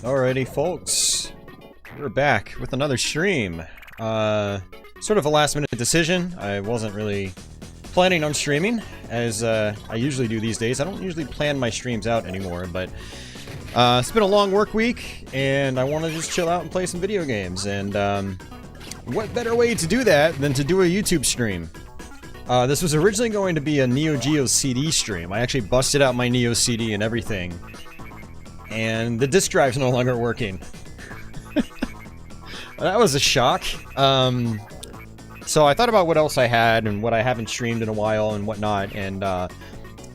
Alrighty, folks, we're back with another stream. Sort of a last-minute decision. I wasn't really planning on streaming, as I usually do these days. I don't usually plan my streams out anymore, but it's been a long work week, and I want to just chill out and play some video games. And what better way to do that than to do a YouTube stream? This was originally going to be a Neo-Geo CD stream. I actually busted out my Neo CD and everything. And the disk drive's no longer working. That was a shock. So I thought about what else I had and what I haven't streamed in a while and whatnot. And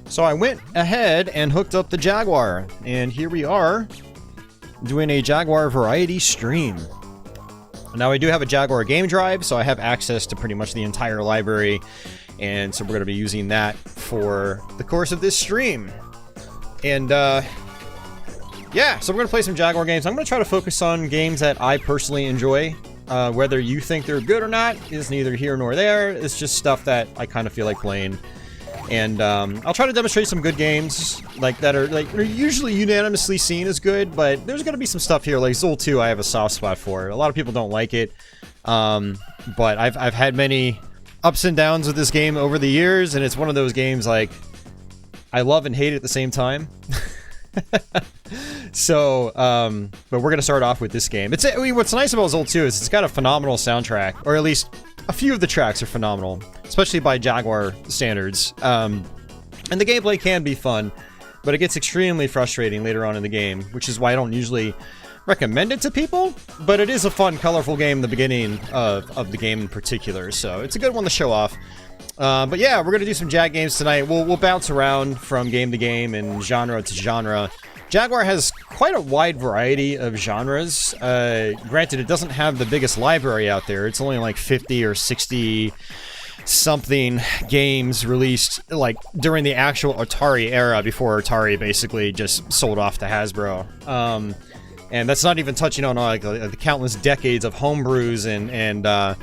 so I went ahead and hooked up the Jaguar. And here we are doing a Jaguar variety stream. Now I do have a Jaguar game drive, so I have access to pretty much the entire library. And so we're going to be using that for the course of this stream. And yeah, so we're going to play some Jaguar games. I'm going to try to focus on games that I personally enjoy. Whether you think they're good or not is neither here nor there. It's just stuff that I kind of feel like playing. And I'll try to demonstrate some good games that are usually unanimously seen as good, but there's going to be some stuff here like Zool 2 I have a soft spot for. A lot of people don't like it, but I've had many ups and downs with this game over the years, and it's one of those games like I love and hate at the same time. So, but we're gonna start off with this game. I mean, what's nice about Zool 2 is it's got a phenomenal soundtrack, or at least a few of the tracks are phenomenal, especially by Jaguar standards. And the gameplay can be fun, but it gets extremely frustrating later on in the game, which is why I don't usually recommend it to people. But it is a fun, colorful game in the beginning of the game in particular, so it's a good one to show off. But yeah, we're gonna do some Jag games tonight. We'll bounce around from game to game and genre to genre. Jaguar has quite a wide variety of genres. Granted, it doesn't have the biggest library out there. It's only like 50 or 60 something games released like during the actual Atari era, before Atari basically just sold off to Hasbro. And that's not even touching on like the countless decades of homebrews and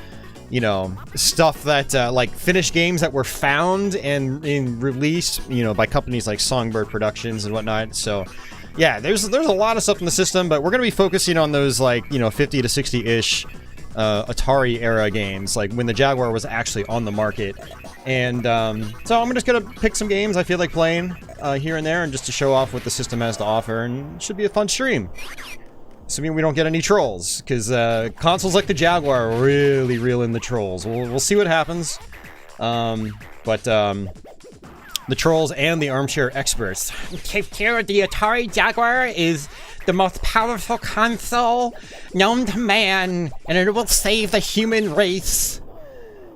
you know, stuff that like finished games that were found and released, you know, by companies like Songbird Productions and whatnot. So yeah, there's a lot of stuff in the system, but we're gonna be focusing on those, like, you know, 50 to 60-ish Atari era games, like when the Jaguar was actually on the market. And so I'm just gonna pick some games I feel like playing here and there, and just to show off what the system has to offer, and it should be a fun stream. Assuming we don't get any trolls, because consoles like the Jaguar are really reel in the trolls. We'll see what happens. The trolls and the armchair experts. Take care, the Atari Jaguar is the most powerful console known to man, and it will save the human race.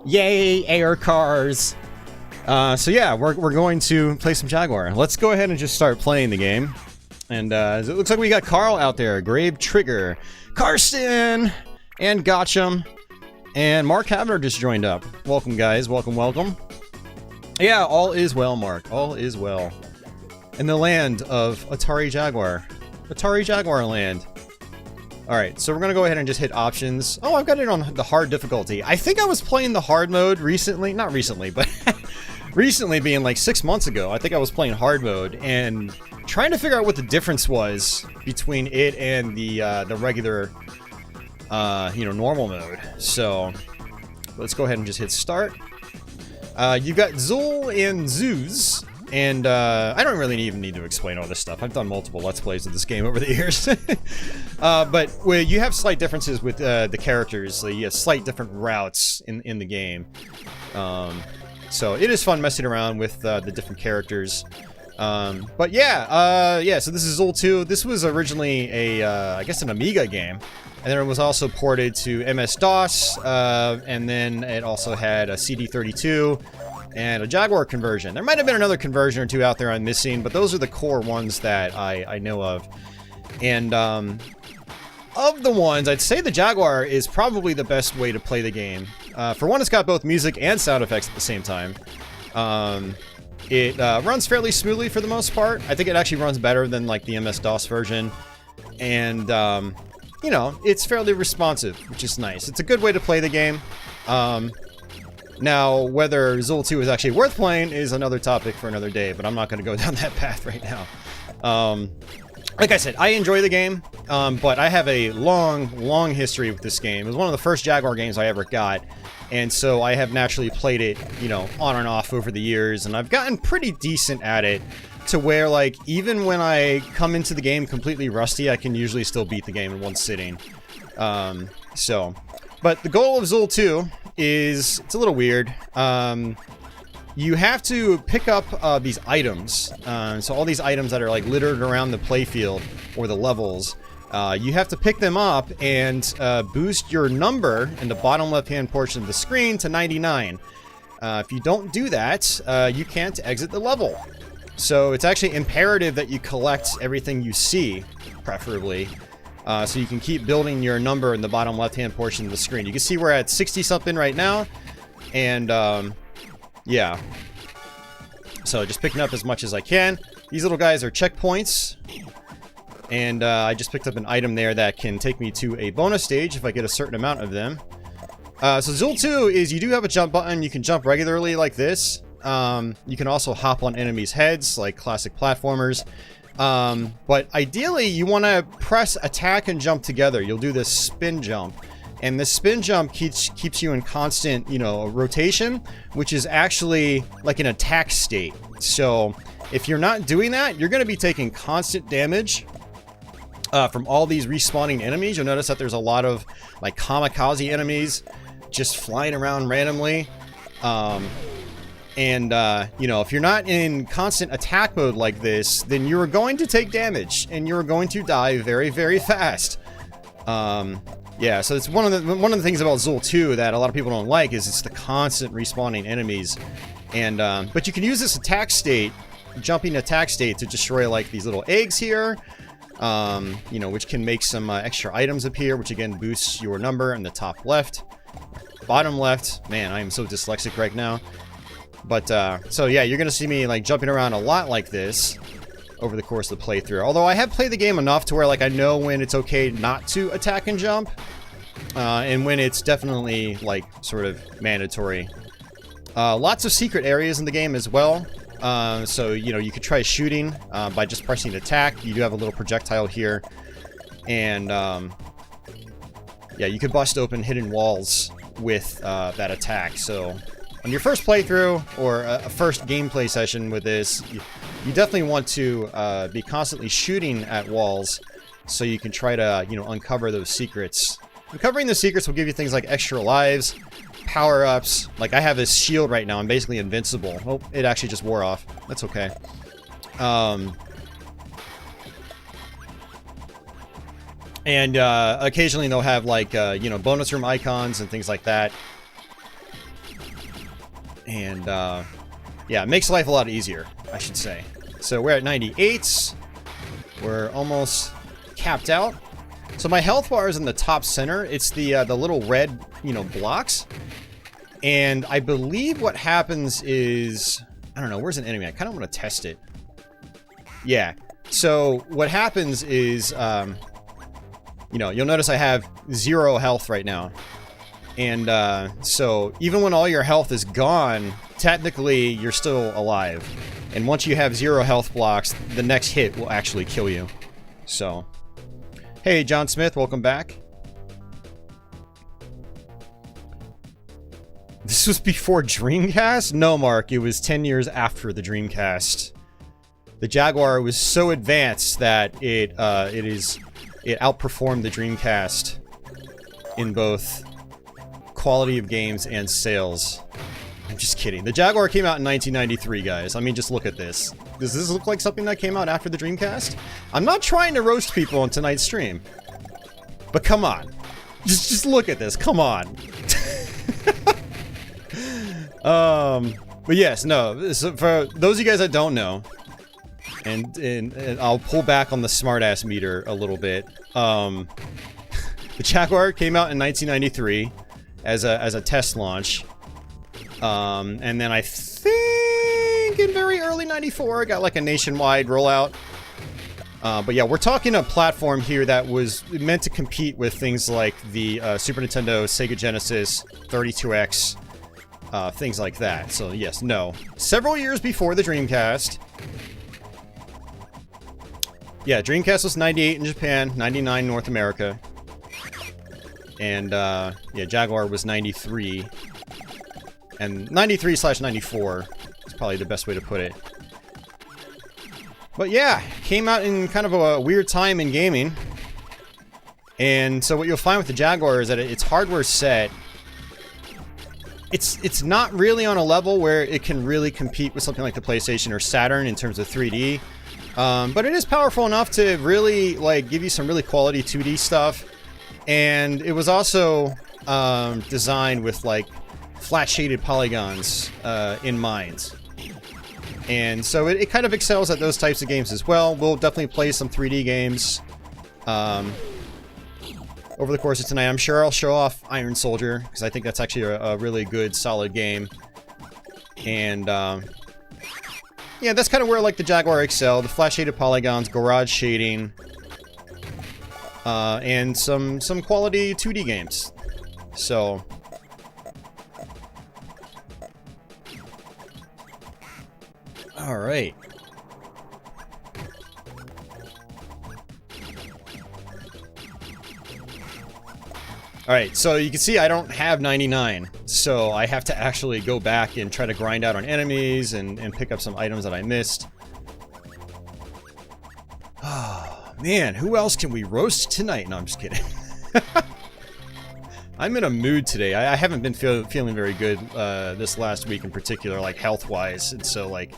Yay, air cars. So yeah, we're going to play some Jaguar. Let's go ahead and just start playing the game. And it looks like we got Carl out there, Grave Trigger, Karsten, and Gotcham, and Mark Havner just joined up. Welcome, guys. Welcome, welcome. Yeah, all is well, Mark. All is well. In the land of Atari Jaguar. Atari Jaguar land. Alright, so we're gonna go ahead and just hit options. Oh, I've got it on the hard difficulty. I think I was playing the hard mode recently. Not recently, but recently being like 6 months ago. I think I was playing hard mode and trying to figure out what the difference was between it and the regular, you know, normal mode. So let's go ahead and just hit start. You've got Zool and Zoos, and I don't really even need to explain all this stuff. I've done multiple Let's Plays of this game over the years. But you have slight differences with the characters. So you have slight different routes in the game. So it is fun messing around with the different characters. But yeah, yeah, so this is Zool 2. This was originally a, I guess, an Amiga game. And then it was also ported to MS-DOS, and then it also had a CD32 and a Jaguar conversion. There might have been another conversion or two out there I'm missing, but those are the core ones that I know of. And of the ones, I'd say the Jaguar is probably the best way to play the game. For one, it's got both music and sound effects at the same time. It runs fairly smoothly for the most part. I think it actually runs better than like the MS-DOS version. And you know, it's fairly responsive, which is nice. It's a good way to play the game. Now, whether Zool 2 is actually worth playing is another topic for another day, but I'm not going to go down that path right now. like I said, I enjoy the game, but I have a long history with this game. It was one of the first Jaguar games I ever got, and so I have naturally played it, you know, on and off over the years, and I've gotten pretty decent at it, to where, like, even when I come into the game completely rusty, I can usually still beat the game in one sitting. But the goal of Zool 2 is, it's a little weird. You have to pick up these items. So all these items that are like littered around the playfield or the levels, you have to pick them up and boost your number in the bottom left-hand portion of the screen to 99. If you don't do that, you can't exit the level. So it's actually imperative that you collect everything you see, preferably. So you can keep building your number in the bottom left-hand portion of the screen. You can see we're at 60-something right now. And, yeah. So just picking up as much as I can. These little guys are checkpoints. And I just picked up an item there that can take me to a bonus stage if I get a certain amount of them. So Zool 2 is you do have a jump button. You can jump regularly like this. You can also hop on enemies' heads like classic platformers. But ideally you want to press attack and jump together. You'll do this spin jump. And the spin jump keeps you in constant, you know, rotation, which is actually like an attack state. So if you're not doing that, you're going to be taking constant damage from all these respawning enemies. You'll notice that there's a lot of like kamikaze enemies just flying around randomly. You know, if you're not in constant attack mode like this, then you're going to take damage and you're going to die very, very fast. Yeah, so it's one of the things about Zool 2 that a lot of people don't like is it's the constant respawning enemies. And but you can use this attack state, jumping attack state, to destroy like these little eggs here. You know, which can make some extra items appear, which again boosts your number in the top left, bottom left. Man, I am so dyslexic right now. But so yeah, you're gonna see me like jumping around a lot like this over the course of the playthrough. Although I have played the game enough to where like I know when it's okay not to attack and jump, and when it's definitely like sort of mandatory. Lots of secret areas in the game as well. So you know, you could try shooting by just pressing attack. You do have a little projectile here, and yeah, you could bust open hidden walls with that attack. So on your first playthrough or a first gameplay session with this, you definitely want to be constantly shooting at walls so you can try to, you know, uncover those secrets. Uncovering the secrets will give you things like extra lives, power-ups. Like I have this shield right now. I'm basically invincible. Oh, it actually just wore off. That's okay. And occasionally they'll have like, you know, bonus room icons and things like that. And, yeah, it makes life a lot easier, I should say. So we're at 98. We're almost capped out. So my health bar is in the top center. It's the little red, you know, blocks. And I believe what happens is... I don't know, where's an enemy? I kind of want to test it. Yeah. So what happens is, you know, you'll notice I have 0 health right now. And so even when all your health is gone, technically you're still alive. And once you have 0 health blocks, the next hit will actually kill you. So, hey John Smith, welcome back. This was before Dreamcast? No, Mark, it was 10 years after the Dreamcast. The Jaguar was so advanced that it outperformed the Dreamcast in both quality of games and sales. I'm just kidding. The Jaguar came out in 1993, guys. I mean, just look at this. Does this look like something that came out after the Dreamcast? I'm not trying to roast people on tonight's stream, but come on. Just look at this. Come on. But yes, no. So for those of you guys that don't know, and I'll pull back on the smartass meter a little bit. The Jaguar came out in 1993 as a test launch, and then I think in very early '94 got like a nationwide rollout. But yeah, we're talking a platform here that was meant to compete with things like the Super Nintendo, Sega Genesis, 32X, things like that. So yes, no. Several years before the Dreamcast. Yeah, Dreamcast was 98 in Japan, 99 North America. And, yeah, Jaguar was 93. And 93/94 is probably the best way to put it. But yeah, came out in kind of a weird time in gaming. And so what you'll find with the Jaguar is that its hardware set, it's not really on a level where it can really compete with something like the PlayStation or Saturn in terms of 3D. But it is powerful enough to really like give you some really quality 2D stuff. And it was also designed with like flat shaded polygons in mind. And so it kind of excels at those types of games as well. We'll definitely play some 3D games over the course of tonight. I'm sure I'll show off Iron Soldier, because I think that's actually a really good, solid game. And yeah, that's kind of where like the Jaguar excelled. The flat shaded polygons, garage shading, and some quality 2D games. So all right. All right, so you can see I don't have 99, so I have to actually go back and try to grind out on enemies and pick up some items that I missed. Oh, man, who else can we roast tonight? No, I'm just kidding. I'm in a mood today. I haven't been feeling very good this last week in particular, like health-wise, and so like...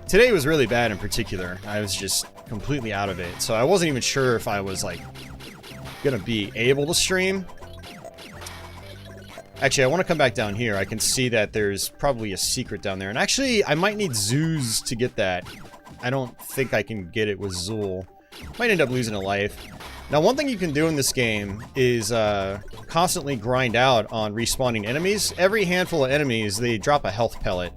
today was really bad in particular. I was just completely out of it, so I wasn't even sure if I was like gonna be able to stream. Actually, I want to come back down here. I can see that there's probably a secret down there, and actually I might need Zoos to get that. I don't think I can get it with Zool. Might end up losing a life. Now, one thing you can do in this game is constantly grind out on respawning enemies. Every handful of enemies, they drop a health pellet.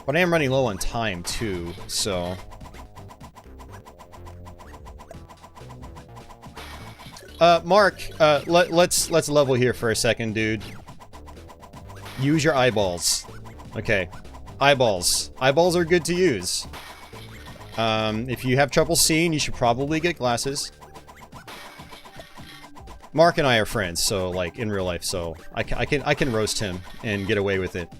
But I am running low on time too, so... Mark, let's level here for a second, dude. Use your eyeballs. Okay. Eyeballs. Eyeballs are good to use. If you have trouble seeing, you should probably get glasses. Mark and I are friends, so, like, in real life, so I can roast him and get away with it.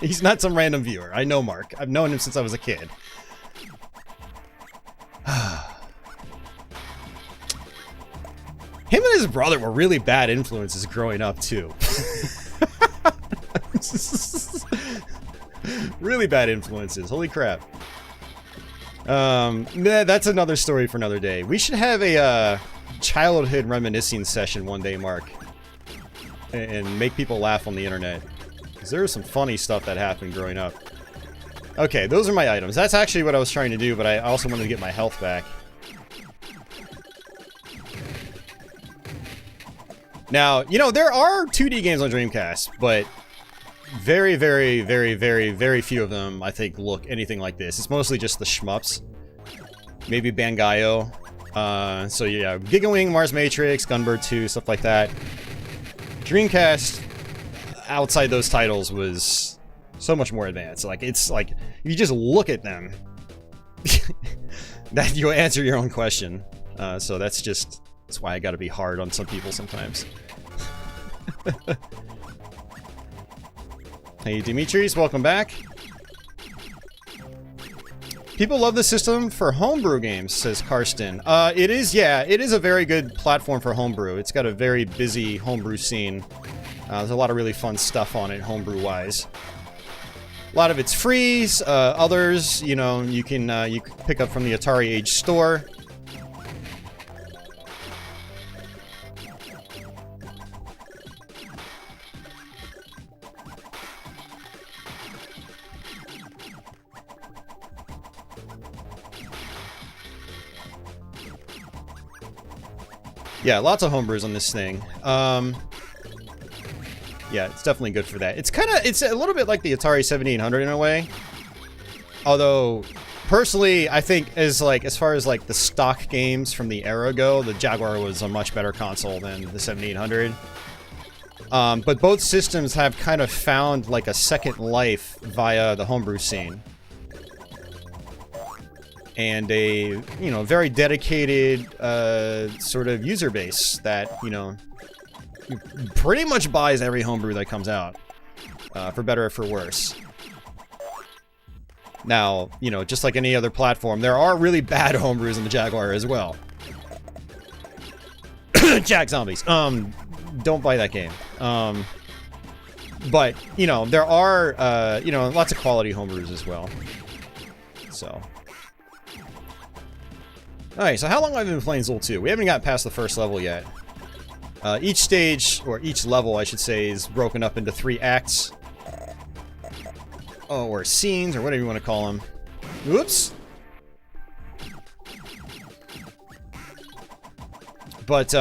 He's not some random viewer. I know Mark. I've known him since I was a kid. Him and his brother were really bad influences growing up, too. Really bad influences. Holy crap. That's another story for another day. We should have a childhood reminiscing session one day, Mark. And make people laugh on the internet. Because there was some funny stuff that happened growing up. Okay, those are my items. That's actually what I was trying to do, but I also wanted to get my health back. Now, you know, there are 2D games on Dreamcast, but very, very, very, very, very few of them, I think, look anything like this. It's mostly just the shmups. Maybe Bangayo. So yeah, Giga Wing, Mars Matrix, Gunbird 2, stuff like that. Dreamcast, outside those titles, was so much more advanced. Like, it's like, if you just look at them, that you'll answer your own question. So that's why I gotta be hard on some people sometimes. Hey, Dimitris, welcome back. People love the system for homebrew games, says Karsten. It is a very good platform for homebrew. It's got a very busy homebrew scene. There's a lot of really fun stuff on it, homebrew-wise. A lot of it's free. Others, you know, you can pick up from the Atari Age store. Yeah, lots of homebrews on this thing. Yeah, it's definitely good for that. It's a little bit like the Atari 7800 in a way. Although, personally, I think as far as like the stock games from the era go, the Jaguar was a much better console than the 7800. But both systems have kind of found like a second life via the homebrew scene. and a, you know, very dedicated sort of user base that, you know, pretty much buys every homebrew that comes out, for better or for worse. Now, you know, just like any other platform, there are really bad homebrews in the Jaguar as well. Jag Zombies. Don't buy that game. But, you know, there are, you know, lots of quality homebrews as well. So. Alright, so how long have I been playing Zool 2? We haven't gotten past the first level yet. Each stage, or each level, I should say, is broken up into 3 acts. Oh, or scenes, or whatever you want to call them. Oops! But,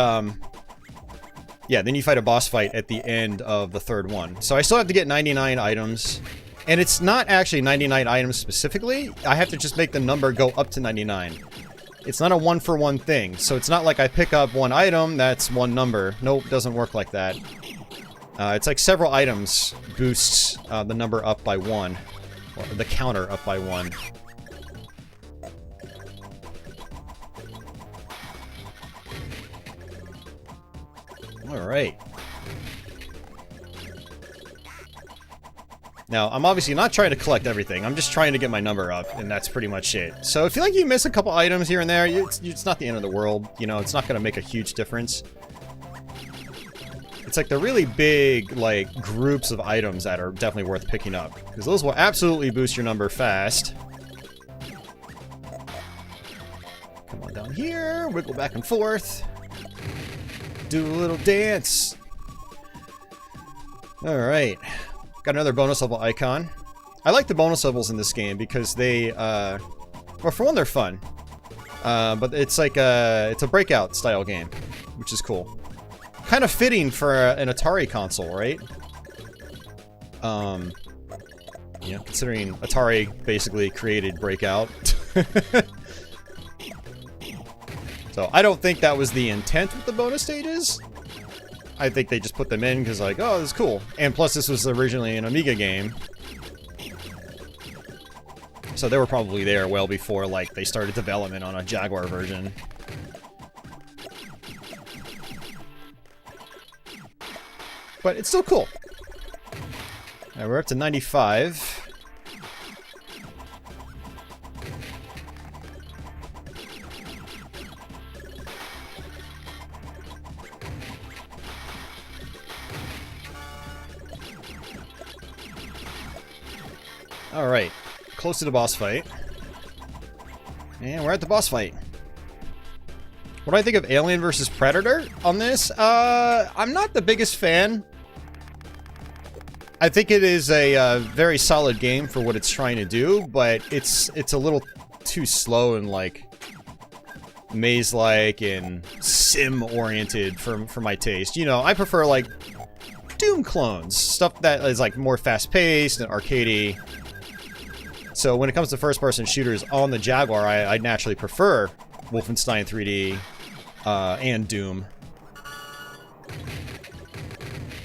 yeah, then you fight a boss fight at the end of the 3rd one. So I still have to get 99 items. And it's not actually 99 items specifically. I have to just make the number go up to 99. It's not a one-for-one thing. So it's not like I pick up one item, that's one number. Nope, doesn't work like that. It's like several items boosts the number up by 1. Or the counter up by 1. Alright. Now, I'm obviously not trying to collect everything. I'm just trying to get my number up, and that's pretty much it. So if you like you miss a couple items here and there, it's not the end of the world. You know, it's not going to make a huge difference. It's like the really big, like, groups of items that are definitely worth picking up. Because those will absolutely boost your number fast. Come on down here, wiggle back and forth. Do a little dance. Alright. Got another bonus level icon. I like the bonus levels in this game because they, well, for one, they're fun. But it's like it's a breakout style game, which is cool. Kind of fitting for an Atari console, right? You know, considering Atari basically created Breakout. So I don't think that was the intent with the bonus stages. I think they just put them in because, like, oh, this is cool. And plus, this was originally an Amiga game. So they were probably there well before, like, they started development on a Jaguar version. But it's still cool. Alright, we're up to 95. Alright, close to the boss fight. And we're at the boss fight. What do I think of Alien vs. Predator on this? I'm not the biggest fan. I think it is a very solid game for what it's trying to do, but it's a little too slow and, like, maze-like and sim-oriented for my taste. You know, I prefer, like, Doom clones. Stuff that is, like, more fast-paced and arcadey. So when it comes to first-person shooters on the Jaguar, I naturally prefer Wolfenstein 3D and Doom.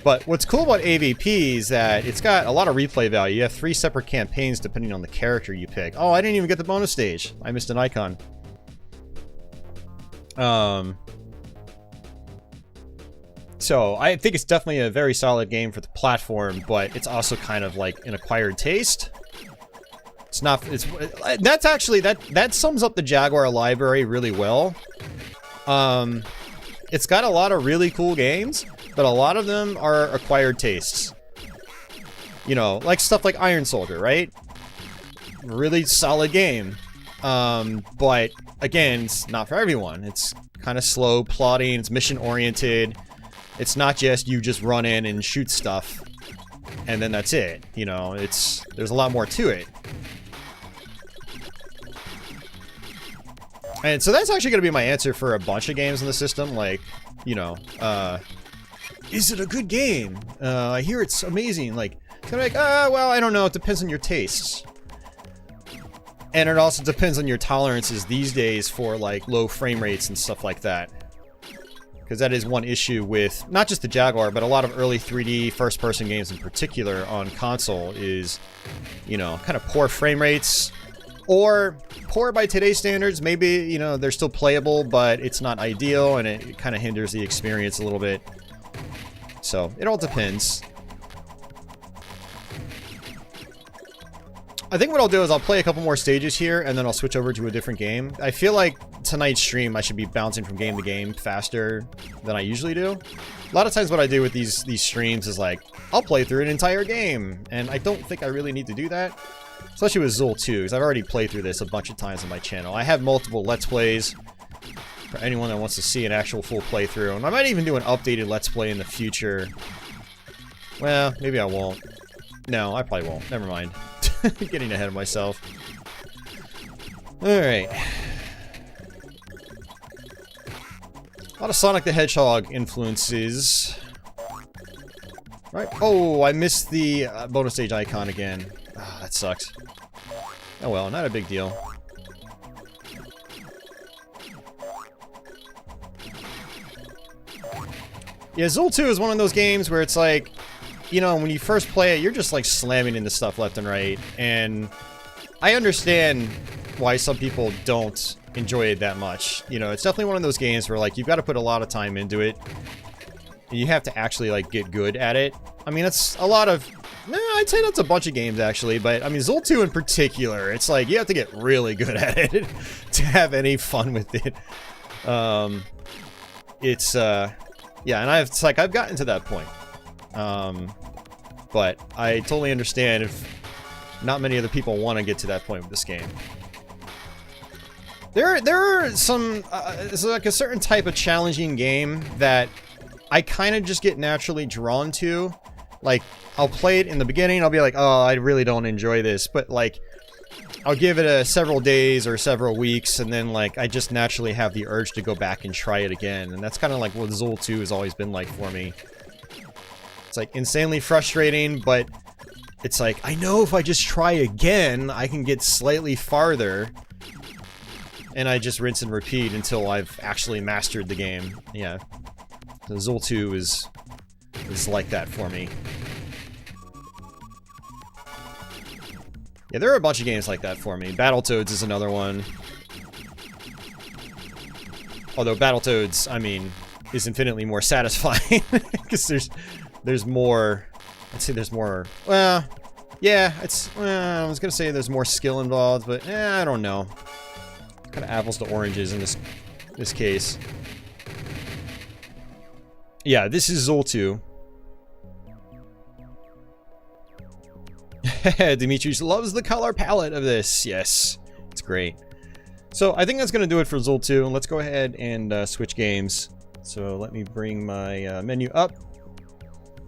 But what's cool about AVP is that it's got a lot of replay value. You have 3 separate campaigns depending on the character you pick. Oh, I didn't even get the bonus stage. I missed an icon. So I think it's definitely a very solid game for the platform, but it's also kind of like an acquired taste. It's not, that's actually, that sums up the Jaguar library really well. It's got a lot of really cool games, but a lot of them are acquired tastes. You know, like stuff like Iron Soldier, right? Really solid game. But again, it's not for everyone. It's kind of slow plotting, it's mission oriented. It's not just you just run in and shoot stuff and then that's it. You know, there's a lot more to it. And so that's actually going to be my answer for a bunch of games in the system, like, you know, is it a good game? I hear it's amazing, like, it's kind of like, well, I don't know, it depends on your tastes. And it also depends on your tolerances these days for, like, low frame rates and stuff like that. Because that is one issue with, not just the Jaguar, but a lot of early 3D first-person games in particular on console is, you know, kind of poor frame rates, Or poor by today's standards, maybe, you know, they're still playable, but it's not ideal, and it kind of hinders the experience a little bit. So, it all depends. I think what I'll do is I'll play a couple more stages here, and then I'll switch over to a different game. I feel like tonight's stream, I should be bouncing from game to game faster than I usually do. A lot of times what I do with these streams is like, I'll play through an entire game, and I don't think I really need to do that. Especially with Zool 2, because I've already played through this a bunch of times on my channel. I have multiple Let's Plays for anyone that wants to see an actual full playthrough. And I might even do an updated Let's Play in the future. Well, maybe I won't. No, I probably won't. Never mind. Getting ahead of myself. Alright. A lot of Sonic the Hedgehog influences. Right. Oh, I missed the bonus stage icon again. Oh, that sucks. Oh well, not a big deal. Yeah, Zool 2 is one of those games where it's like, you know, when you first play it, you're just like slamming into stuff left and right. And I understand why some people don't enjoy it that much. You know, it's definitely one of those games where like you've got to put a lot of time into it. And you have to actually like get good at it. I mean, it's a lot of... I'd say that's a bunch of games actually, but I mean Zool 2 in particular, it's like you have to get really good at it to have any fun with it. Yeah, and I've gotten to that point. But I totally understand if not many other people want to get to that point with this game. There are some it's like a certain type of challenging game that I kind of just get naturally drawn to. Like, I'll play it in the beginning, I'll be like, oh, I really don't enjoy this, but like, I'll give it several days or several weeks, and then like, I just naturally have the urge to go back and try it again, and that's kind of like what Zool 2 has always been like for me. It's like insanely frustrating, but it's like, I know if I just try again, I can get slightly farther, and I just rinse and repeat until I've actually mastered the game. Yeah, the Zool 2 is like that for me. Yeah, there are a bunch of games like that for me. Battletoads is another one. Although Battletoads, I mean, is infinitely more satisfying because there's more. I'd say there's more. Well, yeah, I was gonna say there's more skill involved, but I don't know. Kind of apples to oranges in this case. Yeah, this is Zool 2. Demetrius loves the color palette of this. Yes, it's great. So I think that's going to do it for Zool 2. Let's go ahead and switch games. So let me bring my menu up.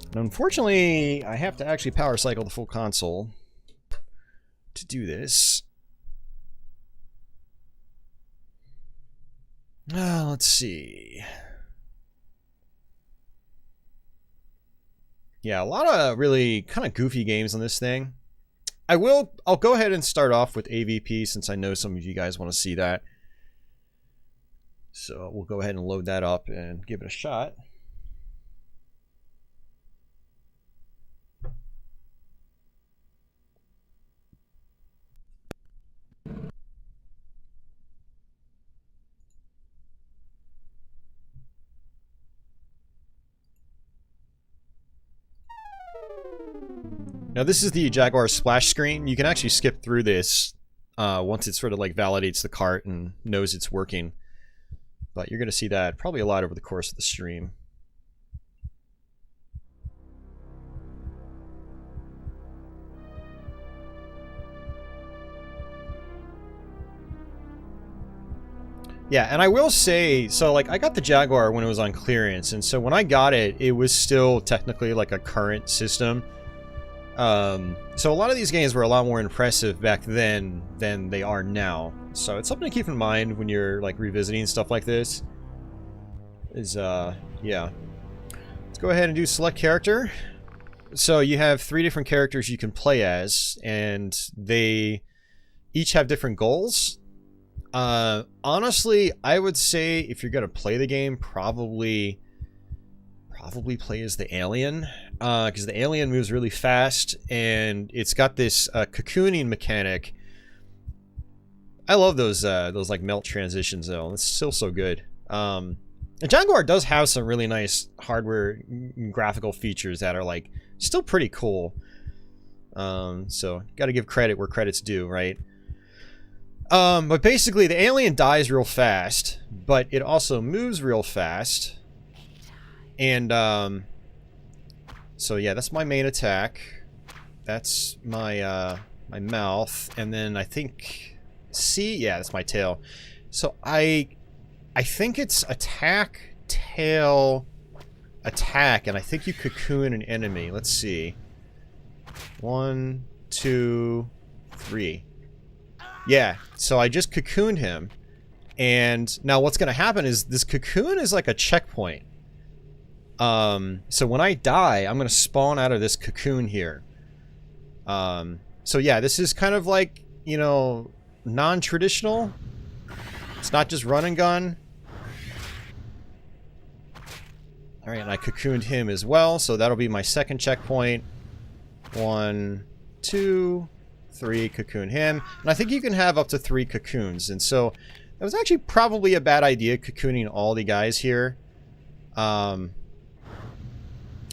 And unfortunately, I have to actually power cycle the full console to do this. Let's see. Yeah, a lot of really kind of goofy games on this thing. I'll go ahead and start off with AVP since I know some of you guys want to see that. So we'll go ahead and load that up and give it a shot. Now this is the Jaguar splash screen. You can actually skip through this once it sort of like validates the cart and knows it's working. But you're going to see that probably a lot over the course of the stream. Yeah, and I will say, so like I got the Jaguar when it was on clearance, and so when I got it, it was still technically like a current system. So a lot of these games were a lot more impressive back then than they are now. So it's something to keep in mind when you're like revisiting stuff like this. Yeah. Let's go ahead and do select character. So you have 3 different characters you can play as, and they each have different goals. Honestly, I would say if you're gonna play the game, probably play as the alien, because the alien moves really fast, and it's got this cocooning mechanic I love those like melt transitions though. It's still so good. The Jaguar does have some really nice hardware graphical features that are like still pretty cool. So got to give credit where credit's due, right? But basically the alien dies real fast, but it also moves real fast. And so yeah, that's my main attack. That's my my mouth, and then I think C, yeah, that's my tail. So I think it's attack, tail, attack, and I think you cocoon an enemy. Let's see. 1, 2, 3. Yeah, so I just cocooned him. And now what's going to happen is this cocoon is like a checkpoint. So when I die, I'm going to spawn out of this cocoon here. So yeah, this is kind of like, you know, non-traditional. It's not just run and gun. Alright, and I cocooned him as well, so that'll be my second checkpoint. 1, 2, 3, cocoon him. And I think you can have up to 3 cocoons. And so that was actually probably a bad idea, cocooning all the guys here.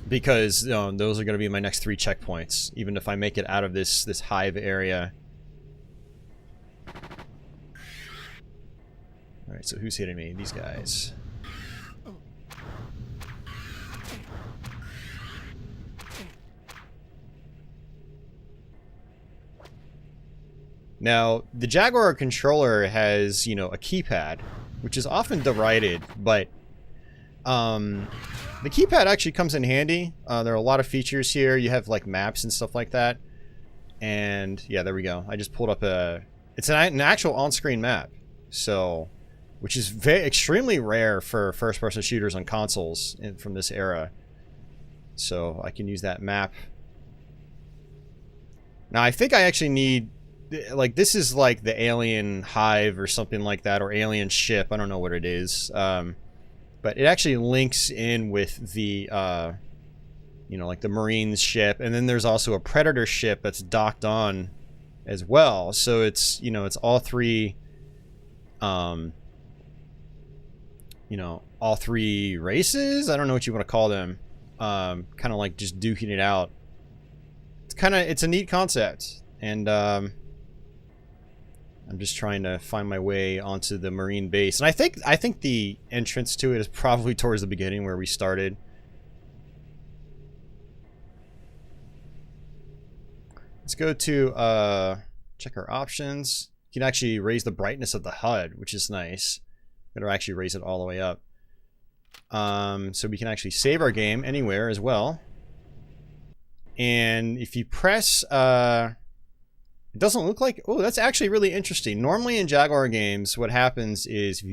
Because those are going to be my next 3 checkpoints, even if I make it out of this hive area. Alright, so who's hitting me? These guys. Now, the Jaguar controller has, you know, a keypad, which is often derided, but the keypad actually comes in handy. There are a lot of features here. You have like maps and stuff like that. And yeah, there we go. I just pulled up it's an actual on-screen map. So, which is extremely rare for first-person shooters on consoles from this era. So I can use that map. Now I think I actually need, like, this is like the alien hive or something like that, or alien ship. I don't know what it is. But it actually links in with the, you know, like the Marines ship. And then there's also a Predator ship that's docked on as well. So it's, you know, it's all 3, you know, all 3 races? I don't know what you want to call them. Kind of like just duking it out. It's a neat concept. And, I'm just trying to find my way onto the Marine base. And I think the entrance to it is probably towards the beginning where we started. Let's go to check our options. You can actually raise the brightness of the HUD, which is nice. It'll actually raise it all the way up. So we can actually save our game anywhere as well. And if you press it doesn't look like... Oh, that's actually really interesting. Normally in Jaguar games, what happens is if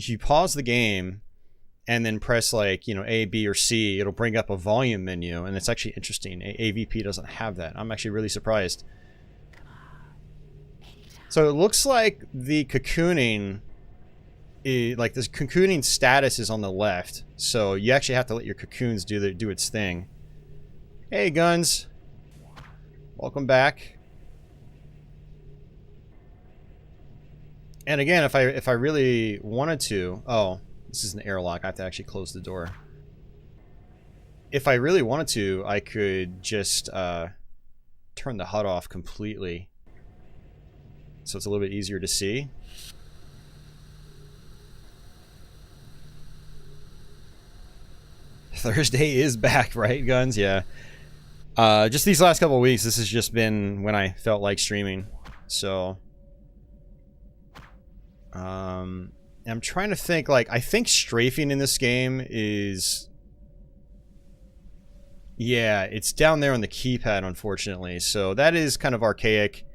you pause the game and then press, like, you know, A, B, or C, it'll bring up a volume menu, and it's actually interesting. AVP doesn't have that. I'm actually really surprised. So it looks like the cocooning, like this cocooning status is on the left. So you actually have to let your cocoons do its thing. Hey, guns. Welcome back. And again, if I really wanted to... Oh, this is an airlock. I have to actually close the door. If I really wanted to, I could just turn the HUD off completely. So it's a little bit easier to see. Thursday is back, right, guns? Yeah. Just these last couple of weeks, this has just been when I felt like streaming. So... I'm trying to think, like, I think strafing in this game is... Yeah, it's down there on the keypad, unfortunately. So that is kind of archaic.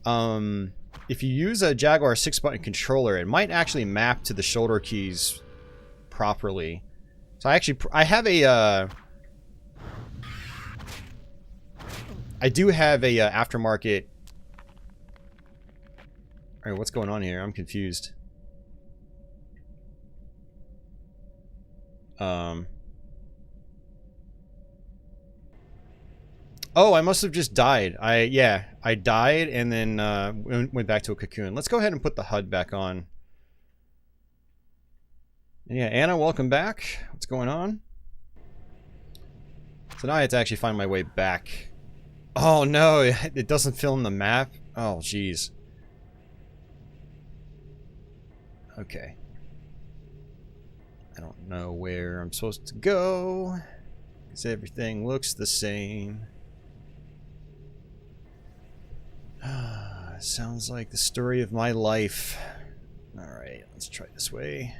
If you use a Jaguar 6-button controller, it might actually map to the shoulder keys properly. So I have a... I do have a aftermarket... Alright, what's going on here? I'm confused. Oh, I must have just died. Yeah, I died and then went back to a cocoon. Let's go ahead and put the HUD back on. Yeah, Anna, welcome back. What's going on? So now I have to actually find my way back. Oh no, it doesn't fill in the map. Oh, jeez. Okay. I don't know where I'm supposed to go, because everything looks the same. Sounds like the story of my life. Alright, let's try this way.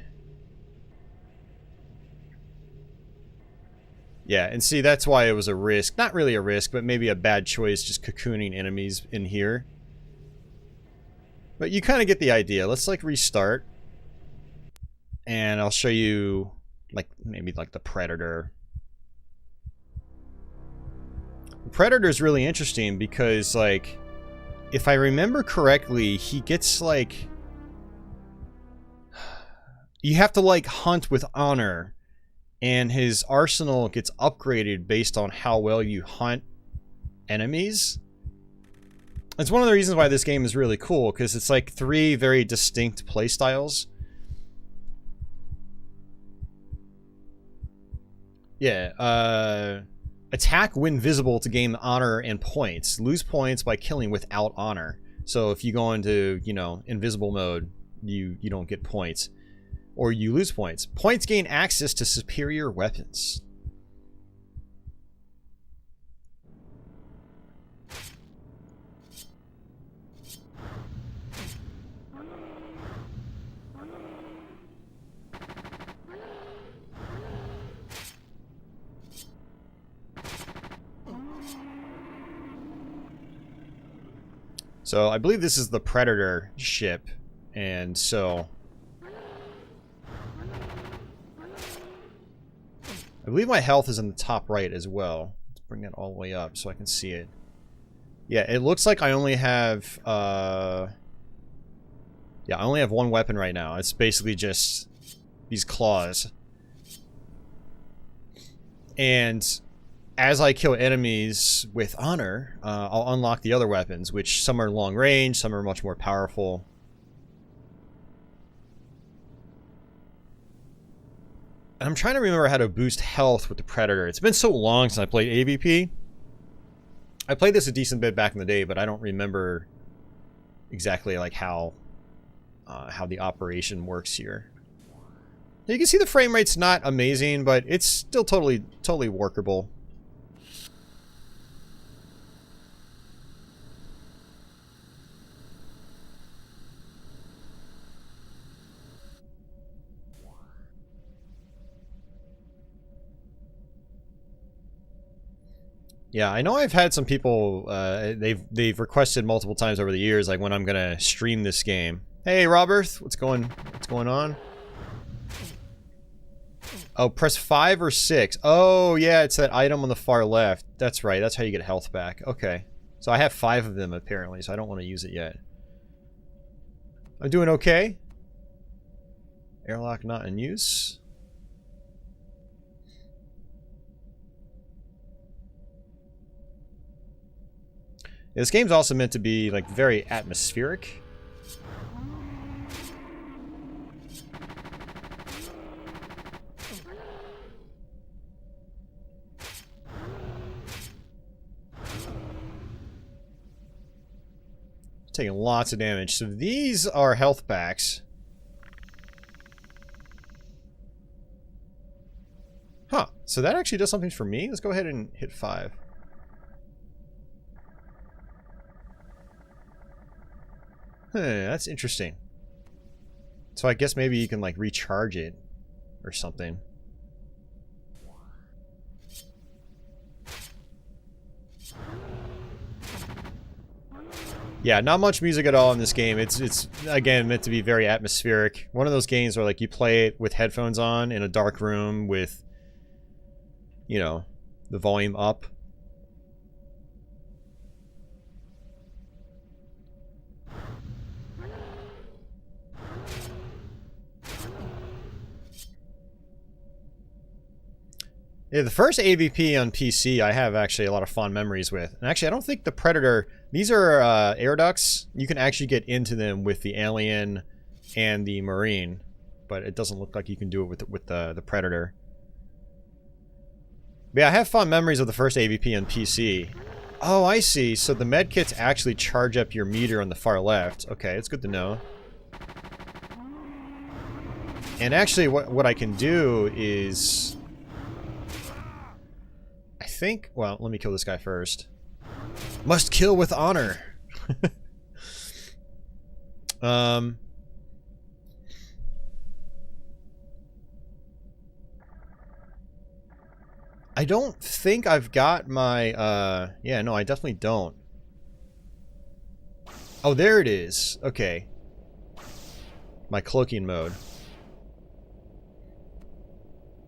Yeah, and see, that's why it was a risk. Not really a risk, but maybe a bad choice, just cocooning enemies in here. But you kind of get the idea. Let's, like, restart. And I'll show you, like, maybe, like, the Predator. The Predator is really interesting because, like, if I remember correctly, he gets, like... You have to, like, hunt with honor. And his arsenal gets upgraded based on how well you hunt enemies. It's one of the reasons why this game is really cool, because it's like 3 very distinct playstyles. Yeah, attack when visible to gain honor and points. Lose points by killing without honor. So if you go into, you know, invisible mode, you don't get points. Or you lose points. Points gain access to superior weapons. So I believe this is the Predator ship, and so I believe my health is in the top right as well. Let's bring that all the way up so I can see it. Yeah, it looks like I only have yeah, I only have 1 weapon right now. It's basically just these claws. And as I kill enemies with honor, I'll unlock the other weapons, which some are long range, some are much more powerful. And I'm trying to remember how to boost health with the Predator. It's been so long since I played AVP. I played this a decent bit back in the day, but I don't remember exactly like how the operation works here. You can see the frame rate's not amazing, but it's still totally workable. Yeah, I know I've had some people, they've requested multiple times over the years, like when I'm gonna stream this game. Hey, Robert, what's going on? Oh, press 5 or 6. Oh, yeah, it's that item on the far left. That's right, that's how you get health back. Okay. So I have 5 of them, apparently, so I don't want to use it yet. I'm doing okay. Airlock not in use. This game's also meant to be, like, very atmospheric. Taking lots of damage. So these are health packs. Huh. So that actually does something for me. Let's go ahead and hit 5. That's interesting. So I guess maybe you can, like, recharge it or something. Yeah, not much music at all in this game. It's again meant to be very atmospheric. One of those games where, like, you play it with headphones on in a dark room with, you know, the volume up. Yeah, the first AVP on PC I have actually a lot of fond memories with. And actually, I don't think the Predator... These are air ducts. You can actually get into them with the Alien and the Marine. But it doesn't look like you can do it with the Predator. But yeah, I have fond memories of the first AVP on PC. Oh, I see. So the medkits actually charge up your meter on the far left. Okay, it's good to know. And actually, what I can do is... I think... Well, let me kill this guy first. Must kill with honor. I don't think I've got my, yeah, no, I definitely don't. Oh, there it is. Okay. My cloaking mode.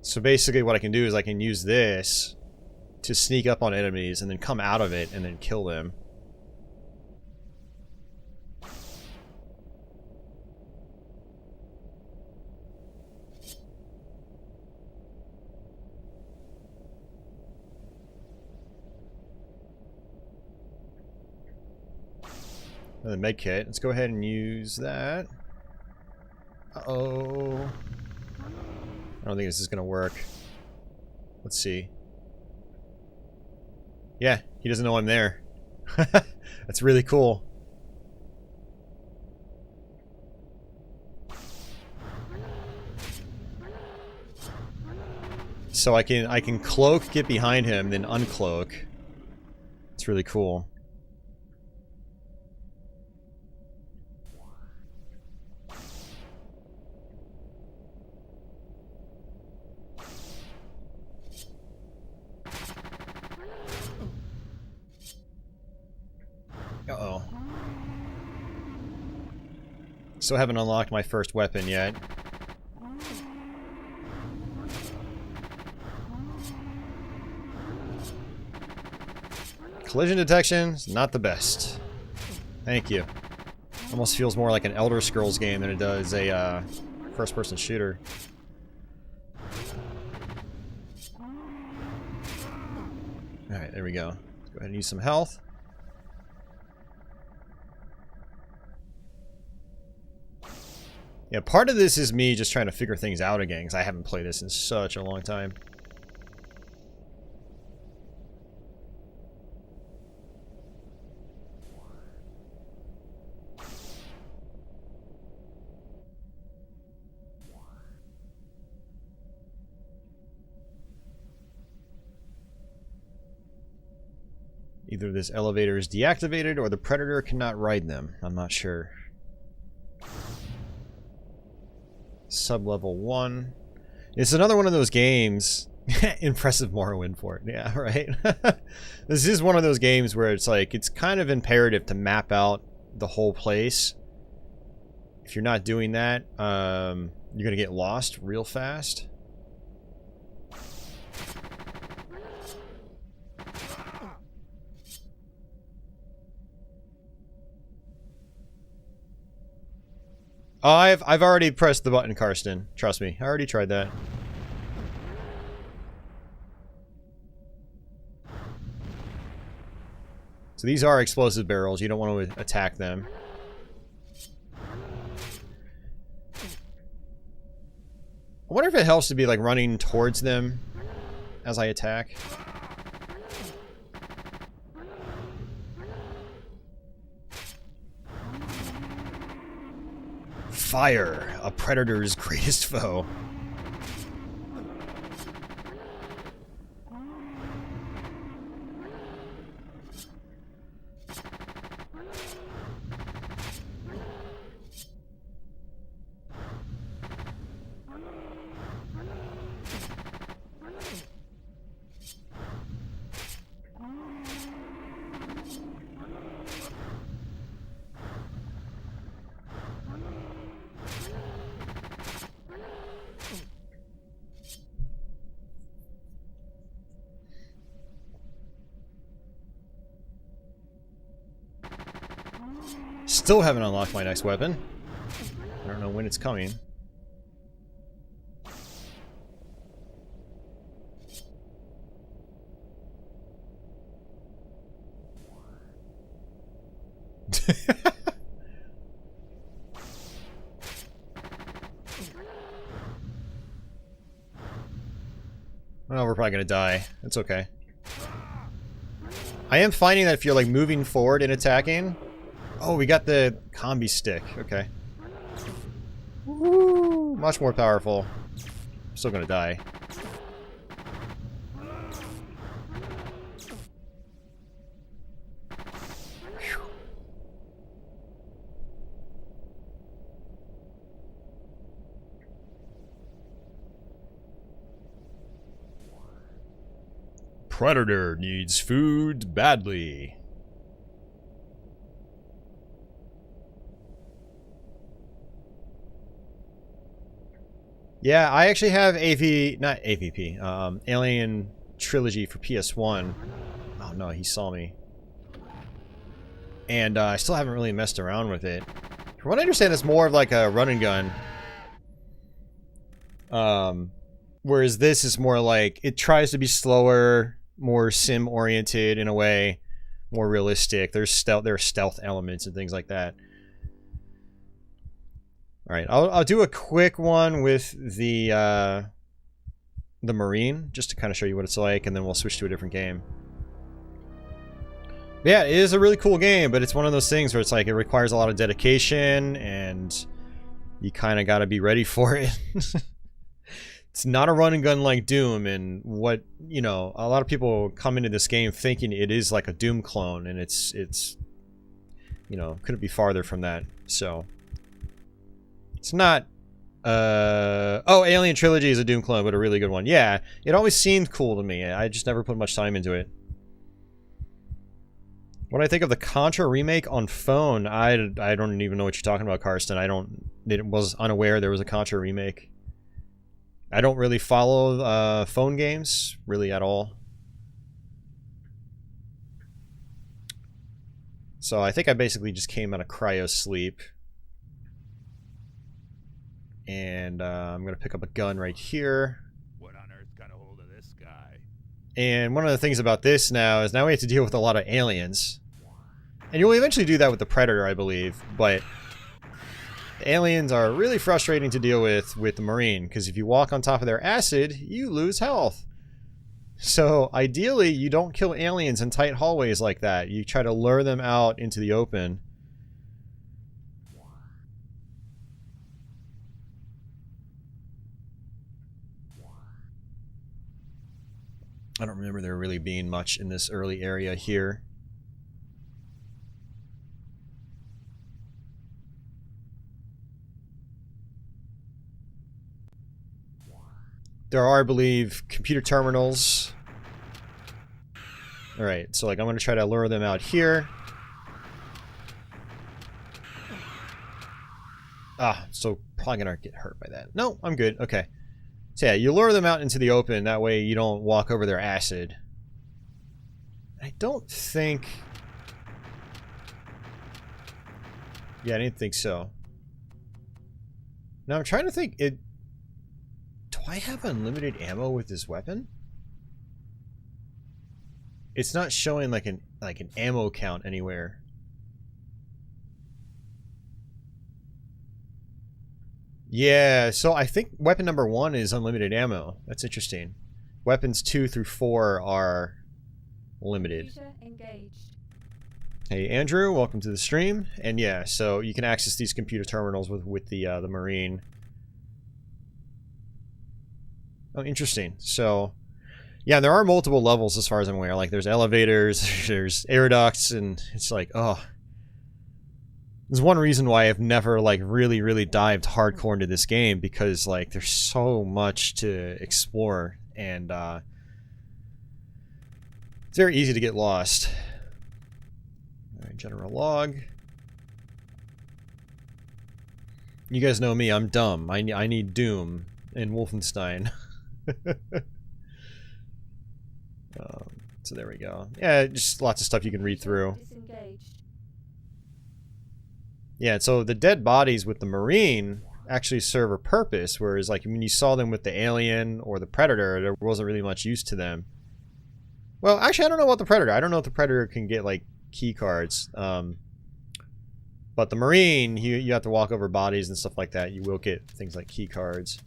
So basically what I can do is I can use this to sneak up on enemies and then come out of it and then kill them. Another med kit. Let's go ahead and use that. Uh-oh. I don't think this is gonna work. Let's see. Yeah, he doesn't know I'm there. That's really cool. So I can cloak, get behind him, then uncloak. It's really cool. Uh-oh. Still haven't unlocked my first weapon yet. Collision detection is not the best. Thank you. Almost feels more like an Elder Scrolls game than it does a first-person shooter. Alright, there we go. Let's go ahead and use some health. Yeah, part of this is me just trying to figure things out again, because I haven't played this in such a long time. Either this elevator is deactivated or the Predator cannot ride them. I'm not sure. Sub-level 1. It's another one of those games. Impressive Morrowind for it. Yeah, right? This is one of those games where it's like, it's kind of imperative to map out the whole place. If you're not doing that, you're gonna get lost real fast. Oh, I've already pressed the button, Karsten. Trust me, I already tried that. So these are explosive barrels. You don't want to attack them. I wonder if it helps to be like running towards them as I attack. Fire, a predator's greatest foe. Still haven't unlocked my next weapon. I don't know when it's coming. Well, we're probably gonna die. It's okay. I am finding that if you're like moving forward and attacking... Oh, we got the combi stick. Okay. Woo! Much more powerful. I'm still gonna die. Predator needs food badly. Yeah, I actually have not AVP, Alien Trilogy for PS1. Oh no, he saw me. And I still haven't really messed around with it. From what I understand, it's more of like a run and gun. Whereas this is more like, it tries to be slower, more sim-oriented in a way, more realistic. There are stealth elements and things like that. All right, I'll do a quick one with the Marine, just to kind of show you what it's like, and then we'll switch to a different game. But yeah, it is a really cool game, but it's one of those things where it's like it requires a lot of dedication, and you kind of got to be ready for it. It's not a run and gun like Doom, and what, you know, a lot of people come into this game thinking it is like a Doom clone, and it's you know, couldn't be farther from that. So it's not oh, Alien Trilogy is a Doom clone, but a really good one. Yeah, it always seemed cool to me. I just never put much time into it. What do I think of the Contra remake on phone? I don't even know what you're talking about, Karsten. I was unaware there was a Contra remake. I don't really follow phone games, really, at all. So I think I basically just came out of cryo sleep. And I'm going to pick up a gun right here. What on earth got a hold of this guy? And one of the things about this now is now we have to deal with a lot of aliens. And you'll eventually do that with the Predator, I believe, but the aliens are really frustrating to deal with the Marine, because if you walk on top of their acid, you lose health. So ideally, you don't kill aliens in tight hallways like that. You try to lure them out into the open. I don't remember there really being much in this early area here. There are, I believe, computer terminals. Alright, so like I'm going to try to lure them out here. Ah, so probably going to get hurt by that. No, I'm good. Okay. So yeah, you lure them out into the open. That way you don't walk over their acid. I don't think... Yeah, I didn't think so. Now I'm trying to think... Do I have unlimited ammo with this weapon? It's not showing like an ammo count anywhere. Yeah, so I think weapon number 1 is unlimited ammo. That's interesting. Weapons 2 through 4 are limited. Hey Andrew, welcome to the stream. And yeah, so you can access these computer terminals with the Marine. Oh, interesting. So, yeah, there are multiple levels as far as I'm aware. Like, there's elevators, there's air ducts, and it's like, oh. There's one reason why I've never, like, really dived hardcore into this game, because, like, there's so much to explore, and, it's very easy to get lost. Alright, general log. You guys know me, I'm dumb. I need Doom and Wolfenstein. So there we go. Yeah, just lots of stuff you can read through. Yeah, so the dead bodies with the Marine actually serve a purpose, whereas like when you saw them with the Alien or the Predator, there wasn't really much use to them. Well, actually, I don't know about the Predator. I don't know if the Predator can get like key cards. But the Marine, you have to walk over bodies and stuff like that. You will get things like key cards.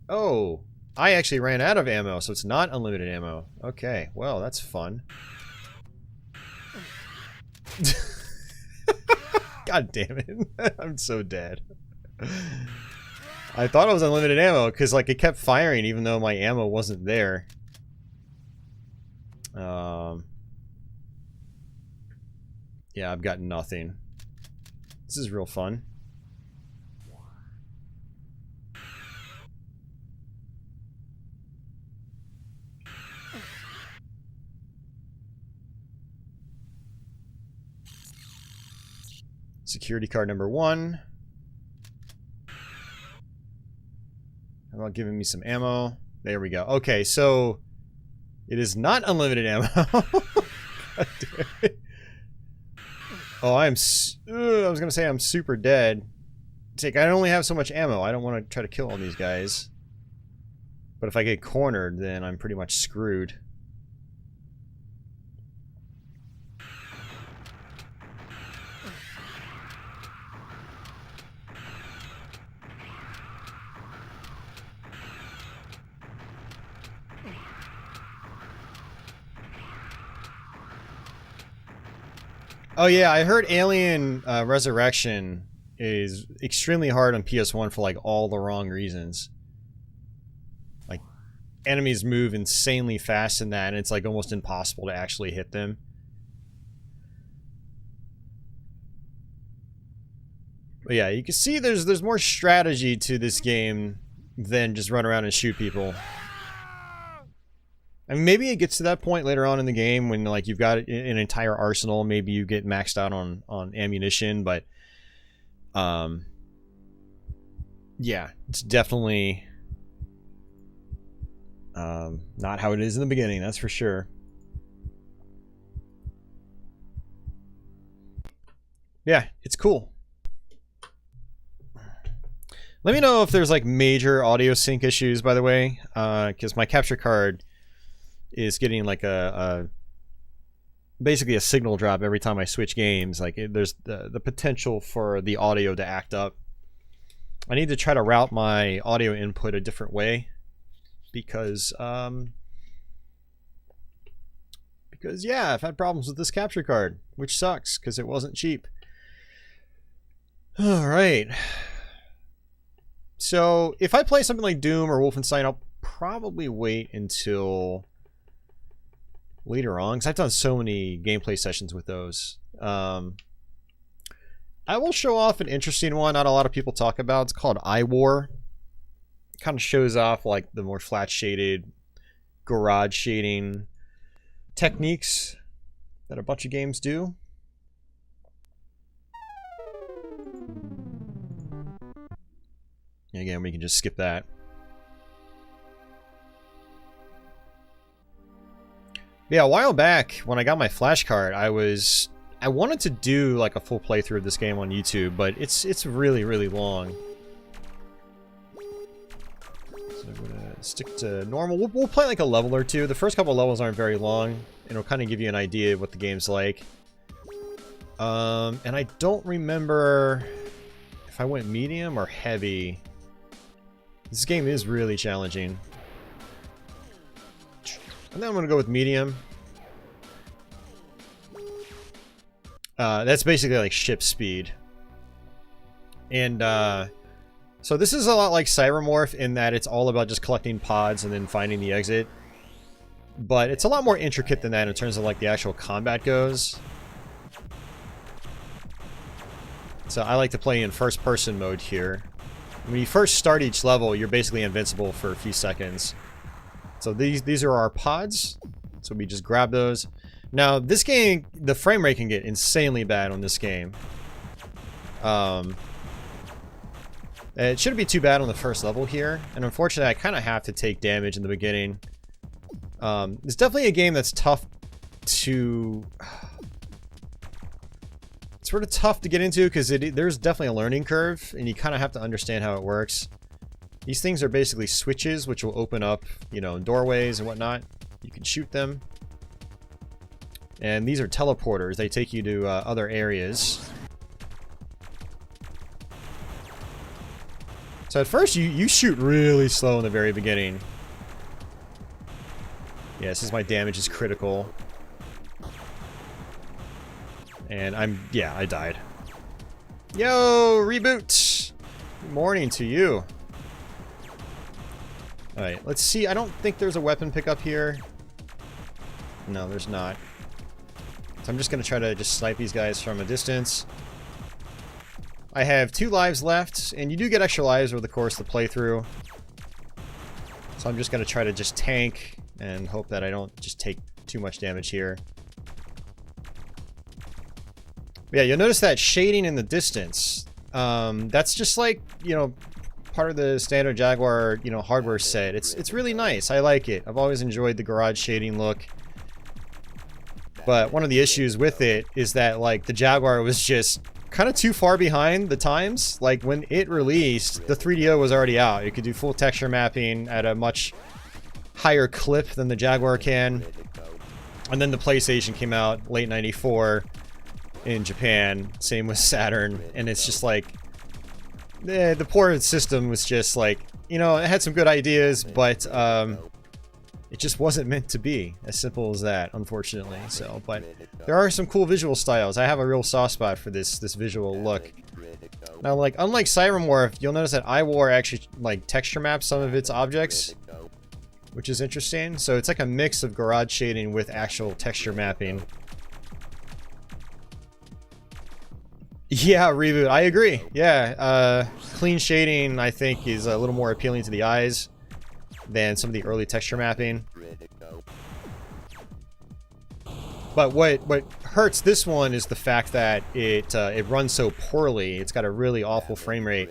Oh, I actually ran out of ammo, so it's not unlimited ammo. Okay, well, that's fun. God damn it. I'm so dead. I thought it was unlimited ammo because like it kept firing even though my ammo wasn't there. Yeah, I've got nothing. This is real fun. Security card number 1. How about giving me some ammo? There we go. Okay, so it is not unlimited ammo. God damn it. Oh, I was gonna say I'm super dead. It's like I only have so much ammo. I don't want to try to kill all these guys. But if I get cornered, then I'm pretty much screwed. Oh yeah, I heard Alien Resurrection is extremely hard on PS1 for like all the wrong reasons. Like enemies move insanely fast in that, and it's like almost impossible to actually hit them. But yeah, you can see there's more strategy to this game than just run around and shoot people. I mean, maybe it gets to that point later on in the game when like you've got an entire arsenal. Maybe you get maxed out on ammunition, but yeah, it's definitely not how it is in the beginning. That's for sure. Yeah, it's cool. Let me know if there's like major audio sync issues, by the way, because my capture card is getting like basically a signal drop every time I switch games. Like there's the potential for the audio to act up. I need to try to route my audio input a different way because yeah, I've had problems with this capture card, which sucks because it wasn't cheap. All right. So if I play something like Doom or Wolfenstein, I'll probably wait until later on, because I've done so many gameplay sessions with those. I will show off an interesting one not a lot of people talk about. It's called iWar. It kind of shows off like the more flat shaded garage shading techniques that a bunch of games do. And again, we can just skip that. Yeah, a while back when I got my flash card, I wanted to do like a full playthrough of this game on YouTube, but it's really, really long. So I'm gonna stick to normal. We'll play like a level or two. The first couple levels aren't very long, and it'll kind of give you an idea of what the game's like. And I don't remember if I went medium or heavy. This game is really challenging. And then I'm going to go with medium. That's basically like ship speed. And so this is a lot like Cybermorph in that it's all about just collecting pods and then finding the exit. But it's a lot more intricate than that in terms of like the actual combat goes. So I like to play in first person mode here. When you first start each level, you're basically invincible for a few seconds. So these are our pods. So we just grab those. Now this game, the frame rate can get insanely bad on this game. It shouldn't be too bad on the first level here. And unfortunately, I kind of have to take damage in the beginning. It's definitely a game that's tough to... It's sort of tough to get into because there's definitely a learning curve. And you kind of have to understand how it works. These things are basically switches, which will open up, you know, doorways and whatnot. You can shoot them. And these are teleporters. They take you to other areas. So at first you shoot really slow in the very beginning. Yeah, since my damage is critical. And I died. Yo, reboot! Good morning to you. Alright, let's see. I don't think there's a weapon pickup here. No, there's not. So I'm just going to try to just snipe these guys from a distance. I have 2 lives left, and you do get extra lives over the course of the playthrough. So I'm just going to try to just tank and hope that I don't just take too much damage here. But yeah, you'll notice that shading in the distance. That's just like, you know, part of the standard Jaguar, you know, hardware set. It's really nice. I like it. I've always enjoyed the garage shading look. But one of the issues with it is that, like, the Jaguar was just kind of too far behind the times. Like, when it released, the 3DO was already out. It could do full texture mapping at a much higher clip than the Jaguar can. And then the PlayStation came out late 94 in Japan. Same with Saturn. And it's just like, the port system was just like, you know, it had some good ideas, but it just wasn't meant to be. As simple as that, unfortunately. So, but there are some cool visual styles. I have a real soft spot for this visual look. Now, like, unlike Cyromorph, you'll notice that iWar actually, like, texture maps some of its objects, which is interesting. So it's like a mix of garage shading with actual texture mapping. Yeah, reboot. I agree. Yeah, clean shading, I think, is a little more appealing to the eyes than some of the early texture mapping. But what hurts this one is the fact that it runs so poorly. It's got a really awful frame rate.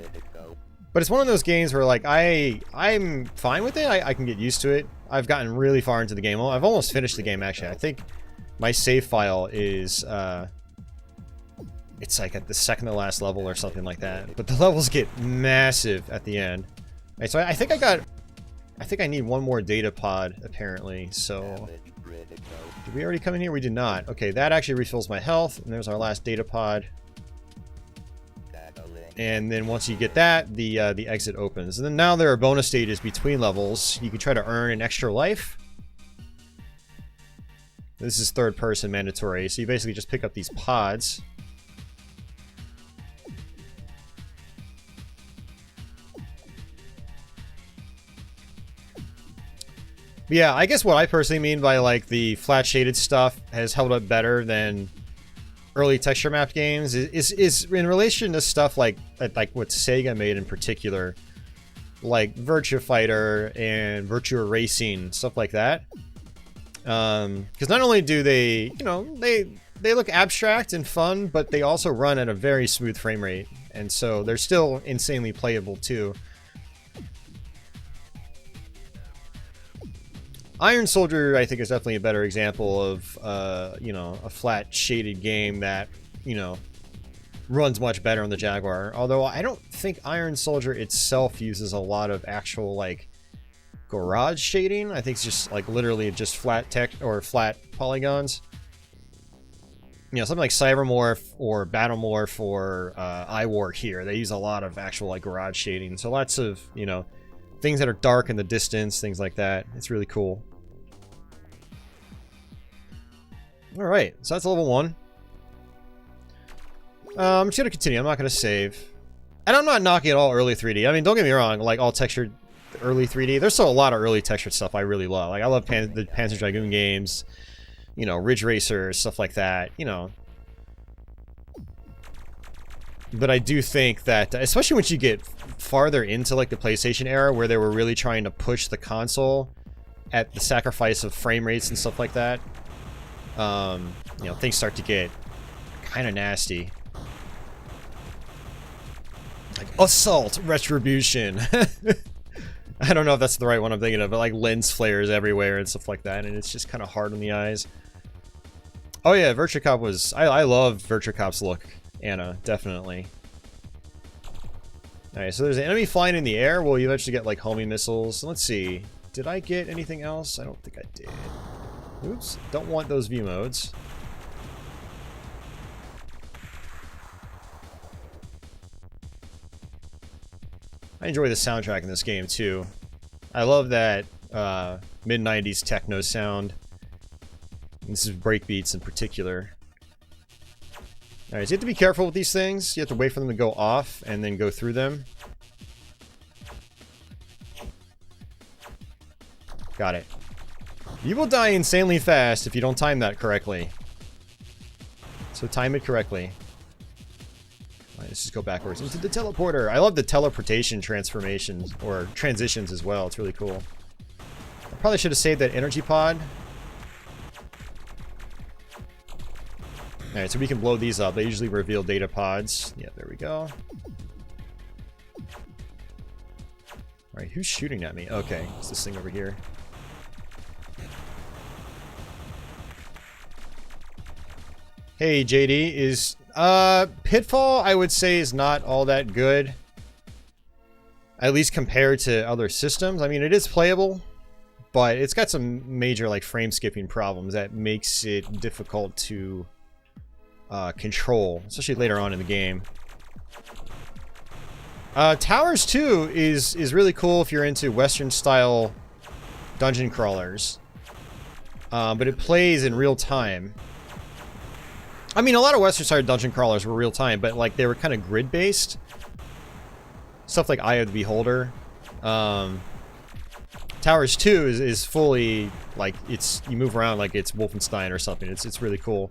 But it's one of those games where, like, I'm fine with it. I can get used to it. I've gotten really far into the game. Well, I've almost finished the game, actually. I think my save file is it's like at the second to last level or something like that. But the levels get massive at the end. Right, so I think I need one more data pod, apparently. So did we already come in here? We did not. Okay, that actually refills my health, and there's our last data pod. And then once you get that, the exit opens. And then now there are bonus stages between levels. You can try to earn an extra life. This is third person mandatory, so you basically just pick up these pods. But yeah, I guess what I personally mean by, like, the flat shaded stuff has held up better than early texture map games is in relation to stuff like what Sega made in particular, like Virtua Fighter and Virtua Racing, stuff like that. Because not only do they, you know, they look abstract and fun, but they also run at a very smooth frame rate, and so they're still insanely playable too. Iron Soldier, I think, is definitely a better example of, you know, a flat shaded game that, you know, runs much better on the Jaguar. Although I don't think Iron Soldier itself uses a lot of actual, like, garage shading. I think it's just, like, literally just flat text or flat polygons. You know, something like Cybermorph or Battlemorph or iWar here, they use a lot of actual, like, garage shading. So lots of, you know, things that are dark in the distance, things like that. It's really cool. Alright, so that's level 1. I'm just gonna continue. I'm not gonna save. And I'm not knocking at all early 3D. I mean, don't get me wrong, like, all textured early 3D. There's still a lot of early textured stuff I really love. Like, I love the Panzer Dragoon games, you know, Ridge Racer, stuff like that, you know. But I do think that, especially once you get farther into, like, the PlayStation era, where they were really trying to push the console at the sacrifice of frame rates and stuff like that, you know, things start to get kind of nasty. Like, Assault Retribution. I don't know if that's the right one I'm thinking of, but, like, lens flares everywhere and stuff like that, and it's just kind of hard on the eyes. Oh yeah, Virtua Cop was... I love Virtua Cop's look. Anna, definitely. Alright, so there's an enemy flying in the air. Well, you eventually get, like, homing missiles. Let's see. Did I get anything else? I don't think I did. Oops. Don't want those view modes. I enjoy the soundtrack in this game too. I love that mid-90s techno sound. This is breakbeats in particular. Alright, so you have to be careful with these things. You have to wait for them to go off and then go through them. Got it. You will die insanely fast if you don't time that correctly. So time it correctly. Alright, let's just go backwards into the teleporter. I love the teleportation transformations, or transitions as well. It's really cool. I probably should have saved that energy pod. Alright, so we can blow these up. They usually reveal data pods. Yeah, there we go. Alright, who's shooting at me? Okay, it's this thing over here. Hey, JD, is Pitfall, I would say, is not all that good. At least compared to other systems. I mean, it is playable, but it's got some major, like, frame skipping problems that makes it difficult to control, especially later on in the game. Towers 2 is really cool if you're into Western-style dungeon crawlers. But it plays in real time. I mean, a lot of Western-style dungeon crawlers were real time, but like they were kind of grid-based. Stuff like Eye of the Beholder. Towers 2 is fully like you move around like it's Wolfenstein or something. It's really cool.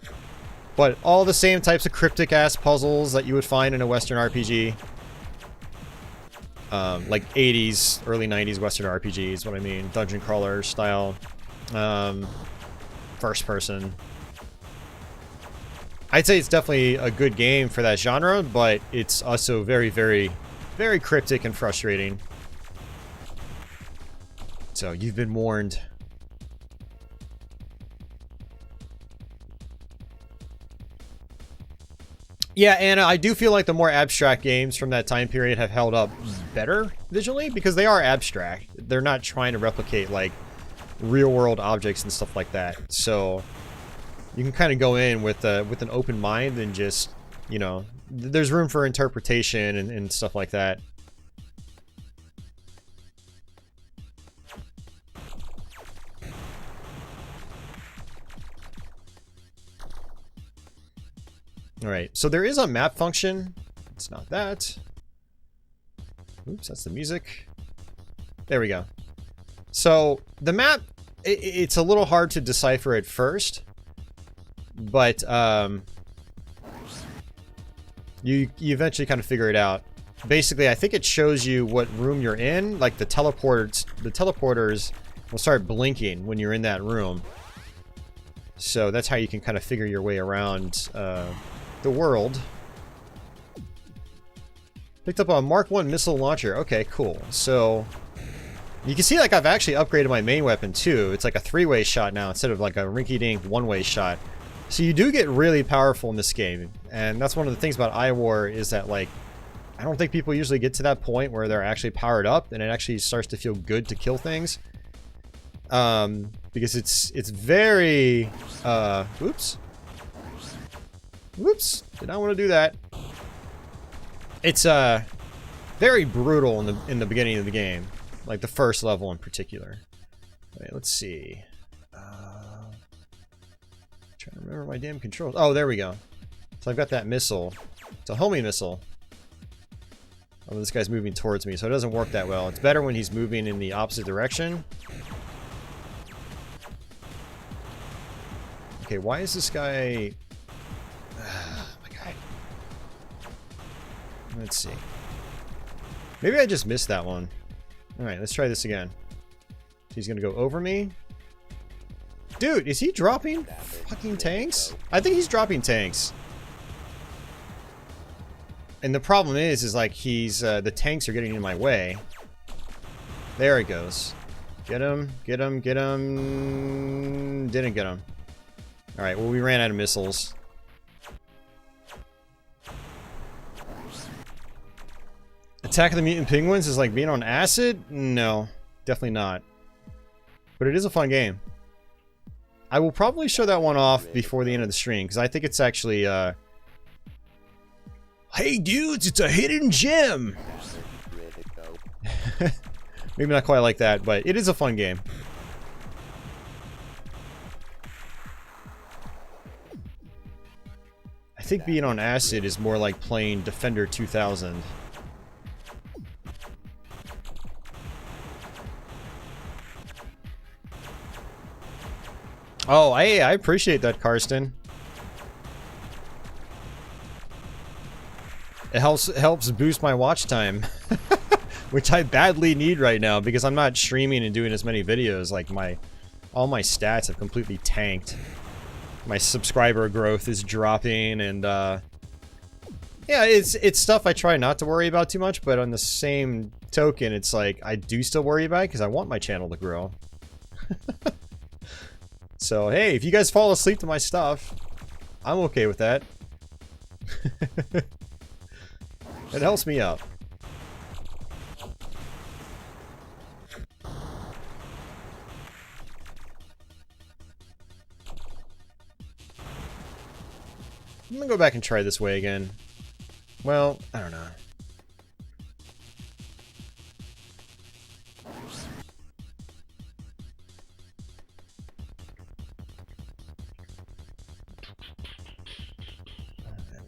But all the same types of cryptic ass puzzles that you would find in a Western RPG. Like 80s, early 90s Western RPGs, what I mean. Dungeon crawler style. First person. I'd say it's definitely a good game for that genre, but it's also very, very, very cryptic and frustrating. So, you've been warned. Yeah, and I do feel like the more abstract games from that time period have held up better visually, because they are abstract. They're not trying to replicate, like, real-world objects and stuff like that. So, you can kind of go in with an open mind and just, you know, there's room for interpretation and stuff like that. Alright, so there is a map function. It's not that. Oops, that's the music. There we go. So, the map, it's a little hard to decipher at first. But, you eventually kind of figure it out. Basically, I think it shows you what room you're in. Like, the teleporters will start blinking when you're in that room. So, that's how you can kind of figure your way around, the world. Picked up a Mark 1 missile launcher. Okay, cool. So, you can see, like, I've actually upgraded my main weapon, too. It's like a 3-way shot now instead of, like, a rinky-dink 1-way shot. So you do get really powerful in this game, and that's one of the things about iWar is that, like, I don't think people usually get to that point where they're actually powered up and it actually starts to feel good to kill things. Because it's very, oops. Whoops, did not want to do that. It's, very brutal in the beginning of the game. Like the first level in particular. Wait, let's see. Trying to remember my damn controls. Oh, there we go. So I've got that missile. It's a homing missile. Oh, this guy's moving towards me, so it doesn't work that well. It's better when he's moving in the opposite direction. Okay, why is this guy... my God. Let's see. Maybe I just missed that one. Alright, let's try this again. He's gonna go over me. Dude, is he dropping fucking tanks? I think he's dropping tanks. And the problem is like he's, the tanks are getting in my way. There he goes. Get him, get him, get him. Didn't get him. Alright, well we ran out of missiles. Attack of the Mutant Penguins is like being on acid? No, definitely not. But it is a fun game. I will probably show that one off before the end of the stream, because I think it's actually, hey dudes, it's a hidden gem! Maybe not quite like that, but it is a fun game. I think being on acid is more like playing Defender 2000. Oh, I appreciate that, Karsten. It helps boost my watch time, which I badly need right now because I'm not streaming and doing as many videos. Like all my stats have completely tanked. My subscriber growth is dropping, and yeah, it's stuff I try not to worry about too much. But on the same token, it's like I do still worry about it because I want my channel to grow. So hey, if you guys fall asleep to my stuff, I'm okay with that. It helps me out. I'm gonna go back and try this way again. Well, I don't know.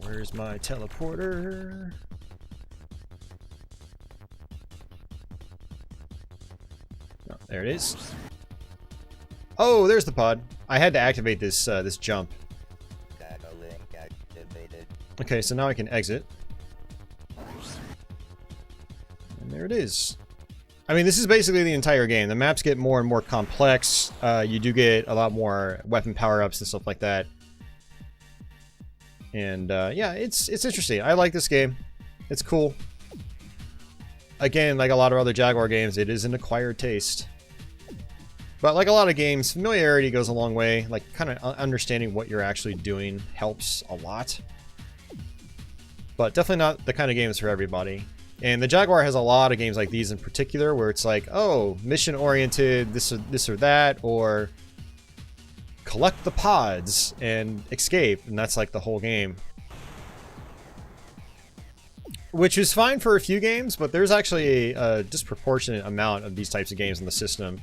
Where's my teleporter? Oh, there it is. Oh, there's the pod. I had to activate this this jump. Okay, so now I can exit. And there it is. I mean, this is basically the entire game. The maps get more and more complex. You do get a lot more weapon power-ups and stuff like that. And yeah, it's interesting. I like this game. It's cool. Again, like a lot of other Jaguar games, it is an acquired taste. But like a lot of games, familiarity goes a long way. Like, kind of understanding what you're actually doing helps a lot. But definitely not the kind of games for everybody. And the Jaguar has a lot of games like these in particular, where it's like, oh, mission-oriented, this or that, or collect the pods and escape, and that's like the whole game. Which is fine for a few games, but there's actually a disproportionate amount of these types of games in the system.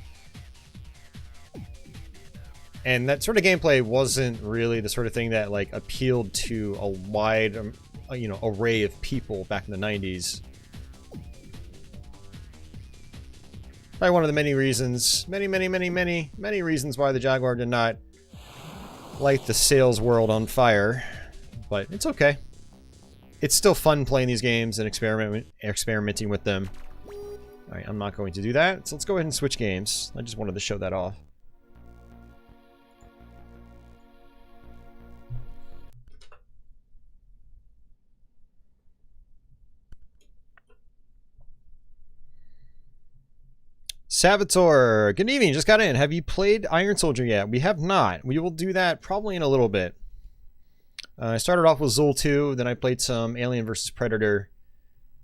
And that sort of gameplay wasn't really the sort of thing that like appealed to a wide, you know, array of people back in the 90s. Probably one of the many reasons, many reasons why the Jaguar did not light the sales world on fire. But it's okay. It's still fun playing these games and experimenting with them. Alright, I'm not going to do that, so let's go ahead and switch games. I just wanted to show that off. Savitor, good evening, just got in. Have you played Iron Soldier yet? We have not. We will do that probably in a little bit. I started off with Zool 2, then I played some Alien vs. Predator,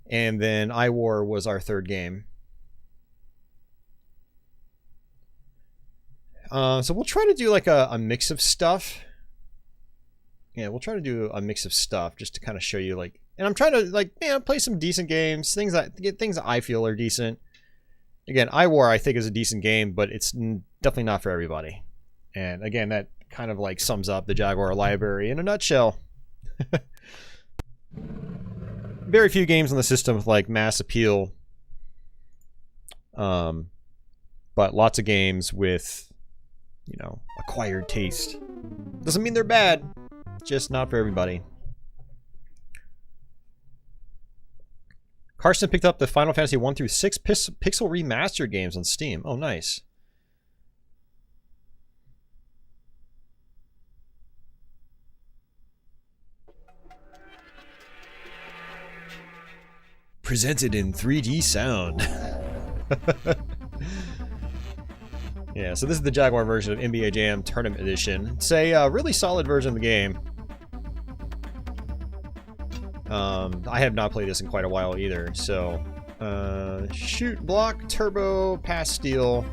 and then iWar was our third game. So we'll try to do like a mix of stuff. Yeah, we'll try to do a mix of stuff just to kind of show you like, and I'm trying to like, yeah, play some decent games, things that I feel are decent. Again, iWar I think is a decent game, but it's definitely not for everybody. And again, that kind of like sums up the Jaguar library in a nutshell. Very few games on the system with like mass appeal. But lots of games with, you know, acquired taste. Doesn't mean they're bad, just not for everybody. Karsten picked up the Final Fantasy 1 through 6 pixel remastered games on Steam. Oh, nice. Presented in 3D sound. Yeah, so this is the Jaguar version of NBA Jam Tournament Edition. It's a really solid version of the game. I have not played this in quite a while either, so shoot, block, turbo, pass, steal.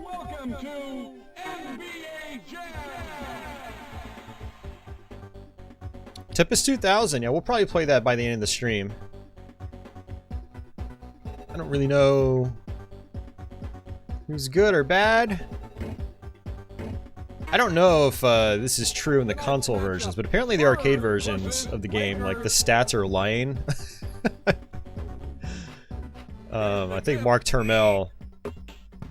Welcome to NBA Jam! Tempest 2000. Yeah, we'll probably play that by the end of the stream. I don't really know who's good or bad. I don't know if this is true in the console versions, but apparently the arcade versions of the game, like, the stats are lying. I think Mark Turmel,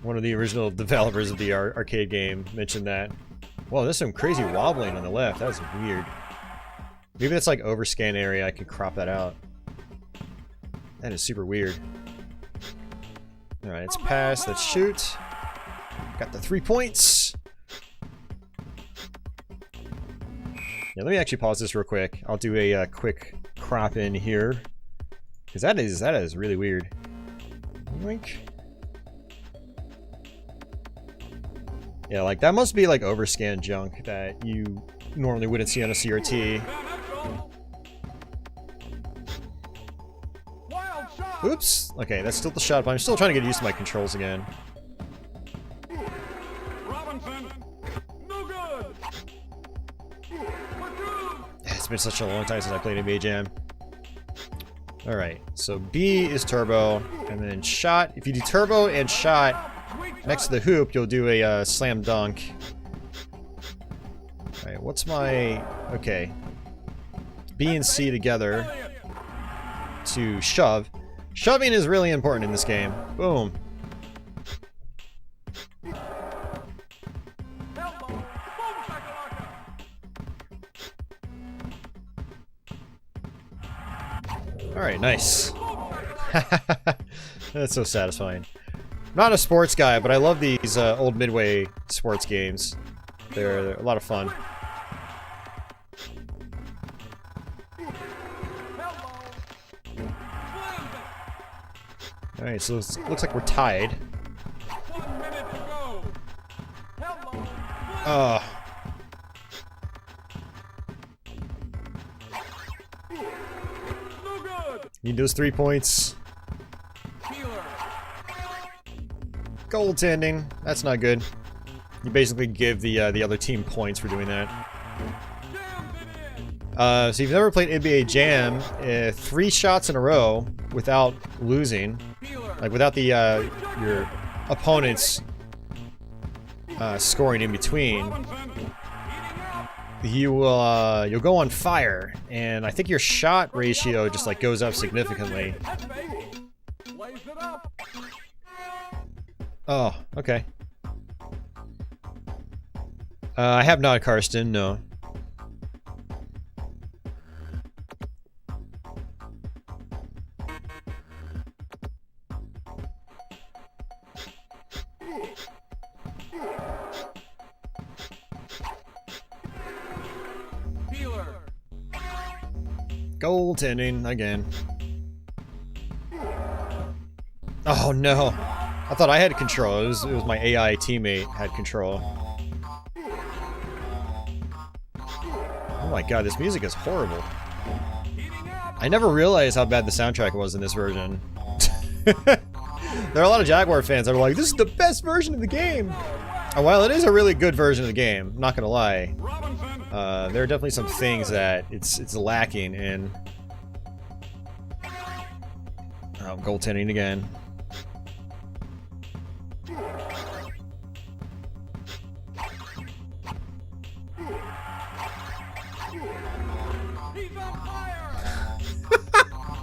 one of the original developers of the arcade game, mentioned that. Whoa, there's some crazy wobbling on the left. That was weird. Maybe that's like overscan area. I can crop that out. That is super weird. Alright, it's passed. Let's shoot. Got the 3 points. Yeah, let me actually pause this real quick. I'll do a quick crop in here. Because that is really weird. Yoink. Yeah, like that must be like overscan junk that you normally wouldn't see on a CRT. Oops. Okay, that's still the shot, but I'm still trying to get used to my controls again. It's been such a long time since I played NBA Jam. Alright, so B is turbo, and then shot. If you do turbo and shot next to the hoop, you'll do a slam dunk. Alright, what's my... Okay. B and C together to shove. Shoving is really important in this game. Boom. Alright, nice. That's so satisfying. Not a sports guy, but I love these old Midway sports games. They're a lot of fun. Alright, so it looks like we're tied. Need those 3 points. Goaltending. That's not good. You basically give the other team points for doing that. So if you've never played NBA Jam, 3 shots in a row without losing, like without the your opponent's scoring in between, you will you'll go on fire, and I think your shot ratio just like goes up significantly. Oh, okay. I have not Karsten, no. Goaltending again. Oh no. I thought I had control. It was my AI teammate had control. Oh my god, this music is horrible. I never realized how bad the soundtrack was in this version. There are a lot of Jaguar fans that are like, this is the best version of the game! And while it is a really good version of the game, I'm not gonna lie, there are definitely some things that it's lacking in. Oh, goaltending again.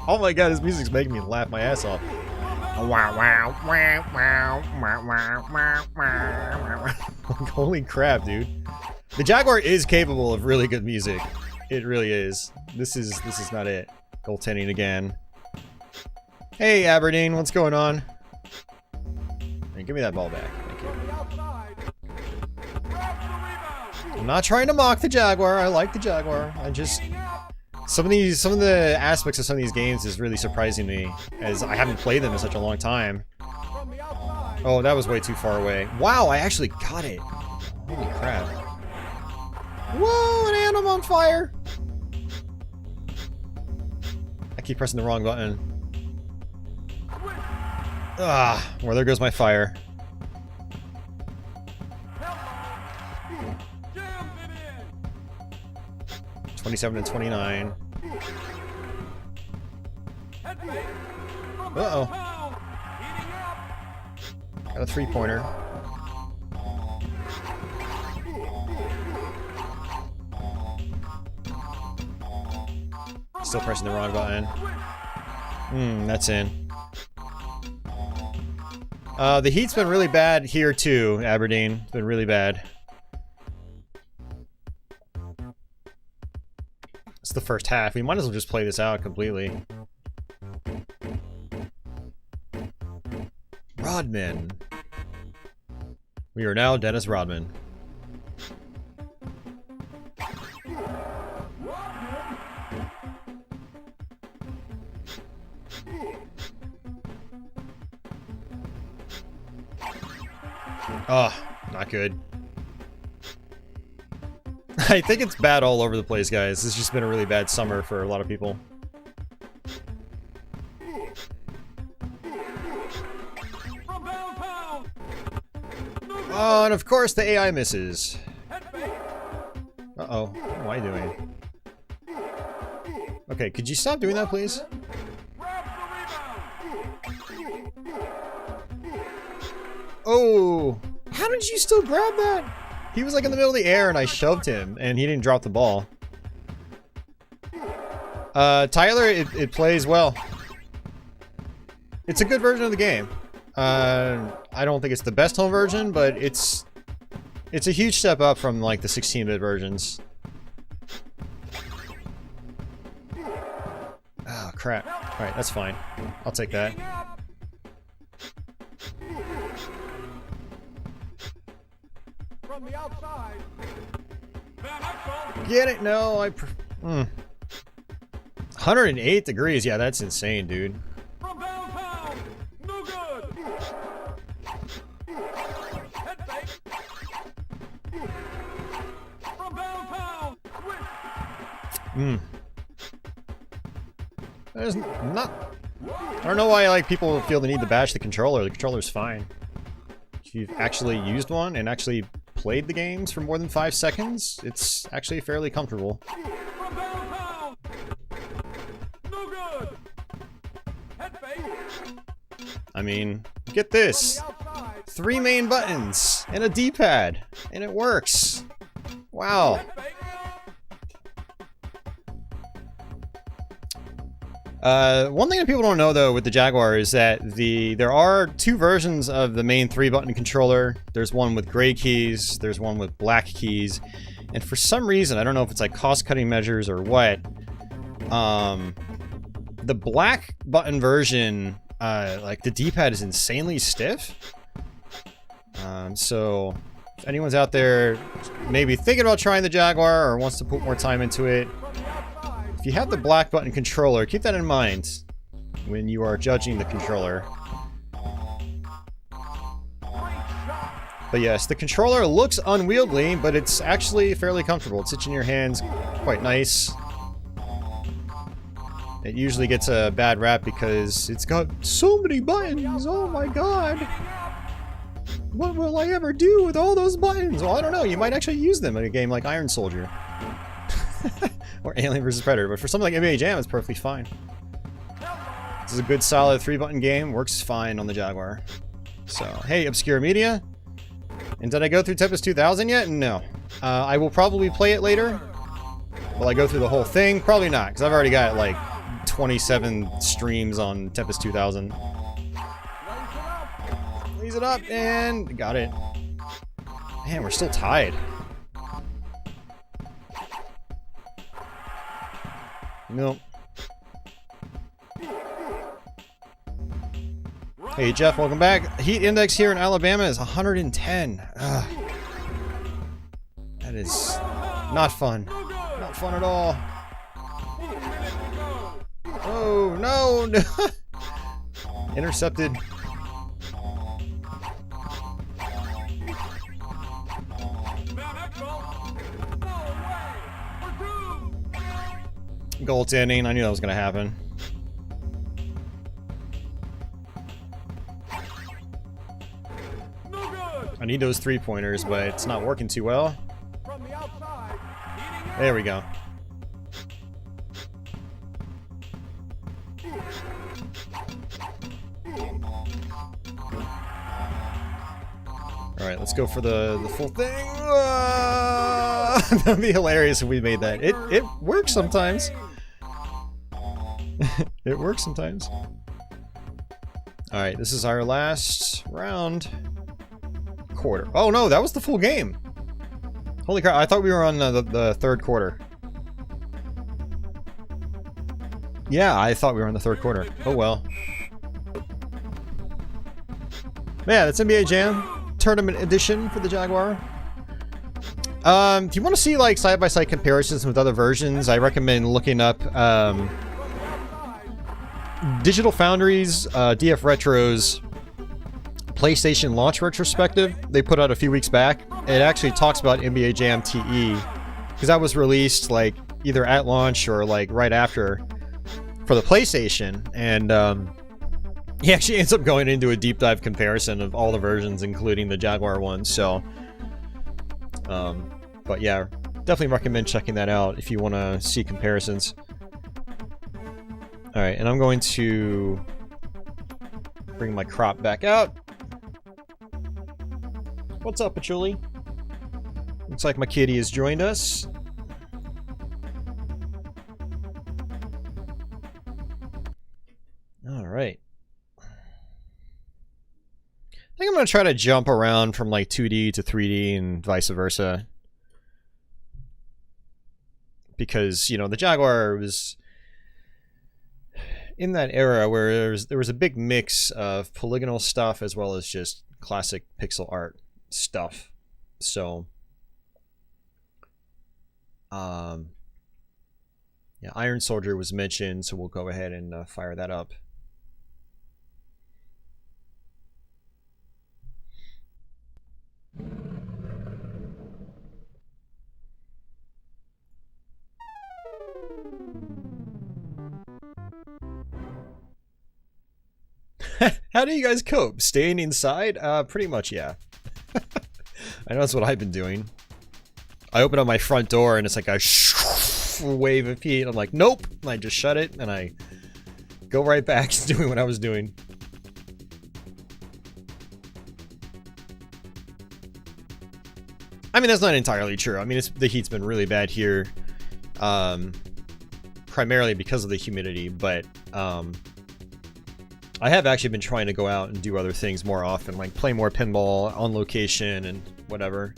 Oh my god, this music's making me laugh my ass off. Holy crap, dude. The Jaguar is capable of really good music. It really is. This is not it. Goaltending again. Hey Aberdeen, what's going on? Hey, give me that ball back. Thank you. I'm not trying to mock the Jaguar. I like the Jaguar. I just... Some of the aspects of some of these games is really surprising me, as I haven't played them in such a long time. Oh, that was way too far away. Wow, I actually got it. Holy crap. Whoa, an animal on fire! I keep pressing the wrong button. Ah, well, there goes my fire. 27 and 29. Uh-oh. Got a three-pointer. Still pressing the wrong button. That's in. The heat's been really bad here too, Aberdeen. It's been really bad. It's the first half. We might as well just play this out completely. Rodman. We are now Dennis Rodman. Oh, not good. I think it's bad all over the place, guys. It's just been a really bad summer for a lot of people. Oh, and of course the AI misses. Uh-oh. What am I doing? Okay, could you stop doing that, please? Oh! How did you still grab that? He was like in the middle of the air and I shoved him and he didn't drop the ball. Tyler, it plays well. It's a good version of the game. I don't think it's the best home version, but it's a huge step up from like the 16-bit versions. Oh crap. Alright, that's fine. I'll take that. From the outside. Get it? No, 108 degrees. Yeah, that's insane, dude. From downtown. No good. Head fake. From downtown. There's not. I don't know why like people feel the need to bash the controller. The controller's fine. If you've actually used one and actually played the games for more than 5 seconds, it's actually fairly comfortable. From downtown. No good. Head fake. I mean, get this. 3 main buttons and a D-pad, and it works. Wow. One thing that people don't know though with the Jaguar is that there are 2 versions of the main 3-button controller. There's one with gray keys, there's one with black keys, and for some reason, I don't know if it's like cost-cutting measures or what, the black button version, like the D-pad is insanely stiff. So if anyone's out there maybe thinking about trying the Jaguar or wants to put more time into it, if you have the black button controller, keep that in mind when you are judging the controller. But yes, the controller looks unwieldy, but it's actually fairly comfortable. It sits in your hands quite nice. It usually gets a bad rap because it's got so many buttons. Oh my god. What will I ever do with all those buttons? Well, I don't know. You might actually use them in a game like Iron Soldier. Or Alien vs. Predator, but for something like NBA Jam, it's perfectly fine. This is a good, solid 3-button game. Works fine on the Jaguar. So, hey, Obscure Media. And did I go through Tempest 2000 yet? No. I will probably play it later. Will I go through the whole thing? Probably not, because I've already got, like, 27 streams on Tempest 2000. Raise it up, and got it. Man, we're still tied. Nope. Hey Jeff, welcome back. Heat index here in Alabama is 110. Ugh. That is not fun. Not fun at all. Oh, no, no. Intercepted. Goaltending. I knew that was going to happen. I need those 3-pointers, but it's not working too well. There we go. Alright, let's go for the full thing. That'd be hilarious if we made that. It works sometimes. It works sometimes. Alright, this is our last round. Quarter. Oh no, that was the full game. Holy crap, I thought we were on the third quarter. Yeah, I thought we were on the third quarter. Oh well. Yeah, that's NBA Jam Tournament Edition for the Jaguar. If you want to see like side-by-side comparisons with other versions, I recommend looking up Digital Foundry's DF Retro's PlayStation launch retrospective. They put out a few weeks back. It actually talks about NBA Jam T.E. because that was released like either at launch or like right after for the PlayStation, and he actually ends up going into a deep dive comparison of all the versions, including the Jaguar one. So, but yeah, definitely recommend checking that out if you want to see comparisons. All right, and I'm going to bring my crop back out. What's up, Patchouli? Looks like my kitty has joined us. All right. I think I'm going to try to jump around from like 2D to 3D and vice versa. Because, you know, the Jaguar was in that era where there was a big mix of polygonal stuff as well as just classic pixel art stuff. So, yeah, Iron Soldier was mentioned, so we'll go ahead and fire that up. How do you guys cope? Staying inside? Pretty much, yeah. I know that's what I've been doing. I open up my front door and it's like a wave of heat. I'm like, nope. And I just shut it and I go right back to doing what I was doing. I mean, that's not entirely true. I mean, the heat's been really bad here, primarily because of the humidity, but I have actually been trying to go out and do other things more often, like play more pinball on location and whatever.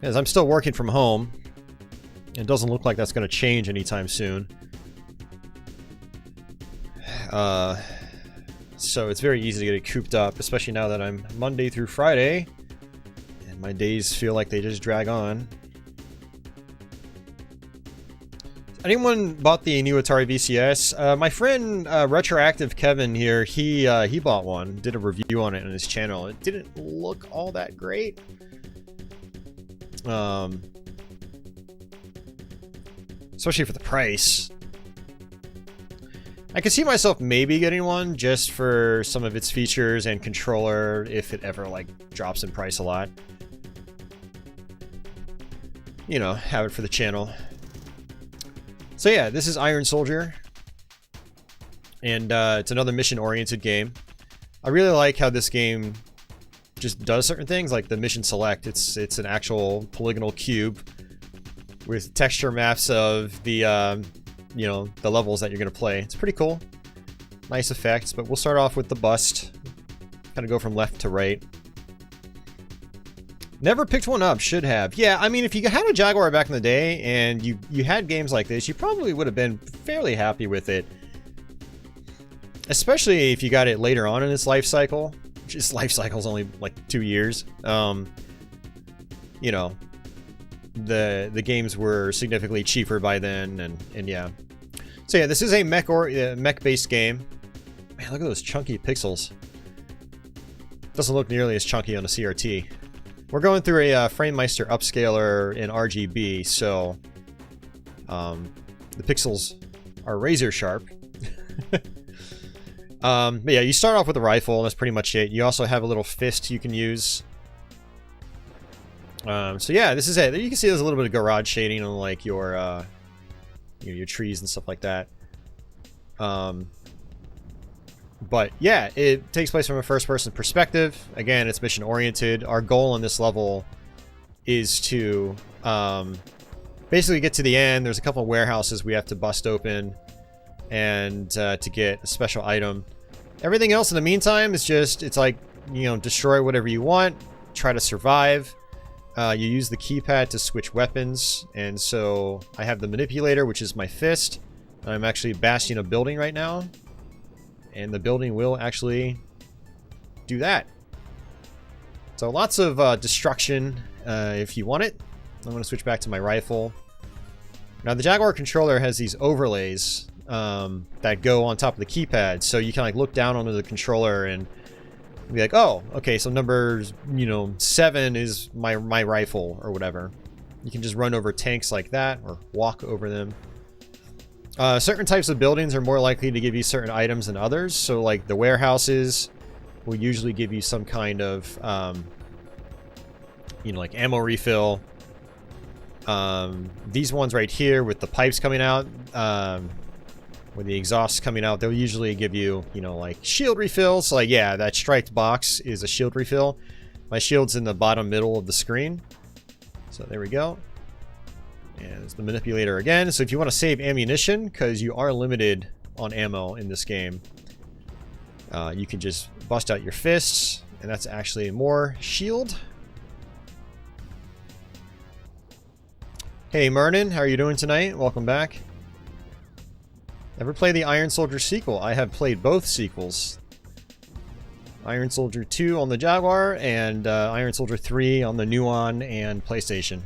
As I'm still working from home, it doesn't look like that's going to change anytime soon. So it's very easy to get cooped up, especially now that I'm Monday through Friday, and my days feel like they just drag on. Anyone bought the new Atari VCS? My friend Retroactive Kevin here, he bought one, did a review on it on his channel. It didn't look all that great. Especially for the price. I could see myself maybe getting one just for some of its features and controller if it ever like drops in price a lot. You know, have it for the channel. So yeah, this is Iron Soldier, and it's another mission-oriented game. I really like how this game just does certain things, like the mission select. It's an actual polygonal cube with texture maps of the you know, the levels that you're gonna play. It's pretty cool, nice effects. But we'll start off with the bust, kind of go from left to right. Never picked one up, should have. Yeah, I mean, if you had a Jaguar back in the day and you had games like this, you probably would have been fairly happy with it. Especially if you got it later on in its life cycle. Which its life cycle is only like 2 years. You know, the games were significantly cheaper by then, and yeah. So yeah, this is a mech-based game. Man, look at those chunky pixels. Doesn't look nearly as chunky on a CRT. We're going through a FrameMeister upscaler in RGB, so the pixels are razor sharp. But yeah, you start off with a rifle, and that's pretty much it. You also have a little fist you can use. So yeah, this is it. You can see there's a little bit of garage shading on like your you know, your trees and stuff like that. But yeah, it takes place from a first-person perspective. Again, it's mission-oriented. Our goal on this level is to basically get to the end. There's a couple of warehouses we have to bust open and to get a special item. Everything else in the meantime is just, it's like, you know, destroy whatever you want, try to survive. You use the keypad to switch weapons, and so I have the manipulator, which is my fist. I'm actually bashing a building right now, and the building will actually do that. So lots of destruction if you want it. I'm going to switch back to my rifle. Now the Jaguar controller has these overlays that go on top of the keypad, so you can like look down onto the controller and be like, oh, okay, so number, you know, 7 is my rifle or whatever. You can just run over tanks like that or walk over them. Certain types of buildings are more likely to give you certain items than others. So like the warehouses will usually give you some kind of, you know, like ammo refill. These ones right here with the pipes coming out, with the exhausts coming out, they'll usually give you, you know, like shield refills. So like, yeah, that striped box is a shield refill. My shield's in the bottom middle of the screen. So there we go. And it's the manipulator again. So if you want to save ammunition, because you are limited on ammo in this game, you can just bust out your fists, and that's actually more shield. Hey Mernon, how are you doing tonight? Welcome back. Ever play the Iron Soldier sequel? I have played both sequels. Iron Soldier 2 on the Jaguar, and Iron Soldier 3 on the Nuon and PlayStation.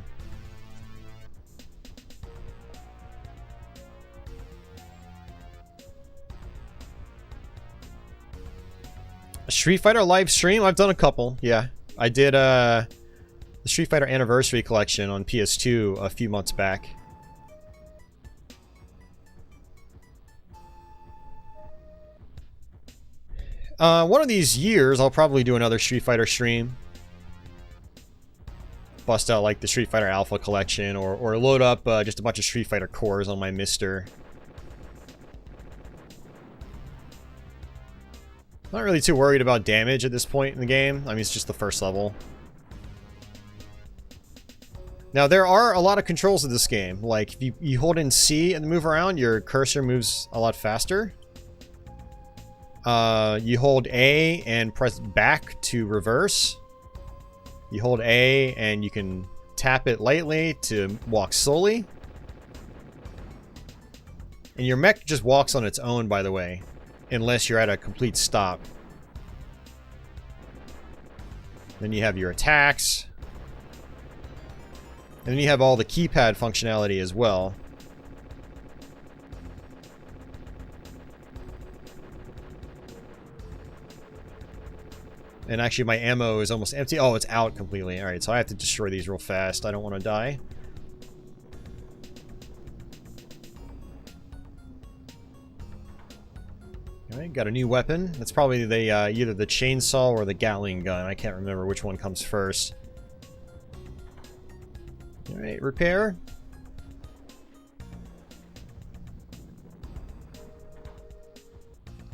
A Street Fighter live stream? I've done a couple, yeah. I did the Street Fighter Anniversary Collection on PS2 a few months back. One of these years, I'll probably do another Street Fighter stream. Bust out like the Street Fighter Alpha Collection, or load up just a bunch of Street Fighter cores on my Mister. Not really too worried about damage at this point in the game. I mean, it's just the first level. Now, there are a lot of controls of this game. Like, if you hold in C and move around, your cursor moves a lot faster. You hold A and press back to reverse. You hold A and you can tap it lightly to walk slowly. And your mech just walks on its own, by the way, unless you're at a complete stop. Then you have your attacks. And then you have all the keypad functionality as well. And actually my ammo is almost empty. Oh, it's out completely. Alright, so I have to destroy these real fast. I don't want to die. Alright, got a new weapon. That's probably the either the chainsaw or the Gatling gun. I can't remember which one comes first. Alright, repair.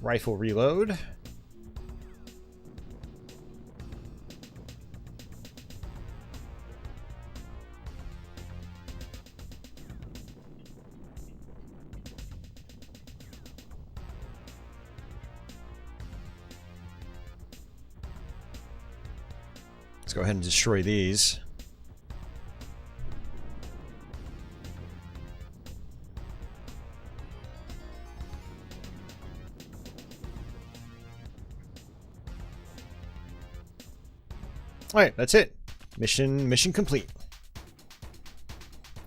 Rifle reload. Let's go ahead and destroy these. Alright, that's it. Mission complete.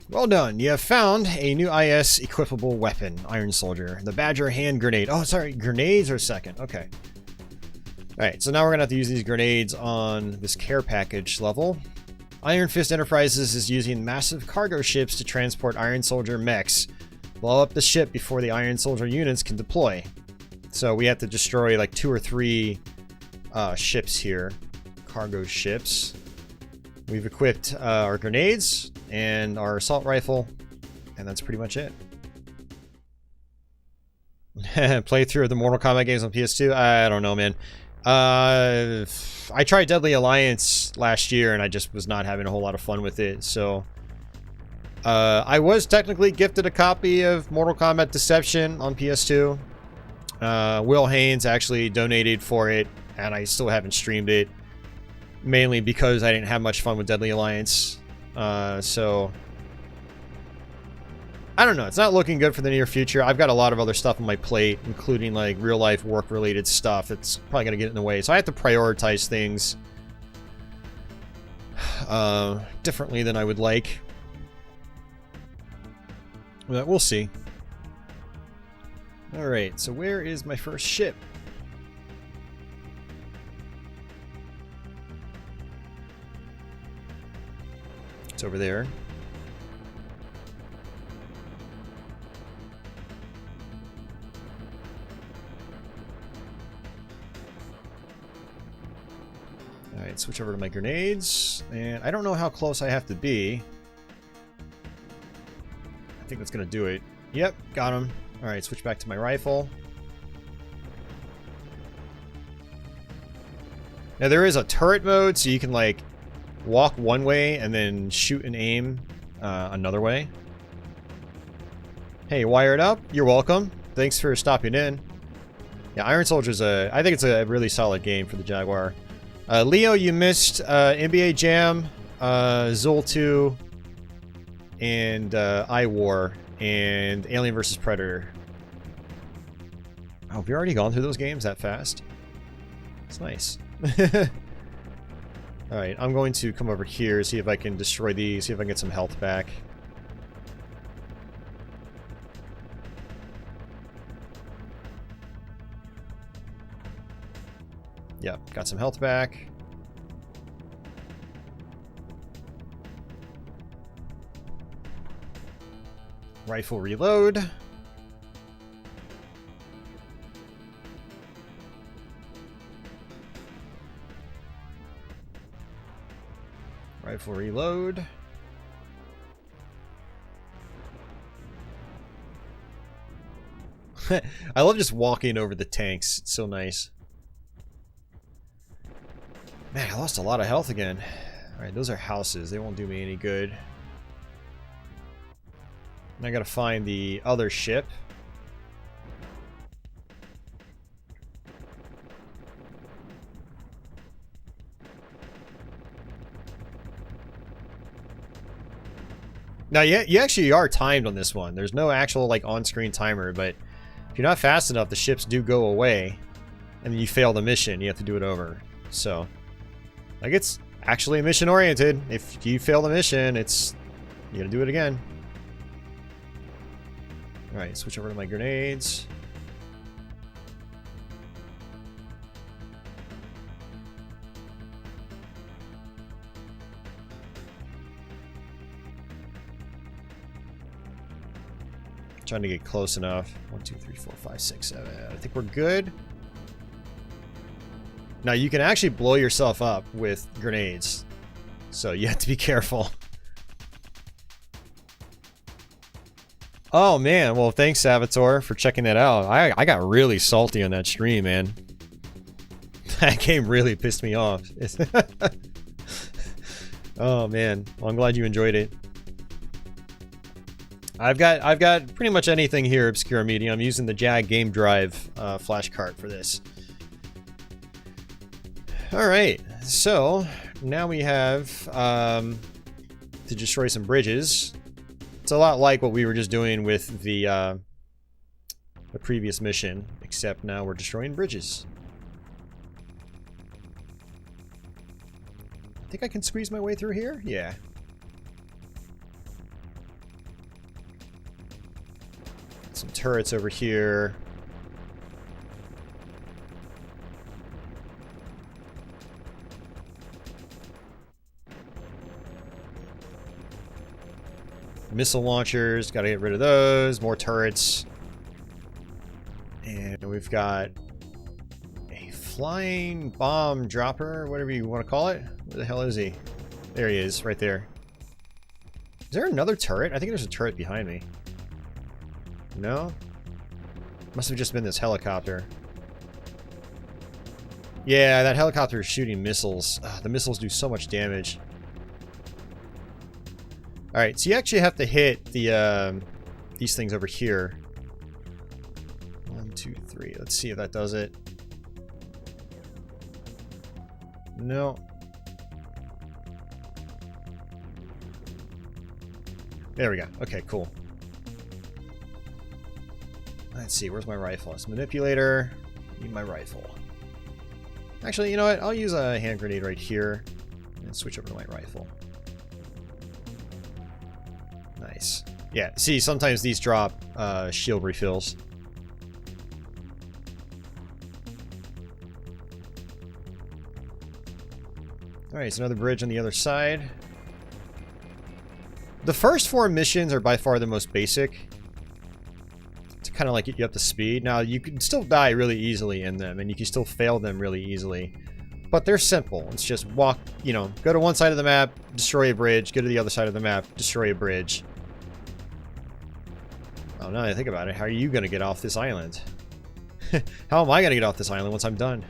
Well done. You have found a new IS equipable weapon, Iron Soldier. The Badger hand grenade. Oh, sorry, grenades are second. Okay. Alright, so now we're going to have to use these grenades on this care package level. Iron Fist Enterprises is using massive cargo ships to transport Iron Soldier mechs. Blow up the ship before the Iron Soldier units can deploy. So we have to destroy like 2 or 3 ships here. Cargo ships. We've equipped our grenades and our assault rifle, and that's pretty much it. Playthrough of the Mortal Kombat games on PS2? I don't know, man. I tried Deadly Alliance last year, and I just was not having a whole lot of fun with it, so... I was technically gifted a copy of Mortal Kombat Deception on PS2. Will Haynes actually donated for it, and I still haven't streamed it. Mainly because I didn't have much fun with Deadly Alliance. So... I don't know, it's not looking good for the near future. I've got a lot of other stuff on my plate, including like real-life work-related stuff. It's probably going to get in the way. So I have to prioritize things differently than I would like. But we'll see. Alright, so where is my first ship? It's over there. Alright, switch over to my grenades. And I don't know how close I have to be. I think that's going to do it. Yep, got him. Alright, switch back to my rifle. Now there is a turret mode, so you can like walk one way and then shoot and aim another way. Hey, wired up? You're welcome. Thanks for stopping in. Yeah, Iron Soldier's I think it's a really solid game for the Jaguar. Leo, you missed NBA Jam, Zool 2, and iWar, and Alien vs. Predator. Oh, have we already gone through those games that fast? It's nice. Alright, I'm going to come over here, see if I can destroy these, see if I can get some health back. Yep, got some health back. Rifle reload. Rifle reload. I love just walking over the tanks. It's so nice. Man, I lost a lot of health again. Alright, those are houses. They won't do me any good. And I gotta find the other ship. Now, you actually are timed on this one. There's no actual, like, on-screen timer, but if you're not fast enough, the ships do go away, and then you fail the mission. You have to do it over. So, like, it's actually mission-oriented. If you fail the mission, it's... you gotta do it again. Alright, switch over to my grenades. Trying to get close enough. 1, 2, 3, 4, 5, 6, 7. I think we're good. Now you can actually blow yourself up with grenades, so you have to be careful. Oh man, well thanks Salvatore for checking that out. I got really salty on that stream, man. That game really pissed me off. Oh man, well, I'm glad you enjoyed it. I've got pretty much anything here, Obscure Media. I'm using the Jag Game Drive flash card for this. Alright, so now we have to destroy some bridges. It's a lot like what we were just doing with the previous mission, except now we're destroying bridges. I think I can squeeze my way through here? Yeah. Some turrets over here. Missile launchers, gotta get rid of those. More turrets. And we've got a flying bomb dropper, whatever you want to call it. Where the hell is he? There he is, right there. Is there another turret? I think there's a turret behind me. No? Must have just been this helicopter. Yeah, that helicopter is shooting missiles. Ugh, the missiles do so much damage. Alright, so you actually have to hit the, these things over here. 1, 2, 3. Let's see if that does it. No. There we go. Okay, cool. Let's see, where's my rifle? It's manipulator. Need my rifle. Actually, you know what? I'll use a hand grenade right here and switch over to my rifle. Nice. Yeah, see, sometimes these drop shield refills. Alright, so another bridge on the other side. The first 4 missions are by far the most basic. To kind of like get you up to speed. Now, you can still die really easily in them, and you can still fail them really easily. But they're simple. It's just walk, you know, go to one side of the map, destroy a bridge, go to the other side of the map, destroy a bridge. Oh, now that I think about it, how are you going to get off this island? How am I going to get off this island once I'm done?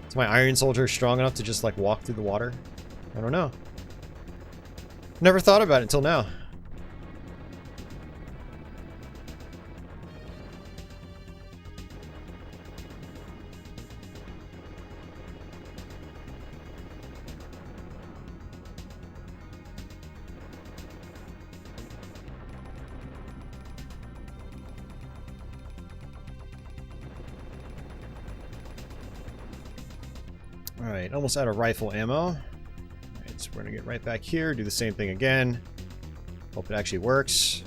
Is my Iron Soldier strong enough to just, like, walk through the water? I don't know. Never thought about it until now. Alright, almost out of rifle ammo. Alright, so we're gonna get right back here, do the same thing again. Hope it actually works.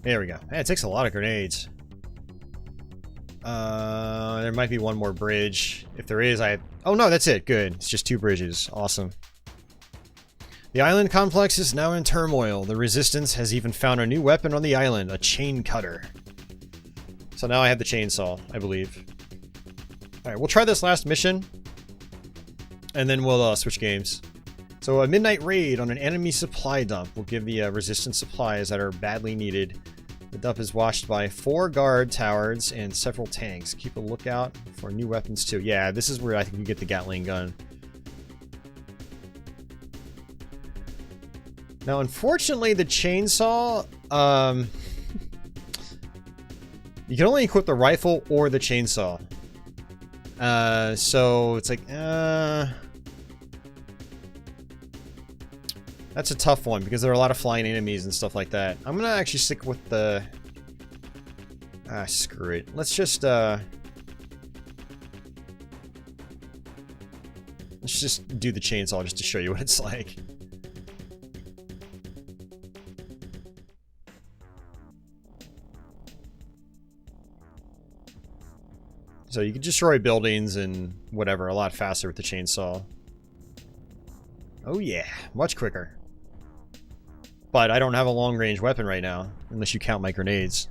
There we go. Man, it takes a lot of grenades. There might be one more bridge. If there is, oh no, that's it. Good. It's just 2 bridges. Awesome. The island complex is now in turmoil. The Resistance has even found a new weapon on the island, a chain cutter. So now I have the chainsaw, I believe. Alright, we'll try this last mission. And then we'll switch games. So a midnight raid on an enemy supply dump will give the Resistance supplies that are badly needed. The dump is watched by 4 guard towers and several tanks. Keep a lookout for new weapons too. Yeah, this is where I think you get the Gatling gun. Now, unfortunately, the chainsaw, you can only equip the rifle or the chainsaw. So it's like, that's a tough one because there are a lot of flying enemies and stuff like that. I'm gonna actually stick with the, screw it. Let's just do the chainsaw just to show you what it's like. So you can destroy buildings and whatever a lot faster with the chainsaw. Oh yeah, much quicker. But I don't have a long-range weapon right now, unless you count my grenades.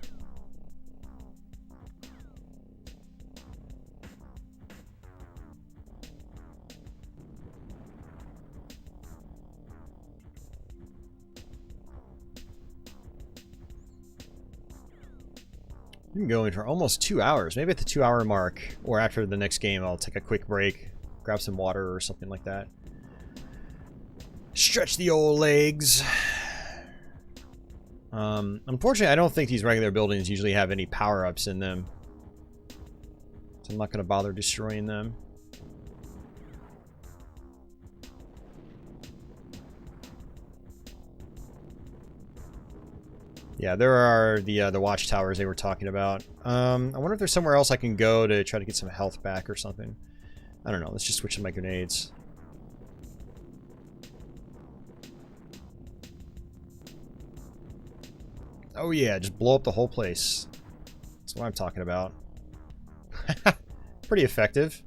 I've been going for almost 2 hours. Maybe at the 2-hour mark, or after the next game, I'll take a quick break, grab some water or something like that. Stretch the old legs. Unfortunately, I don't think these regular buildings usually have any power-ups in them. So I'm not going to bother destroying them. Yeah, there are the watchtowers they were talking about. I wonder if there's somewhere else I can go to try to get some health back or something. I don't know. Let's just switch to my grenades. Oh yeah, just blow up the whole place. That's what I'm talking about. Pretty effective.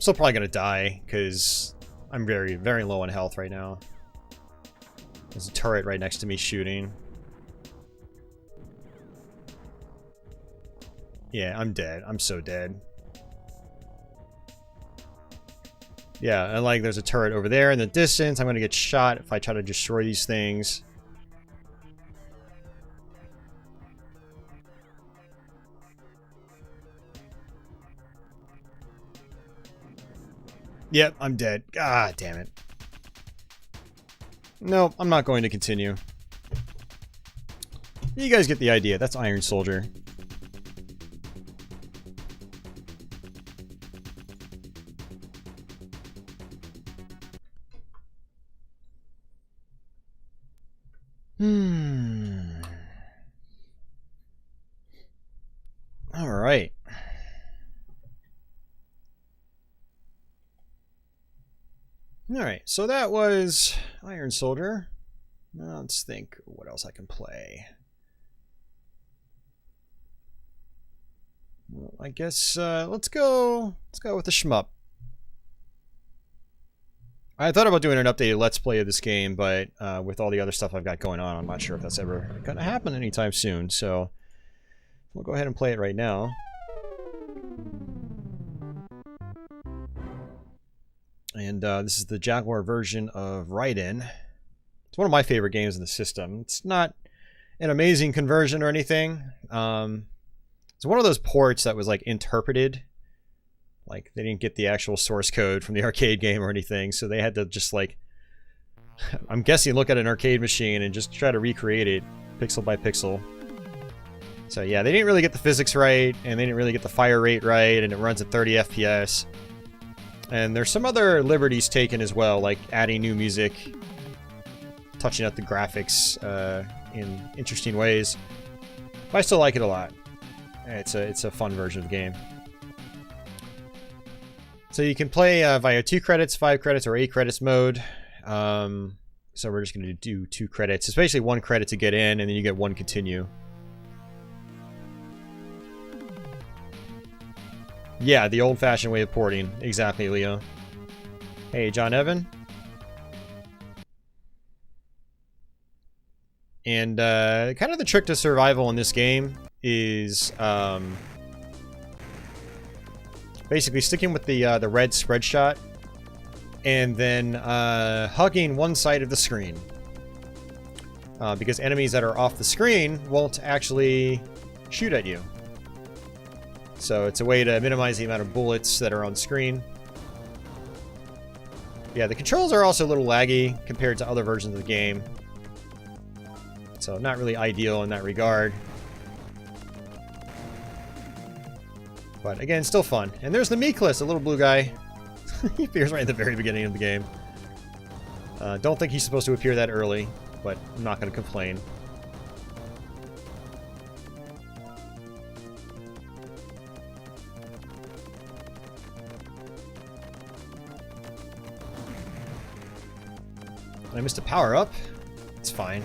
still probably gonna die because I'm very, very low on health right now. There's a turret right next to me shooting. Yeah, I'm dead. I'm so dead. Yeah, and like there's a turret over there in the distance. I'm gonna get shot if I try to destroy these things. Yep, I'm dead. God damn it. No, I'm not going to continue. You guys get the idea. That's Iron Soldier. All right. Alright, so that was Iron Soldier. Now let's think what else I can play. Well, I guess let's go with the shmup. I thought about doing an updated Let's Play of this game, but with all the other stuff I've got going on, I'm not sure if that's ever going to happen anytime soon. So we'll go ahead and play it right now. And this is the Jaguar version of Raiden. It's one of my favorite games in the system. It's not an amazing conversion or anything. It's one of those ports that was like interpreted. Like they didn't get the actual source code from the arcade game or anything, so they had to just like, I'm guessing, look at an arcade machine and just try to recreate it pixel by pixel. So yeah, they didn't really get the physics right, and they didn't really get the fire rate right, and it runs at 30 FPS. And there's some other liberties taken as well, like adding new music, touching up the graphics in interesting ways. But I still like it a lot. It's a fun version of the game. So you can play via 2 credits, 5 credits, or 8 credits mode. So we're just going to do 2 credits. It's basically 1 credit to get in, and then you get 1 continue. Yeah, the old-fashioned way of porting. Exactly, Leo. Hey, John Evan. And kind of the trick to survival in this game is basically sticking with the red spread shot and then hugging one side of the screen. Because enemies that are off the screen won't actually shoot at you. So it's a way to minimize the amount of bullets that are on screen. Yeah, the controls are also a little laggy compared to other versions of the game. So not really ideal in that regard. But again, still fun. And there's the Meekless, a little blue guy. He appears right at the very beginning of the game. Don't think he's supposed to appear that early, but I'm not going to complain. I missed a power-up. It's fine.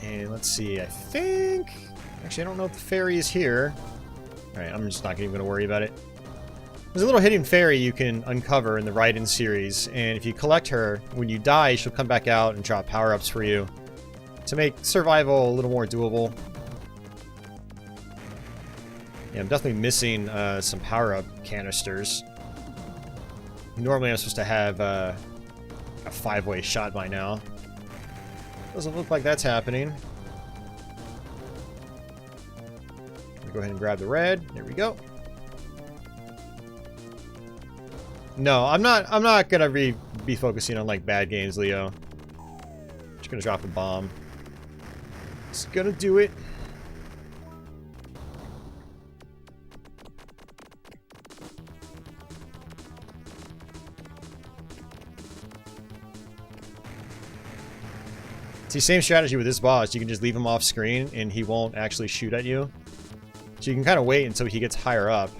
And let's see, I think... Actually, I don't know if the fairy is here. Alright, I'm just not even going to worry about it. There's a little hidden fairy you can uncover in the Raiden series, and if you collect her, when you die, she'll come back out and drop power-ups for you to make survival a little more doable. Yeah, I'm definitely missing some power-up canisters. Normally I'm supposed to have a 5-way shot by now. Doesn't look like that's happening. Go ahead and grab the red. There we go. No, I'm not gonna be focusing on like bad games, Leo. Just gonna drop a bomb. Just gonna do it. See, same strategy with this boss. You can just leave him off screen and he won't actually shoot at you. So you can kind of wait until he gets higher up.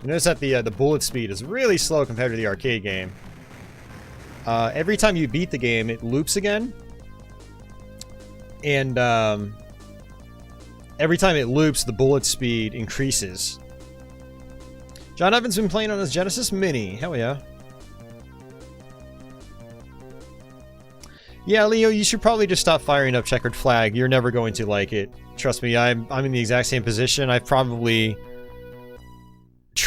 You notice that the bullet speed is really slow compared to the arcade game. Every time you beat the game, it loops again. And every time it loops, the bullet speed increases. John Evans been playing on his Genesis Mini. Hell yeah. Yeah, Leo, you should probably just stop firing up Checkered Flag. You're never going to like it. Trust me, I'm in the exact same position. I've probably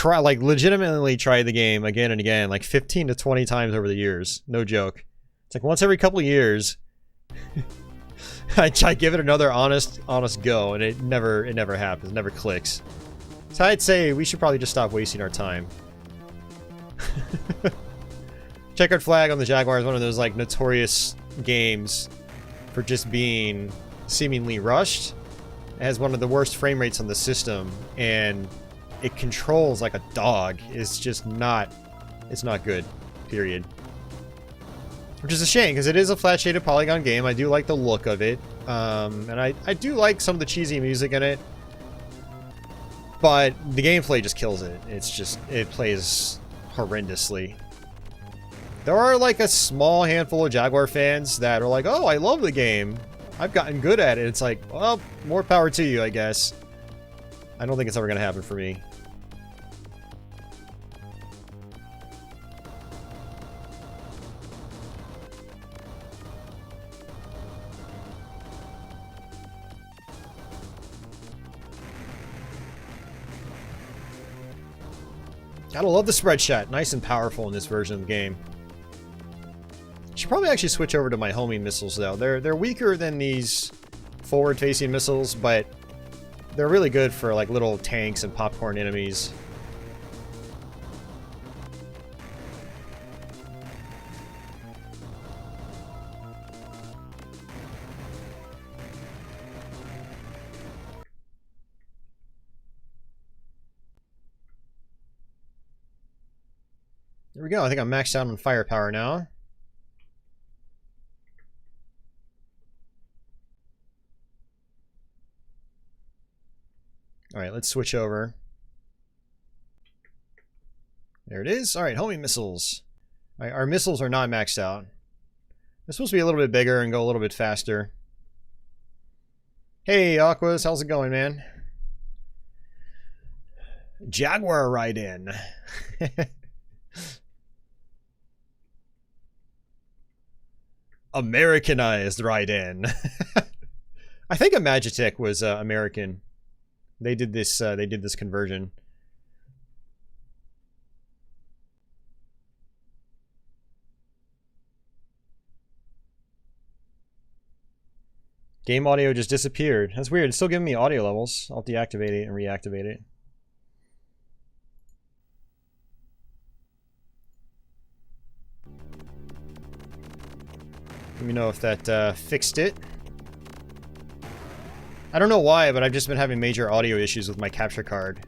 legitimately tried the game again and again, like 15 to 20 times over the years. No joke. It's like once every couple of years, I give it another honest go, and it never happens, never clicks. So I'd say we should probably just stop wasting our time. Checkered Flag on the Jaguar is one of those like notorious games for just being seemingly rushed. It has one of the worst frame rates on the system, and it controls like a dog. It's just not, it's not good, period. Which is a shame, because it is a flat shaded polygon game. I do like the look of it, and I do like some of the cheesy music in it, but the gameplay just kills it. It's just, it plays horrendously. There are like a small handful of Jaguar fans that are like, oh, I love the game, I've gotten good at it. It's like, well, more power to you, I guess. I don't think it's ever going to happen for me. Gotta love the spread shot. Nice and powerful in this version of the game. Should probably actually switch over to my homing missiles though. They're weaker than these forward-facing missiles, but they're really good for like little tanks and popcorn enemies. There we go. I think I'm maxed out on firepower now. Alright, let's switch over. There it is. Alright, homing missiles. Alright, our missiles are not maxed out. They're supposed to be a little bit bigger and go a little bit faster. Hey, Aquas, how's it going, man? Jaguar Raiden. Americanized Raiden. I think Imagitech was American. They did this conversion. Game audio just disappeared. That's weird. It's still giving me audio levels. I'll deactivate it and reactivate it. Let me know if that fixed it. I don't know why, but I've just been having major audio issues with my capture card.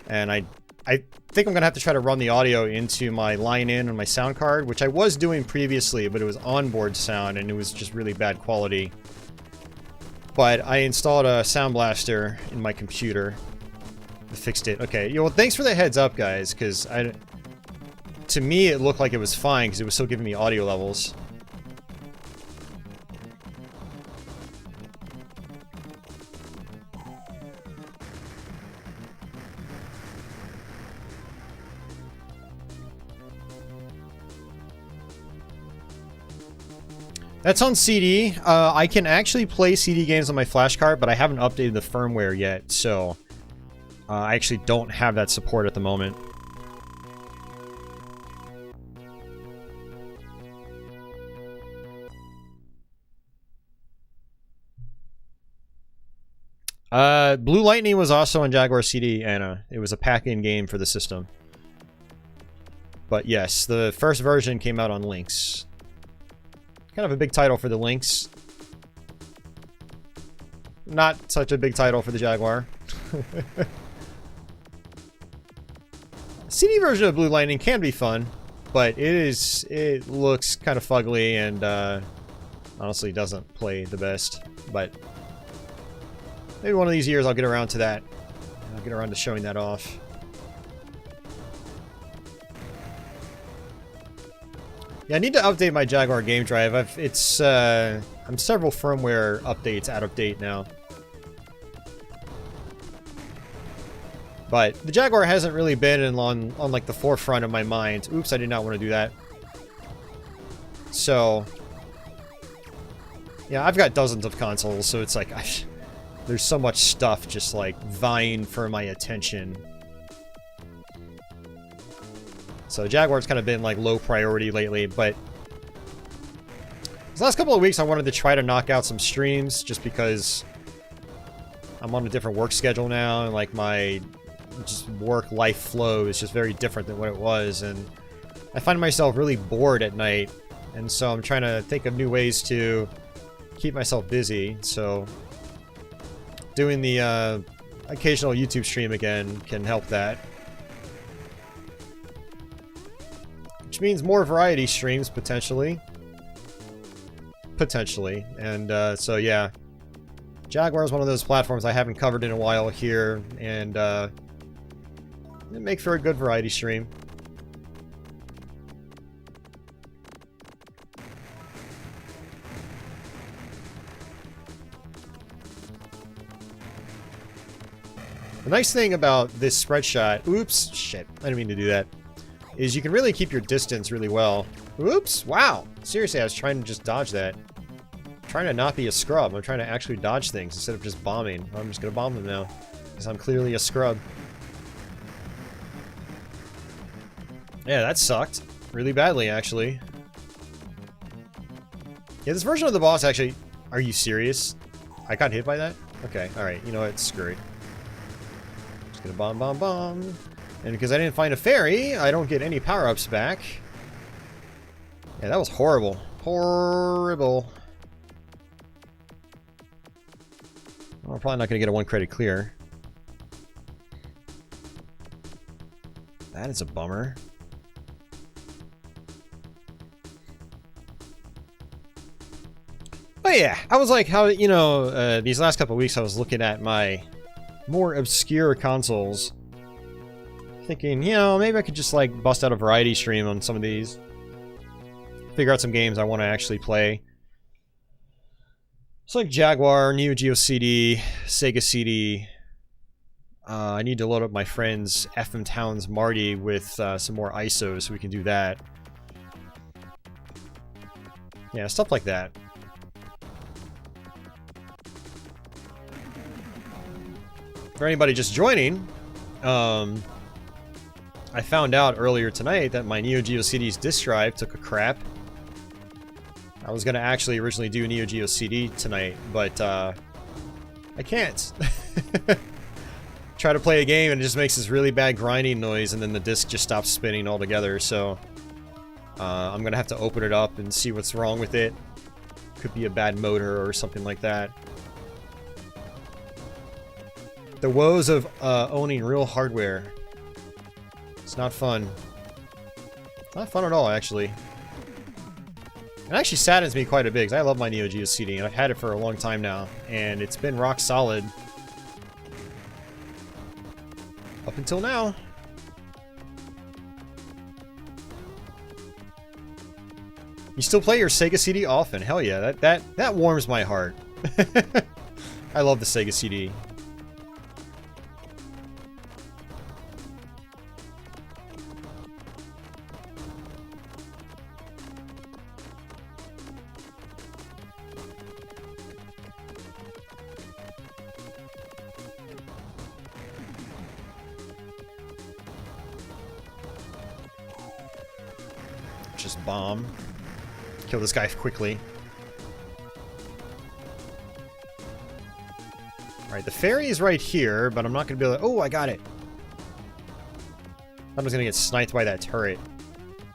And I think I'm going to have to try to run the audio into my line-in on my sound card, which I was doing previously, but it was onboard sound and it was just really bad quality. But I installed a Sound Blaster in my computer. I fixed it. Okay, well, thanks for the heads up, guys, because to me it looked like it was fine because it was still giving me audio levels. That's on CD. I can actually play CD games on my flash card, but I haven't updated the firmware yet, so I actually don't have that support at the moment. Blue Lightning was also on Jaguar CD, Anna. It was a pack-in game for the system. But yes, the first version came out on Lynx. Kind of a big title for the Lynx. Not such a big title for the Jaguar. CD version of Blue Lightning can be fun, but it looks kind of fugly and honestly doesn't play the best. But maybe one of these years I'll get around to that. I'll get around to showing that off. Yeah, I need to update my Jaguar game drive. I'm several firmware updates out of date now. But the Jaguar hasn't really been on like the forefront of my mind. Oops, I did not want to do that. So, yeah, I've got dozens of consoles, so it's like there's so much stuff just like vying for my attention. So Jaguar's kind of been like low priority lately, but these last couple of weeks I wanted to try to knock out some streams just because I'm on a different work schedule now, and like my just work-life flow is just very different than what it was, and I find myself really bored at night, and so I'm trying to think of new ways to keep myself busy. So doing the occasional YouTube stream again can help that. Which means more variety streams, potentially. Potentially. And so, yeah. Jaguar is one of those platforms I haven't covered in a while here, and it make for a good variety stream. The nice thing about this spread shot... Oops, shit, I didn't mean to do that. Is you can really keep your distance really well. Oops, wow. Seriously, I was trying to just dodge that. I'm trying to not be a scrub. I'm trying to actually dodge things instead of just bombing. I'm just going to bomb them now, because I'm clearly a scrub. Yeah, that sucked. Really badly, actually. Yeah, this version of the boss actually... Are you serious? I got hit by that? Okay, alright. You know what? Screw it. Just gonna bomb, bomb, bomb. And because I didn't find a fairy, I don't get any power-ups back. Yeah, that was horrible. Horrible. Well, I'm probably not going to get a 1 credit clear. That is a bummer. But yeah, I was like, how, you know, these last couple of weeks I was looking at my more obscure consoles. Thinking, you know, maybe I could just like bust out a variety stream on some of these. Figure out some games I want to actually play. It's like Jaguar, Neo-Geo CD, Sega CD. I need to load up my friend's FM Towns Marty with some more ISOs so we can do that. Yeah, stuff like that. For anybody just joining, I found out earlier tonight that my Neo-Geo CD's disk drive took a crap. I was going to actually originally do Neo-Geo CD tonight, but I can't. Try to play a game and it just makes this really bad grinding noise, and then the disc just stops spinning altogether, so I'm going to have to open it up and see what's wrong with it. Could be a bad motor or something like that. The woes of owning real hardware. It's not fun. Not fun at all, actually. It actually saddens me quite a bit, because I love my Neo-Geo CD, and I've had it for a long time now, and it's been rock solid. Up until now. You still play your Sega CD often? Hell yeah, that warms my heart. I love the Sega CD. Just bomb. Kill this guy quickly. Alright, the fairy is right here, but I'm not going to be able to... Oh, I got it! I was going to get sniped by that turret.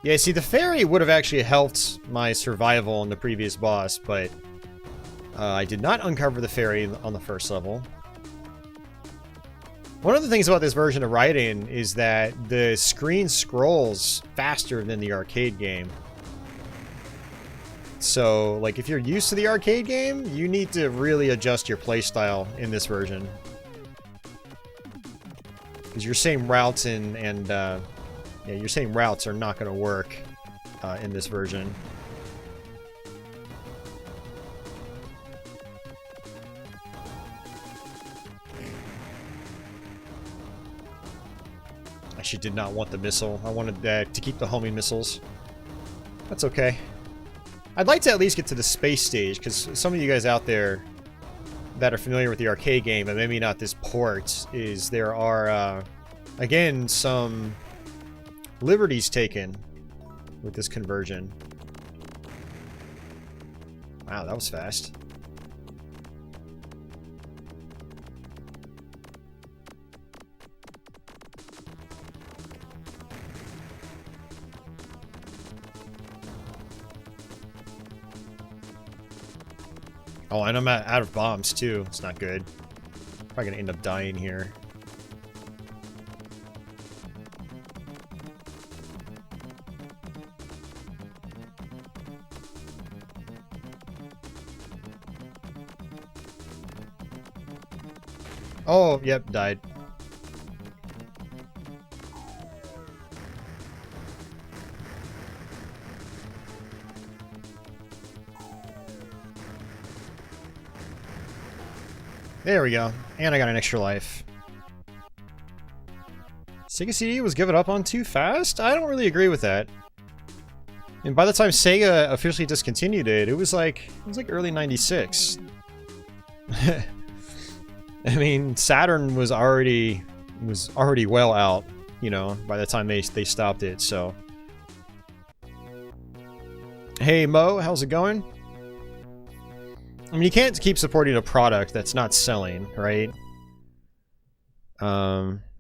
Yeah, see, the fairy would have actually helped my survival on the previous boss, but... I did not uncover the fairy on the first level. One of the things about this version of Raiden is that the screen scrolls faster than the arcade game. So, like, if you're used to the arcade game, you need to really adjust your playstyle in this version. Because your same routes yeah, your same routes are not going to work in this version. I actually did not want the missile. I wanted to keep the homing missiles. That's okay. I'd like to at least get to the space stage, because some of you guys out there that are familiar with the arcade game, and maybe not this port, is there are, again, some liberties taken with this conversion. Wow, that was fast. Oh, and I'm out of bombs, too. It's not good. Probably gonna end up dying here. Oh, yep, died. There we go. And I got an extra life. Sega CD was given up on too fast? I don't really agree with that. And by the time Sega officially discontinued it, it was like early '96. I mean, Saturn was already well out, you know, by the time they stopped it, so. Hey Mo, how's it going? I mean, you can't keep supporting a product that's not selling, right?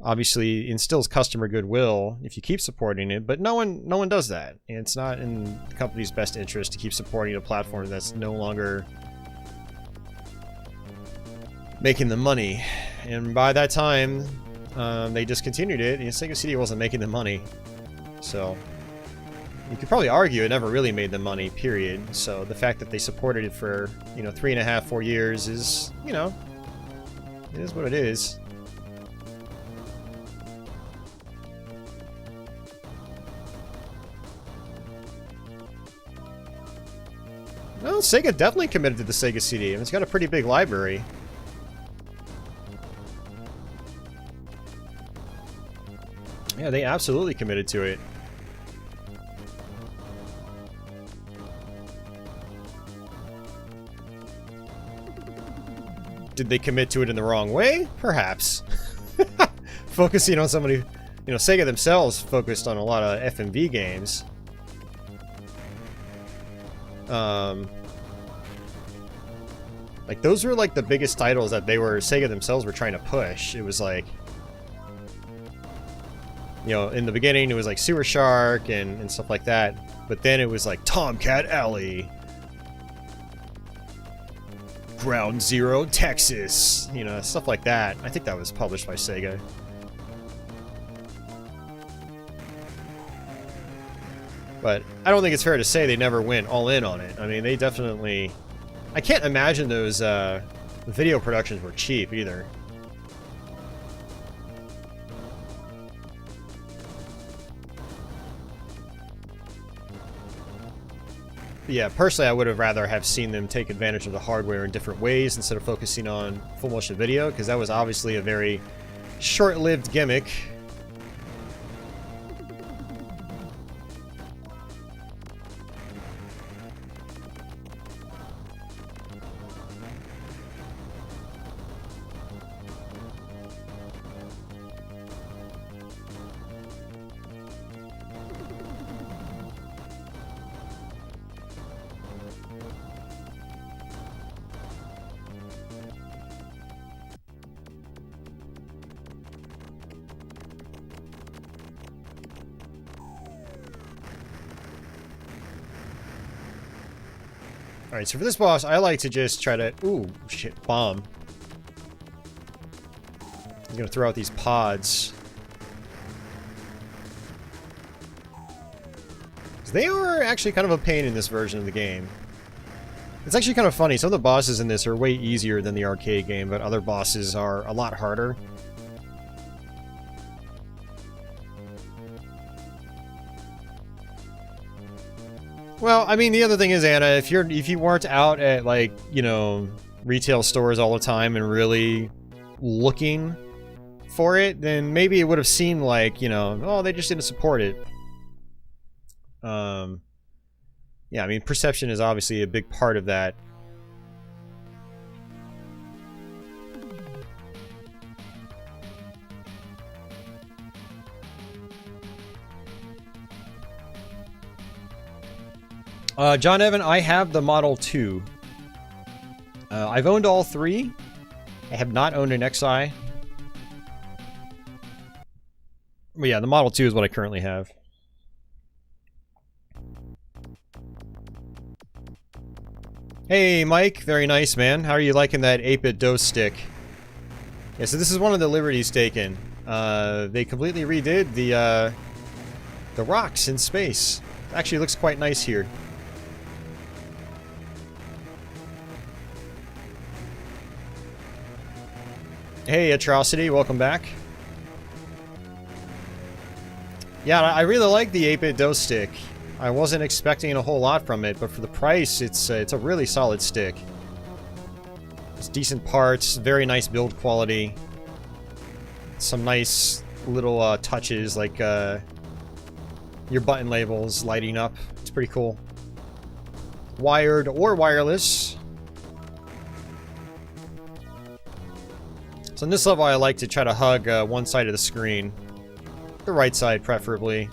Obviously, it instills customer goodwill if you keep supporting it, but no one does that. And it's not in the company's best interest to keep supporting a platform that's no longer making the money. And by that time, they discontinued it, and Sega CD wasn't making the money. So you could probably argue it never really made the money, period. So the fact that they supported it for, you know, 3.5, 4 years is, you know, it is what it is. Well, Sega definitely committed to the Sega CD, and it's got a pretty big library. Yeah, they absolutely committed to it. Did they commit to it in the wrong way? Perhaps. Focusing on somebody, you know, Sega themselves focused on a lot of FMV games. Like those were like the biggest titles that Sega themselves were trying to push. It was like, you know, in the beginning it was like Sewer Shark and stuff like that, but then it was like Tomcat Alley, Ground Zero Texas, you know, stuff like that. I think that was published by Sega. But I don't think it's fair to say they never went all in on it. I mean, they definitely... I can't imagine those video productions were cheap either. But yeah, personally, I would have rather have seen them take advantage of the hardware in different ways instead of focusing on full motion video, because that was obviously a very short-lived gimmick. Alright, so for this boss, I like to just try to... Ooh, shit, bomb. He's gonna throw out these pods. They are actually kind of a pain in this version of the game. It's actually kind of funny. Some of the bosses in this are way easier than the arcade game, but other bosses are a lot harder. Well, I mean, the other thing is, Anna, if you weren't out at, like, you know, retail stores all the time and really looking for it, then maybe it would have seemed like, you know, oh, they just didn't support it. Yeah, I mean, perception is obviously a big part of that. John Evan, I have the Model 2. I've owned all three. I have not owned an XI. But yeah, the Model 2 is what I currently have. Hey, Mike. Very nice, man. How are you liking that 8-bit dose stick? Yeah, so this is one of the liberties taken. They completely redid the rocks in space. It actually looks quite nice here. Hey, Atrocity, welcome back. Yeah, I really like the 8-bit dose stick. I wasn't expecting a whole lot from it, but for the price, it's a really solid stick. It's decent parts, very nice build quality. Some nice little touches, like your button labels lighting up. It's pretty cool. Wired or wireless. So in this level, I like to try to hug one side of the screen. The right side, preferably.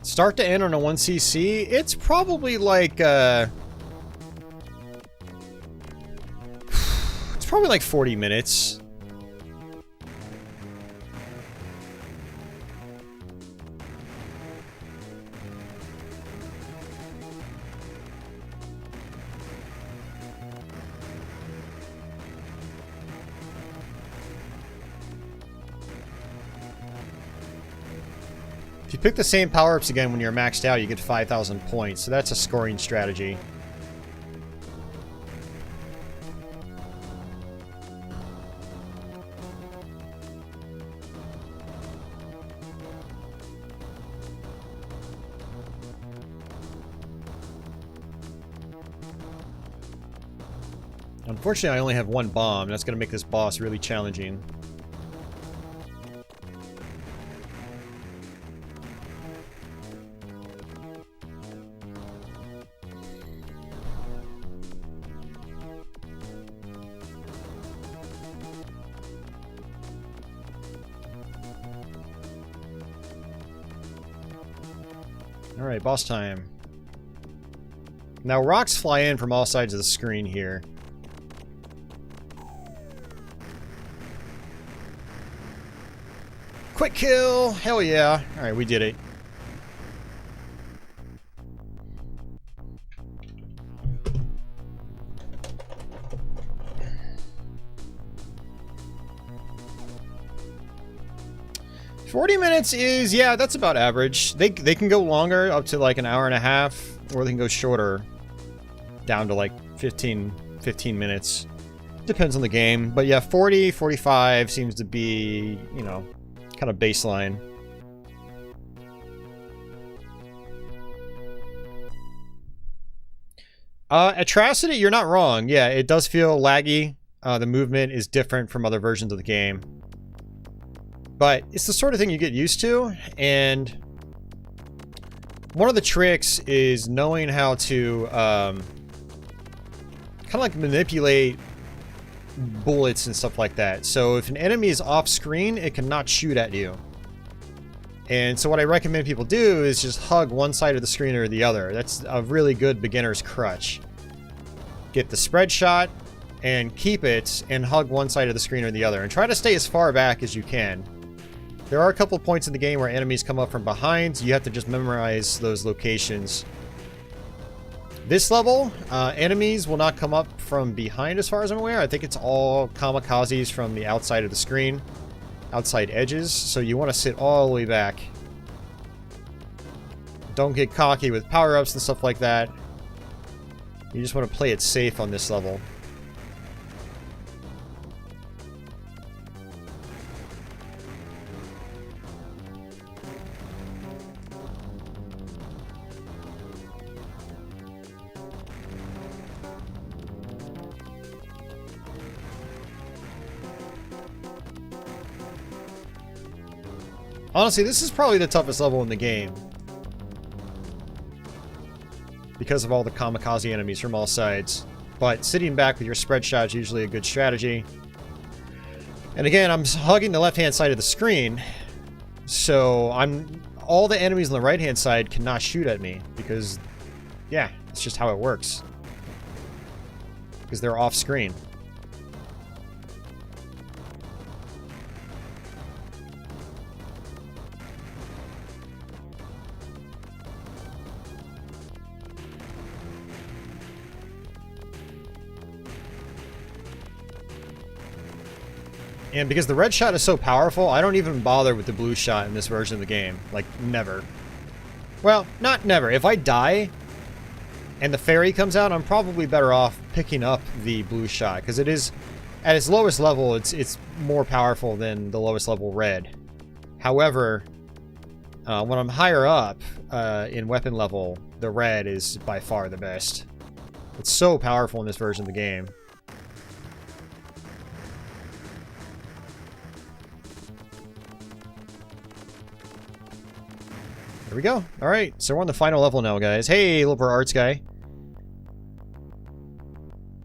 Start to end on a 1cc, it's probably like, it's probably like 40 minutes. If you pick the same power-ups again when you're maxed out, you get 5,000 points. So that's a scoring strategy. Unfortunately, I only have one bomb. That's going to make this boss really challenging. Alright, boss time. Now, rocks fly in from all sides of the screen here. Quick kill! Hell yeah! Alright, we did it. $40 minutes is, yeah, that's about average. They can go longer, up to like an hour and a half, or they can go shorter, down to like 15 minutes. Depends on the game. But yeah, 40, 45 seems to be, you know, kind of baseline. Atrocity, you're not wrong. Yeah, it does feel laggy. The movement is different from other versions of the game. But it's the sort of thing you get used to, and one of the tricks is knowing how to kind of like manipulate bullets and stuff like that. So if an enemy is off screen, it cannot shoot at you. And so what I recommend people do is just hug one side of the screen or the other. That's a really good beginner's crutch. Get the spread shot, and keep it and hug one side of the screen or the other. And try to stay as far back as you can. There are a couple points in the game where enemies come up from behind. You have to just memorize those locations. This level, enemies will not come up from behind as far as I'm aware. I think it's all kamikazes from the outside of the screen. Outside edges. So you want to sit all the way back. Don't get cocky with power-ups and stuff like that. You just want to play it safe on this level. Honestly, this is probably the toughest level in the game. Because of all the kamikaze enemies from all sides. But sitting back with your spread shot is usually a good strategy. And again, I'm hugging the left-hand side of the screen. So all the enemies on the right-hand side cannot shoot at me. Because, yeah, it's just how it works. Because they're off-screen. And because the red shot is so powerful, I don't even bother with the blue shot in this version of the game. Like, never. Well, not never. If I die and the fairy comes out, I'm probably better off picking up the blue shot. Because it is, at its lowest level, it's more powerful than the lowest level red. However, when I'm higher up in weapon level, the red is by far the best. It's so powerful in this version of the game. There we go. Alright, so we're on the final level now, guys. Hey, Liberal Arts guy.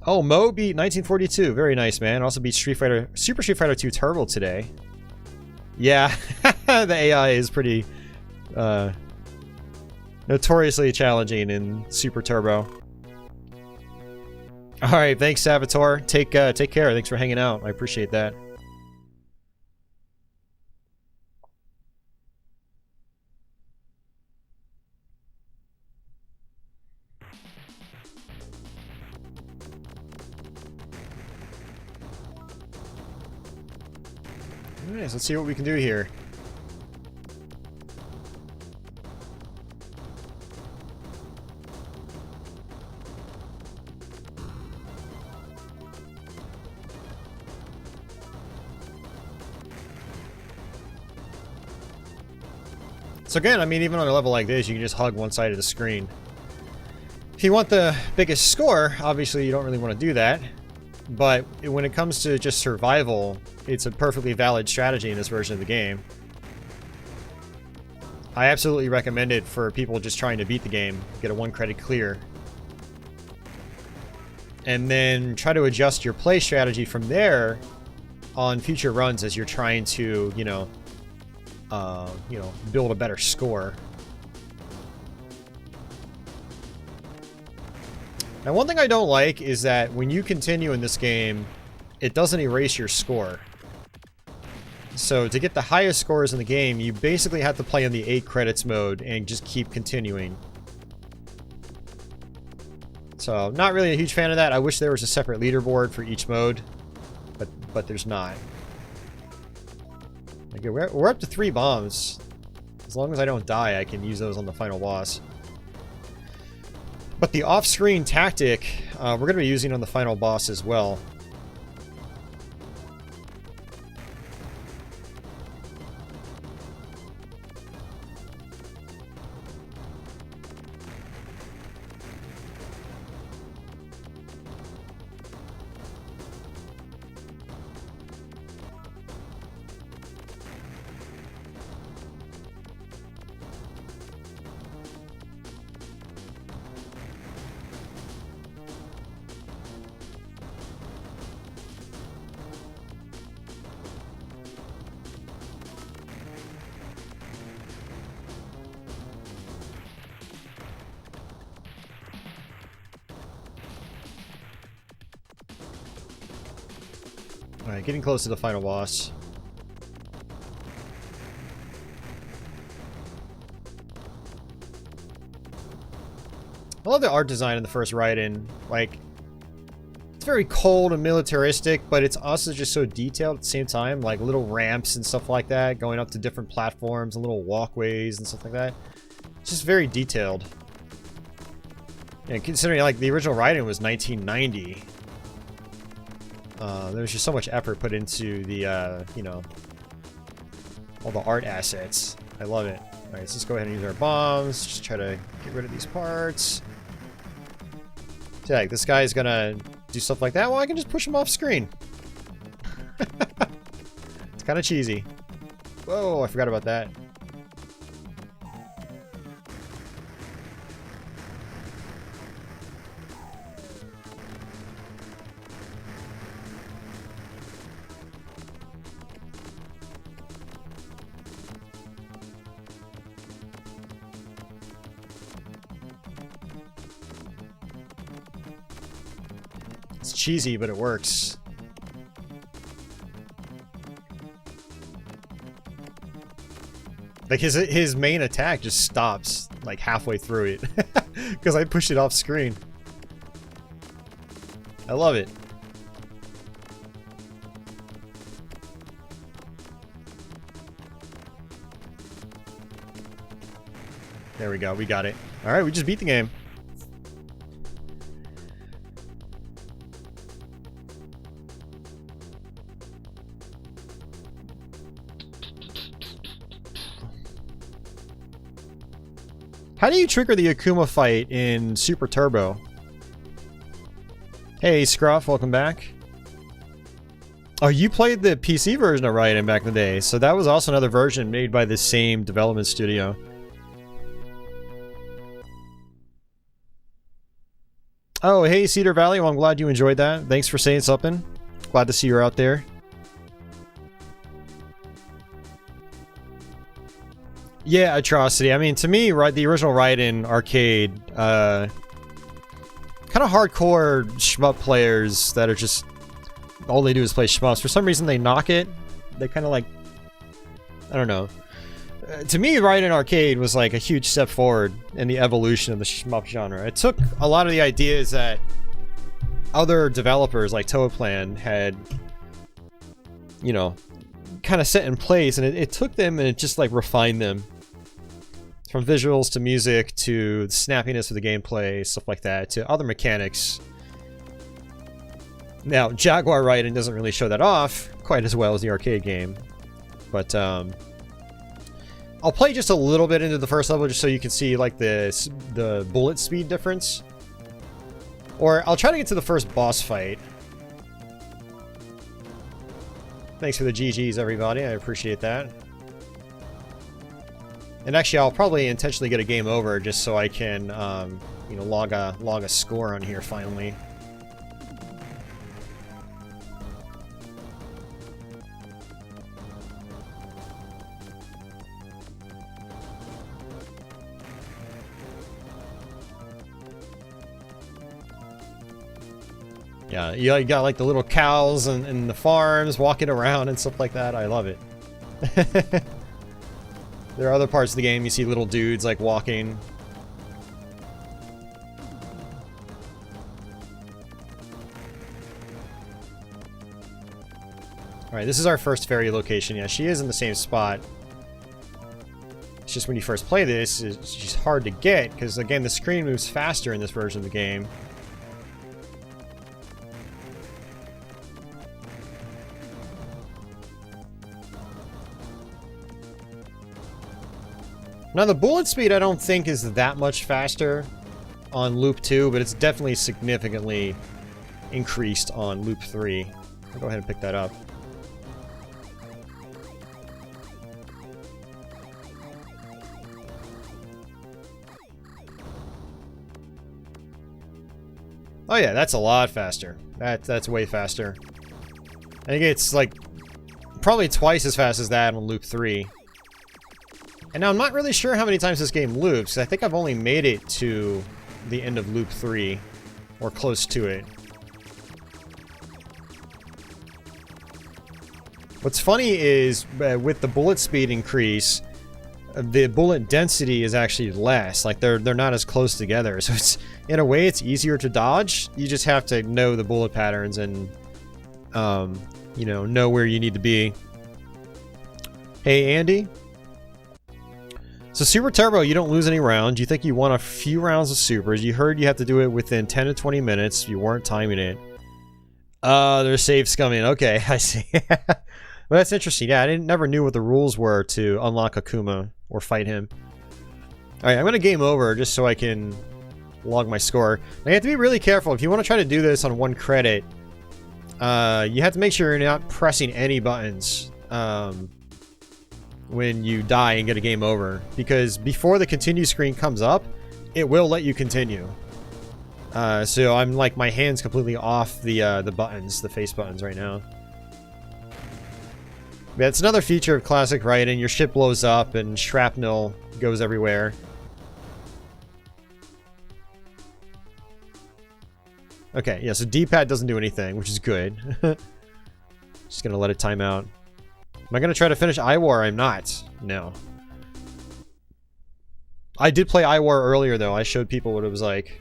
Oh, Mo beat 1942. Very nice, man. Also beat Super Street Fighter 2 Turbo today. Yeah, the AI is pretty notoriously challenging in Super Turbo. Alright, thanks, Savitor. Take care. Thanks for hanging out. I appreciate that. Nice, let's see what we can do here. So again, I mean, even on a level like this, you can just hug one side of the screen. If you want the biggest score, obviously you don't really want to do that. But when it comes to just survival, it's a perfectly valid strategy in this version of the game. I absolutely recommend it for people just trying to beat the game, get a 1 credit clear. And then try to adjust your play strategy from there on future runs as you're trying to, you know, build a better score. Now, one thing I don't like is that when you continue in this game, it doesn't erase your score. So to get the highest scores in the game, you basically have to play on the 8 credits mode and just keep continuing. So, not really a huge fan of that. I wish there was a separate leaderboard for each mode, but there's not. Okay, we're up to 3 bombs. As long as I don't die, I can use those on the final boss. But the off-screen tactic, we're going to be using on the final boss as well. Alright, getting close to the final boss. I love the art design in the first Raiden. Like, it's very cold and militaristic, but it's also just so detailed at the same time. Like little ramps and stuff like that, going up to different platforms and little walkways and stuff like that. It's just very detailed. And considering like the original Raiden was 1990, there was just so much effort put into the, you know, all the art assets. I love it. Alright, let's just go ahead and use our bombs. Just try to get rid of these parts. So, like, this guy's gonna do stuff like that. Well, I can just push him off screen. It's kind of cheesy. Whoa, I forgot about that. It's cheesy, but it works. Like his main attack just stops like halfway through it because I pushed it off screen. I love it. There we go. We got it. All right, we just beat the game. How do you trigger the Akuma fight in Super Turbo? Hey, Scruff, welcome back. Oh, you played the PC version of Raiden back in the day, so that was also another version made by the same development studio. Oh, hey, Cedar Valley, well, I'm glad you enjoyed that. Thanks for saying something. Glad to see you're out there. Yeah, Atrocity. I mean, to me, right, the original Raiden arcade, kind of hardcore shmup players that are just, all they do is play shmups. For some reason, they knock it. They kind of like, I don't know. To me, Raiden arcade was like a huge step forward in the evolution of the shmup genre. It took a lot of the ideas that other developers like Toaplan had, you know, kind of set in place, and it took them and it just like refined them. From visuals to music to the snappiness of the gameplay, stuff like that, to other mechanics. Now, Jaguar Raiden doesn't really show that off quite as well as the arcade game. But, I'll play just a little bit into the first level just so you can see, like, the bullet speed difference. Or I'll try to get to the first boss fight. Thanks for the GGs, everybody. I appreciate that. And actually, I'll probably intentionally get a game over just so I can, you know, log a score on here finally. Yeah, you got like the little cows and the farms walking around and stuff like that. I love it. There are other parts of the game you see little dudes like walking. Alright, this is our first fairy location. Yeah, she is in the same spot. It's just when you first play this, it's just hard to get, because again, the screen moves faster in this version of the game. Now, the bullet speed I don't think is that much faster on Loop 2, but it's definitely significantly increased on Loop 3. I'll go ahead and pick that up. Oh yeah, that's a lot faster. That's way faster. I think it's like probably twice as fast as that on Loop 3. And now I'm not really sure how many times this game loops. I think I've only made it to the end of Loop 3, or close to it. What's funny is with the bullet speed increase, the bullet density is actually less. Like they're not as close together. So it's in a way it's easier to dodge. You just have to know the bullet patterns and you know where you need to be. Hey Andy. So Super Turbo, you don't lose any rounds. You think you won a few rounds of supers. You heard you have to do it within 10 to 20 minutes. You weren't timing it. There's saves coming. Okay, I see. Well, that's interesting. Yeah, never knew what the rules were to unlock Akuma or fight him. Alright, I'm going to game over just so I can log my score. Now, you have to be really careful. If you want to try to do this on 1 credit, you have to make sure you're not pressing any buttons when you die and get a game over. Because before the continue screen comes up, it will let you continue. So I'm like, my hand's completely off the buttons, the face buttons right now. Yeah, it's another feature of classic Raiden. Your ship blows up and shrapnel goes everywhere. Okay, yeah, so D-pad doesn't do anything, which is good. Just gonna let it time out. Am I gonna try to finish iWar? I'm not. No. I did play iWar earlier, though. I showed people what it was like.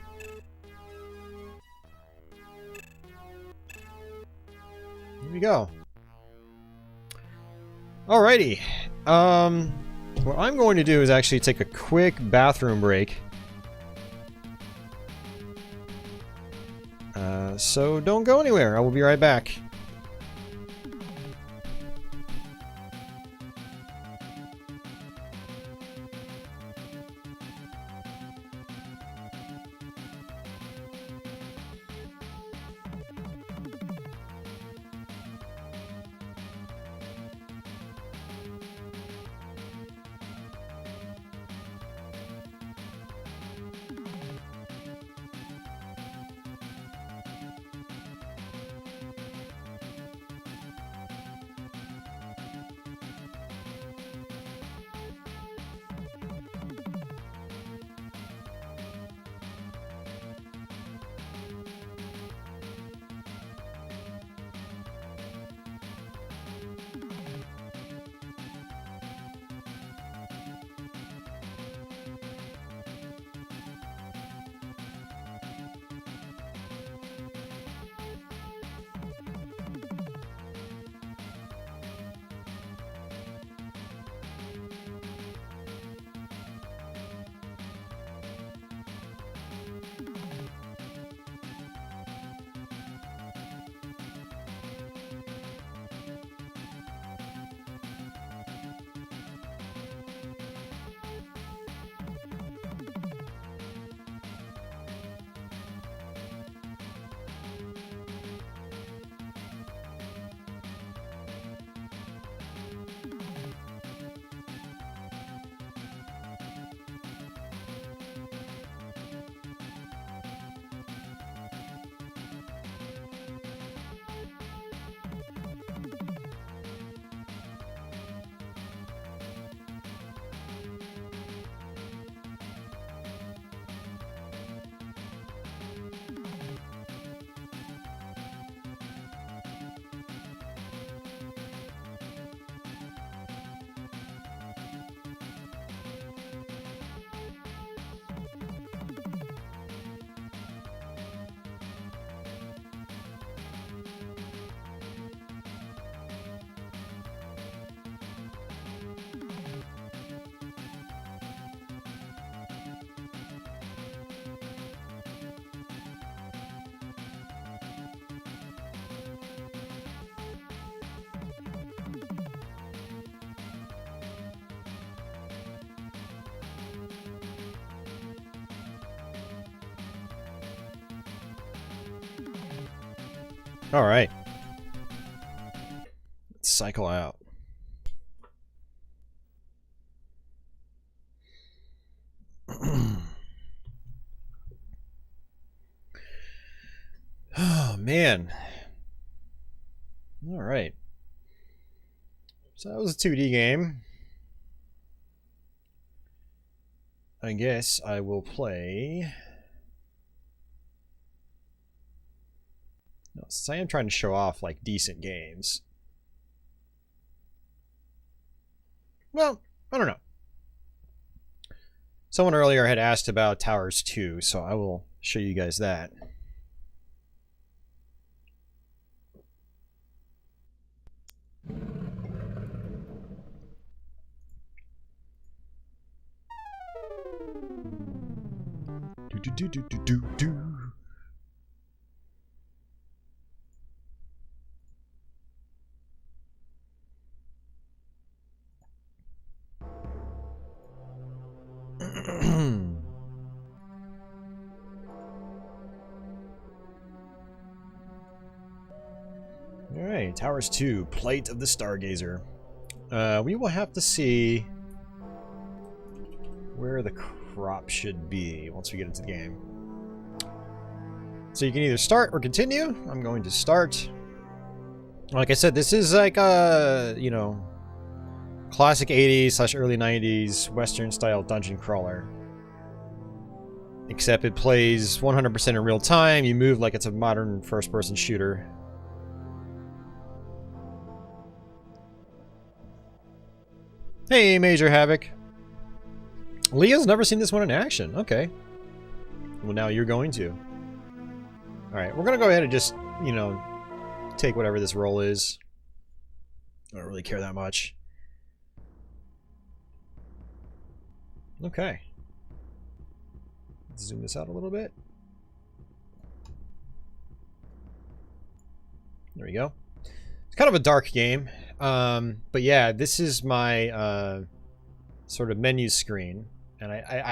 Here we go. Alrighty. What I'm going to do is actually take a quick bathroom break. So don't go anywhere. I will be right back. Alright. Let's cycle out. Oh, man. Alright. So that was a 2D game. I guess I will play... No, since I am trying to show off, like, decent games. Well, I don't know. Someone earlier had asked about Towers 2, so I will show you guys that. Do. Alright, Towers 2, Plight of the Stargazer. We will have to see where the crop should be once we get into the game. So you can either start or continue. I'm going to start. Like I said, this is like a, you know, classic 80s / early 90s Western style dungeon crawler. Except it plays 100% in real time. You move like it's a modern first-person shooter. Hey, Major Havoc. Leah's never seen this one in action. Okay. Well, now you're going to. Alright, we're going to go ahead and just, you know, take whatever this roll is. I don't really care that much. Okay. Let's zoom this out a little bit. There we go. It's kind of a dark game. But yeah, this is my sort of menu screen. And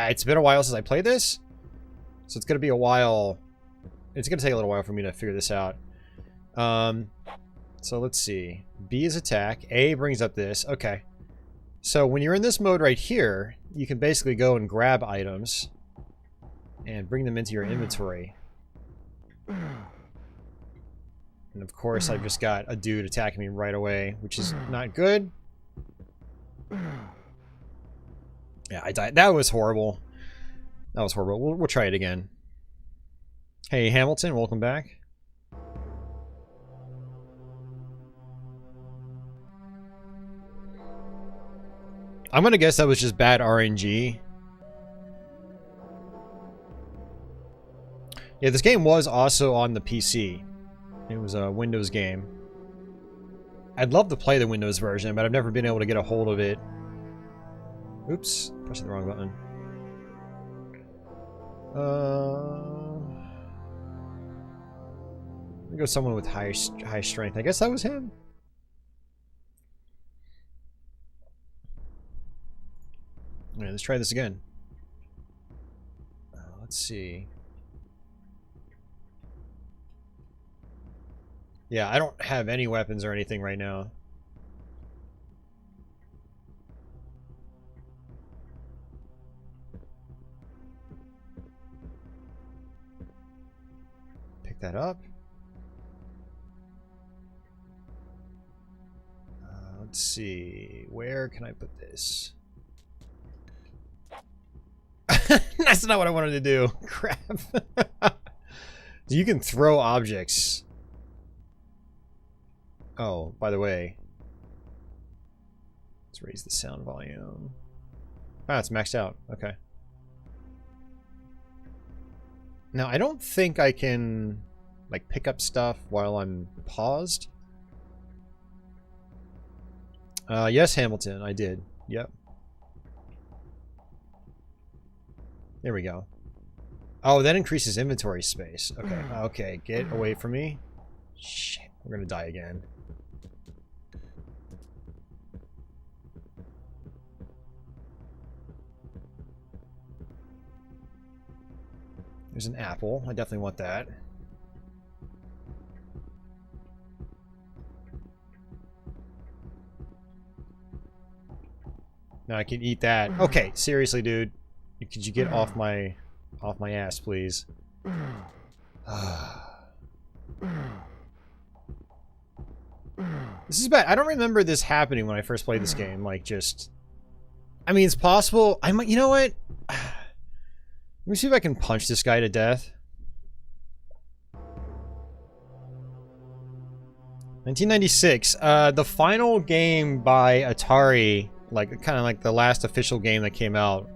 it's been a while since I played this. So it's going to be a while. It's going to take a little while for me to figure this out. So let's see. B is attack. A brings up this. Okay. So when you're in this mode right here, you can basically go and grab items and bring them into your inventory. And of course, I've just got a dude attacking me right away, which is not good. Yeah, I died. That was horrible. That was horrible. We'll try it again. Hey, Hamilton, welcome back. I'm gonna guess that was just bad RNG. Yeah, this game was also on the PC. It was a Windows game. I'd love to play the Windows version, but I've never been able to get a hold of it. Oops, pressing the wrong button. Let me go someone with high strength. I guess that was him. Alright, let's try this again. Let's see. Yeah, I don't have any weapons or anything right now. Pick that up. Let's see. Where can I put this? That's not what I wanted to do. Crap. You can throw objects. Oh, by the way. Let's raise the sound volume. Ah, it's maxed out. Okay. Now, I don't think I can, like, pick up stuff while I'm paused. Yes, Hamilton, I did. Yep. There we go. Oh, that increases inventory space. Okay, okay, get away from me. Shit, we're gonna die again. There's an apple. I definitely want that. Now I can eat that. Okay, seriously, dude. Could you get off my ass, please? This is bad. I don't remember this happening when I first played this game. Like, just... I mean, it's possible. I might... You know what? Let me see if I can punch this guy to death. 1996. The final game by Atari Like, kind of like the last official game that came out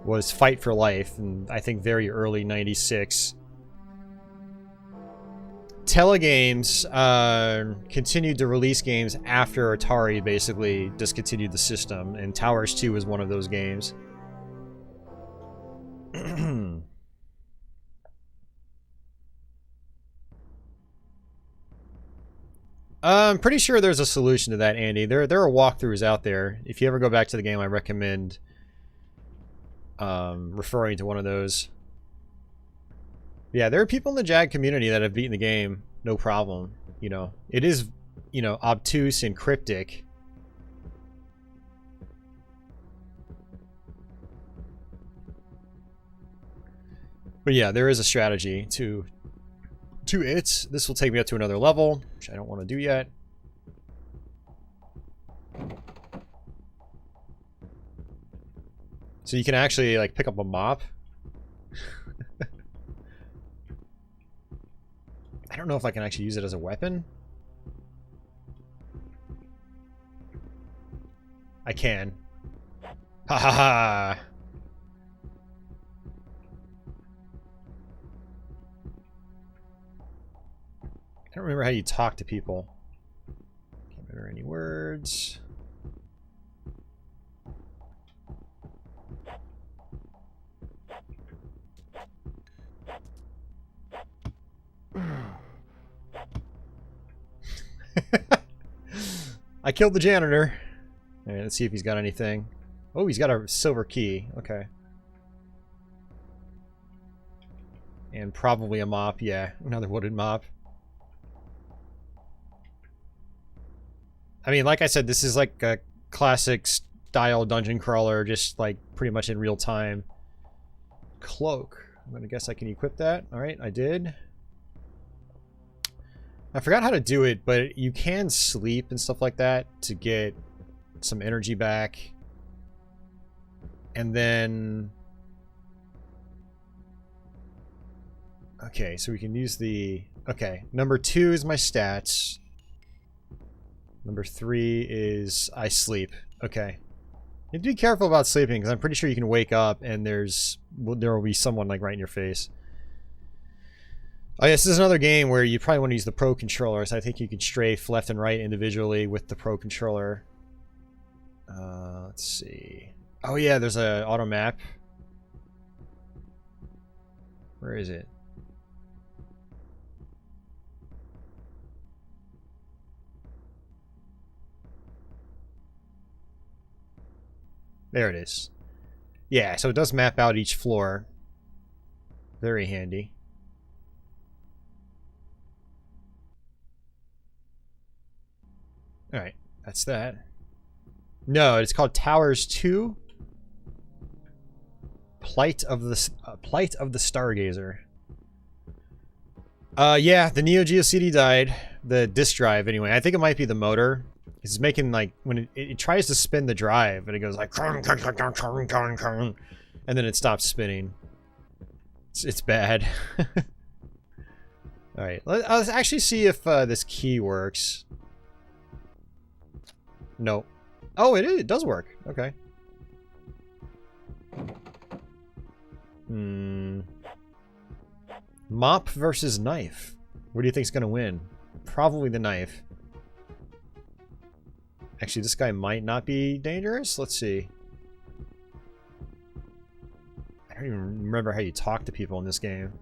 was Fight for Life, and I think very early '96. Telegames continued to release games after Atari basically discontinued the system, and Towers 2 was one of those games. I'm pretty sure there's a solution to that, Andy. There are walkthroughs out there. If you ever go back to the game, I recommend referring to one of those. Yeah, there are people in the Jag community that have beaten the game, no problem. You know, it is, you know, obtuse and cryptic. But yeah, there is a strategy to it. This will take me up to another level, which I don't want to do yet. So you can actually, like, pick up a mop. I don't know if I can actually use it as a weapon. I can. Ha ha ha! I don't remember how you talk to people. Can't remember any words. I killed the janitor. Alright, let's see if he's got anything. Oh, he's got a silver key. Okay. And probably a mop. Yeah, another wooden mop. I mean, like I said, this is like a classic style dungeon crawler, just like pretty much in real time. Cloak. I'm gonna guess I can equip that. Alright, I did. I forgot how to do it, but you can sleep and stuff like that to get some energy back. And then... Okay, so we can use the... Okay, number 2 is my stats. Number 3 is I sleep. Okay. You have to be careful about sleeping, because I'm pretty sure you can wake up and there will be someone like right in your face. Oh, yes, this is another game where you probably want to use the Pro Controller, so I think you can strafe left and right individually with the Pro Controller. Let's see. Oh yeah, there's a auto map. Where is it? There it is. Yeah, so it does map out each floor. Very handy. Alright, that's that. No, it's called Towers 2. Plight of the Stargazer. Yeah, the Neo-Geo CD died. The disk drive, anyway. I think it might be the motor. It's making, like, when it tries to spin the drive, and it goes like... And then it stops spinning. It's bad. Alright, let's actually see if this key works. No. Oh, it does work. Okay. Mop versus knife. What do you think's gonna win? Probably the knife. Actually, this guy might not be dangerous. Let's see. I don't even remember how you talk to people in this game.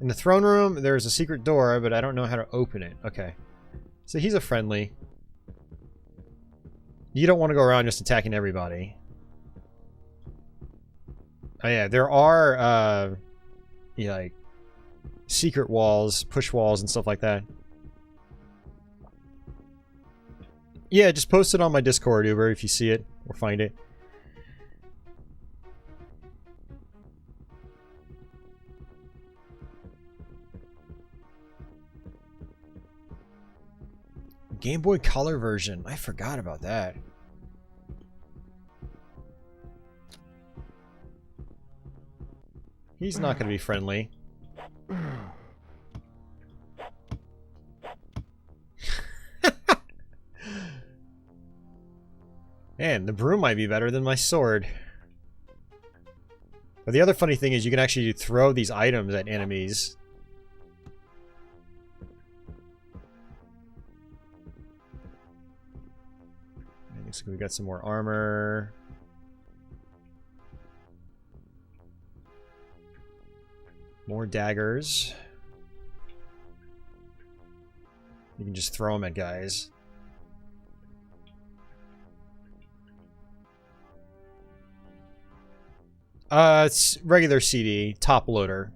In the throne room, there's a secret door, but I don't know how to open it. Okay. So he's a friendly. You don't want to go around just attacking everybody. Oh yeah, there are, yeah, like, secret walls, push walls, and stuff like that. Yeah, just post it on my Discord, Uber, if you see it, or find it. Game Boy Color version. I forgot about that. He's not going to be friendly. Man, the broom might be better than my sword. But the other funny thing is you can actually throw these items at enemies. Looks like we got some more armor. More daggers. You can just throw them at guys. It's regular CD, top loader.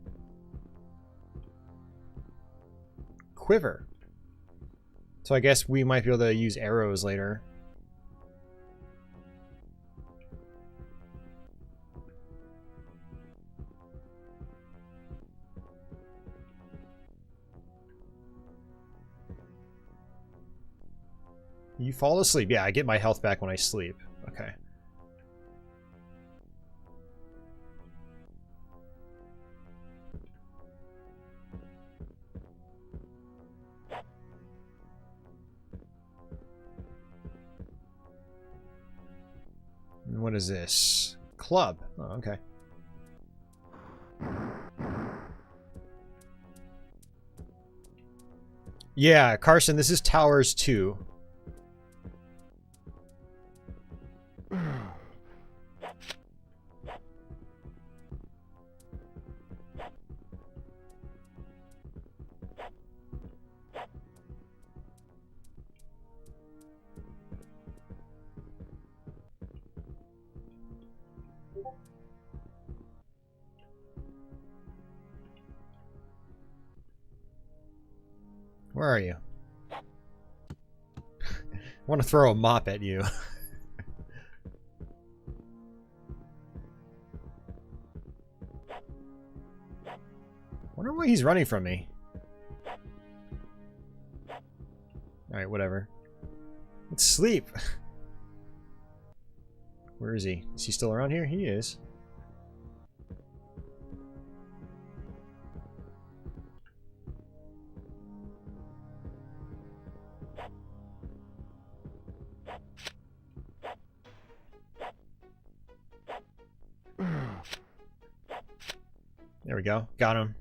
Quiver. So I guess we might be able to use arrows later. You fall asleep. Yeah, I get my health back when I sleep. Okay. What is this? Club. Oh, okay. Yeah, Carson, this is Towers 2. Where are you? I want to throw a mop at you. Wonder why he's running from me. Alright, whatever. Let's sleep. Where is he? Is he still around here? He is. There we go. Got him.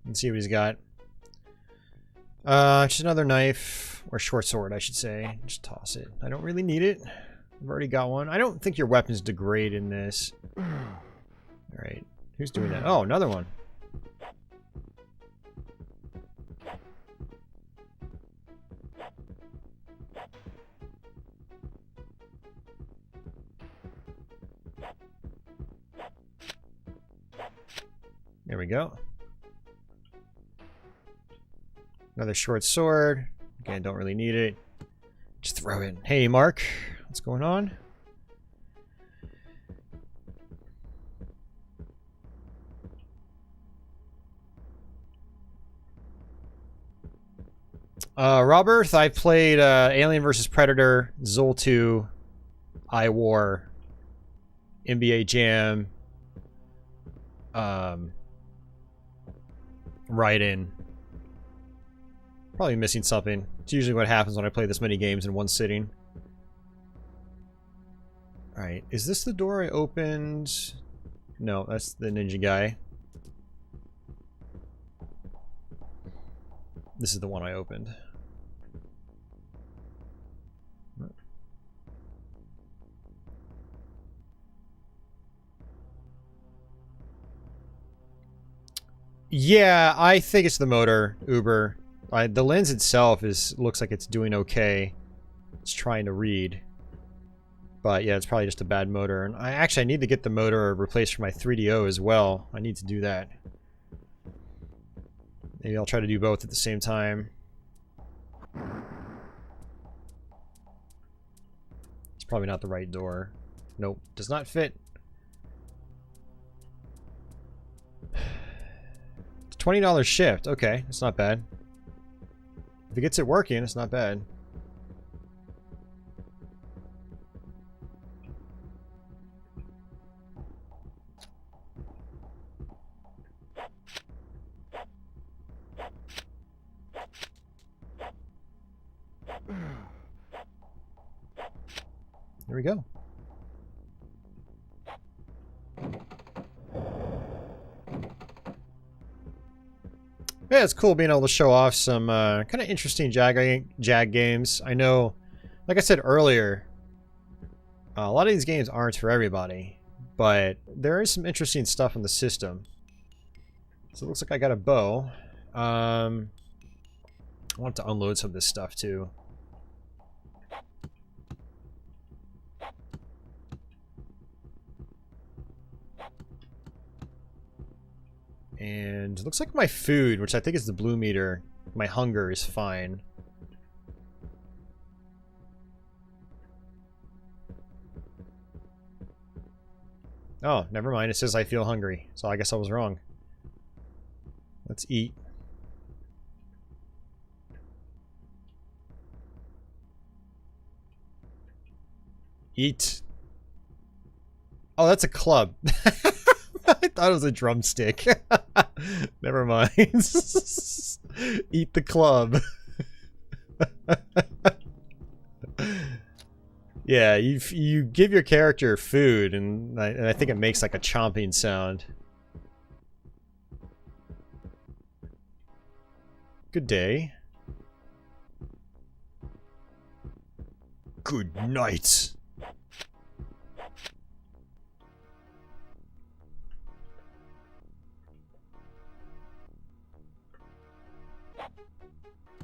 Let's see what he's got. Just another knife. Or short sword, I should say. Just toss it. I don't really need it. I've already got one. I don't think your weapons degrade in this. Alright. Who's doing that? Oh, another one. There we go. Another short sword. Again, don't really need it. Just throw it. Hey, Mark. What's going on? Robert, I played Alien vs. Predator, Zool 2, iWar, NBA Jam, Raiden. Probably missing something. It's usually what happens when I play this many games in one sitting. Alright, is this the door I opened? No, that's the ninja guy. This is the one I opened. Yeah, I think it's the motor, Uber. The lens itself looks like it's doing okay. It's trying to read. But yeah, it's probably just a bad motor. And I need to get the motor replaced for my 3DO as well. I need to do that. Maybe I'll try to do both at the same time. It's probably not the right door. Nope, does not fit. It's $20 shift. Okay, it's not bad. If it gets it working, it's not bad. Here we go. Yeah, it's cool being able to show off some kind of interesting Jag games. I know, like I said earlier, a lot of these games aren't for everybody, but there is some interesting stuff in the system. So it looks like I got a bow. I want to unload some of this stuff too. And it looks like my food, which I think is the blue meter, my hunger is fine. Oh, never mind. It says I feel hungry. So I guess I was wrong. Let's eat. Eat. Oh, that's a club. I thought it was a drumstick. Never mind. Eat the club. Yeah, you give your character food, and I think it makes like a chomping sound. Good day. Good night.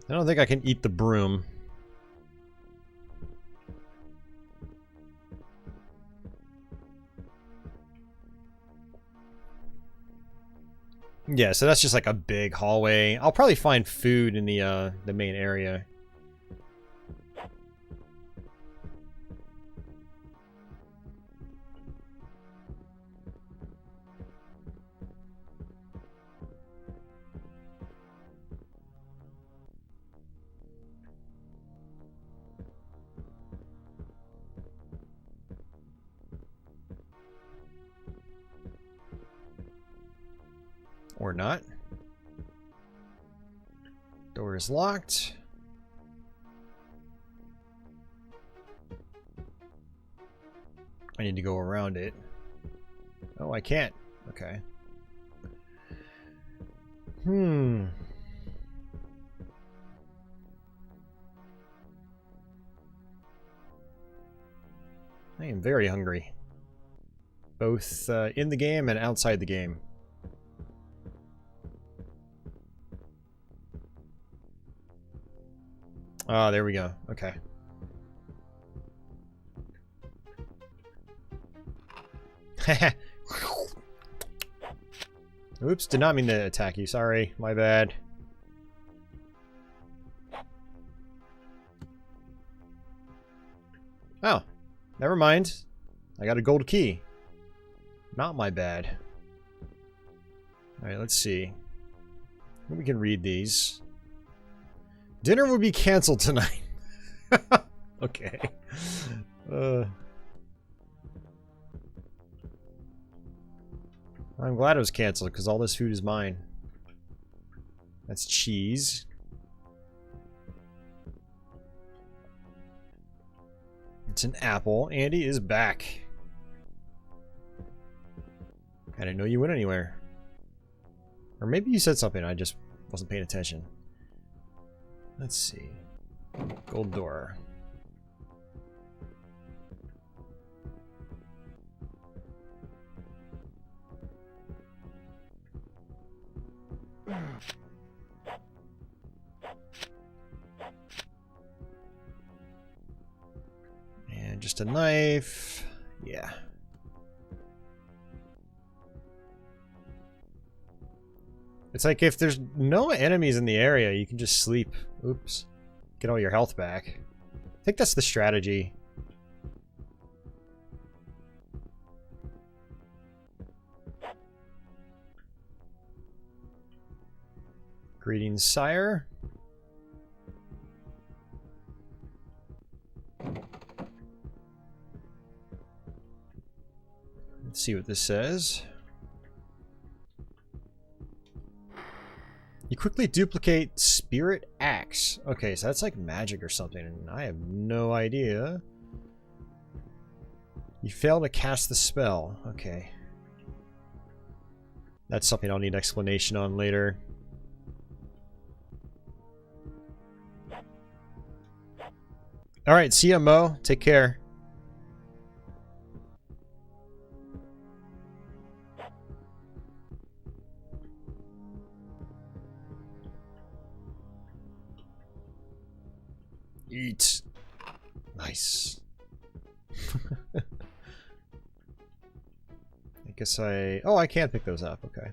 I don't think I can eat the broom. Yeah, so that's just like a big hallway. I'll probably find food in the main area. Or not. Door is locked. I need to go around it. Oh, I can't. Okay. I am very hungry. Both in the game and outside the game. Ah, there we go. Okay. Oops, did not mean to attack you. Sorry, my bad. Oh, never mind. I got a gold key. Not my bad. Alright, let's see. We can read these. Dinner will be canceled tonight. Okay. I'm glad it was canceled because all this food is mine. That's cheese. It's an apple. Andy is back. I didn't know you went anywhere. Or maybe you said something, I just wasn't paying attention. Let's see. Gold door. And just a knife. Yeah. It's like if there's no enemies in the area, you can just sleep. Oops. Get all your health back. I think that's the strategy. Greetings, sire. Let's see what this says. You quickly duplicate Spirit Axe. Okay, so that's like magic or something, and I have no idea You failed to cast the spell. Okay. That's something I'll need explanation on later. Alright, see ya, Mo. Take care. Eat. Nice. I guess oh, I can't pick those up. Okay.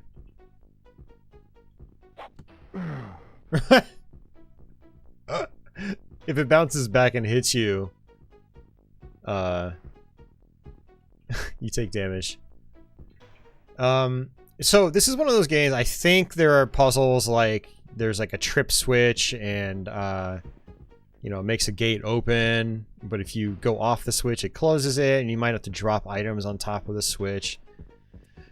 If it bounces back and hits you, you take damage. So this is one of those games, I think there are puzzles like, there's like a trip switch and, you know, it makes a gate open, but if you go off the switch, it closes it, and you might have to drop items on top of the switch.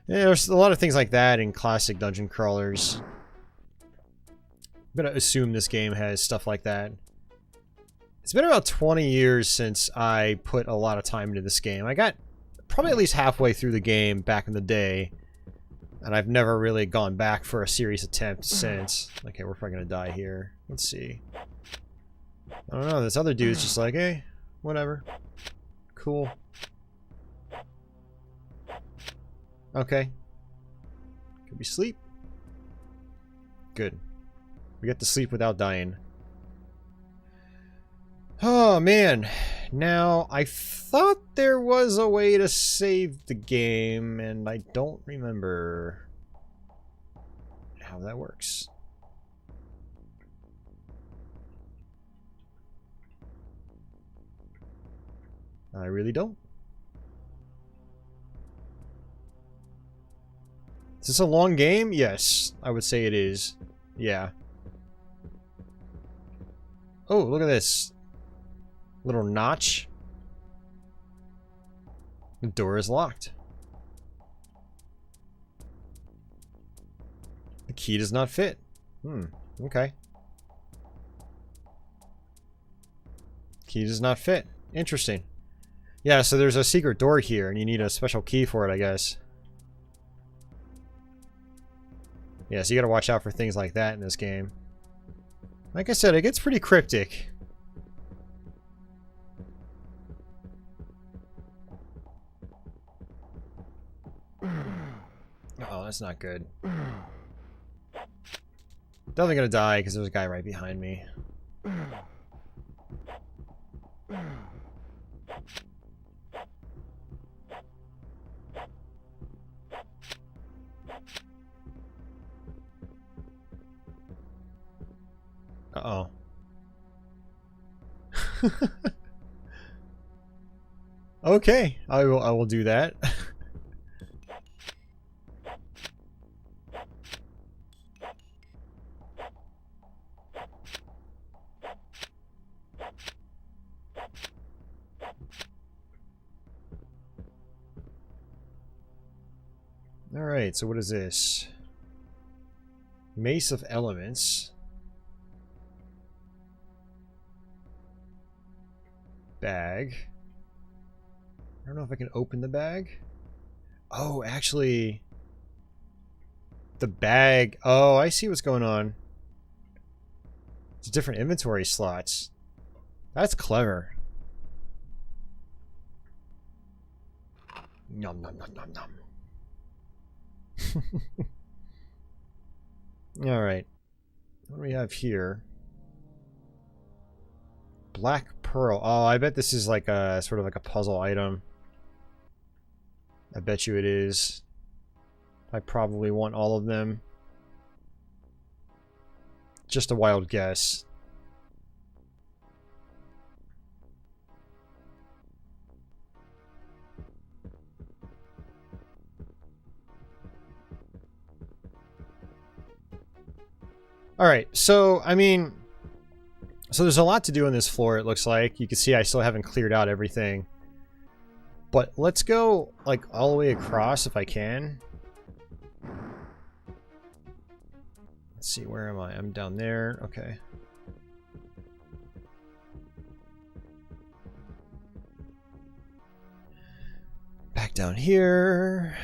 Yeah, there's a lot of things like that in classic dungeon crawlers. I'm gonna assume this game has stuff like that. It's been about 20 years since I put a lot of time into this game. I got probably at least halfway through the game back in the day, and I've never really gone back for a serious attempt since. Okay, we're probably gonna die here. Let's see. I don't know, this other dude's just like, hey, whatever. Cool. Okay. Could we sleep? Good. We get to sleep without dying. Oh, man. Now, I thought there was a way to save the game, and I don't remember how that works. I really don't. Is this a long game? Yes, I would say it is. Yeah. Oh, look at this. Little notch. The door is locked. The key does not fit. Okay. Key does not fit. Interesting. Yeah, so there's a secret door here, and you need a special key for it, I guess. Yeah, so you gotta watch out for things like that in this game. Like I said, it gets pretty cryptic. Oh, that's not good. Definitely gonna die, because there's a guy right behind me. Uh-oh. Okay, I will do that. Alright, so what is this? Mace of Elements. Bag. I don't know if I can open the bag. Oh, actually... The bag... Oh, I see what's going on. It's different inventory slots. That's clever. Nom nom nom nom nom. Alright. What do we have here? Black Pearl. Oh, I bet this is like a sort of like a puzzle item. I bet you it is. I probably want all of them. Just a wild guess. Alright, so, I mean... So there's a lot to do on this floor, it looks like. You can see I still haven't cleared out everything. But let's go, like, all the way across if I can. Let's see, where am I? I'm down there. Okay. Back down here.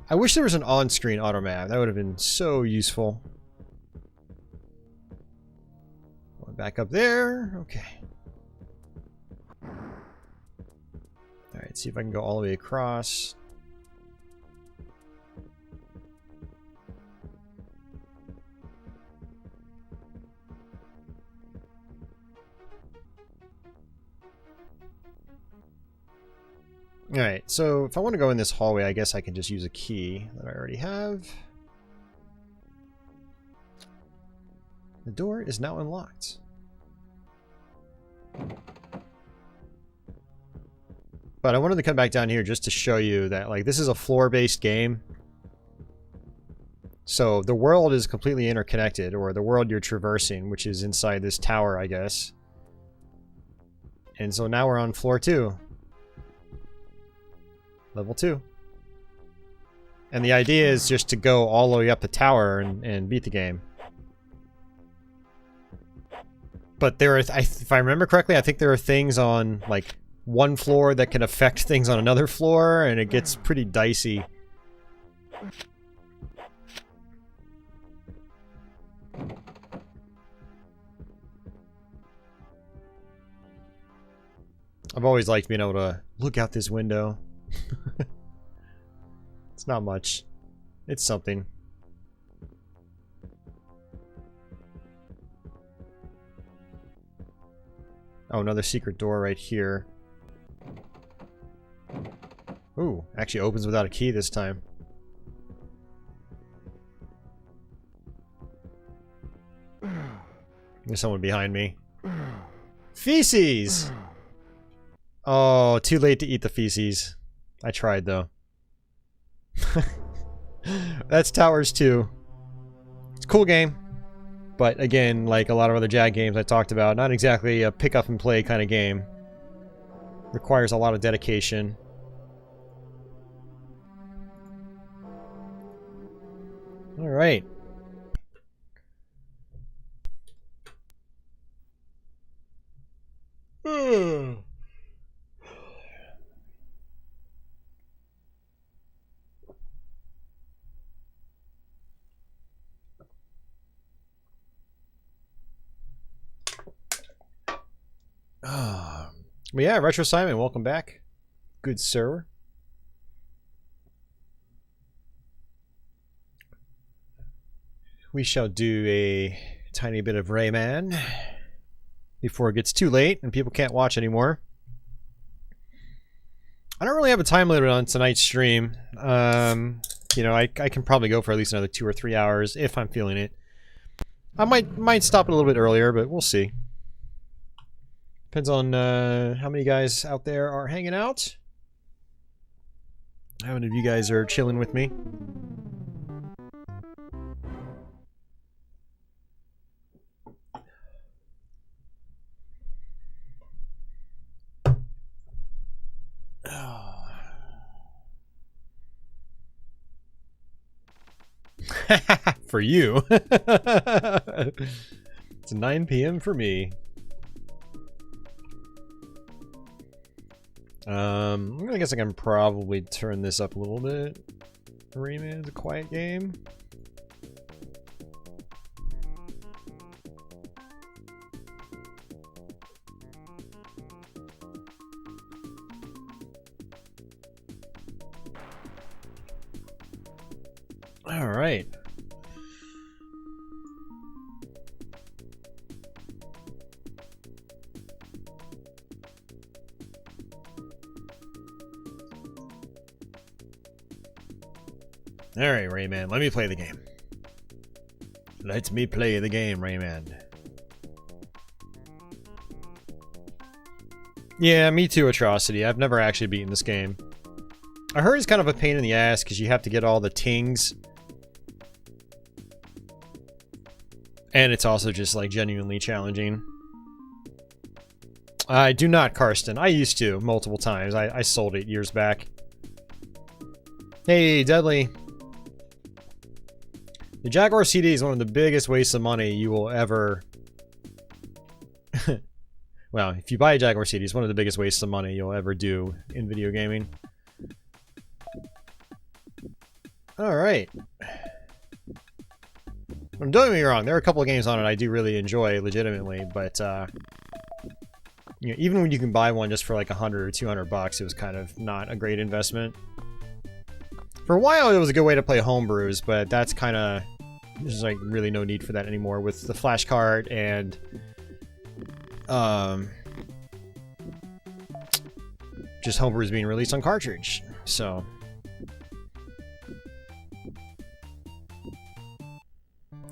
I wish there was an on-screen auto map. That would have been so useful. Back up there. Okay. Alright, see if I can go all the way across. Alright, so if I want to go in this hallway, I guess I can just use a key that I already have. The door is now unlocked. But I wanted to come back down here just to show you that, like, this is a floor-based game. So the world is completely interconnected, or the world you're traversing, which is inside this tower, I guess. And so now we're on floor 2. Level 2. And the idea is just to go all the way up the tower and beat the game. But there are, if I remember correctly, I think there are things on, like, one floor that can affect things on another floor, and it gets pretty dicey. I've always liked being able to look out this window. It's not much. It's something. Oh, another secret door right here. Ooh, actually opens without a key this time. There's someone behind me. Feces! Oh, too late to eat the feces. I tried, though. That's Towers 2. It's a cool game. But again, like a lot of other Jag games I talked about, not exactly a pick up and play kind of game. Requires a lot of dedication. Alright. But yeah, Retro Simon, welcome back. Good sir. We shall do a tiny bit of Rayman before it gets too late and people can't watch anymore. I don't really have a time limit on tonight's stream. You know, I can probably go for at least another 2 or 3 hours if I'm feeling it. I might stop it a little bit earlier, but we'll see. Depends on how many guys out there are hanging out. How many of you guys are chilling with me? For you. It's 9 p.m. for me. I guess I can probably turn this up a little bit. Rayman is a quiet game. All right. Alright, Rayman, let me play the game. Let me play the game, Rayman. Yeah, me too, Atrocity. I've never actually beaten this game. I heard it's kind of a pain in the ass because you have to get all the tings. And it's also just, like, genuinely challenging. I do not, Karsten. I used to, multiple times. I sold it years back. Hey, Deadly. The Jaguar CD is one of the biggest wastes of money you will ever... Well, if you buy a Jaguar CD, it's one of the biggest wastes of money you'll ever do in video gaming. Alright. Don't get me wrong, there are a couple of games on it I do really enjoy legitimately, but you know, even when you can buy one just for like 100 or 200 bucks, it was kind of not a great investment. For a while, it was a good way to play homebrews, but that's kind of... There's like really no need for that anymore with the flash card and just homebrews being released on cartridge. So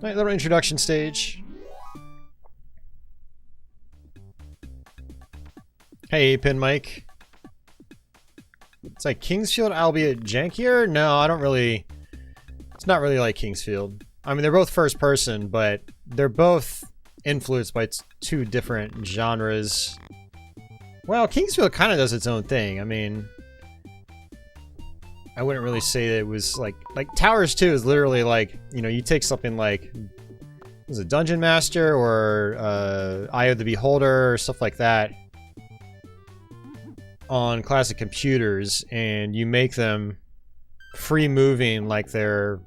right, little introduction stage. Hey, Pin Mike. It's like Kingsfield, albeit jankier. No, I don't really. It's not really like Kingsfield. I mean, they're both first person, but they're both influenced by two different genres. Well, Kingsfield kind of does its own thing. I mean, I wouldn't really say that it was like Towers 2 is literally like, you know, you take something like, was it Dungeon Master or Eye of the Beholder or stuff like that on classic computers, and you make them free moving like they're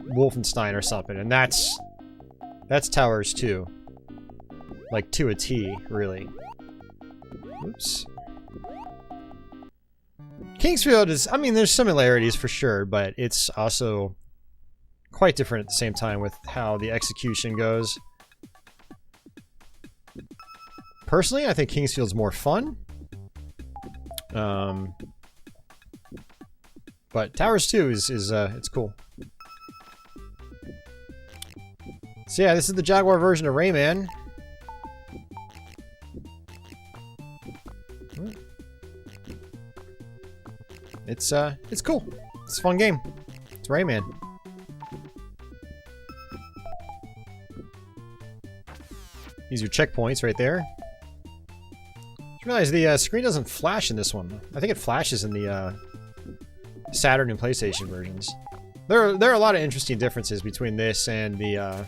Wolfenstein or something, and that's Towers 2, like to a T, really. Oops. Kingsfield is, I mean, there's similarities for sure, but it's also quite different at the same time with how the execution goes. Personally, I think Kingsfield's more fun. But Towers 2 is it's cool. So yeah, this is the Jaguar version of Rayman. It's cool. It's a fun game. It's Rayman. These are checkpoints right there. I realize the screen doesn't flash in this one. I think it flashes in the Saturn and PlayStation versions. There are a lot of interesting differences between this and the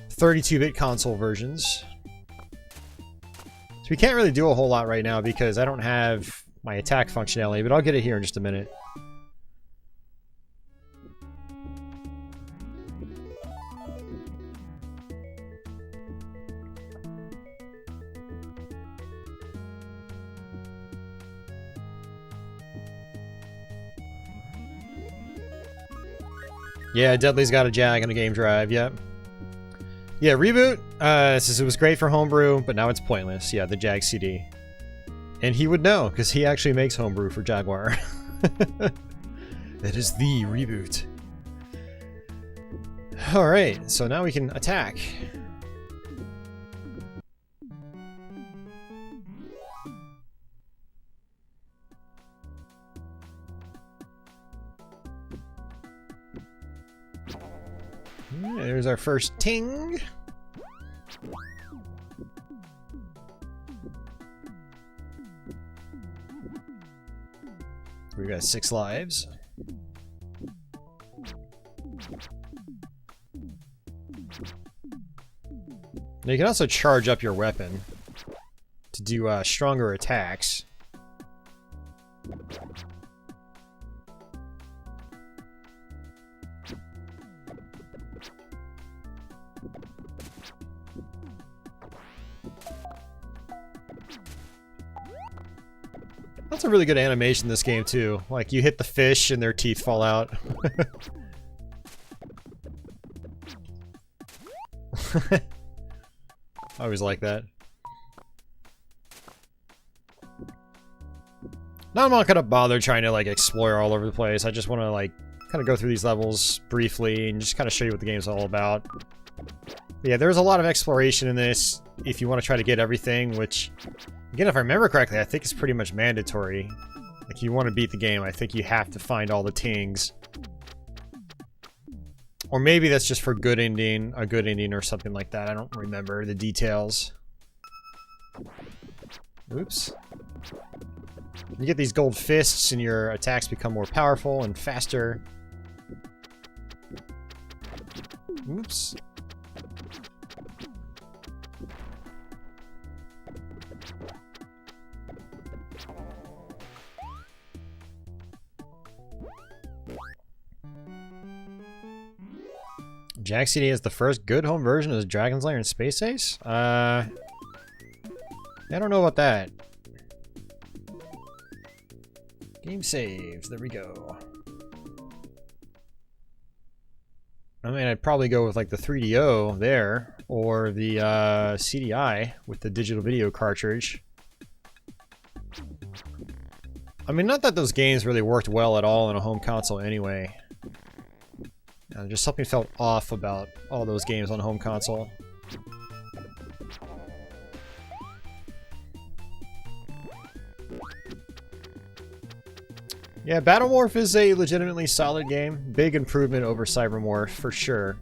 32-bit console versions. So we can't really do a whole lot right now because I don't have my attack functionality, but I'll get it here in just a minute. Yeah, Deadly's got a Jag and a game drive, yep. Yeah, Reboot, says it was great for homebrew, but now it's pointless. Yeah, the Jag CD. And he would know, because he actually makes homebrew for Jaguar. That is the Reboot. Alright, so now we can attack. There's our first ting. We've got 6 lives. Now you can also charge up your weapon to do stronger attacks. That's a really good animation in this game too. Like you hit the fish and their teeth fall out. I always like that. Now I'm not gonna bother trying to like explore all over the place. I just want to like kind of go through these levels briefly and just kind of show you what the game's all about. But yeah, there's a lot of exploration in this if you want to try to get everything, which, again, if I remember correctly, I think it's pretty much mandatory. Like, if you want to beat the game, I think you have to find all the tings. Or maybe that's just for a good ending or something like that. I don't remember the details. Oops. You get these gold fists and your attacks become more powerful and faster. Oops. Jag CD is the first good home version of Dragon's Lair and Space Ace? I don't know about that. Game saves. There we go. I mean, I'd probably go with like the 3DO there, or the CDI with the digital video cartridge. I mean, not that those games really worked well at all on a home console anyway. Just something felt off about all those games on home console. Yeah, Battlemorph is a legitimately solid game. Big improvement over Cybermorph, for sure.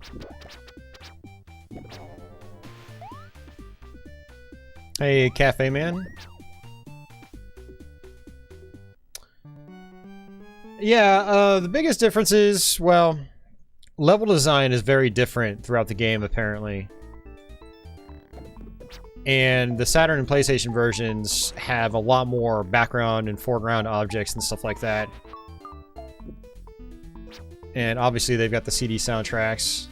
Hey, Cafe Man. Yeah, the biggest difference is, well, level design is very different throughout the game, apparently. And the Saturn and PlayStation versions have a lot more background and foreground objects and stuff like that. And obviously they've got the CD soundtracks.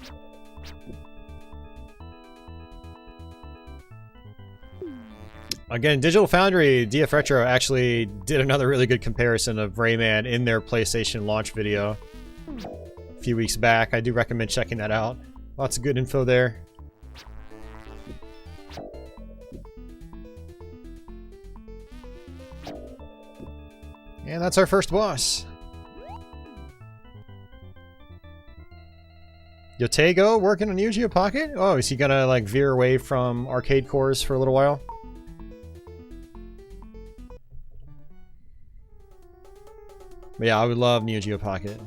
Again, Digital Foundry, DF Retro actually did another really good comparison of Rayman in their PlayStation launch video a few weeks back. I do recommend checking that out. Lots of good info there. And that's our first boss. Yotego working on Neo-Geo Pocket? Oh, is he gonna like veer away from arcade cores for a little while? But yeah, I would love Neo-Geo Pocket.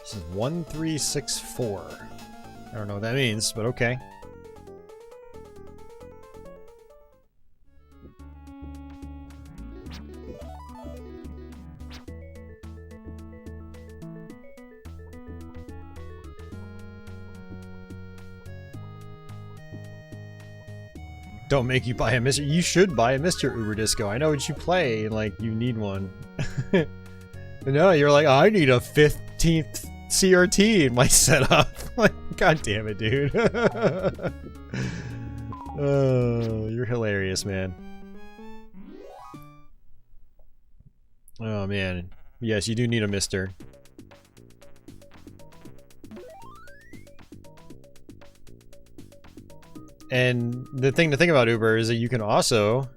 This is 1364. I don't know what that means, but okay. Don't make you buy a Mr. You should buy a Mr. Uber Disco. I know what you play, and like you need one. No, you're like, oh, I need a 15th CRT in my setup. Like, god damn it, dude. Oh, you're hilarious, man. Oh man, yes, you do need a Mister. And the thing to think about Uber is that you can also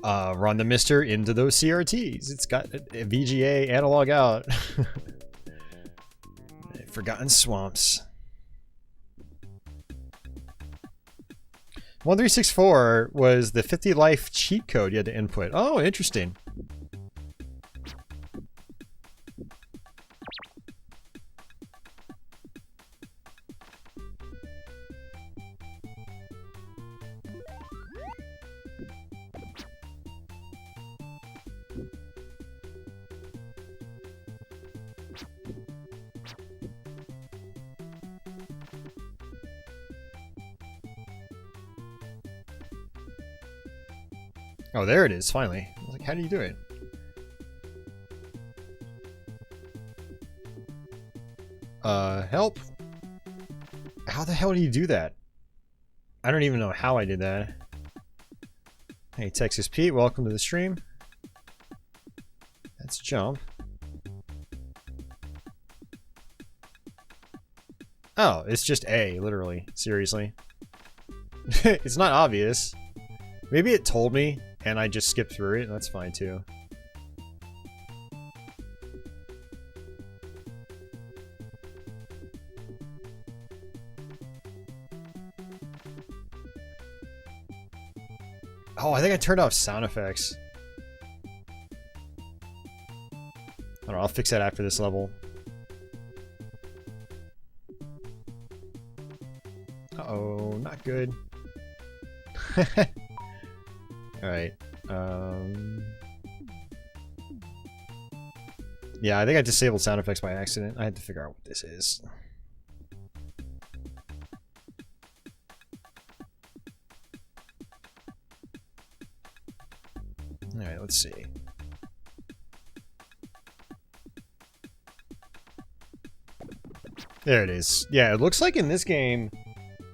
run the Mister into those CRTs. It's got a VGA analog out. Forgotten Swamps. 1364 was the 50 life cheat code you had to input. Oh, interesting. Oh, there it is, finally. I was like, how do you do it? Help. How the hell do you do that? I don't even know how I did that. Hey, Texas Pete, welcome to the stream. Let's jump. Oh, it's just A, literally. Seriously. It's not obvious. Maybe it told me, and I just skipped through it. That's fine, too. Oh, I think I turned off sound effects. I don't know, I'll fix that after this level. Uh-oh, not good. Alright. Yeah, I think I disabled sound effects by accident. I had to figure out what this is. Alright, let's see. There it is. Yeah, it looks like in this game,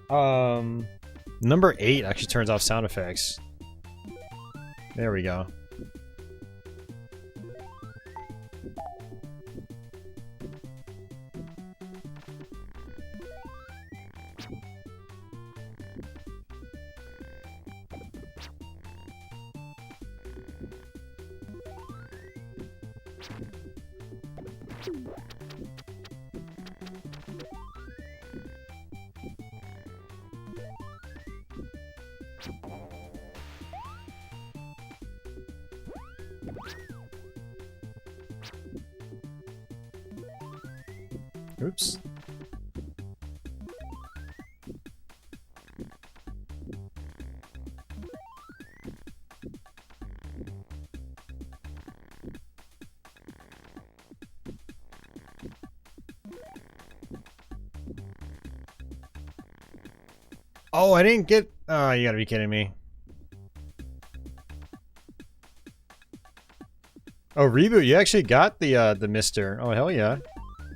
number 8 actually turns off sound effects. There we go. Oops. Oh, I didn't get... Oh, you gotta be kidding me. Oh, Reboot, you actually got the Mister. Oh, hell yeah.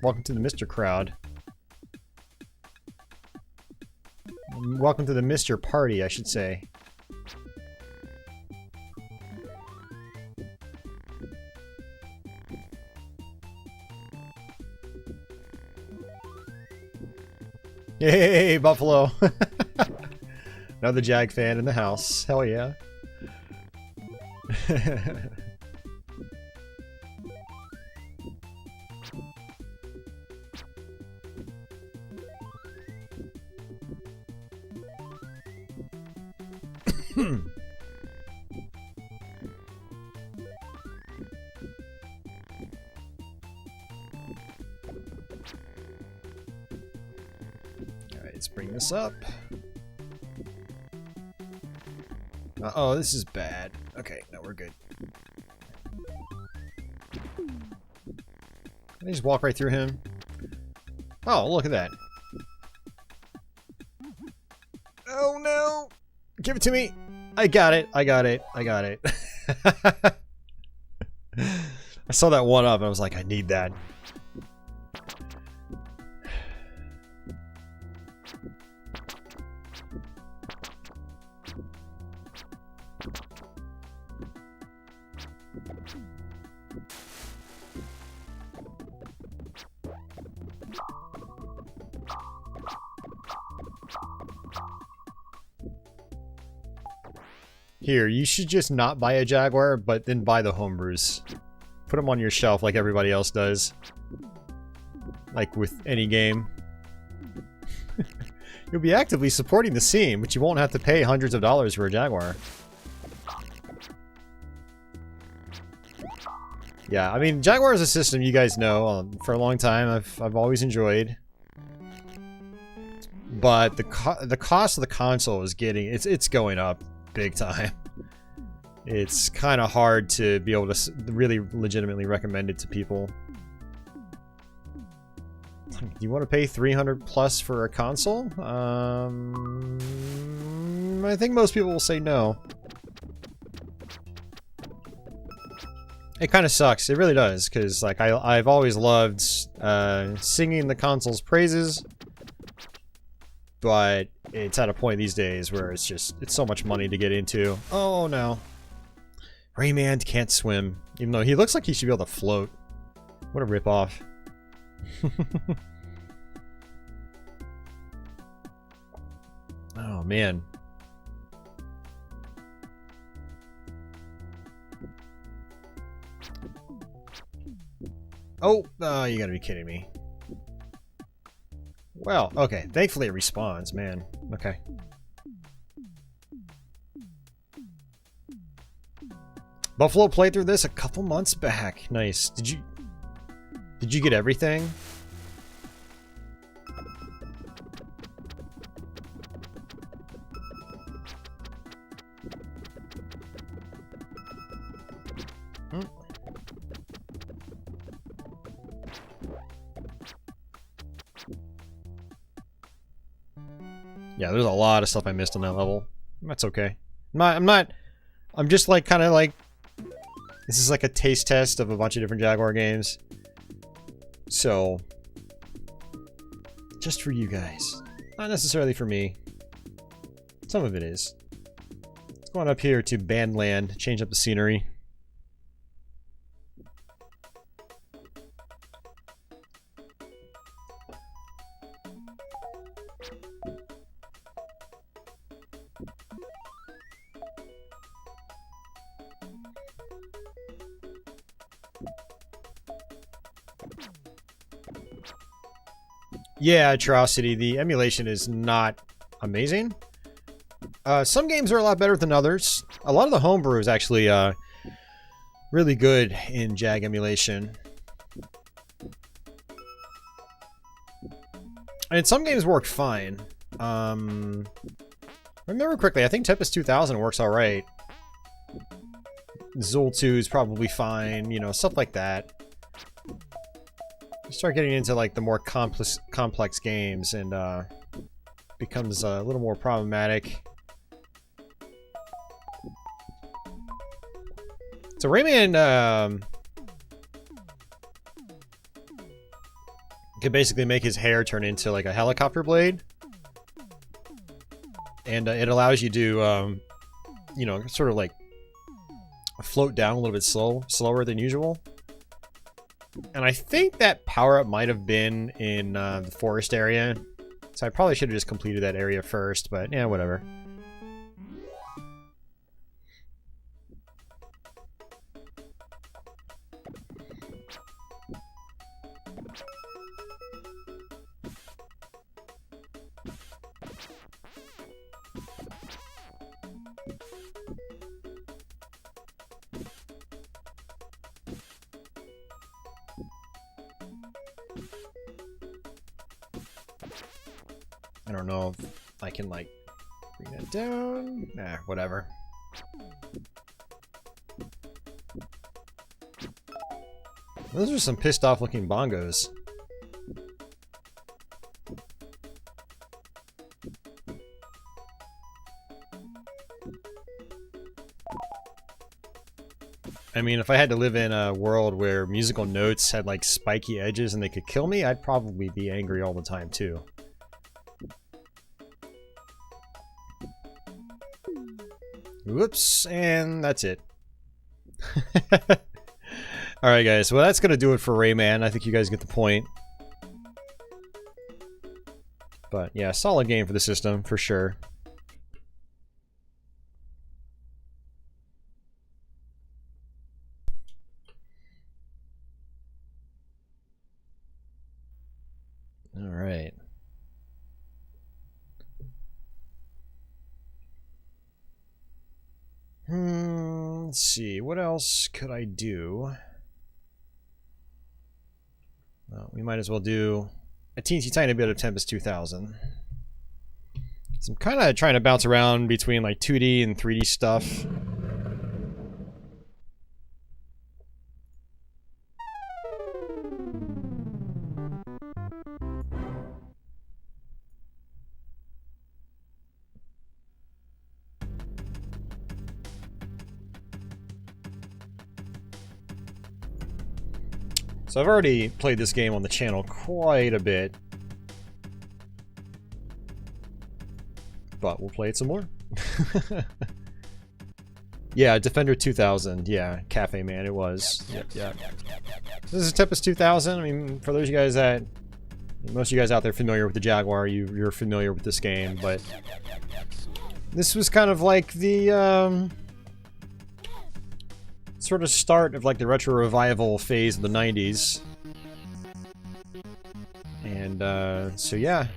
Welcome to the Mr. crowd. Welcome to the Mr. party, I should say. Yay, Buffalo! Another Jag fan in the house. Hell yeah. Alright, let's bring this up. Uh-oh, this is bad. Okay, no, we're good. Can I just walk right through him? Oh, look at that. Oh no! Give it to me! I got it, I got it, I got it. I saw that one up and I was like, I need that. Here, you should just not buy a Jaguar, but then buy the homebrews. Put them on your shelf like everybody else does. Like with any game. You'll be actively supporting the scene, but you won't have to pay hundreds of dollars for a Jaguar. Yeah, I mean, Jaguar is a system you guys know for a long time. I've always enjoyed. But the cost of the console is it's going up big time. It's kind of hard to be able to really legitimately recommend it to people. Do you want to pay $300 plus for a console? I think most people will say no. It kind of sucks. It really does, because like I've always loved singing the console's praises, but it's at a point these days where it's so much money to get into. Oh no, Rayman can't swim, even though he looks like he should be able to float. What a ripoff! Oh man. Oh, you gotta be kidding me. Well, okay. Thankfully it respawns, man. Okay. Buffalo played through this a couple months back. Nice. Did you get everything? Yeah, there's a lot of stuff I missed on that level. That's okay. I'm just like kind of like, this is like a taste test of a bunch of different Jaguar games. So, just for you guys. Not necessarily for me. Some of it is. Let's go on up here to Bandland, change up the scenery. Yeah, Atrocity. The emulation is not amazing. Some games are a lot better than others. A lot of the homebrew is actually really good in Jag emulation. And some games work fine. Remember correctly, I think Tempest 2000 works alright. Zool 2 is probably fine, you know, stuff like that. You start getting into like the more complex games and becomes a little more problematic. So Rayman could basically make his hair turn into like a helicopter blade, and it allows you to you know, sort of like float down a little bit slower than usual. And I think that power-up might have been in the forest area. So I probably should have just completed that area first, but yeah, whatever. I don't know if I can, like, bring that down. Nah, whatever. Those are some pissed off looking bongos. I mean, if I had to live in a world where musical notes had like spiky edges and they could kill me, I'd probably be angry all the time too. Whoops, and that's it. Alright guys, well that's gonna do it for Rayman. I think you guys get the point. But yeah, solid game for the system, for sure. Alright. Let's see, what else could I do? Well, we might as well do a teensy tiny bit of Tempest 2000. So I'm kind of trying to bounce around between like 2D and 3D stuff. So I've already played this game on the channel quite a bit. But we'll play it some more. Yeah, Defender 2000. Yeah, Cafe Man, it was. Yep. This is Tempest 2000. I mean, for those of you guys that... Most of you guys out there familiar with the Jaguar, you're familiar with this game, but... This was kind of like the, sort of start of like the retro revival phase of the 90s. And, so yeah.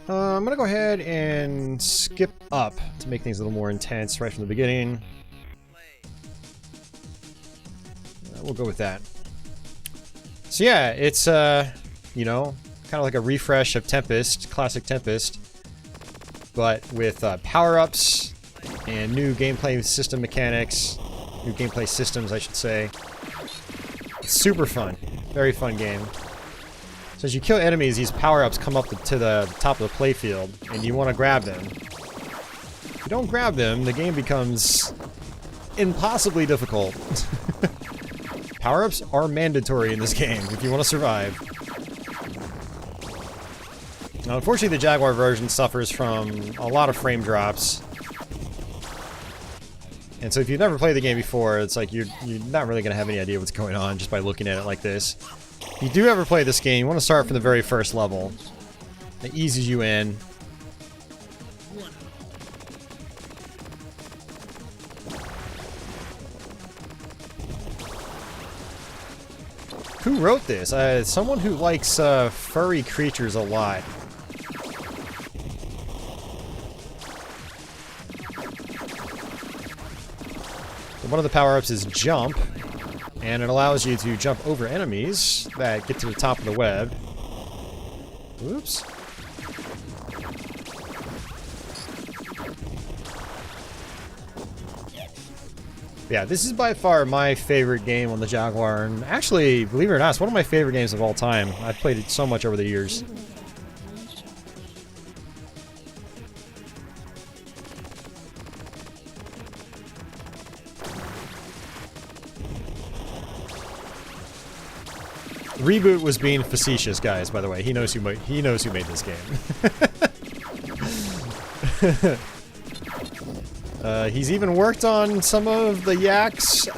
I'm gonna go ahead and skip up to make things a little more intense right from the beginning. We'll go with that. So yeah, it's, you know, kind of like a refresh of Tempest, classic Tempest, but with power-ups and new gameplay system mechanics, new gameplay systems, I should say. It's super fun. Very fun game. So as you kill enemies, these power-ups come up to the top of the playfield, and you want to grab them. If you don't grab them, the game becomes impossibly difficult. Power-ups are mandatory in this game if you want to survive. Now, unfortunately, the Jaguar version suffers from a lot of frame drops. And so if you've never played the game before, it's like you're not really going to have any idea what's going on just by looking at it like this. If you do ever play this game, you want to start from the very first level. It eases you in. Who wrote this? Someone who likes furry creatures a lot. One of the power-ups is jump, and it allows you to jump over enemies that get to the top of the web. Oops. Yeah, this is by far my favorite game on the Jaguar, and actually, believe it or not, it's one of my favorite games of all time. I've played it so much over the years. Reboot was being facetious, guys, by the way. He knows who made this game. He's even worked on some of the Yak's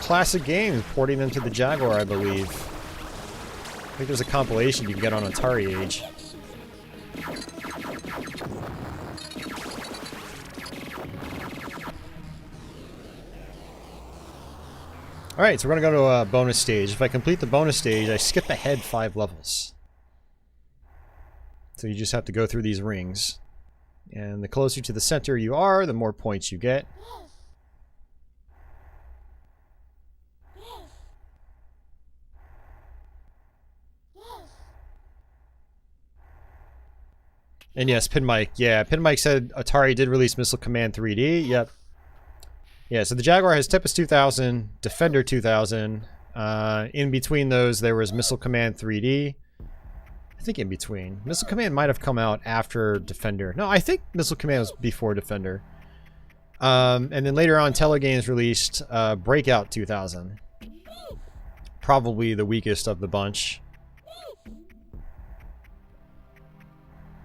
classic games, porting them to the Jaguar, I believe. I think there's a compilation you can get on Atari Age. Alright, so we're gonna go to a bonus stage. If I complete the bonus stage, I skip ahead 5 levels. So you just have to go through these rings. And the closer to the center you are, the more points you get. And yes, Pin Mike. Yeah, Pin Mike said Atari did release Missile Command 3D. Yep. Yeah, so the Jaguar has Tempest 2000, Defender 2000. In between those, there was Missile Command 3D. I think in between. Missile Command might have come out after Defender. No, I think Missile Command was before Defender. And then later on, Telegames released Breakout 2000. Probably the weakest of the bunch.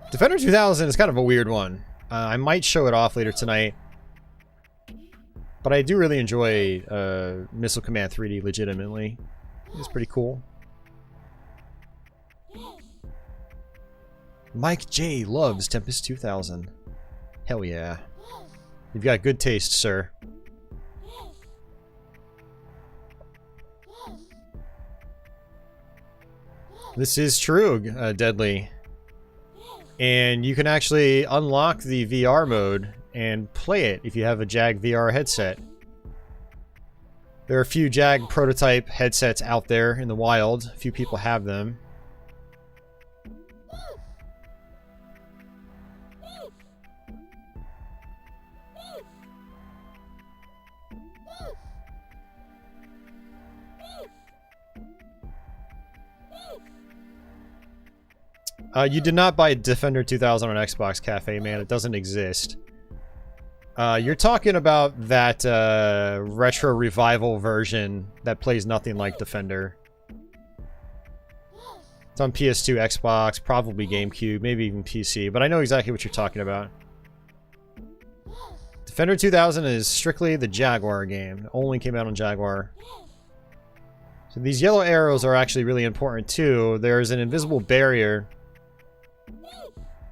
Defender 2000 is kind of a weird one. I might show it off later tonight. But I do really enjoy Missile Command 3D legitimately. It's pretty cool. Mike J loves Tempest 2000. Hell yeah. You've got good taste, sir. This is true, Deadly. And you can actually unlock the VR mode and play it if you have a Jag VR headset. There are a few Jag prototype headsets out there in the wild. A few people have them. You did not buy Defender 2000 on Xbox, Cafe Man. It doesn't exist. You're talking about that retro revival version that plays nothing like Defender. It's on PS2, Xbox, probably GameCube, maybe even PC, but I know exactly what you're talking about. Defender 2000 is strictly the Jaguar game. It only came out on Jaguar. So these yellow arrows are actually really important too. There's an invisible barrier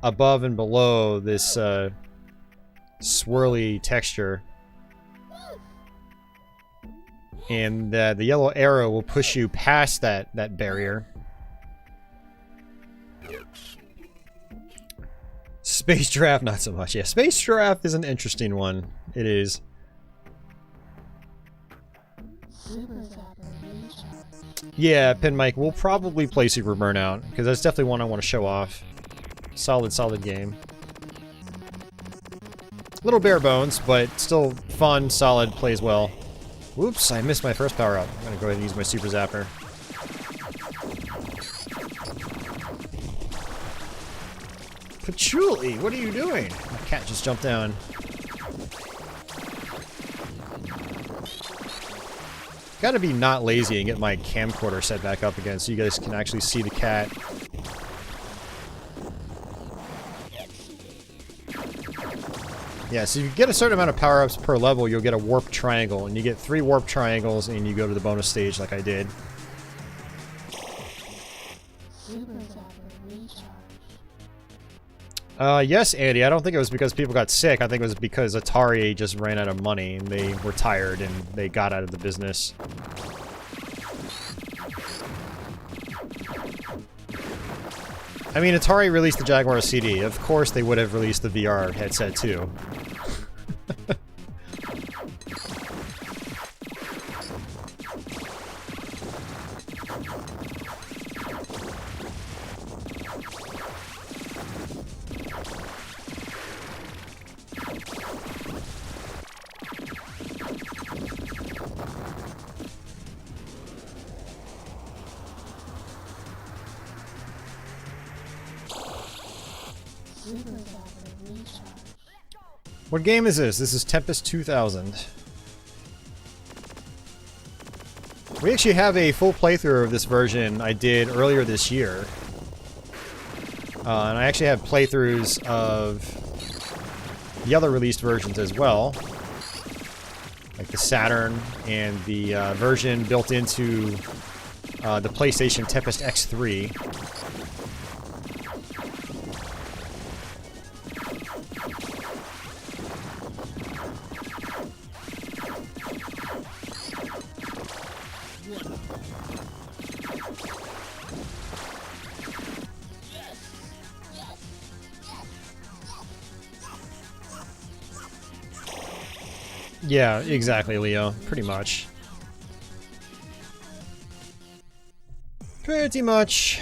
above and below this swirly texture. And the yellow arrow will push you past that barrier. Space Giraffe, not so much. Yeah, Space Giraffe is an interesting one. It is. Yeah, Pin Mike, we'll probably play Super Burnout, because that's definitely one I want to show off. Solid game. Little bare bones, but still fun, solid, plays well. Whoops, I missed my first power-up. I'm gonna go ahead and use my Super Zapper. Patchouli, what are you doing? My cat just jumped down. Gotta be not lazy and get my camcorder set back up again so you guys can actually see the cat. Yeah, so if you get a certain amount of power-ups per level, you'll get a warp triangle, and you get 3 warp triangles and you go to the bonus stage like I did. Yes, Andy, I don't think it was because people got sick. I think it was because Atari just ran out of money and they were tired and they got out of the business. I mean, Atari released the Jaguar CD. Of course they would have released the VR headset too. What game is this? This is Tempest 2000. We actually have a full playthrough of this version I did earlier this year. And I actually have playthroughs of the other released versions as well. Like the Saturn and the version built into the PlayStation Tempest X3. Yeah, exactly, Leo. Pretty much. Pretty much.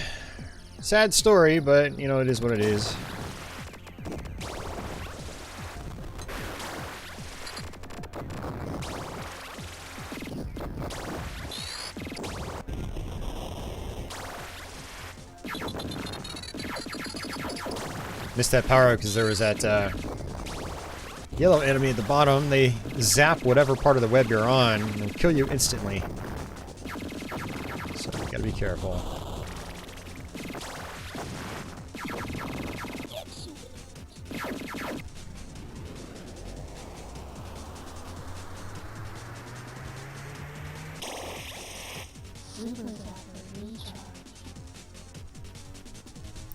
Sad story, but, you know, it is what it is. Missed that power because there was that, yellow enemy at the bottom. They zap whatever part of the web you're on and kill you instantly. So you gotta be careful.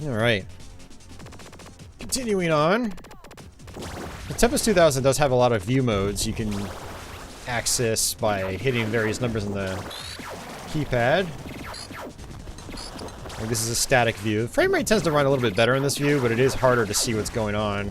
Alright. Continuing on. The Tempest 2000 does have a lot of view modes you can access by hitting various numbers on the keypad. Like this is a static view. Frame rate tends to run a little bit better in this view, but it is harder to see what's going on.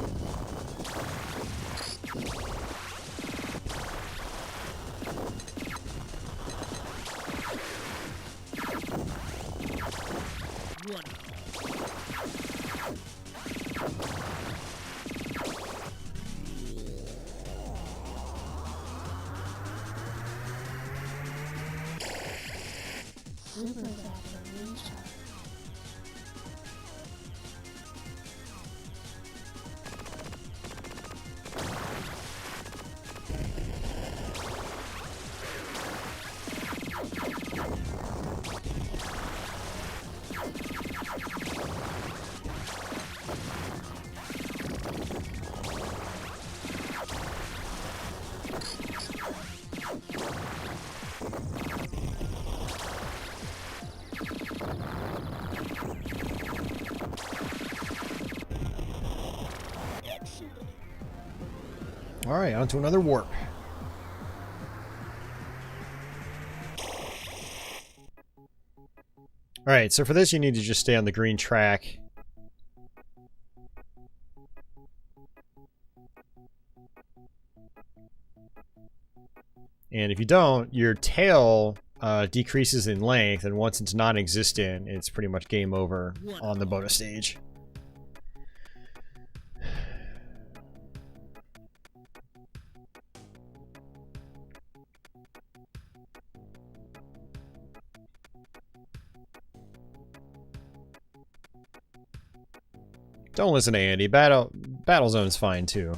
Alright, on to another warp. Alright, so for this you need to just stay on the green track. And if you don't, your tail decreases in length, and once it's non-existent, it's pretty much game over on the bonus stage. Don't listen to Andy. Battlezone's fine too.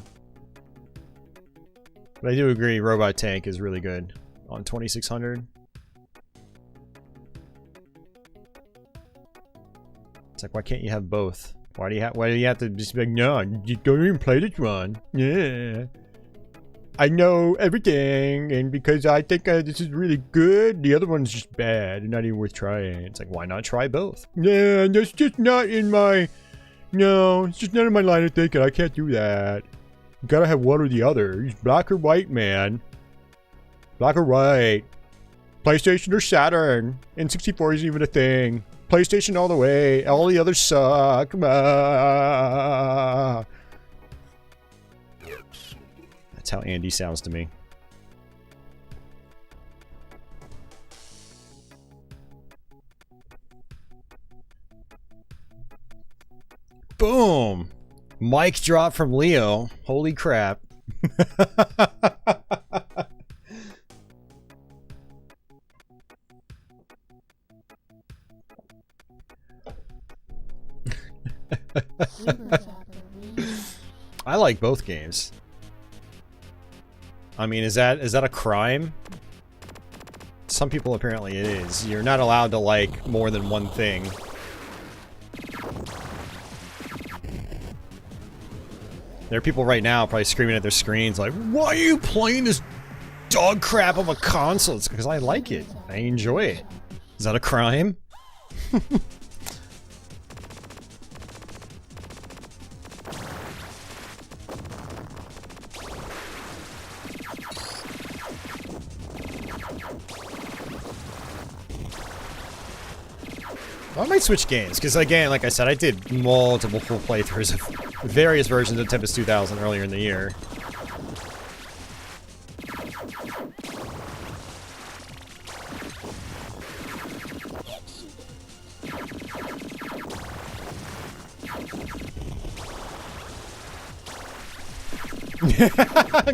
But I do agree, Robot Tank is really good on 2600. It's like, why can't you have both? Why do you have to just be like, no, you don't even play this one. Yeah. I know everything, and because I think this is really good, the other one's just bad and not even worth trying. It's like, why not try both? Yeah, that's just not in my... No, it's just not in my line of thinking. I can't do that. You gotta have one or the other. It's black or white, man. Black or white. PlayStation or Saturn. N64 isn't even a thing. PlayStation all the way. All the others suck. That's how Andy sounds to me. Boom! Mic drop from Leo. Holy crap. I like both games. I mean, is that a crime? Some people apparently it is. You're not allowed to like more than one thing. There are people right now probably screaming at their screens like, why are you playing this dog crap of a console? It's because I like it. I enjoy it. Is that a crime? Well, I might switch games, because again, like I said, I did multiple full playthroughs of various versions of Tempest 2000 earlier in the year.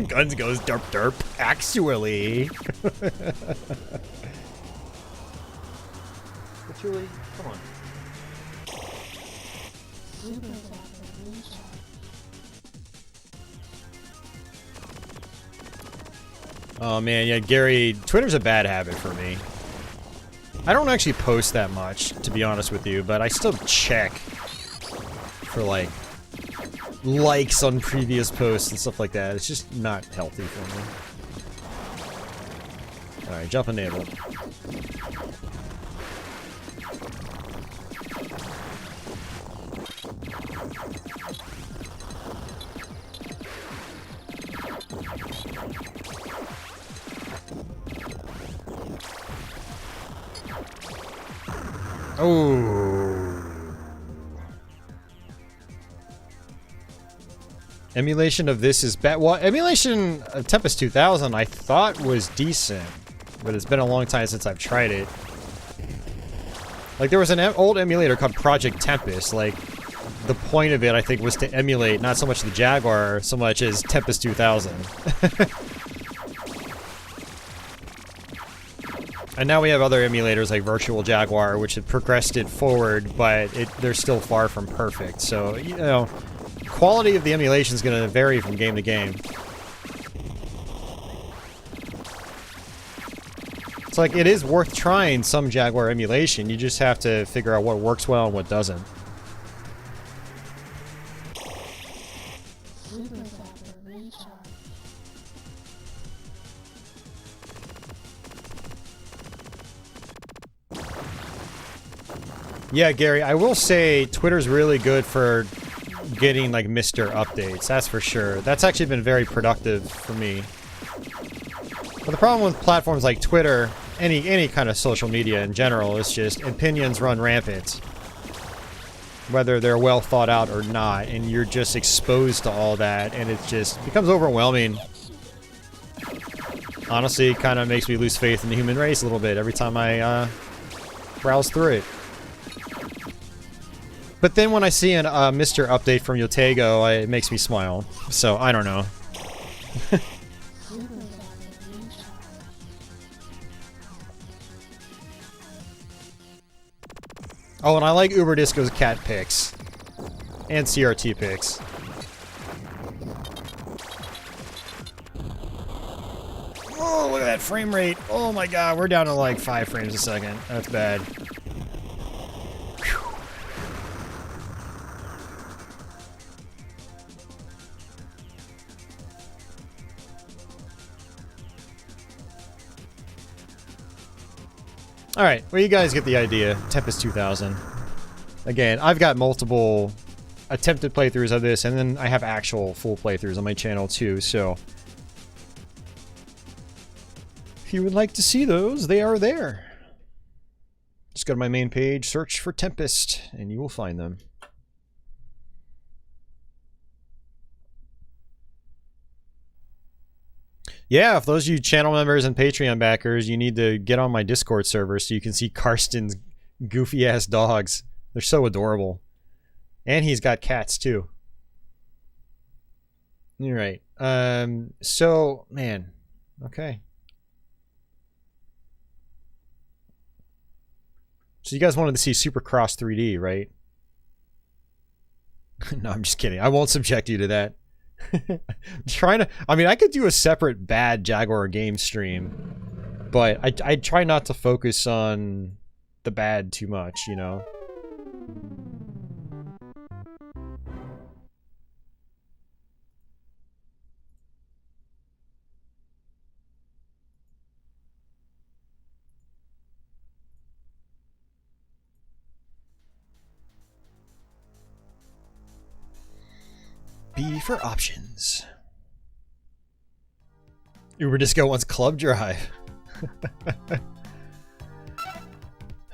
Guns goes derp derp, actually. Actually, come on. Oh man, yeah, Gary, Twitter's a bad habit for me. I don't actually post that much, to be honest with you, but I still check for like likes on previous posts and stuff like that. It's just not healthy for me. Alright, jump enabled. Oh. Emulation of this is bad. Well, emulation of Tempest 2000 I thought was decent, but it's been a long time since I've tried it. Like, there was an old emulator called Project Tempest. Like, the point of it, I think, was to emulate not so much the Jaguar, so much as Tempest 2000. And now we have other emulators like Virtual Jaguar, which have progressed it forward, but they're still far from perfect. So, you know, quality of the emulation is going to vary from game to game. It's like, it is worth trying some Jaguar emulation, you just have to figure out what works well and what doesn't. Yeah, Gary, I will say Twitter's really good for getting like Mr. Updates, that's for sure. That's actually been very productive for me. But the problem with platforms like Twitter, any kind of social media in general, is just opinions run rampant. Whether they're well thought out or not, and you're just exposed to all that, and it just becomes overwhelming. Honestly, it kind of makes me lose faith in the human race a little bit every time I browse through it. But then when I see a Mr. Update from Yotego, it makes me smile. So, I don't know. Oh, and I like Uber Disco's cat pics. And CRT pics. Oh, look at that frame rate. Oh my god, we're down to like 5 frames a second. That's bad. Alright, well you guys get the idea. Tempest 2000. Again, I've got multiple attempted playthroughs of this, and then I have actual full playthroughs on my channel too, so... if you would like to see those, they are there. Just go to my main page, search for Tempest, and you will find them. Yeah, if those of you channel members and Patreon backers, you need to get on my Discord server so you can see Karsten's goofy-ass dogs. They're so adorable. And he's got cats, too. Alright. So, man. Okay. So you guys wanted to see Supercross 3D, right? No, I'm just kidding. I won't subject you to that. I'm trying to... I mean, I could do a separate bad Jaguar Games stream, but I try not to focus on the bad too much, you know? B for options. Uber Disco wants Club Drive.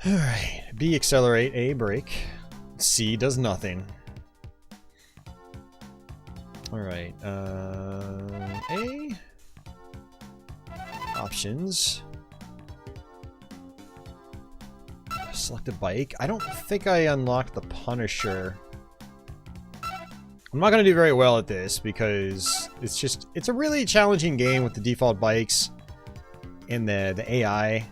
Alright. B, accelerate. A, brake. C, does nothing. Alright. A. Options. Select a bike. I don't think I unlocked the Punisher. I'm not going to do very well at this because it's a really challenging game with the default bikes and the AI.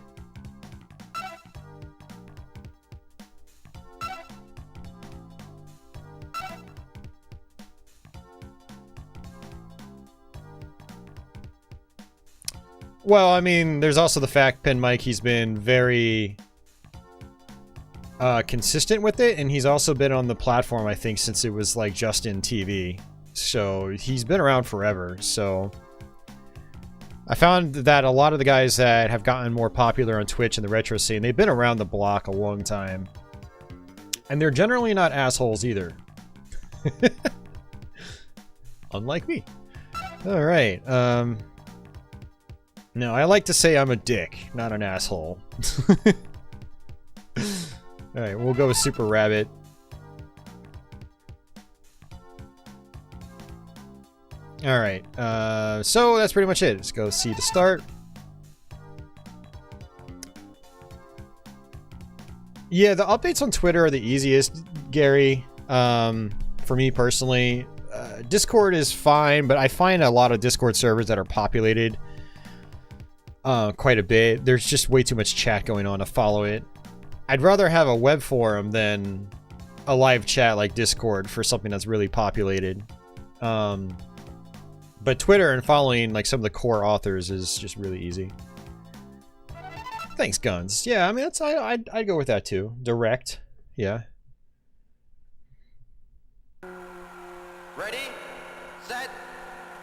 Well, I mean, there's also the fact Pin Mike, he's been very consistent with it, and he's also been on the platform, I think, since it was like just in TV. So he's been around forever. So I found that a lot of the guys that have gotten more popular on Twitch in the retro scene, they've been around the block a long time. And they're generally not assholes either. Unlike me. Alright, no, I like to say I'm a dick, not an asshole. Alright, we'll go with Super Rabbit. Alright, so that's pretty much it. Let's go C to start. Yeah, the updates on Twitter are the easiest, Gary, for me personally. Discord is fine, but I find a lot of Discord servers that are populated quite a bit. There's just way too much chat going on to follow it. I'd rather have a web forum than a live chat like Discord for something that's really populated. But Twitter and following like some of the core authors is just really easy. Thanks, Guns. Yeah, I mean, that's I'd go with that too. Direct, yeah. Ready, set,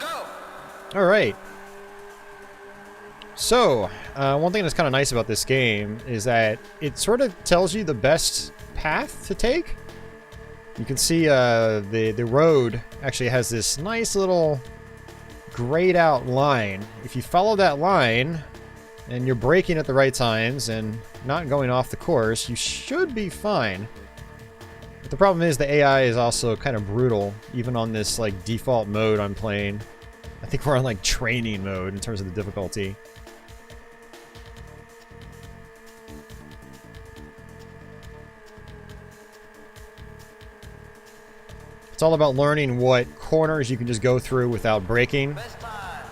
go! All right. So, one thing that's kind of nice about this game is that it sort of tells you the best path to take. You can see the road actually has this nice little grayed out line. If you follow that line and you're braking at the right times and not going off the course, you should be fine. But the problem is the AI is also kind of brutal, even on this like default mode I'm playing. I think we're on like training mode in terms of the difficulty. It's all about learning what corners you can just go through without braking. Best time.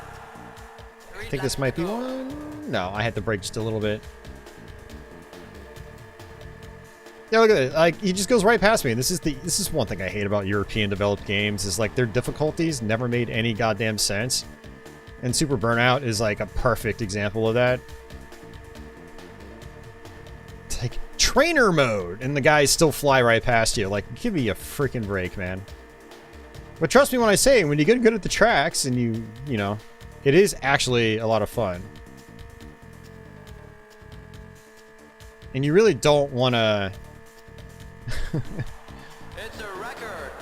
I think this might be one. No, I had to brake just a little bit. Yeah, look at it. Like, he just goes right past me. This is one thing I hate about European developed games, is like their difficulties never made any goddamn sense. And Super Burnout is like a perfect example of that. It's like trainer mode, and the guys still fly right past you. Like, give me a freaking break, man. But trust me when I say, when you get good at the tracks and you know, it is actually a lot of fun. And you really don't want to... It's a record.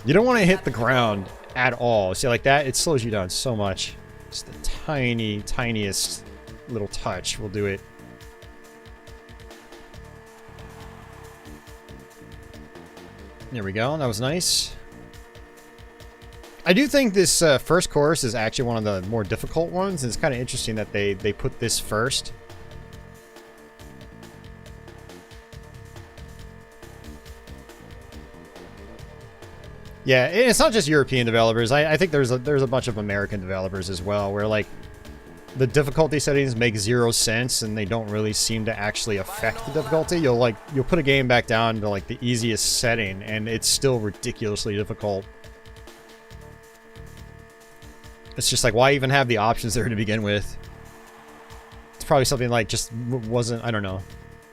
You don't want to hit the ground at all. See, like that, it slows you down so much. Just the tiniest little touch will do it. There we go. That was nice. I do think this first course is actually one of the more difficult ones. And it's kind of interesting that they put this first. Yeah, it's not just European developers. I think there's a bunch of American developers as well, where like the difficulty settings make zero sense and they don't really seem to actually affect the difficulty. You'll put a game back down to like the easiest setting and it's still ridiculously difficult. It's just like, why even have the options there to begin with? It's probably something like just wasn't, I don't know,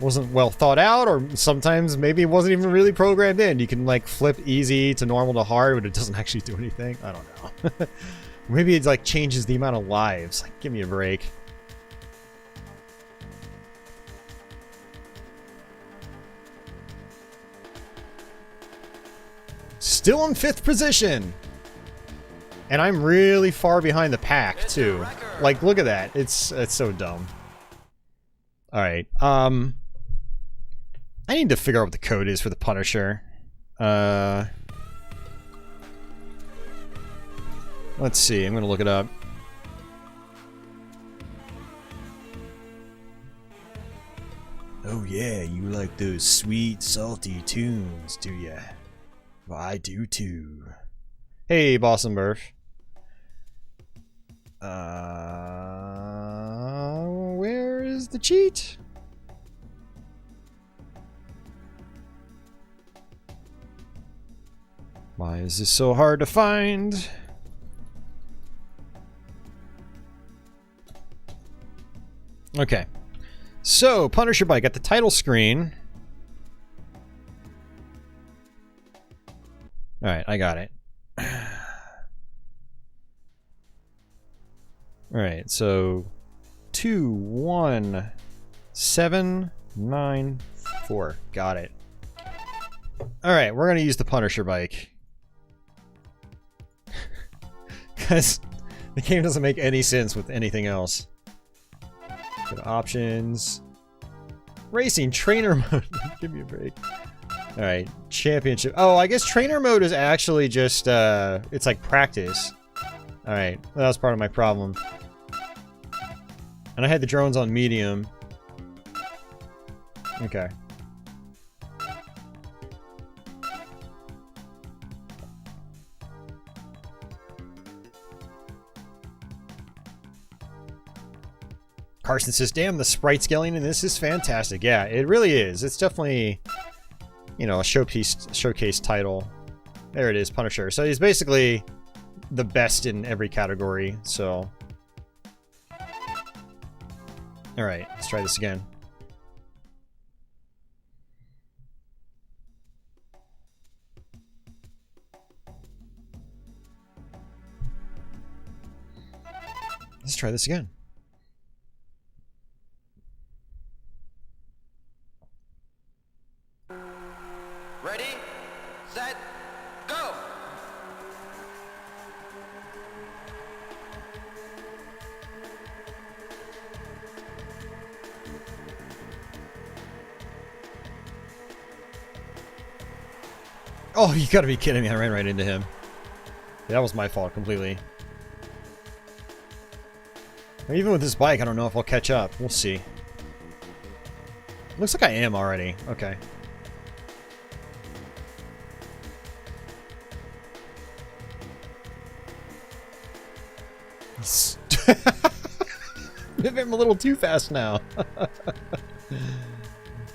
wasn't well thought out, or sometimes maybe it wasn't even really programmed in. You can like flip easy to normal to hard, but it doesn't actually do anything. I don't know. Maybe it like changes the amount of lives. Like, give me a break. Still in 5th position. And I'm really far behind the pack too. Like, look at that. It's so dumb. All right. I need to figure out what the code is for the Punisher. Let's see. I'm gonna look it up. Oh yeah, you like those sweet, salty tunes, do ya? Well, I do too. Hey, Boss and Burf. Where is the cheat? Why is this so hard to find? Okay. So, Punisher Bike at the title screen. Alright, I got it. Alright, so 21794. Got it. Alright, we're gonna use the Punisher Bike. Because the game doesn't make any sense with anything else. Go to options. Racing trainer mode. Give me a break. Alright, championship. Oh, I guess trainer mode is actually just, it's like practice. Alright, that was part of my problem. And I had the drones on medium. Okay. Carson says, damn, the sprite scaling in this is fantastic. Yeah, it really is. It's definitely, you know, a showcase title. There it is, Punisher. So he's basically the best in every category, so. Alright, let's try this again. Let's try this again. Ready, set, go! Oh, you gotta be kidding me. I ran right into him. Yeah, that was my fault completely. Even with this bike, I don't know if I'll catch up. We'll see. Looks like I am already. Okay. Maybe I'm a little too fast now.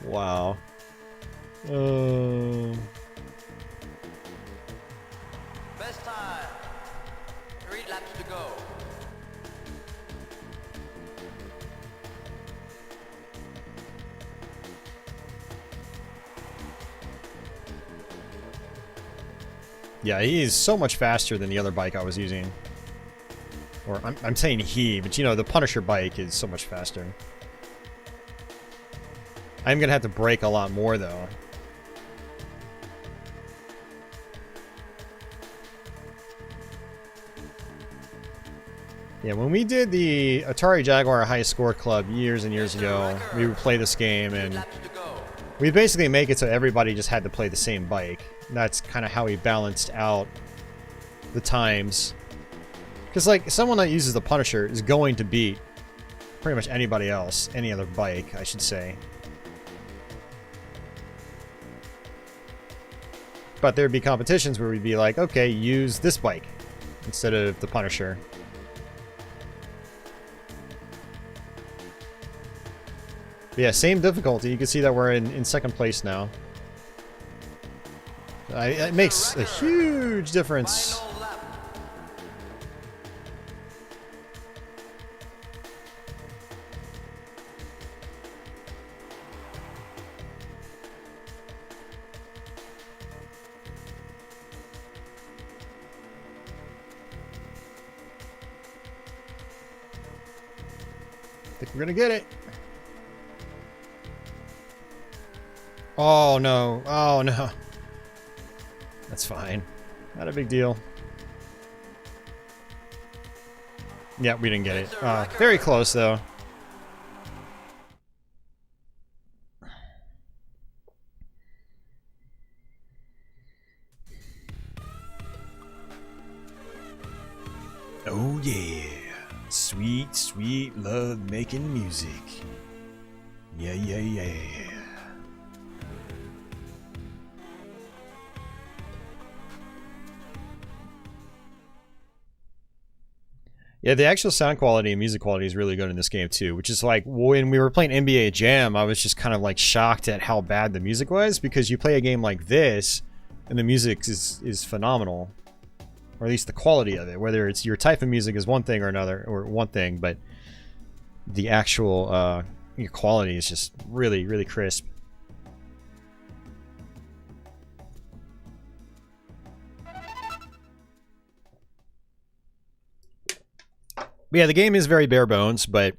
Wow. Best time. 3 laps to go. Yeah, he is so much faster than the other bike I was using. Or, I'm saying he, but you know, the Punisher bike is so much faster. I'm gonna have to brake a lot more, though. Yeah, when we did the Atari Jaguar High Score Club years and years ago, we would play this game, and we basically make it so everybody just had to play the same bike. And that's kind of how we balanced out the times. Because, like, someone that uses the Punisher is going to beat pretty much anybody else, any other bike, I should say. But there'd be competitions where we'd be like, okay, use this bike instead of the Punisher. But yeah, same difficulty. You can see that we're in second place now. It makes a huge difference. Final lap. I think we're gonna get it. Oh no. Oh no. That's fine. Not a big deal. Yeah, we didn't get it. Very close though. Oh yeah. Sweet, sweet love making music. Yeah, yeah, yeah. Yeah, the actual sound quality and music quality is really good in this game too, which is like when we were playing NBA Jam, I was just kind of like shocked at how bad the music was, because you play a game like this and the music is phenomenal. Or at least the quality of it, whether it's your type of music is one thing or another, or one thing, but the actual quality is just really, really crisp. But yeah, the game is very bare bones, but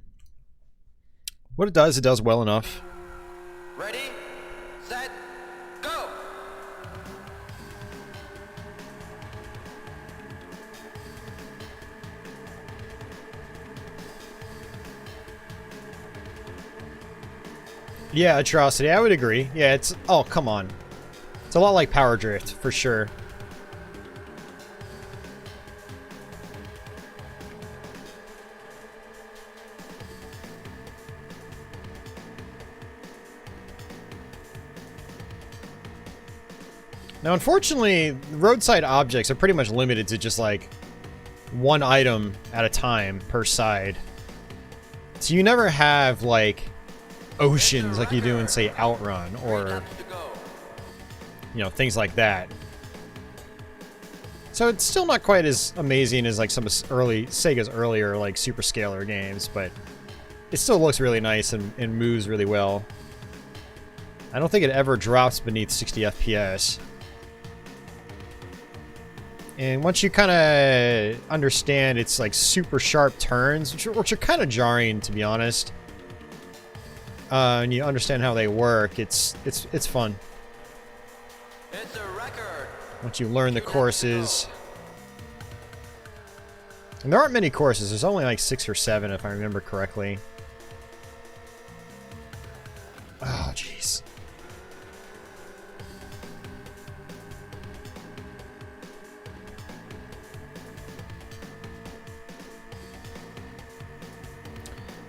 what it does well enough. Ready, set, go! Yeah, Atrocity, I would agree. Yeah, it's... Oh, come on. It's a lot like Power Drift, for sure. Now, unfortunately, roadside objects are pretty much limited to just, like, one item at a time per side. So you never have, like, oceans like you do in, say, Outrun, or, you know, things like that. So it's still not quite as amazing as, like, some early, Sega's earlier, like, super scalar games, but it still looks really nice and moves really well. I don't think it ever drops beneath 60 FPS. And once you kind of understand its like super sharp turns, which are kind of jarring, to be honest, and you understand how they work, it's fun. It's a record. Once you learn the courses. And there aren't many courses. There's only like 6 or 7 if I remember correctly. Oh, jeez.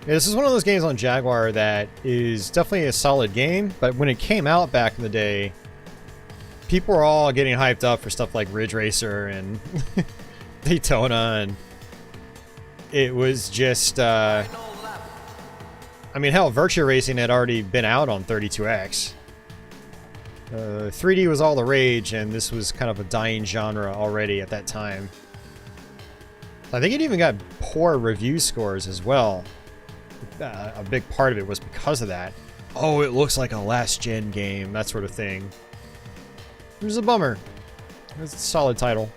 Yeah, this is one of those games on Jaguar that is definitely a solid game, but when it came out back in the day, people were all getting hyped up for stuff like Ridge Racer and Daytona, and it was just, I mean, hell, Virtua Racing had already been out on 32X. 3D was all the rage, and this was kind of a dying genre already at that time. I think it even got poor review scores as well. A big part of it was because of that. Oh, it looks like a last-gen game, that sort of thing. It was a bummer. It's a solid title.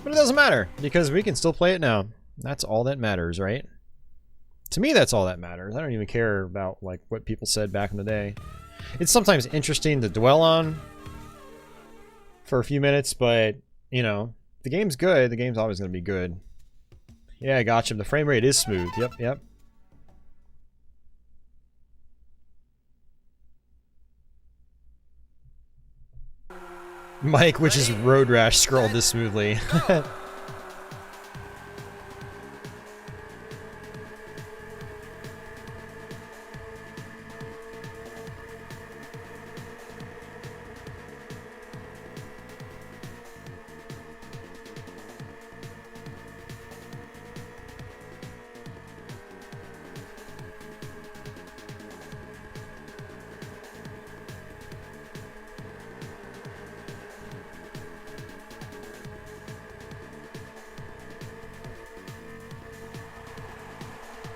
But it doesn't matter, because we can still play it now. That's all that matters, right? To me, that's all that matters. I don't even care about like what people said back in the day. It's sometimes interesting to dwell on for a few minutes, but, you know, the game's good. The game's always going to be good. Yeah, I gotcha. The frame rate is smooth. Yep, yep. Mike, which is Road Rash, scrolled this smoothly.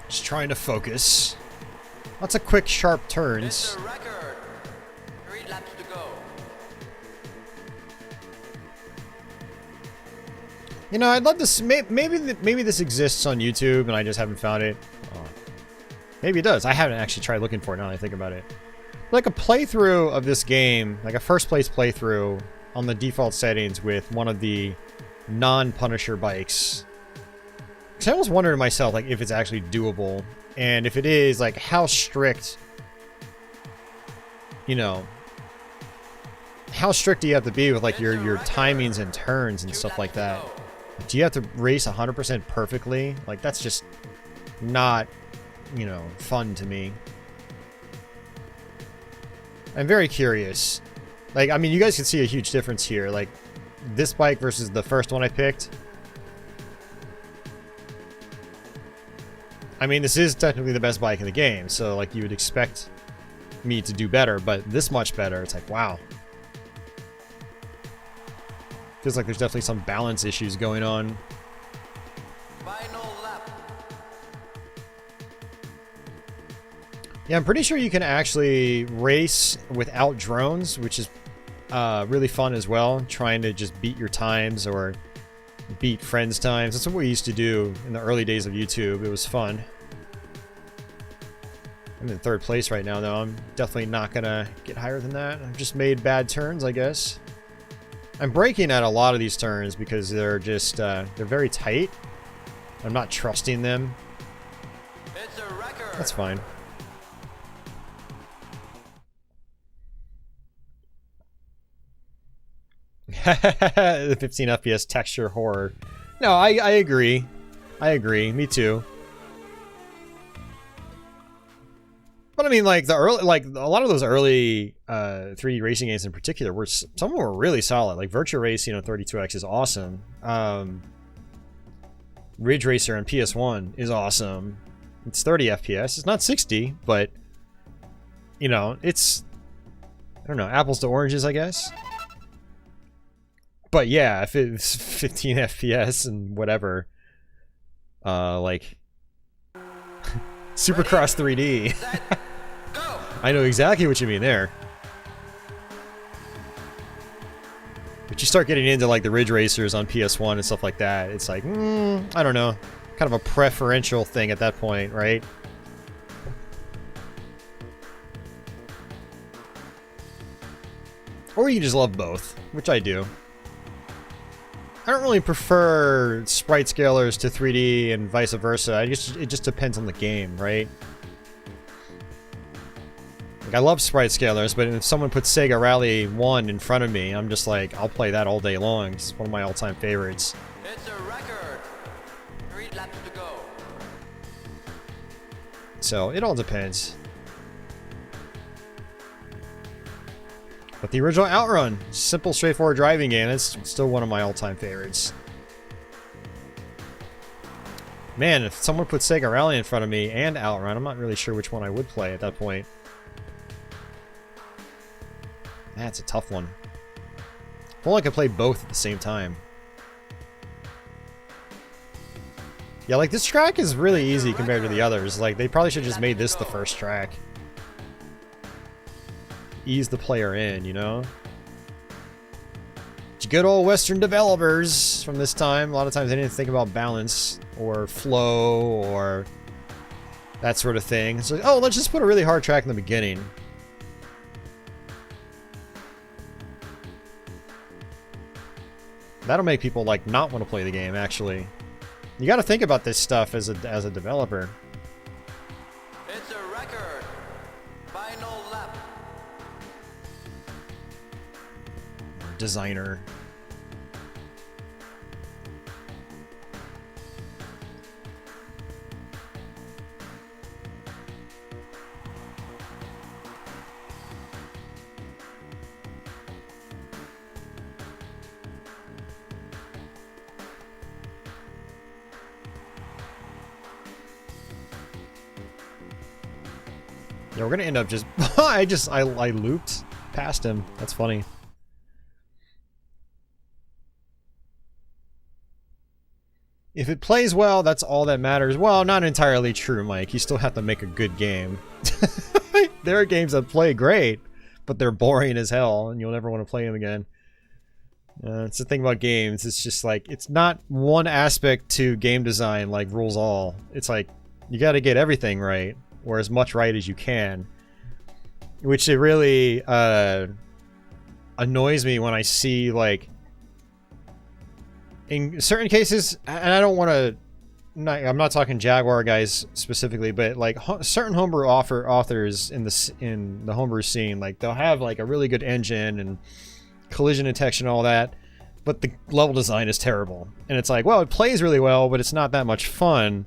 Just trying to focus. Lots of quick, sharp turns. Record. 3 laps to go. You know, I'd love to. Maybe this exists on YouTube, and I just haven't found it. Oh. Maybe it does. I haven't actually tried looking for it now that I think about it. Like a playthrough of this game, like a first place playthrough on the default settings with one of the non-Punisher bikes. Because I almost wonder to myself, like, if it's actually doable, and if it is, like, how strict, you know, how strict do you have to be with like your timings and turns and stuff like that? Do you have to race 100% perfectly? Like, that's just not, you know, fun to me. I'm very curious. Like, I mean, you guys can see a huge difference here. Like, this bike versus the first one I picked. I mean, this is technically the best bike in the game, so, like, you would expect me to do better, but this much better, it's like, wow. Feels like there's definitely some balance issues going on. Final lap. Yeah, I'm pretty sure you can actually race without drones, which is really fun as well. Trying to just beat your times or beat friends' times. That's what we used to do in the early days of YouTube. It was fun. I'm in 3rd place right now, though. I'm definitely not gonna get higher than that. I've just made bad turns, I guess. I'm braking at a lot of these turns because they're just, they're very tight. I'm not trusting them. It's a record. That's fine. The 15 FPS texture horror. No, I agree. I agree. Me too. But I mean, like, the early, like, a lot of those early 3D racing games in particular were, some of them were really solid. Like, Virtua Racing on 32X is awesome. Ridge Racer on PS1 is awesome. It's 30 FPS. It's not 60, but, you know, it's, I don't know, apples to oranges, I guess. But yeah, if it's 15 FPS and whatever, like, Supercross 3D. I know exactly what you mean there. But you start getting into like the Ridge Racers on PS1 and stuff like that, it's like, I don't know. kind of a preferential thing at that point, right? Or you just love both, which I do. I don't really prefer sprite scalers to 3D and vice versa. It just depends on the game, right? Like, I love sprite scalers, but if someone puts Sega Rally 1 in front of me, I'm just like, I'll play that all day long. It's one of my all-time favorites. It's a record. 3 laps to go. So, it all depends. But the original Outrun, simple, straightforward driving game, it's still one of my all-time favorites. Man, if someone put Sega Rally in front of me and Outrun, I'm not really sure which one I would play at that point. That's a tough one. If only I could play both at the same time. Yeah, like, this track is really easy compared to the others. Like, they probably should have just made this the first track. Ease the player in, you know? Good old Western developers from this time. A lot of times they didn't think about balance or flow or that sort of thing. It's like, oh, let's just put a really hard track in the beginning. That'll make people, like, not want to play the game, actually. You gotta think about this stuff as a developer. It's a record. Final lap. Designer. Yeah, we're gonna end up just I looped past him. That's funny. If it plays well, that's all that matters. Well, not entirely true, Mike. You still have to make a good game. There are games that play great, but they're boring as hell, and you'll never want to play them again. It's the thing about games. It's just like, it's not one aspect to game design like rules all. It's like, you gotta get everything right, or as much right as you can. Which it really annoys me when I see, like, in certain cases, and I don't want to, I'm not talking Jaguar guys specifically, but like certain homebrew authors in the homebrew scene, like they'll have like a really good engine and collision detection and all that, but the level design is terrible. And it's like, well, it plays really well, but it's not that much fun.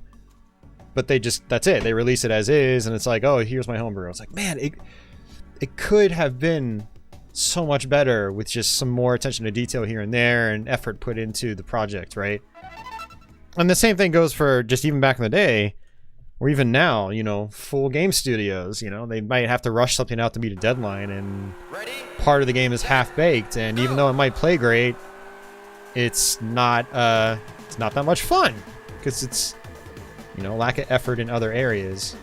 But they just, that's it. They release it as is, and it's like, oh, here's my homebrew. I was like, man, it could have been so much better with just some more attention to detail here and there and effort put into the project, right? And the same thing goes for just even back in the day, or even now, you know, full game studios, you know, they might have to rush something out to meet a deadline, and part of the game is half-baked, and even though it might play great, it's not that much fun, because it's, you know, lack of effort in other areas.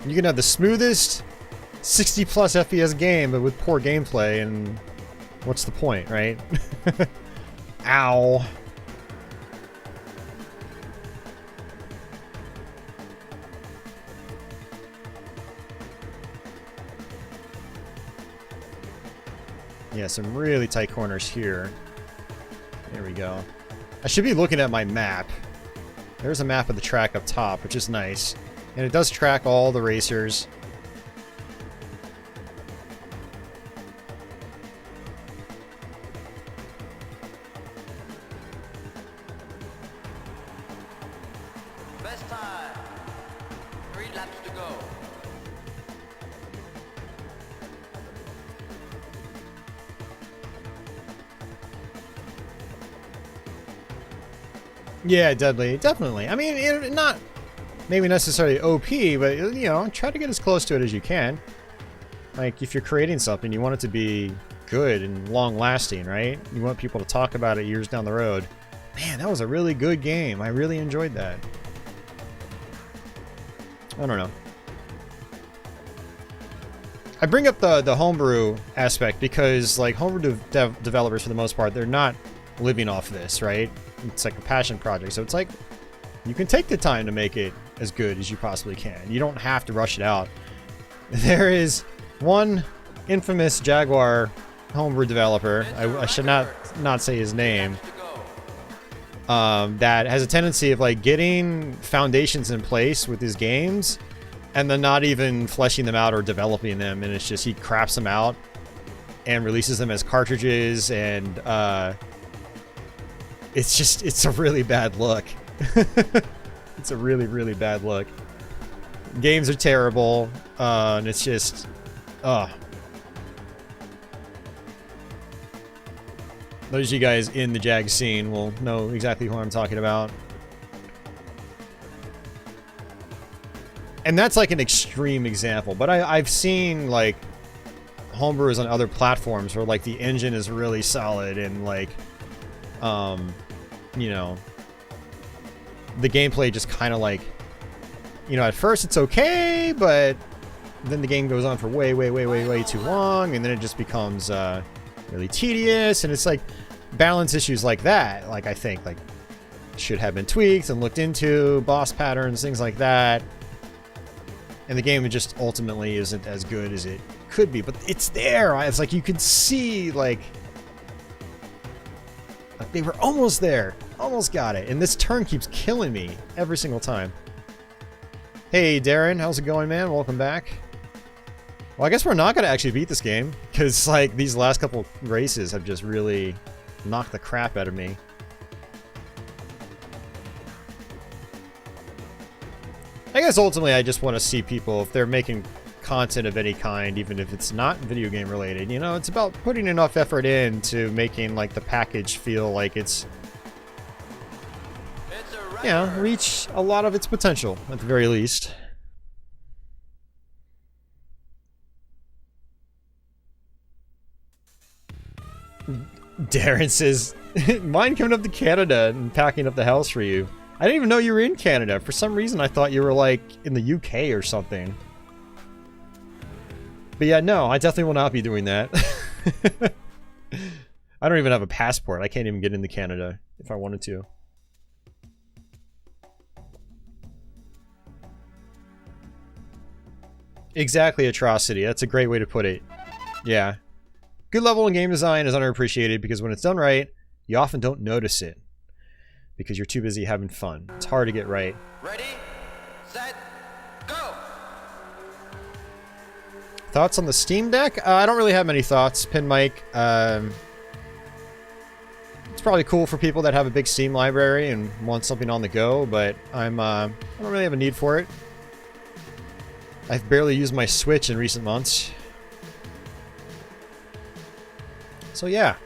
You can have the smoothest 60 plus FPS game, but with poor gameplay, and what's the point, right? Ow. Yeah, some really tight corners here. There we go. I should be looking at my map. There's a map of the track up top, which is nice. And it does track all the racers. Best time. 3 laps to go. Yeah, definitely. I mean, not maybe necessarily OP, but, you know, try to get as close to it as you can. Like, if you're creating something, you want it to be good and long-lasting, right? You want people to talk about it years down the road. Man, that was a really good game. I really enjoyed that. I don't know. I bring up the homebrew aspect because like homebrew developers for the most part, they're not living off this, right? It's like a passion project, so it's like you can take the time to make it as good as you possibly can. You don't have to rush it out. There is one infamous Jaguar homebrew developer, I should not say his name, that has a tendency of like getting foundations in place with his games and then not even fleshing them out or developing them, and it's just he craps them out and releases them as cartridges, and it's a really bad look. It's a really, really bad look. Games are terrible, and it's just those of you guys in the Jag scene will know exactly who I'm talking about. And that's like an extreme example, but I've seen like homebrewers on other platforms where like the engine is really solid and like, you know, the gameplay just kind of like, you know, at first it's okay, but then the game goes on for way too long, and then it just becomes really tedious, and it's like balance issues like that, like I think like should have been tweaked and looked into, boss patterns, things like that. And the game just ultimately isn't as good as it could be, but it's there. It's like you can see like they were almost there, almost got it, and this turn keeps killing me every single time. Hey Darren, how's it going, man? Welcome back. Well, I guess we're not gonna actually beat this game because like these last couple races have just really knocked the crap out of me. I guess ultimately I just want to see people, if they're making content of any kind, even if it's not video game related, you know, it's about putting enough effort in to making like the package feel like it's, you know, reach a lot of its potential at the very least. Darren says, mine coming up to Canada and packing up the house for you. I didn't even know you were in Canada. For some reason, I thought you were, like, in the UK or something. But yeah, no, I definitely will not be doing that. I don't even have a passport. I can't even get into Canada if I wanted to. Exactly, Atrocity. That's a great way to put it. Yeah. Good level in game design is underappreciated because when it's done right, you often don't notice it. Because you're too busy having fun. It's hard to get right. Ready, set, go! Thoughts on the Steam Deck? I don't really have many thoughts. Pin Mike. It's probably cool for people that have a big Steam library and want something on the go, but I don't really have a need for it. I've barely used my Switch in recent months. So yeah.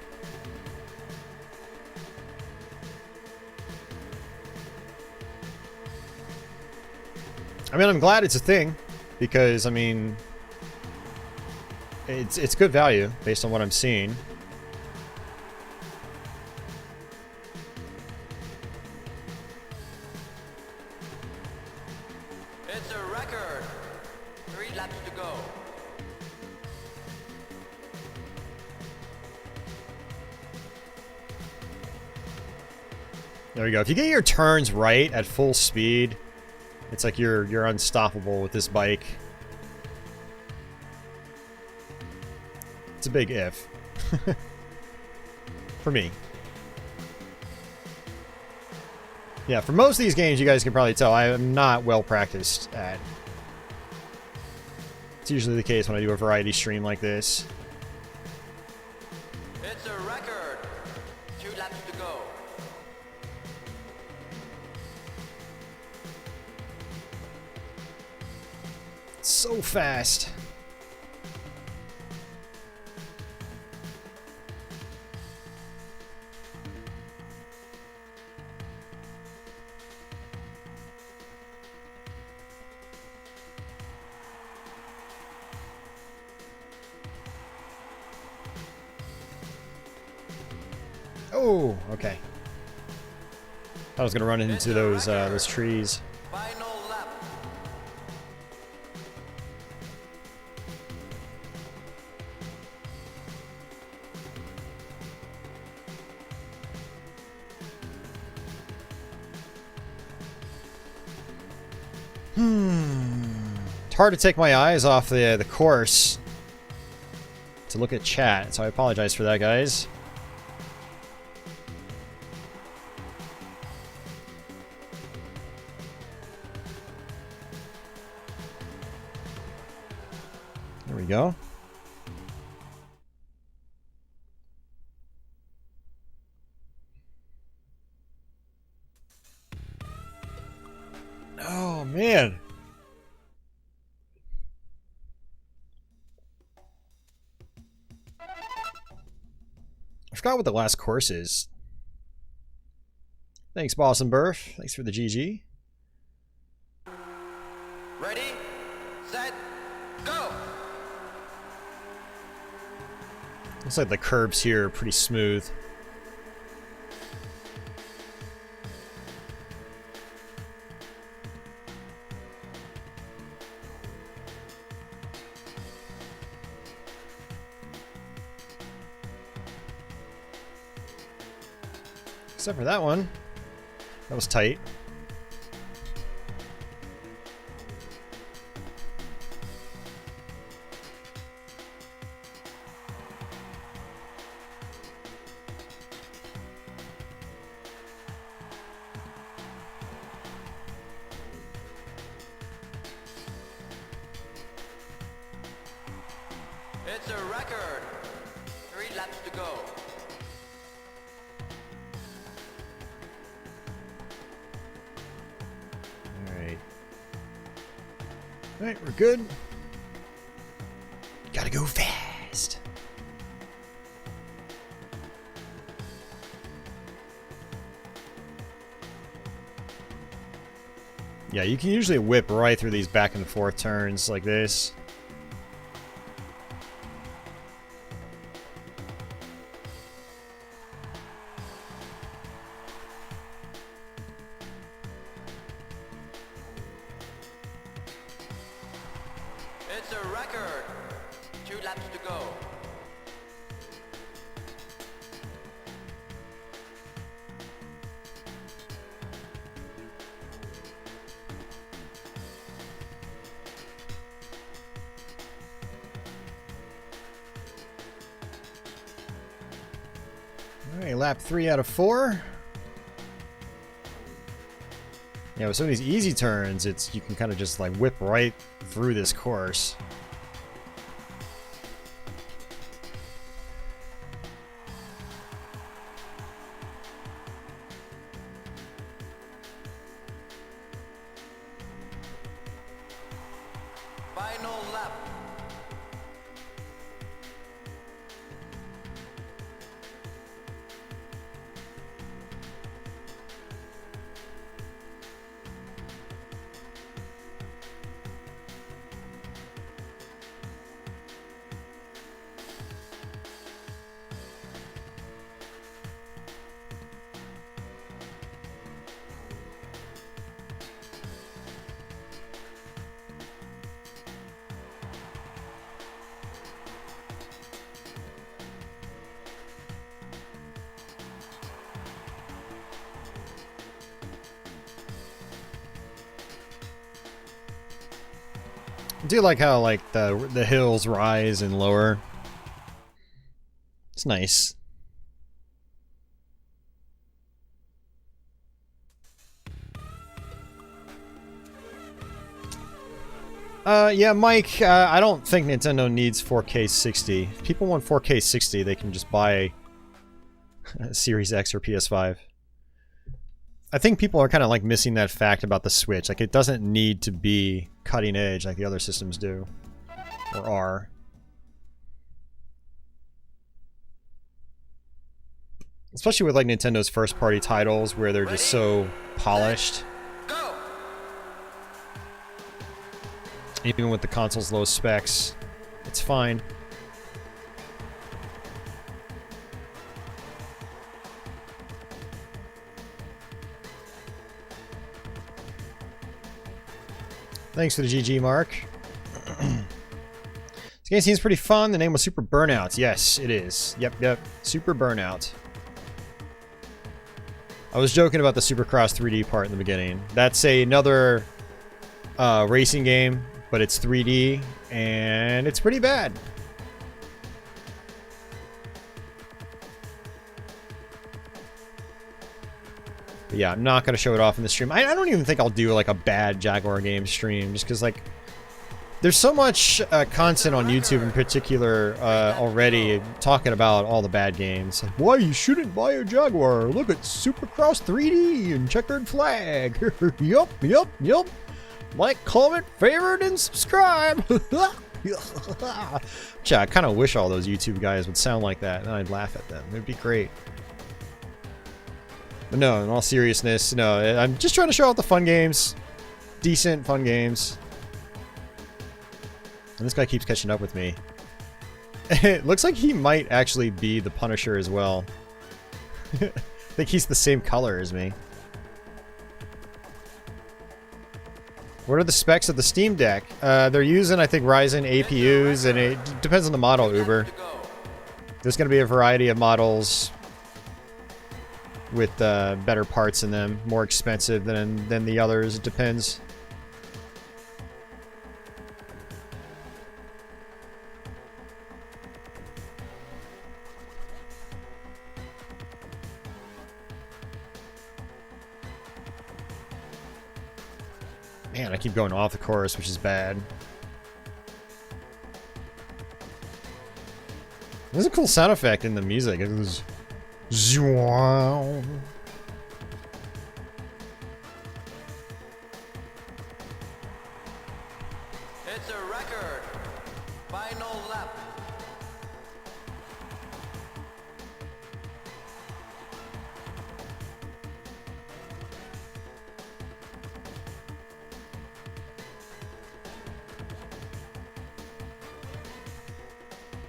I mean, I'm glad it's a thing, because, I mean, it's good value, based on what I'm seeing. It's a record. 3 laps to go. There we go. If you get your turns right at full speed, it's like you're unstoppable with this bike. It's a big if. For me. Yeah, for most of these games, you guys can probably tell I am not well practiced at. It's usually the case when I do a variety stream like this. It's a record. 2 laps to go. It's so fast. Oh, okay. I was gonna run into those trees. Final lap. It's hard to take my eyes off the course to look at chat, so I apologize for that, guys. There we go. Oh, man. I forgot what the last course is. Thanks, Boss and Burf. Thanks for the GG. Ready, set, go! Looks like the curbs here are pretty smooth. Except for that one. That was tight. It's a record. 3 laps to go. Alright, we're good. Gotta go fast. Yeah, you can usually whip right through these back and forth turns like this. It's a record. 2 laps to go. Alright, lap 3 out of 4. Yeah, with some of these easy turns, you can kind of just like whip right through this course. Final lap. I do like how like the hills rise and lower. It's nice. Yeah, Mike, I don't think Nintendo needs 4K 60. If people want 4K 60, they can just buy a Series X or PS5. I think people are kind of like missing that fact about the Switch. Like, it doesn't need to be cutting edge like the other systems do. Or are. Especially with like Nintendo's first party titles where they're just so polished. Go! Even with the console's low specs, it's fine. Thanks for the GG, Mark. This game seems pretty fun. The name was Super Burnout. Yes, it is. Yep. Super Burnout. I was joking about the Supercross 3D part in the beginning. That's another racing game, but it's 3D, and it's pretty bad. But yeah, I'm not going to show it off in the stream. I don't even think I'll do like a bad Jaguar Games stream, just because like there's so much content on YouTube in particular already talking about all the bad games. Like, why you shouldn't buy a Jaguar? Look at Supercross 3D and Checkered Flag. Yup. Like, comment, favorite, and subscribe. I kind of wish all those YouTube guys would sound like that, and I'd laugh at them. It'd be great. But no, in all seriousness, no, I'm just trying to show out the fun games. Decent, fun games. And this guy keeps catching up with me. It looks like he might actually be the Punisher as well. I think he's the same color as me. What are the specs of the Steam Deck? They're using, I think, Ryzen APUs, and it depends on the model, Uber. There's going to be a variety of models with better parts in them, more expensive than the others. It depends. Man, I keep going off the chorus, which is bad. There's a cool sound effect in the music. It was... Zwow. It's a record. Final lap.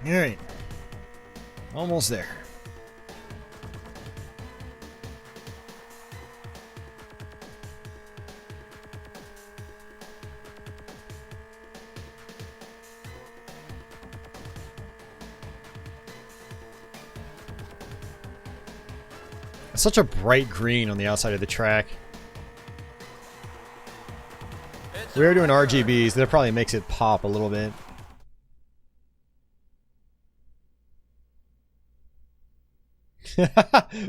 Alright. Almost there. It's such a bright green on the outside of the track. We are doing RGBs. That probably makes it pop a little bit.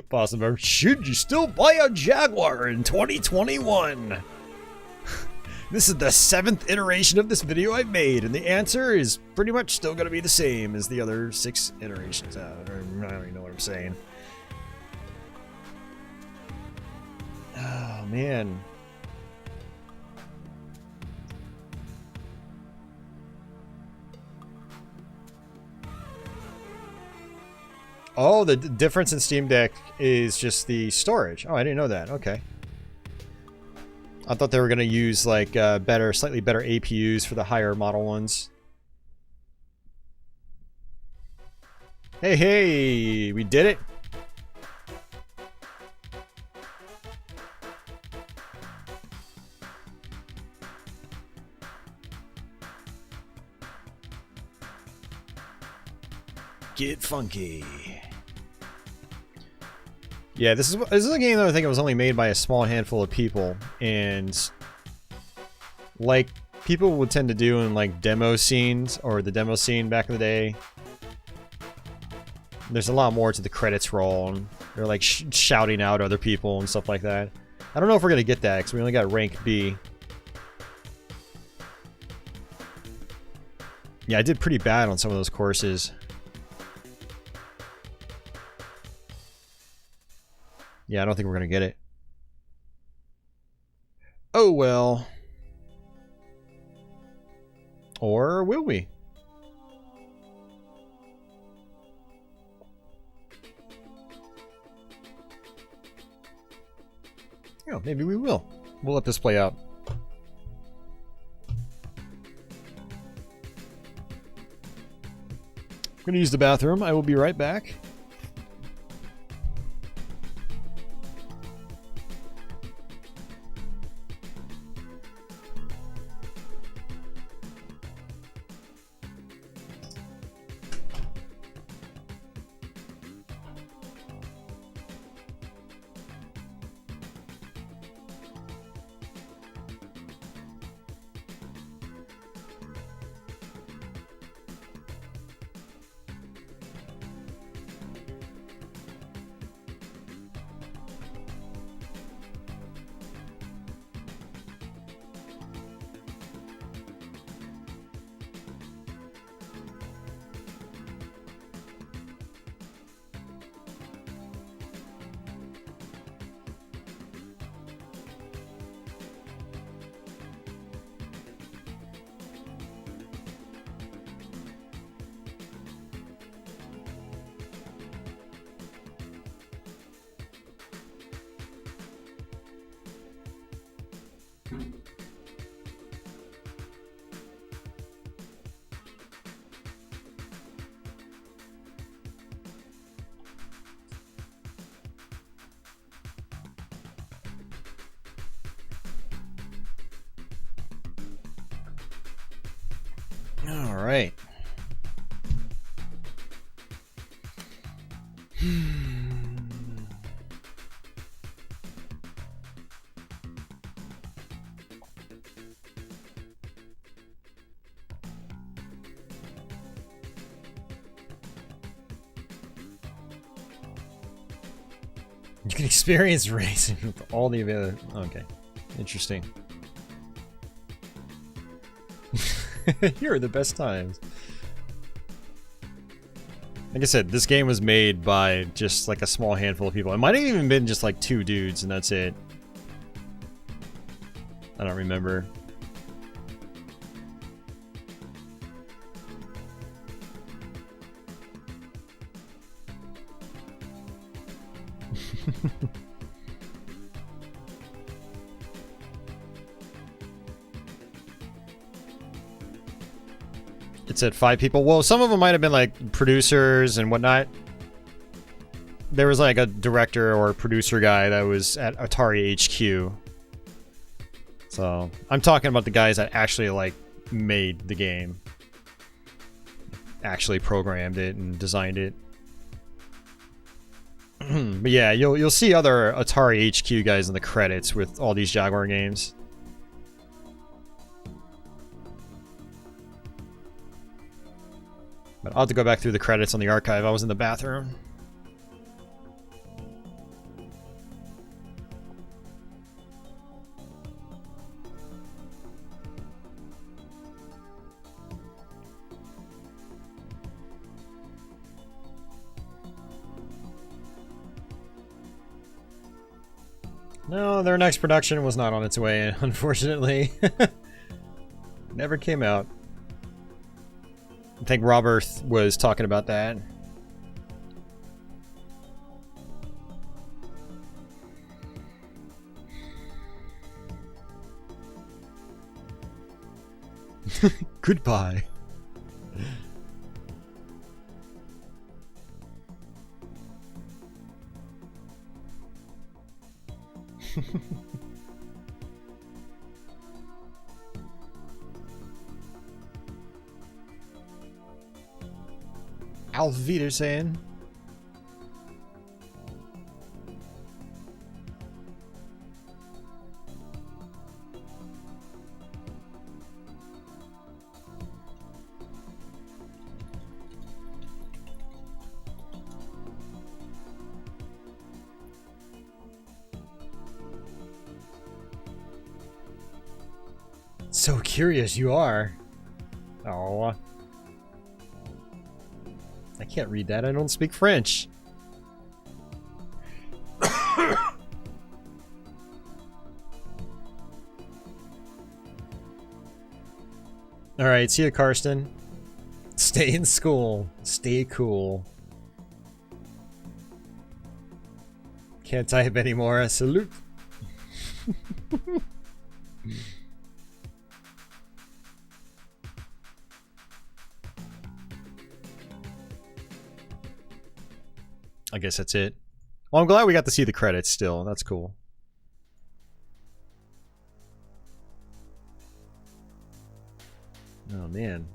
Possible. Should you still buy a Jaguar in 2021? This is the 7th iteration of this video I've made, and the answer is pretty much still going to be the same as the other 6 iterations. I don't even know what I'm saying. Oh, man. Oh, the difference in Steam Deck is just the storage. Oh, I didn't know that. Okay. I thought they were going to use, like, slightly better APUs for the higher model ones. Hey, we did it. Get funky. Yeah, this is a game that I think it was only made by a small handful of people, and like people would tend to do in like demo scenes or the demo scene back in the day. There's a lot more to the credits roll, and they're like shouting out other people and stuff like that. I don't know if we're gonna get that because we only got rank B. Yeah, I did pretty bad on some of those courses. Yeah, I don't think we're gonna get it. Oh well. Or will we? Yeah, maybe we will. We'll let this play out. I'm gonna use the bathroom. I will be right back. All right. You can experience racing with all the available. Okay, interesting. Here are the best times. Like I said, this game was made by just like a small handful of people. It might have even been just like 2 dudes and that's it. I don't remember. It said 5 people. Well, some of them might have been like producers and whatnot. There was like a director or producer guy that was at Atari HQ. So I'm talking about the guys that actually like made the game, actually programmed it and designed it. But yeah, you'll see other Atari HQ guys in the credits with all these Jaguar games. But I'll have to go back through the credits on the archive. I was in the bathroom. No, their next production was not on its way, unfortunately. Never came out. I think Robert was talking about that. Goodbye. Auf Wiedersehen. So curious you are. Oh. I can't read that. I don't speak French. Alright, see you, Karsten. Stay in school. Stay cool. Can't type anymore. Salute. I guess that's it. Well, I'm glad we got to see the credits still. That's cool. Oh, man.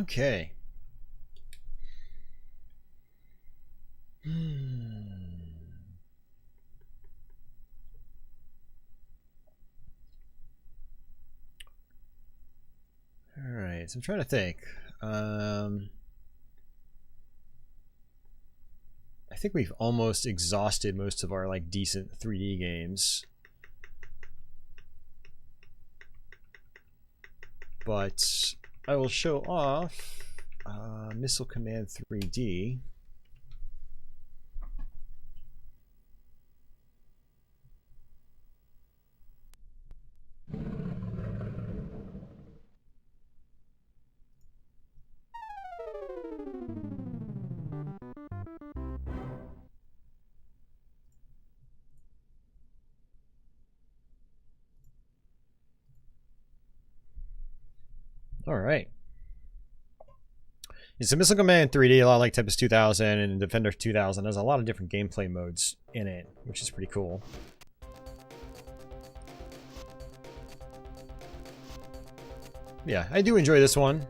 Okay. Alright, so I'm trying to think. I think we've almost exhausted most of our like decent 3D games. But I will show off Missile Command 3D. Alright. It's a Missile Command 3D, a lot like Tempest 2000 and Defender 2000. There's a lot of different gameplay modes in it, which is pretty cool. Yeah, I do enjoy this one.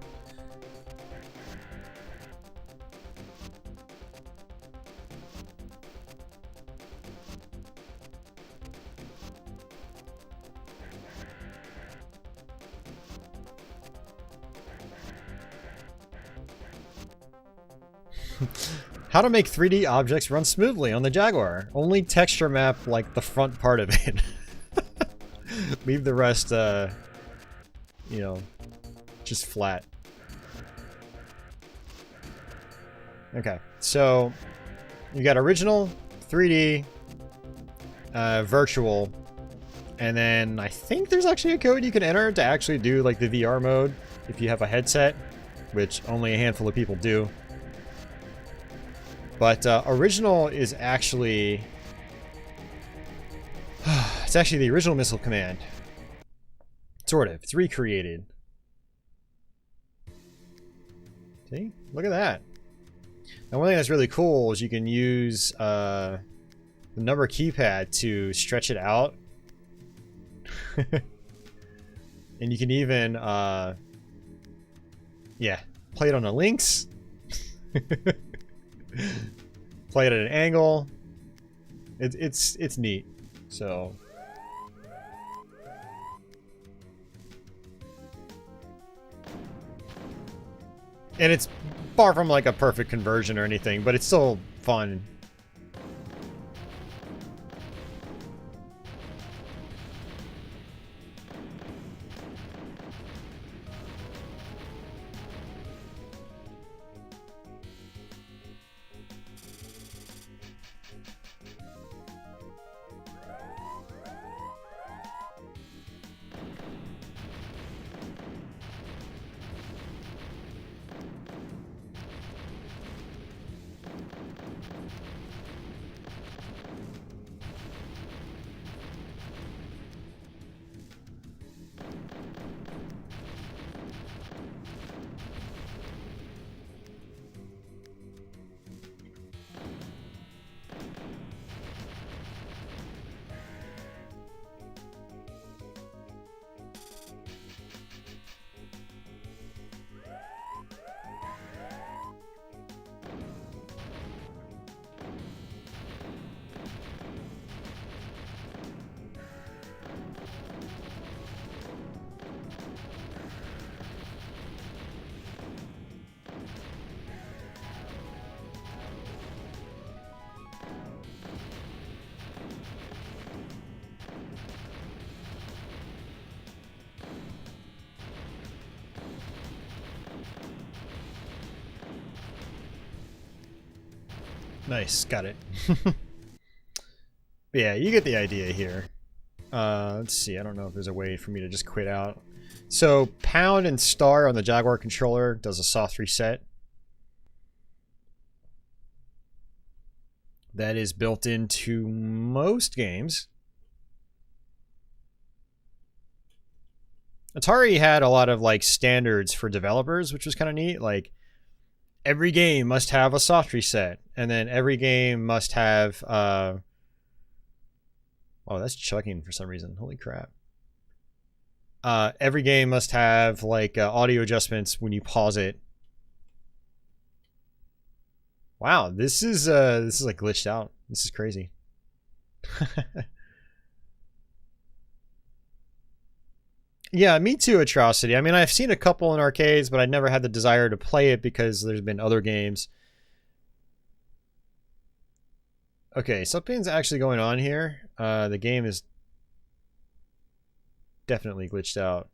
How to make 3D objects run smoothly on the Jaguar. Only texture map like the front part of it. Leave the rest, you know, just flat. Okay, so you got original, 3D, virtual, and then I think there's actually a code you can enter to actually do like the VR mode if you have a headset, which only a handful of people do. But original is actually... it's actually the original Missile Command. Sort of. It's recreated. See? Look at that. Now one thing that's really cool is you can use the number keypad to stretch it out. And you can even, yeah, play it on the links. Play it at an angle. It's neat. So and it's far from like a perfect conversion or anything, but it's still fun. Nice, got it. Yeah, you get the idea here. Let's see, I don't know if there's a way for me to just quit out. So, pound and star on the Jaguar controller does a soft reset. That is built into most games. Atari had a lot of like standards for developers, which was kind of neat. Like, every game must have a soft reset, and then every game must have oh, that's chugging for some reason. Holy crap. Every game must have like audio adjustments when you pause it. Wow, this is like glitched out. This is crazy. Yeah, me too, Atrocity. I mean, I've seen a couple in arcades, but I never had the desire to play it because there's been other games. Okay, something's actually going on here. The game is definitely glitched out.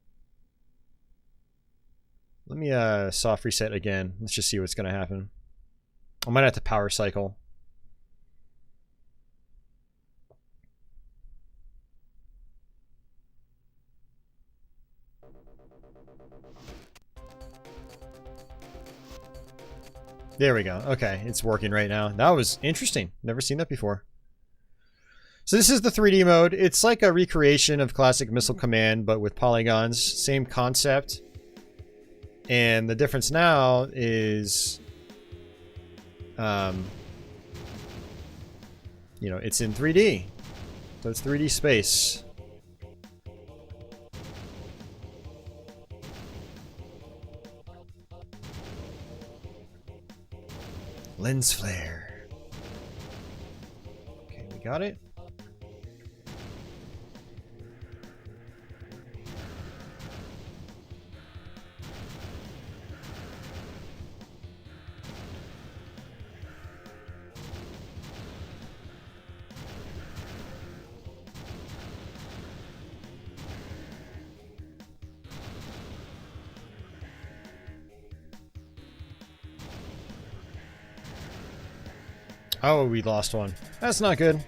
Let me soft reset again. Let's just see what's going to happen. I might have to power cycle. There we go. Okay, it's working right now. That was interesting. Never seen that before. So this is the 3D mode. It's like a recreation of classic Missile Command, but with polygons. Same concept. And the difference now is, you know, it's in 3D. So it's 3D space. Lens flare. Okay, we got it. Oh, we lost one. That's not good.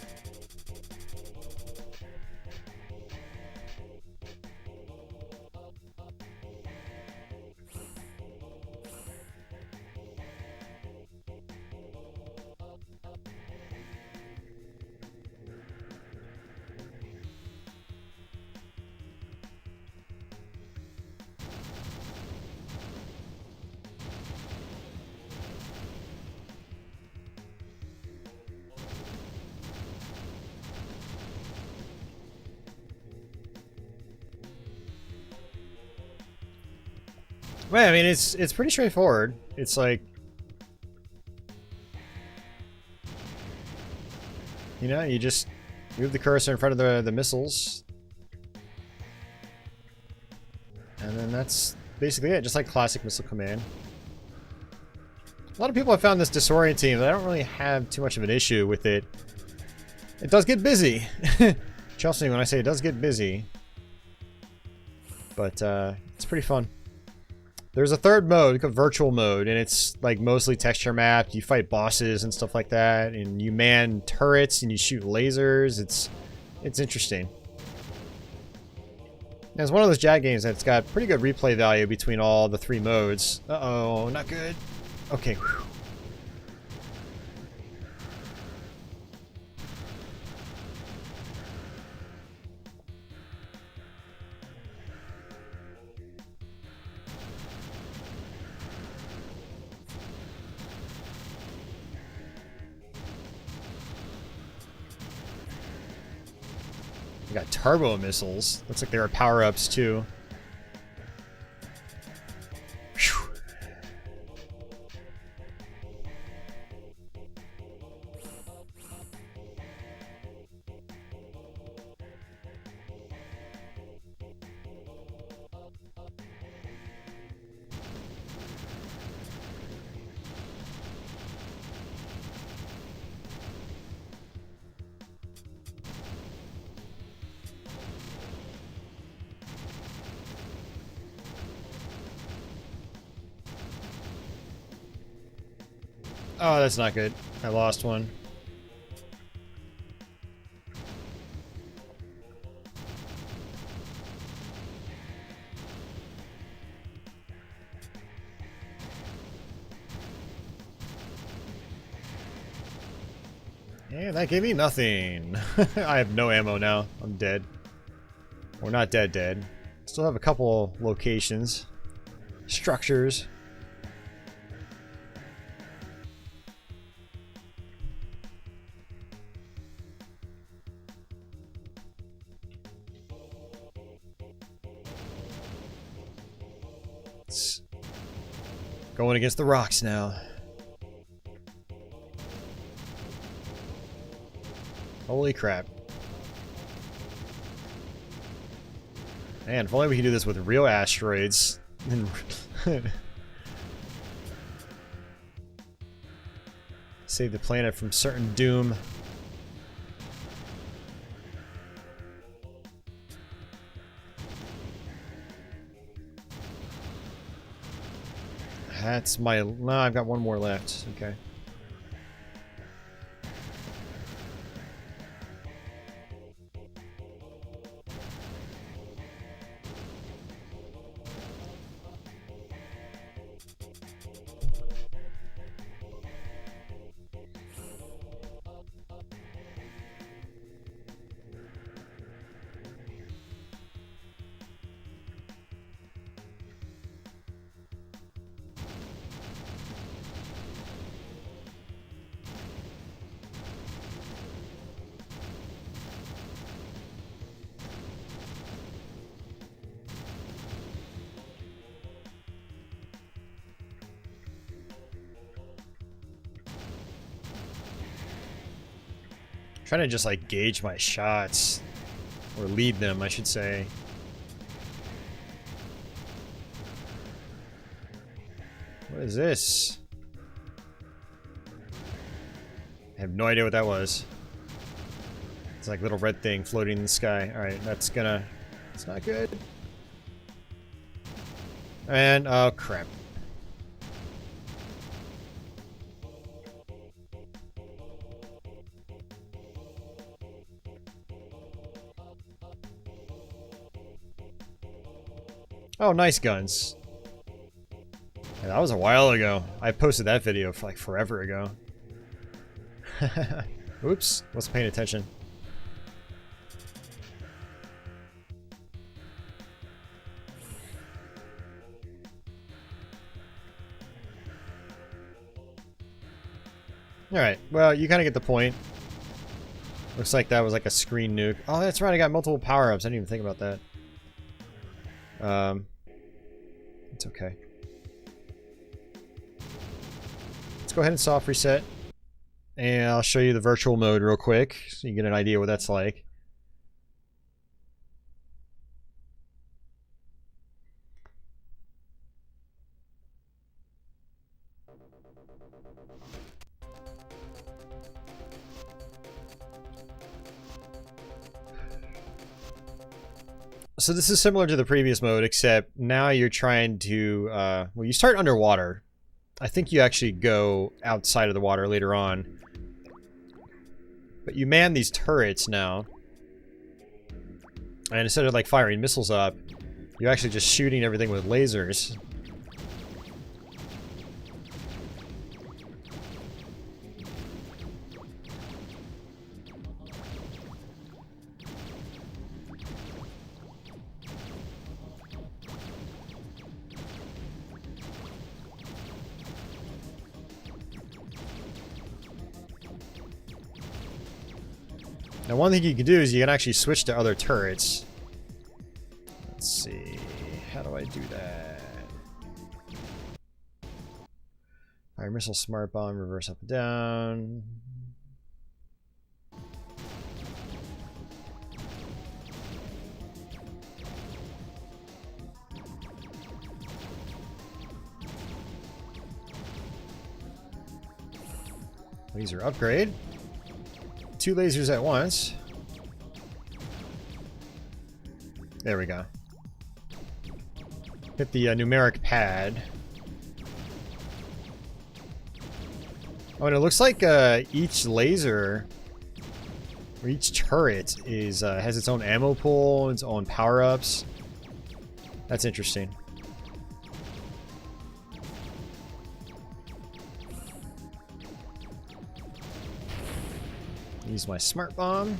Well, I mean, it's pretty straightforward. It's like, you know, you just move the cursor in front of the missiles, and then that's basically it. Just like classic missile command. A lot of people have found this disorienting, but I don't really have too much of an issue with it. It does get busy. Trust me when I say it does get busy, but it's pretty fun. There's a third mode, a virtual mode, and it's like mostly texture mapped. You fight bosses and stuff like that, and you man turrets and you shoot lasers. It's interesting. And it's one of those Jag games that's got pretty good replay value between all the 3 modes. Uh-oh, not good. Okay. Whew. We got turbo missiles. Looks like there are power-ups too. Whew. Oh, that's not good. I lost one. Yeah, that gave me nothing. I have no ammo now. I'm dead. We're not dead. Still have a couple locations. Structures. It's going against the rocks now. Holy crap. Man, if only we could do this with real asteroids. Save the planet from certain doom. That's my... No, I've got one more left. Okay. Trying to just like gauge my shots. Or lead them, I should say. What is this? I have no idea what that was. It's like a little red thing floating in the sky. Alright, that's gonna... It's not good. And, oh crap. Oh, nice guns. Yeah, that was a while ago. I posted that video for like forever ago. Oops, wasn't paying attention. Alright, well, you kind of get the point. Looks like that was like a screen nuke. Oh, that's right, I got multiple power-ups. I didn't even think about that. It's okay. Let's go ahead and soft reset. And I'll show you the virtual mode real quick, so you get an idea what that's like. So this is similar to the previous mode, except now you're trying to, well, you start underwater. I think you actually go outside of the water later on. But you man these turrets now. And instead of like firing missiles up, you're actually just shooting everything with lasers. Now, one thing you can do is you can actually switch to other turrets. Let's see. How do I do that? Fire missile, smart bomb, reverse up and down. Laser upgrade. 2 lasers at once. There we go. Hit the numeric pad. Oh, and it looks like each laser or each turret is has its own ammo pool, its own power-ups. That's interesting. Use my smart bomb.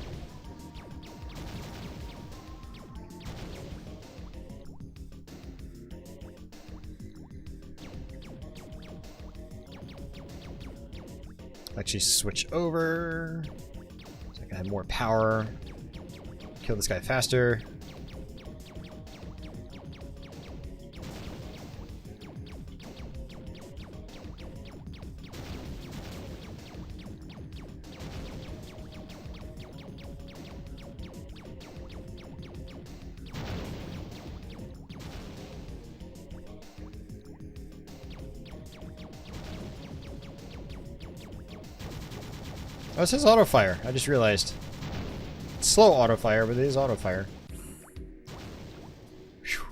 Actually switch over so I can have more power. Kill this guy faster. Oh, it says auto fire. I just realized. It's slow auto fire, but it is auto fire. Whew.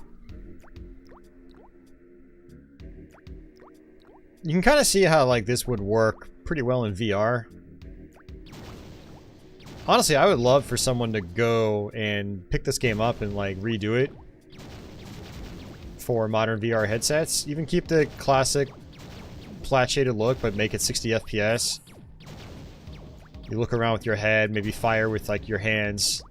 You can kind of see how like this would work pretty well in VR. Honestly, I would love for someone to go and pick this game up and like redo it for modern VR headsets. Even keep the classic flat shaded look, but make it 60 FPS. You look around with your head, maybe fire with like your hands.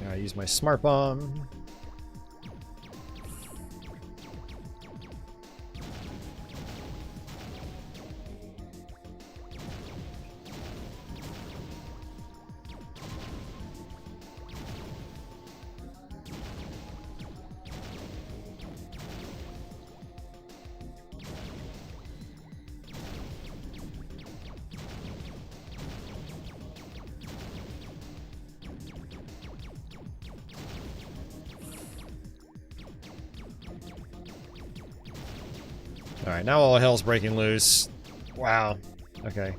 Now I use my smart bomb. Alright, now all hell's breaking loose. Wow. Okay.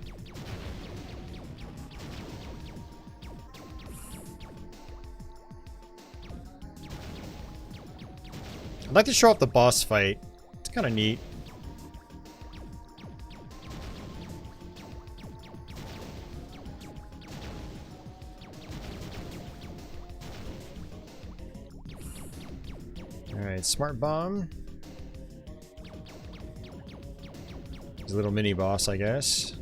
I'd like to show off the boss fight. It's kind of neat. Alright, smart bomb. He's a little mini boss, I guess.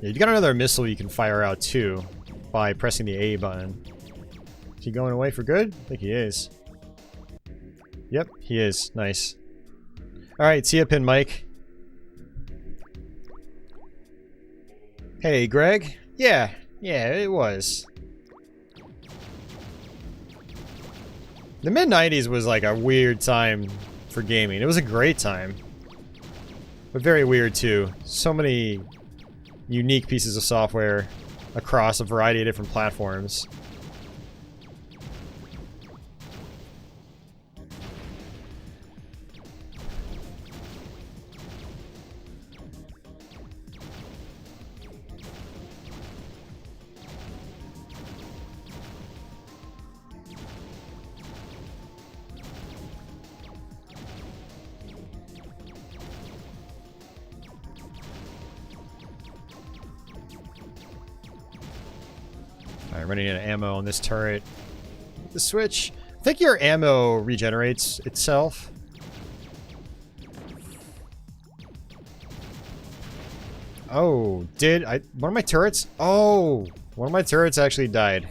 Yeah, you got another missile you can fire out too by pressing the A button. Is he going away for good? I think he is. Yep, he is. Nice. Alright, see ya, Pin Mike. Hey, Greg? Yeah, it was. The mid-90s was like a weird time for gaming. It was a great time. But very weird too. So many unique pieces of software across a variety of different platforms. Alright, running out of ammo on this turret. The switch. I think your ammo regenerates itself. Oh, one of my turrets? Oh, one of my turrets actually died.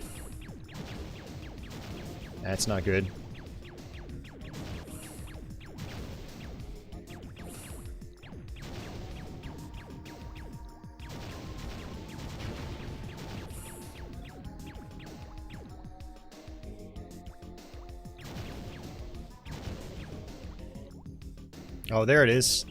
That's not good. Oh, there it is.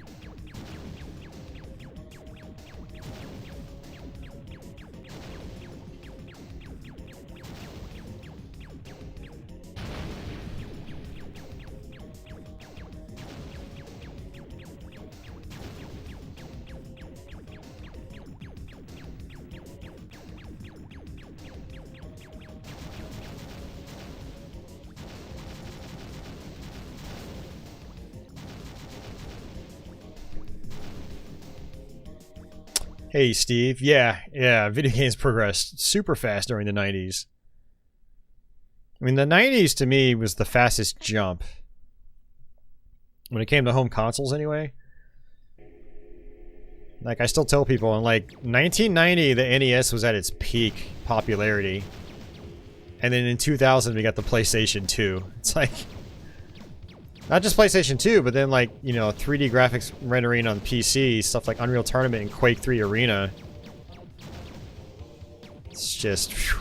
Hey, Steve. Yeah, video games progressed super fast during the 90s. I mean, the 90s to me was the fastest jump. When it came to home consoles, anyway. Like, I still tell people, in like 1990, the NES was at its peak popularity. And then in 2000, we got the PlayStation 2. It's like... Not just PlayStation 2, but then like, you know, 3D graphics rendering on PC, stuff like Unreal Tournament and Quake 3 Arena. It's just... Whew,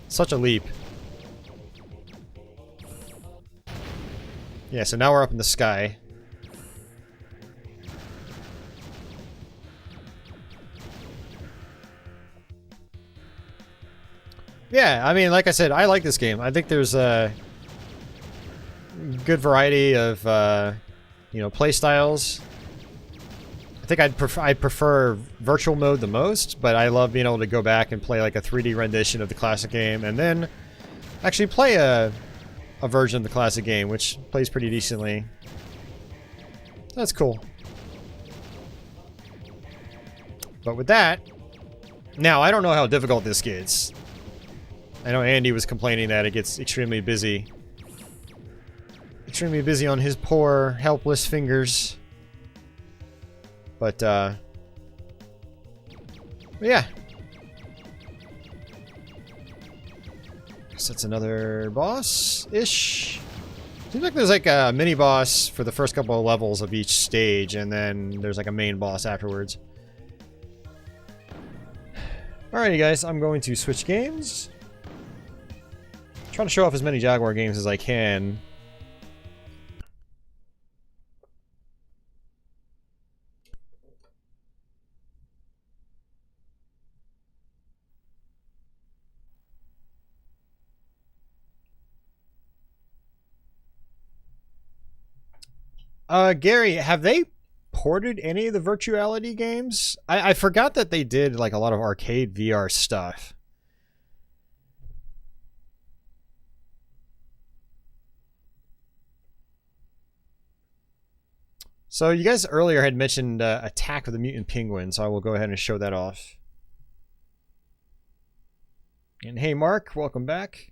such a leap. Yeah, so now we're up in the sky. Yeah, I mean, like I said, I like this game. I think there's a good variety of, you know, play styles. I think I'd prefer virtual mode the most, but I love being able to go back and play like a 3D rendition of the classic game, and then actually play a version of the classic game, which plays pretty decently. That's cool. But with that, now I don't know how difficult this gets. I know Andy was complaining that it gets extremely busy. Extremely busy on his poor, helpless fingers. But, yeah. Guess that's another boss-ish. Seems like there's like a mini boss for the first couple of levels of each stage, and then there's like a main boss afterwards. Alrighty guys, I'm going to switch games. Trying to show off as many Jaguar games as I can. Gary, have they ported any of the Virtuality games? I forgot that they did like a lot of arcade VR stuff. So you guys earlier had mentioned Attack of the Mutant Penguin, so I will go ahead and show that off. And hey Mark, welcome back.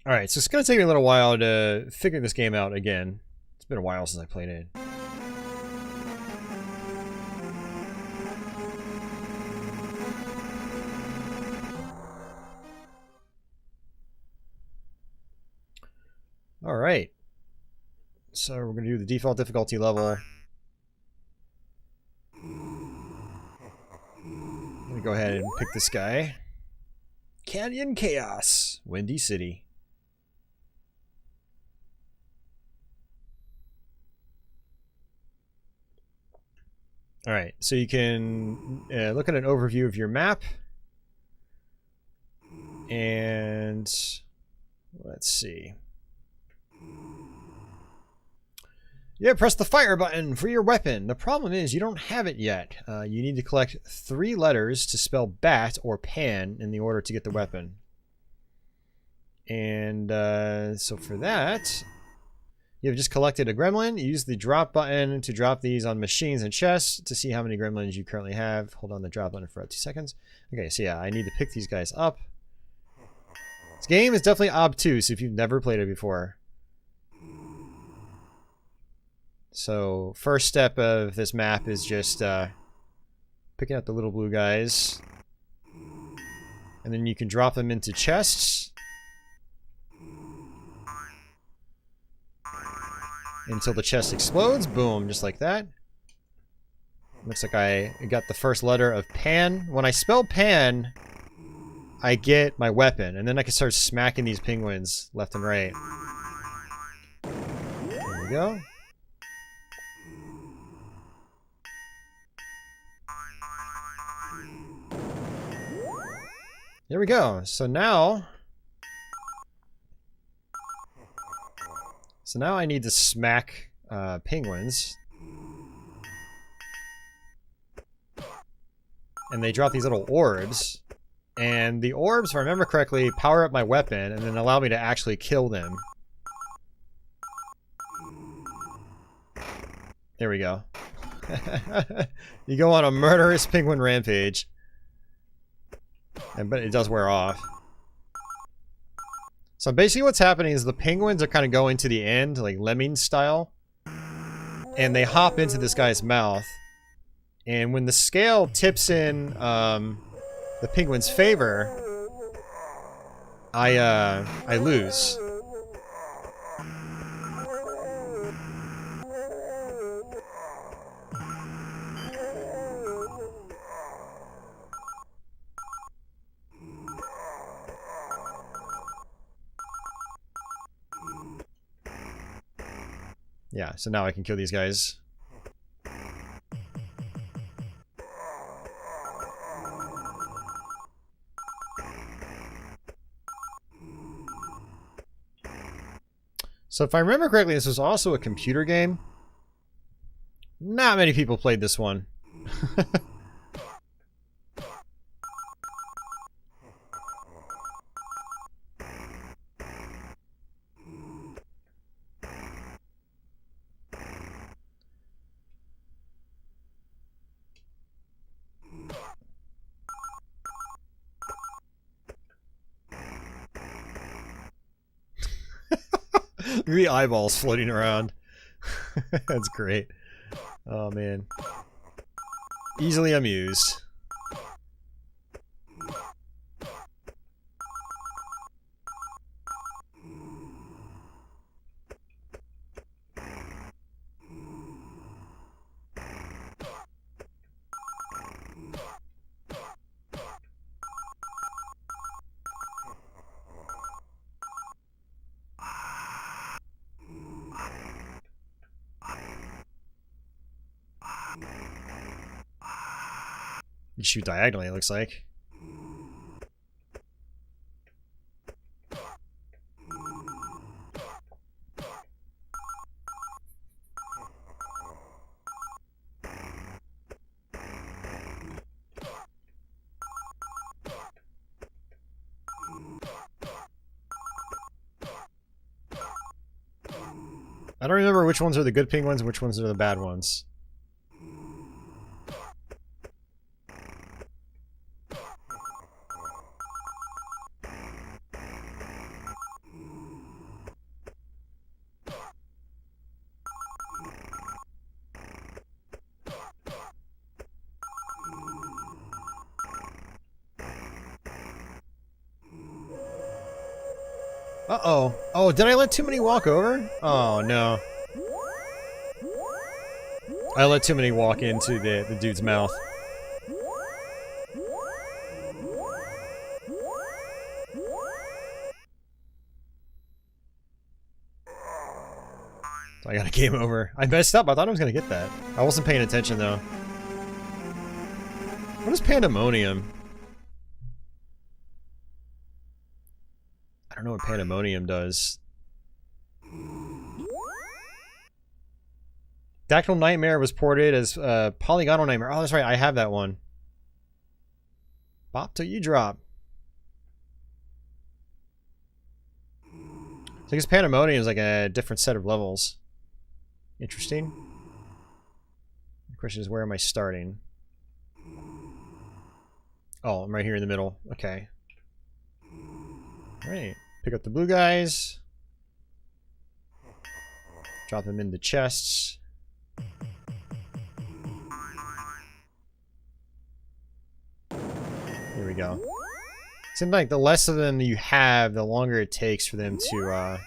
Alright, so it's going to take me a little while to figure this game out again. It's been a while since I played it. Alright. So we're going to do the default difficulty level. I'm going to go ahead and pick this guy. Canyon Chaos, Windy City. Alright, so you can look at an overview of your map. And let's see. Yeah, press the fire button for your weapon. The problem is you don't have it yet. You need to collect 3 letters to spell bat or pan in the order to get the weapon. And so for that, you have just collected a gremlin. Use the drop button to drop these on machines and chests to see how many gremlins you currently have. Hold on the drop button for 2 seconds. Okay, so yeah, I need to pick these guys up. This game is definitely obtuse if you've never played it before. So, first step of this map is just picking out the little blue guys. And then you can drop them into chests. Until the chest explodes. Boom, just like that. Looks like I got the first letter of pan. When I spell pan, I get my weapon. And then I can start smacking these penguins left and right. There we go. There we go. So now I need to smack penguins. And they drop these little orbs. And the orbs, if I remember correctly, power up my weapon and then allow me to actually kill them. There we go. You go on a murderous penguin rampage. But it does wear off. So basically what's happening is the penguins are kind of going to the end, like lemming style. And they hop into this guy's mouth. And when the scale tips in the penguin's favor, I lose. Yeah, so now I can kill these guys. So if I remember correctly, this was also a computer game. Not many people played this one. The eyeballs floating around. That's great. Oh man. Easily amused. You shoot diagonally, it looks like. I don't remember which ones are the good penguins and which ones are the bad ones. Uh-oh. Oh, did I let too many walk over? Oh, no. I let too many walk into the dude's mouth. So I got a game over. I messed up. I thought I was going to get that. I wasn't paying attention, though. What is pandemonium? I don't know what pandemonium does. Dactyl Nightmare was ported as Polygonal Nightmare. Oh, that's right. I have that one. Bop till you drop. So I guess Pandemonium is like a different set of levels. Interesting. The question is, where am I starting? Oh, I'm right here in the middle. Okay. Alright. Pick up the blue guys. Drop them into chests. Here we go. Seems like the less of them you have, the longer it takes for them to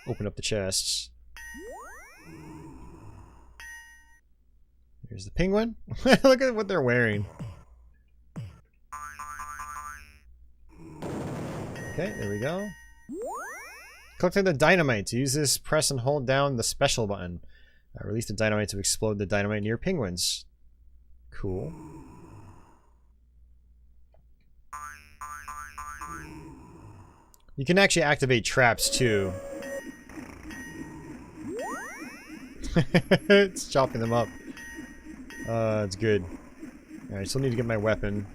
open up the chests. Here's the penguin. Look at what they're wearing. Okay, there we go. Collecting the dynamite. To use this, press and hold down the special button. Release the dynamite to explode the dynamite near penguins. Cool. You can actually activate traps too. It's chopping them up. It's good. Alright, still need to get my weapon.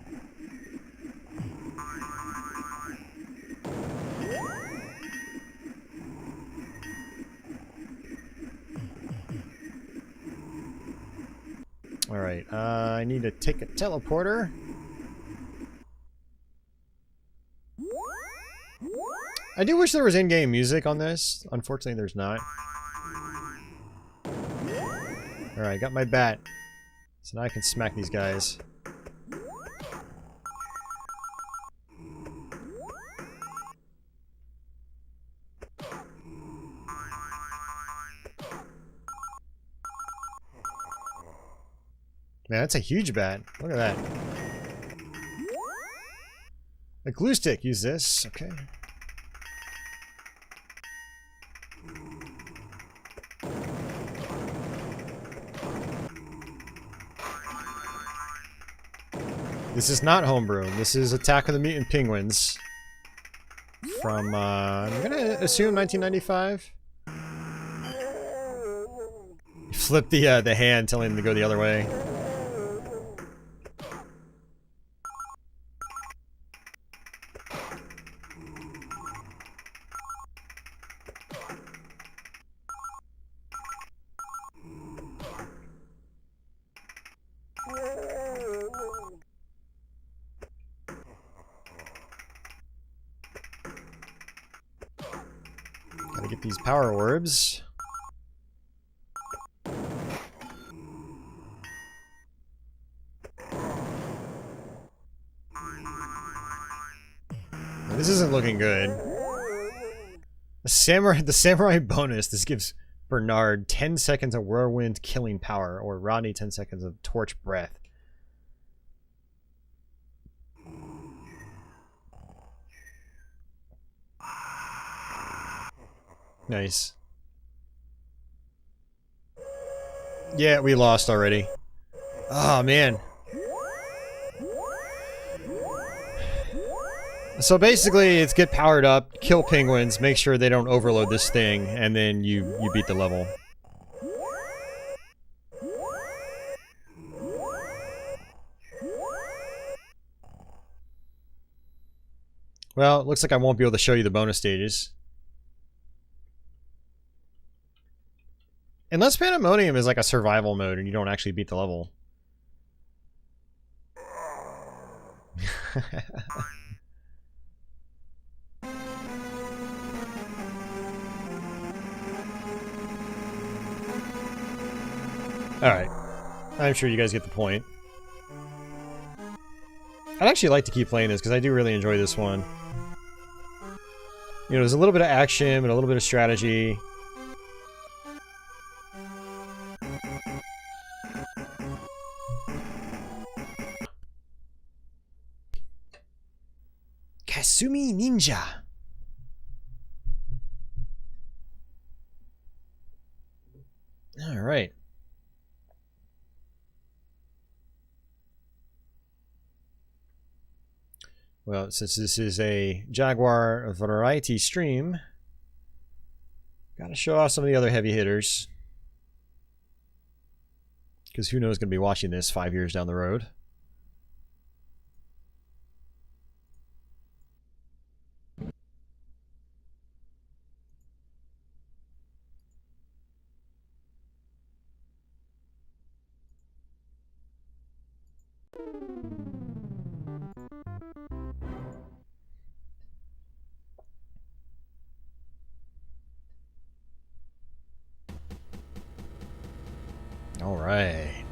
Alright, I need to take a teleporter. I do wish there was in-game music on this. Unfortunately, there's not. Alright, got my bat. So now I can smack these guys. Man, that's a huge bat. Look at that. A glue stick. Use this. Okay. This is not homebrew. This is Attack of the Mutant Penguins. From, I'm gonna assume 1995? Flip the hand, telling him to go the other way. Get these power orbs. This isn't looking good. The samurai bonus. This gives Bernard 10 seconds of whirlwind killing power, or Rodney 10 seconds of torch breath. Nice. Yeah, we lost already. Oh, man. So basically, it's get powered up, kill penguins, make sure they don't overload this thing, and then you beat the level. Well, it looks like I won't be able to show you the bonus stages. Unless Pandemonium is like a survival mode and you don't actually beat the level. Alright. I'm sure you guys get the point. I'd actually like to keep playing this because I do really enjoy this one. You know, there's a little bit of action and a little bit of strategy. Kasumi Ninja. All right. Well, since this is a Jaguar variety stream, gotta show off some of the other heavy hitters. Because who knows gonna be watching this 5 years down the road. All right.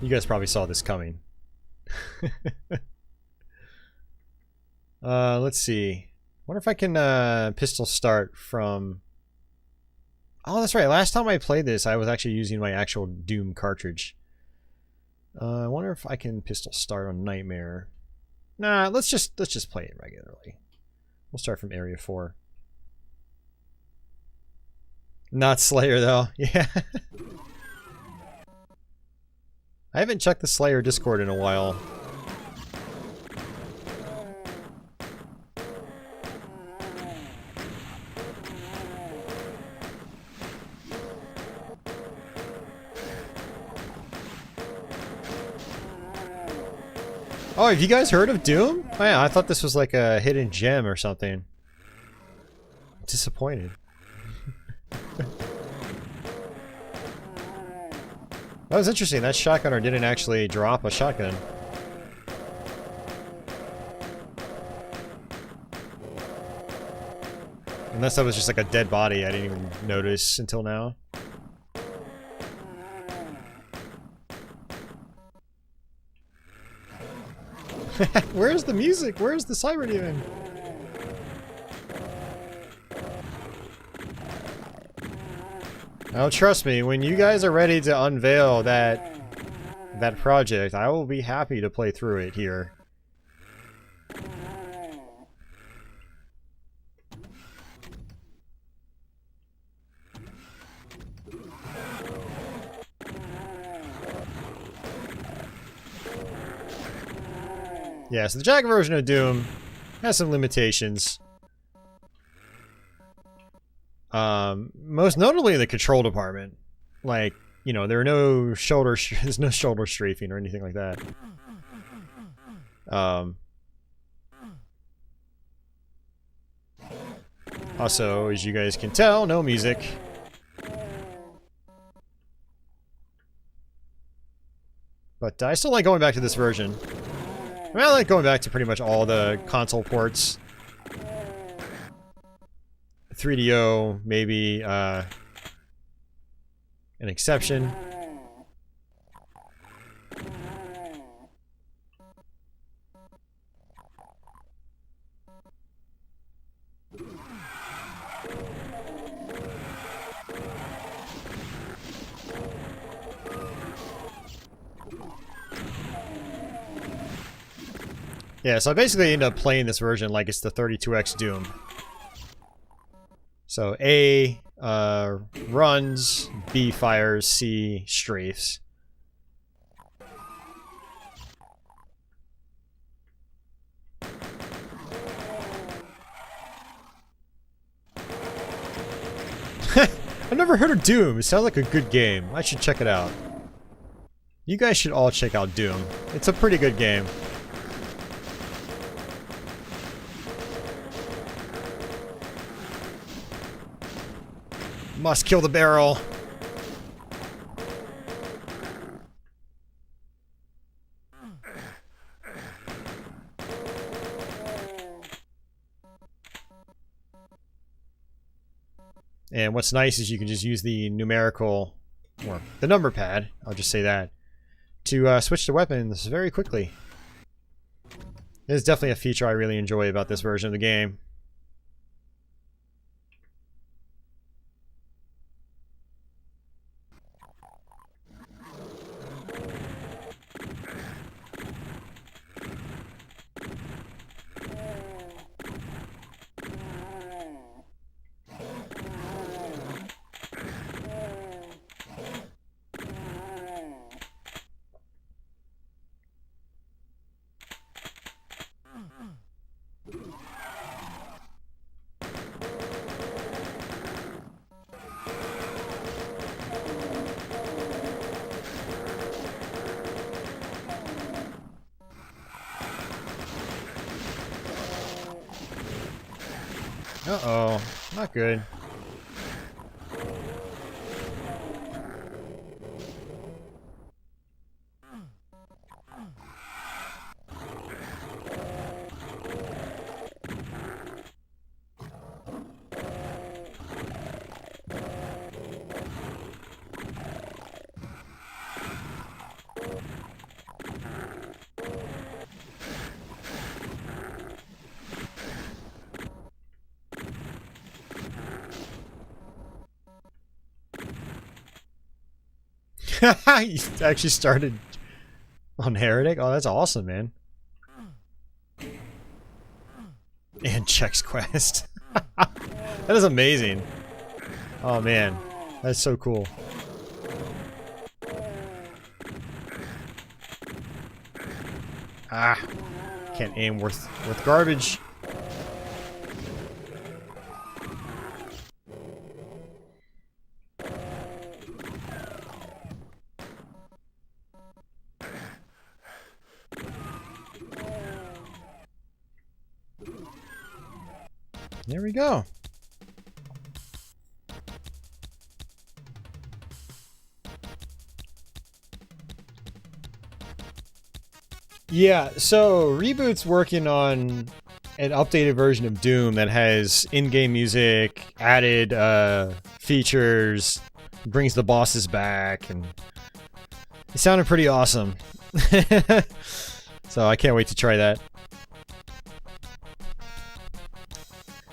You guys probably saw this coming. Let's see. Wonder if I can pistol start from... Oh, that's right. Last time I played this, I was actually using my actual Doom cartridge. I wonder if I can pistol start on Nightmare. Nah, let's just play it regularly. We'll start from Area 4. Not Slayer though. Yeah. I haven't checked the Slayer Discord in a while. Oh, have you guys heard of Doom? Oh yeah, I thought this was like a hidden gem or something. I'm disappointed. That was interesting. That shotgunner didn't actually drop a shotgun. Unless that was just like a dead body I didn't even notice until now. Where's the music? Where's the siren even? Oh, trust me, when you guys are ready to unveil that project, I will be happy to play through it here. Yeah, so the Jag version of Doom has some limitations. Most notably the control department. Like, you know, there are no shoulder there's no shoulder strafing or anything like that. Also, as you guys can tell, no music. But I still like going back to this version. I mean, I like going back to pretty much all the console ports. 3DO maybe an exception. Yeah, so I basically end up playing this version like it's the 32X Doom. So A runs, B fires, C strafes. I've never heard of Doom. It sounds like a good game. I should check it out. You guys should all check out Doom. It's a pretty good game. Must kill the barrel. And what's nice is you can just use the numerical, or the number pad, I'll just say that, to switch to weapons very quickly. It is definitely a feature I really enjoy about this version of the game. Uh-oh, not good. You actually started on Heretic? Oh, that's awesome, man. And Chex Quest. That is amazing. Oh, man. That's so cool. Ah. Can't aim worth garbage. There we go. Yeah, so Reboot's working on an updated version of Doom that has in-game music, added features, brings the bosses back, and it sounded pretty awesome. So I can't wait to try that.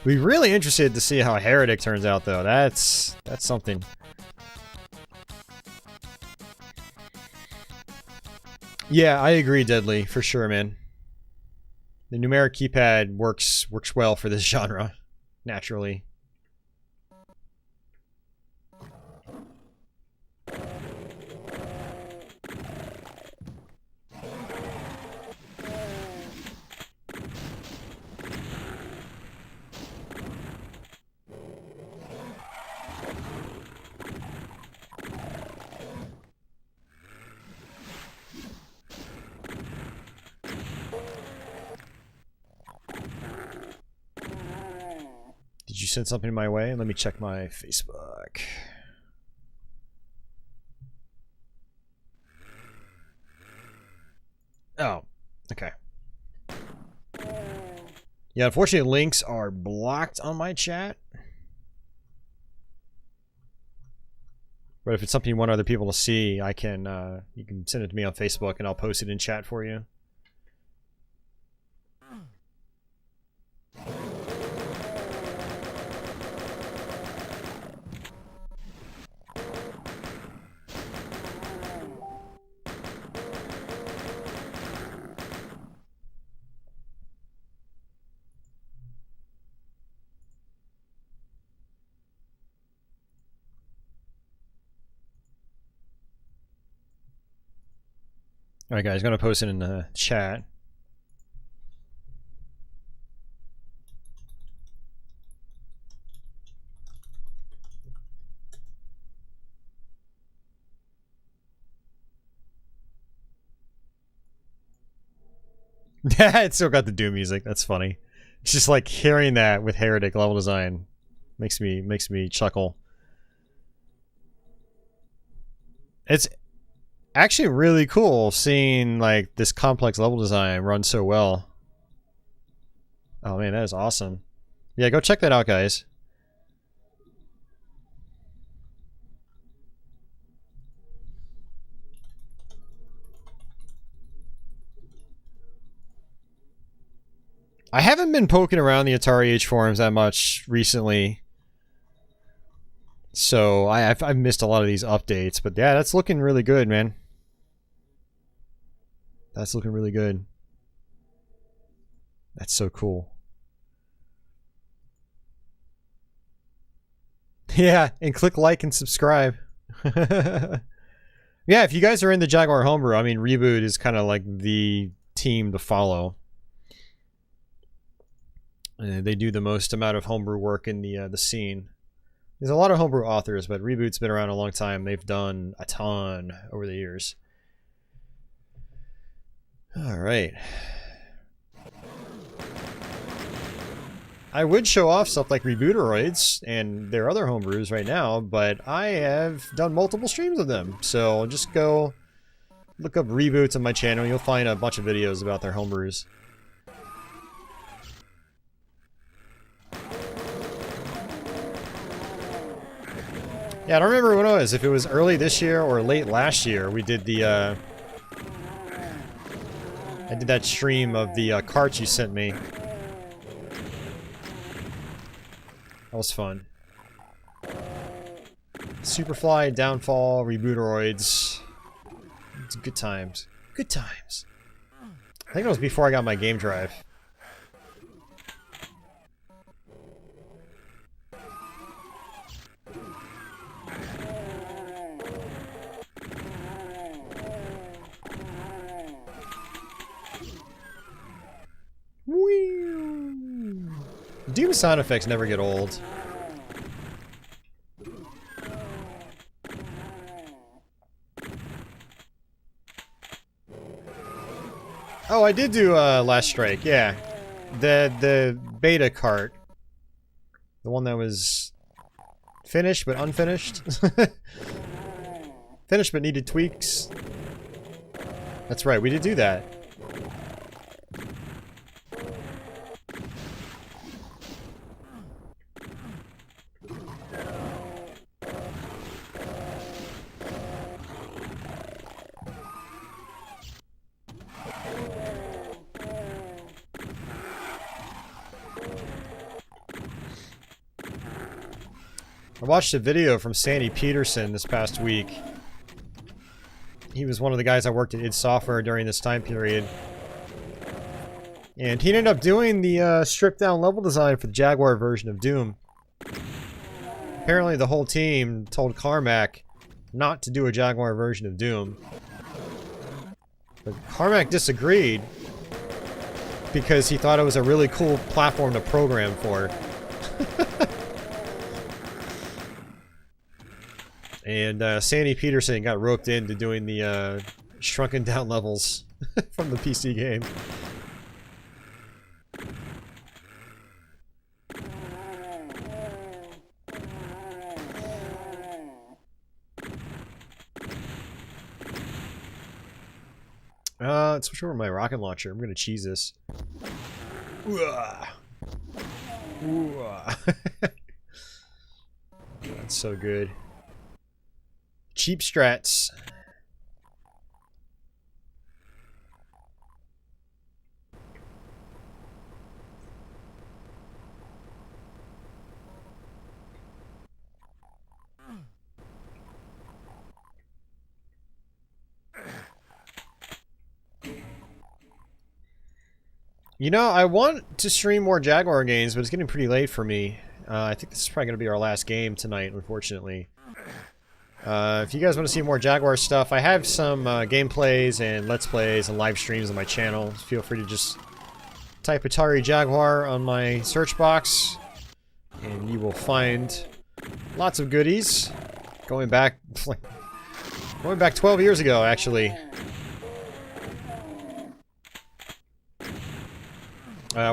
We're really interested to see how Heretic turns out, though. That's something. Yeah, I agree, Deadly, for sure, man. The numeric keypad works well for this genre, naturally. Did you send something my way? Let me check my Facebook. Oh, okay. Yeah, unfortunately links are blocked on my chat. But if it's something you want other people to see, I can you can send it to me on Facebook and I'll post it in chat for you. Alright guys, gonna post it in the chat. Yeah, it's still got the Doom music. That's funny. It's just like hearing that with Heretic level design makes me chuckle. It's actually really cool seeing like this complex level design run so well. Oh man, that is awesome. Yeah, go check that out, guys. I haven't been poking around the Atari Age forums that much recently, so I've missed a lot of these updates. But yeah, that's looking really good, man. That's looking really good. That's so cool. Yeah, and click like and subscribe. Yeah, if you guys are in the Jaguar homebrew, I mean, Reboot is kind of like the team to follow. They do the most amount of homebrew work in the scene. There's a lot of homebrew authors, but Reboot's been around a long time. They've done a ton over the years. All right. I would show off stuff like Rebooteroids and their other homebrews right now, but I have done multiple streams of them. So just go look up Reboots on my channel. You'll find a bunch of videos about their homebrews. Yeah, I don't remember when it was. If it was early this year or late last year, we did the, I did that stream of the carts you sent me. That was fun. Superfly, Downfall, Rebooteroids. It's good times. Good times. I think it was before I got my game drive. Doom sound effects never get old. Oh, I did do Last Strike, yeah. The beta cart. The one that was finished but unfinished. Finished but needed tweaks. That's right, we did do that. I watched a video from Sandy Peterson this past week. He was one of the guys I worked at id Software during this time period. And he ended up doing the stripped down level design for the Jaguar version of Doom. Apparently the whole team told Carmack not to do a Jaguar version of Doom. But Carmack disagreed because he thought it was a really cool platform to program for. And Sandy Peterson got roped into doing the shrunken down levels from the PC game. Let's switch over to my rocket launcher. I'm gonna cheese this. Ooh-ah. Ooh-ah. That's so good. cheap strats. You know, I want to stream more Jaguar games, but it's getting pretty late for me. I think this is probably going to be our last game tonight, unfortunately. If you guys want to see more Jaguar stuff, I have some gameplays and Let's Plays and live streams on my channel. Feel free to just type Atari Jaguar on my search box, and you will find lots of goodies. Going back 12 years ago, actually.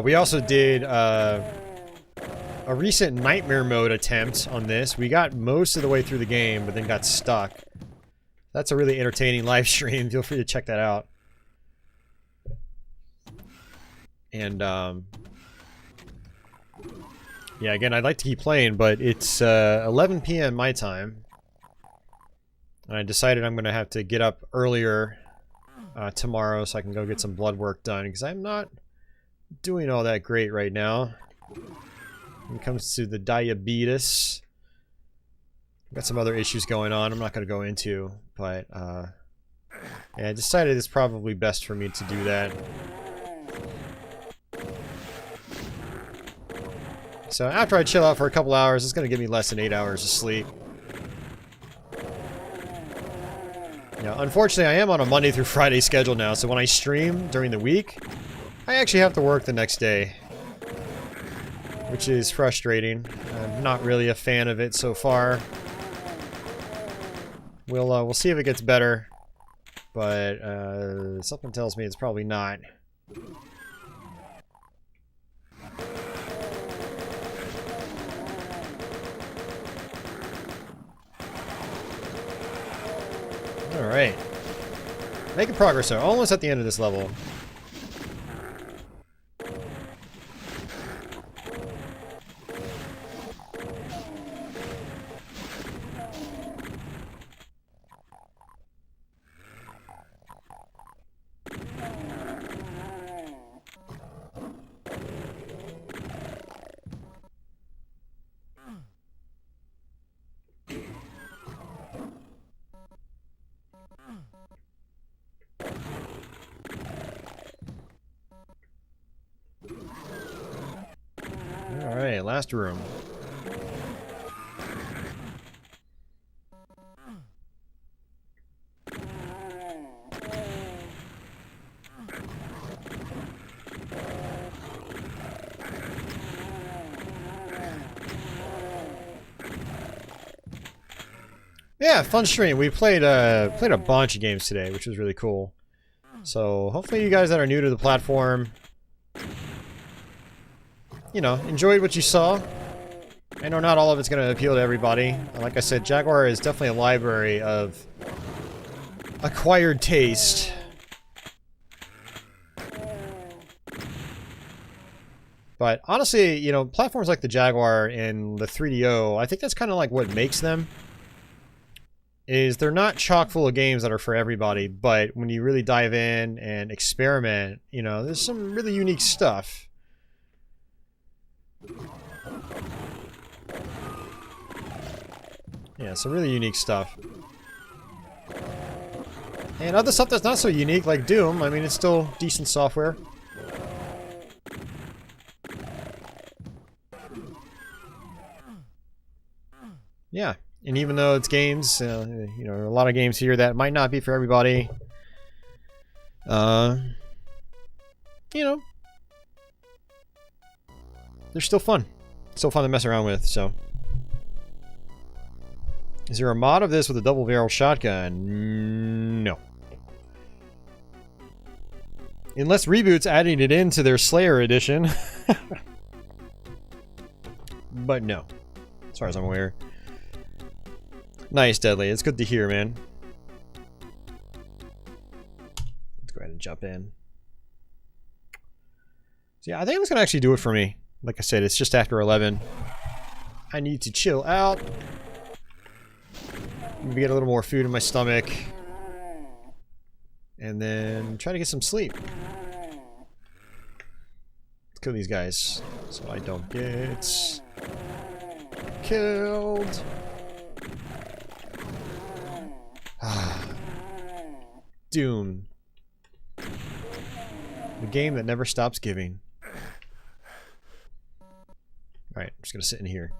We also did a recent Nightmare Mode attempt on this. We got most of the way through the game, but then got stuck. That's a really entertaining live stream. Feel free to check that out. And, yeah, again, I'd like to keep playing, but it's 11 p.m. my time. And I decided I'm going to have to get up earlier tomorrow so I can go get some blood work done, because I'm not doing all that great right now when it comes to the diabetes. Got some other issues going on I'm not going to go into, but yeah, I decided it's probably best for me to do that. So after I chill out for a couple hours, it's going to give me less than 8 hours of sleep. Now, unfortunately, I am on a Monday through Friday schedule now, so when I stream during the week, I actually have to work the next day, which is frustrating. I'm not really a fan of it so far. We'll see if it gets better, but something tells me it's probably not. All right, making progress though. Almost at the end of this level. Alright, last room. Yeah, fun stream. We played a bunch of games today, which was really cool. So hopefully you guys that are new to the platform, you know, enjoyed what you saw. I know not all of it's going to appeal to everybody. Like I said, Jaguar is definitely a library of acquired taste. But honestly, you know, platforms like the Jaguar and the 3DO, I think that's kind of like what makes them. Is they're not chock full of games that are for everybody, but when you really dive in and experiment, you know, there's some really unique stuff. Yeah, some really unique stuff. And other stuff that's not so unique, like Doom, I mean, it's still decent software. Yeah, and even though it's games, you know, a lot of games here that might not be for everybody. You know, they're still fun. Still fun to mess around with, so. Is there a mod of this with a double barrel shotgun? No. Unless Reboot's adding it into their Slayer edition. But no. As far as I'm aware. Nice, Deadly. It's good to hear, man. Let's go ahead and jump in. So yeah, I think that's gonna actually do it for me. Like I said, it's just after 11. I need to chill out. Maybe get a little more food in my stomach. And then try to get some sleep. Let's kill these guys so I don't get killed. Doom. The game that never stops giving. Alright, I'm just gonna sit in here.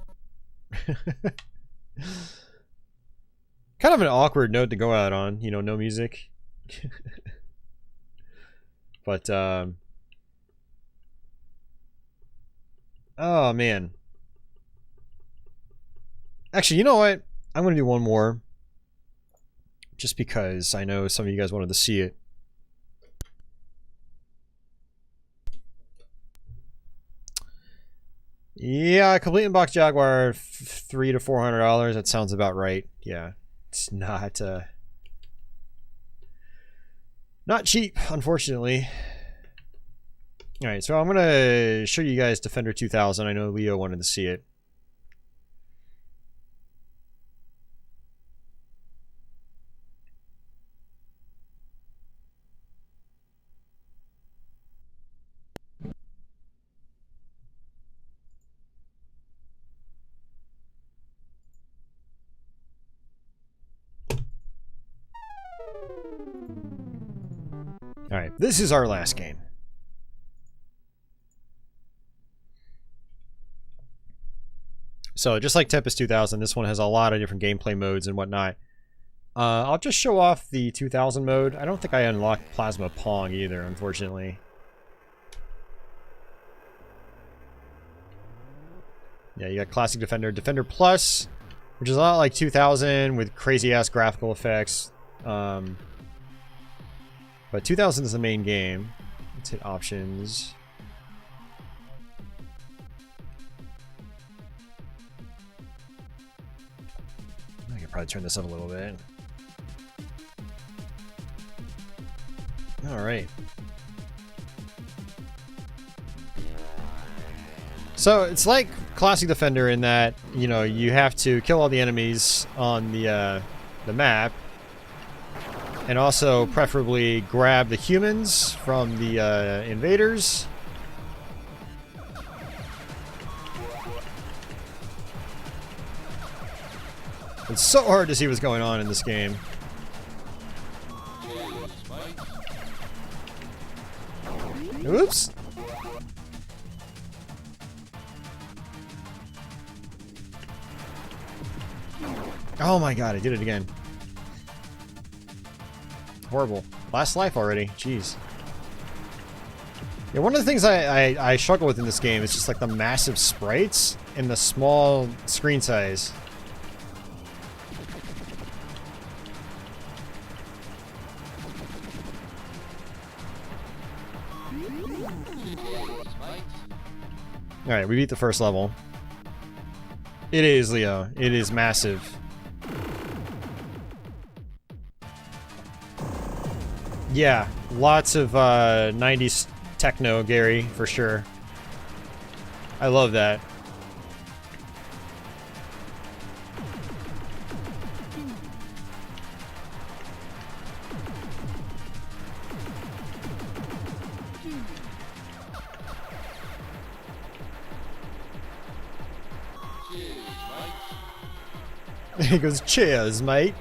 Kind of an awkward note to go out on, you know, no music. But, oh, man. Actually, you know what? I'm gonna do one more. Just because I know some of you guys wanted to see it. Yeah, complete in box Jaguar, $300 to $400. That sounds about right. Yeah, it's not cheap, unfortunately. All right, so I'm gonna show you guys Defender 2000. I know Leo wanted to see it. Alright, this is our last game. So, just like Tempest 2000, this one has a lot of different gameplay modes and whatnot. I'll just show off the 2000 mode. I don't think I unlocked Plasma Pong either, unfortunately. Yeah, you got Classic Defender, Defender Plus, which is a lot like 2000 with crazy-ass graphical effects. But 2000 is the main game. Let's hit options. I could probably turn this up a little bit. Alright. So it's like Classic Defender in that, you know, you have to kill all the enemies on the map. And also, preferably, grab the humans from the invaders. It's so hard to see what's going on in this game. Oops. Oh my god, I did it again. Horrible. Last life already. Jeez. Yeah, one of the things I struggle with in this game is just like the massive sprites and the small screen size. Alright, we beat the first level. It is, Leo. It is massive. Yeah, lots of 90s techno, Gary, for sure. I love that. He goes, cheers, mate.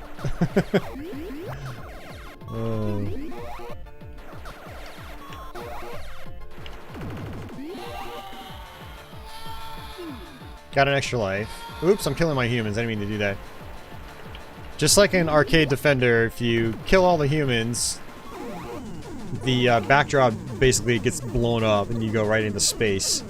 Got an extra life. Oops, I'm killing my humans. I didn't mean to do that. Just like in Arcade Defender, if you kill all the humans, the backdrop basically gets blown up and you go right into space.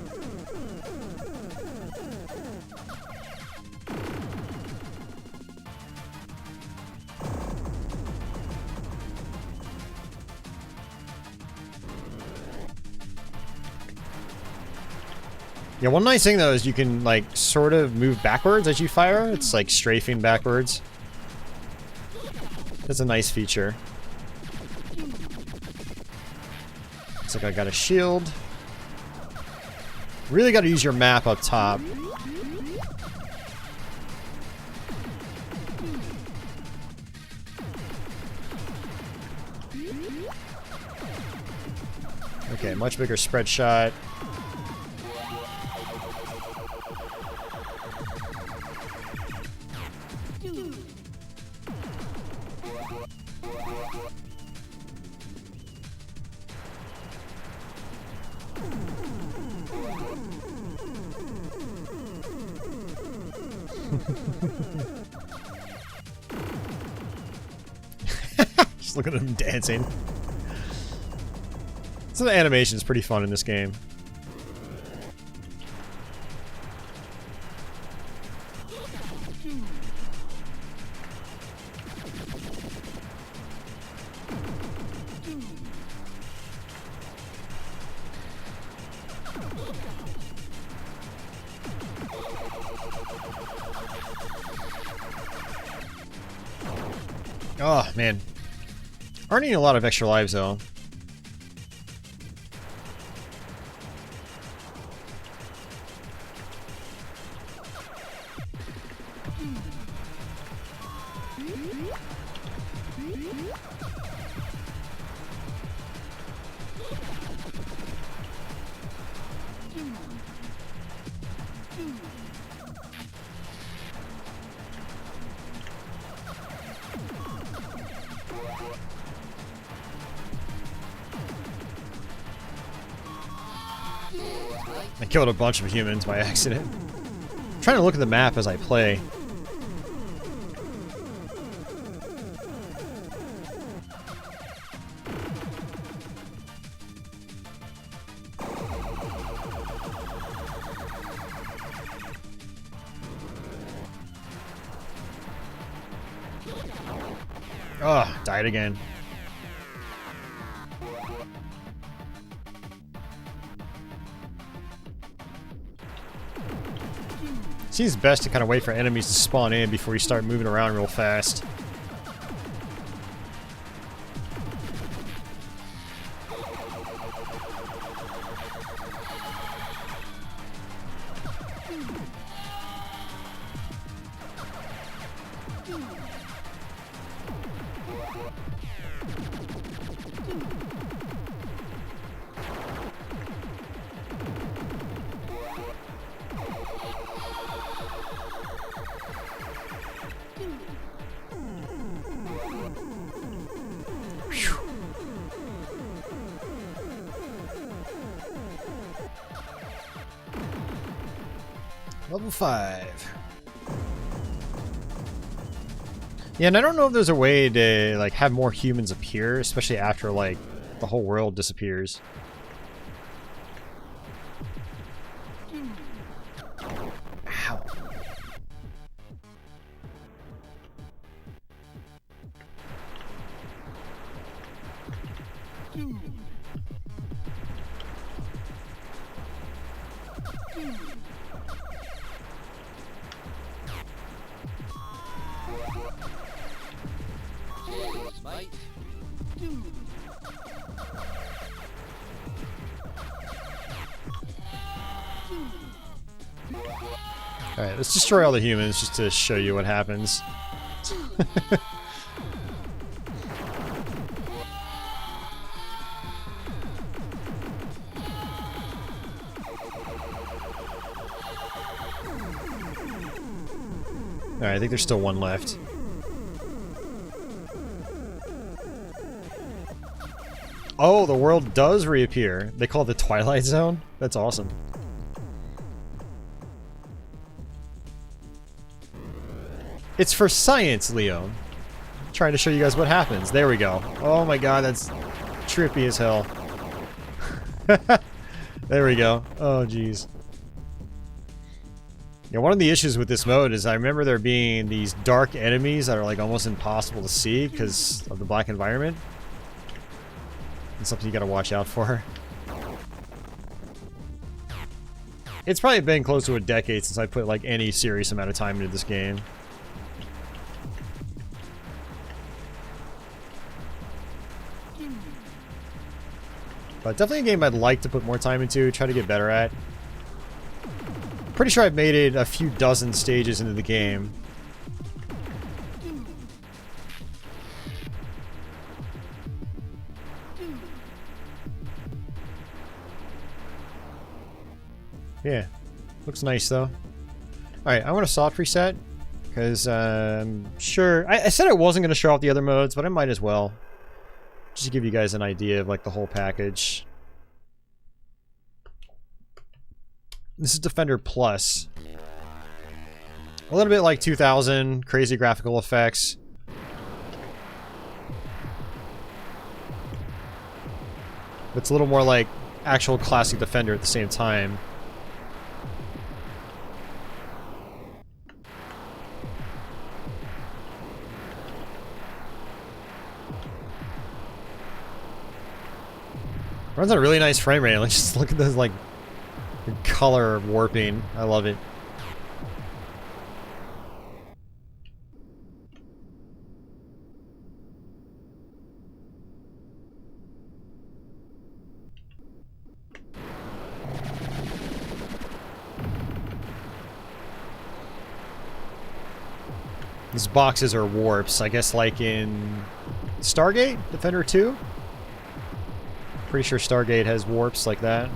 Yeah, one nice thing though is you can like sort of move backwards as you fire. It's like strafing backwards. That's a nice feature. Looks like I got a shield. Really got to use your map up top. Okay, much bigger spread shot. Just look at them dancing. So the animation is pretty fun in this game. Oh, man. Aren't a lot of extra lives, though. I killed a bunch of humans by accident. I'm trying to look at the map as I play. Oh, died again. Seems best to kind of wait for enemies to spawn in before you start moving around real fast. Level 5. Yeah, and I don't know if there's a way to like have more humans appear, especially after like the whole world disappears. Ow. Alright, let's destroy all the humans just to show you what happens. Alright, I think there's still one left. Oh, the world does reappear. They call it the Twilight Zone? That's awesome. It's for science, Leo. I'm trying to show you guys what happens. There we go. Oh my god, that's trippy as hell. There we go. Oh, jeez. Yeah, one of the issues with this mode is I remember there being these dark enemies that are like almost impossible to see because of the black environment. It's something you gotta watch out for. It's probably been close to a decade since I put like any serious amount of time into this game. But definitely a game I'd like to put more time into, try to get better at. Pretty sure I've made it a few dozen stages into the game. Yeah. Looks nice, though. Alright, I want a soft reset. Because, sure. I said I wasn't going to show off the other modes, but I might as well. Just to give you guys an idea of, like, the whole package. This is Defender Plus. A little bit like 2000, crazy graphical effects. It's a little more like actual classic Defender at the same time. Runs at a really nice frame rate. Let's just look at this, like, color warping. I love it. These boxes are warps, I guess, like in Stargate? Defender 2? Pretty sure Stargate has warps like that.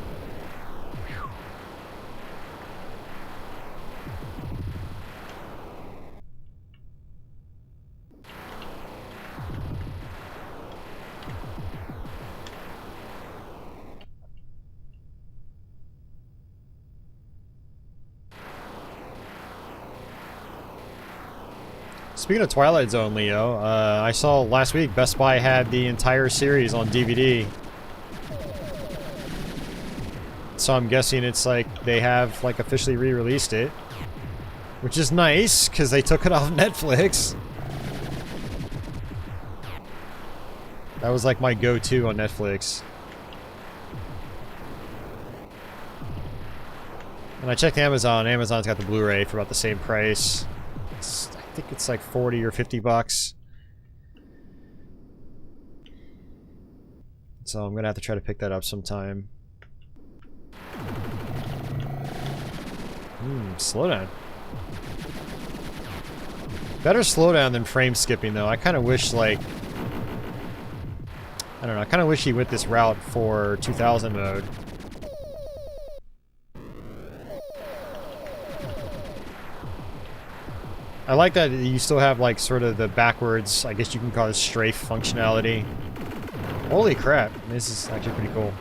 Speaking of Twilight Zone, Leo, I saw last week Best Buy had the entire series on DVD. So I'm guessing it's like they have like officially re-released it. Which is nice, because they took it off Netflix. That was like my go-to on Netflix. And I checked Amazon. Amazon's got the Blu-ray for about the same price. I think it's like 40 or 50 bucks. So I'm gonna have to try to pick that up sometime. Slowdown. Better slowdown than frame skipping, though. I kind of wish, like... I don't know, I kind of wish he went this route for 2000 mode. I like that you still have, like, sort of the backwards, I guess you can call it strafe functionality. Holy crap, this is actually pretty cool.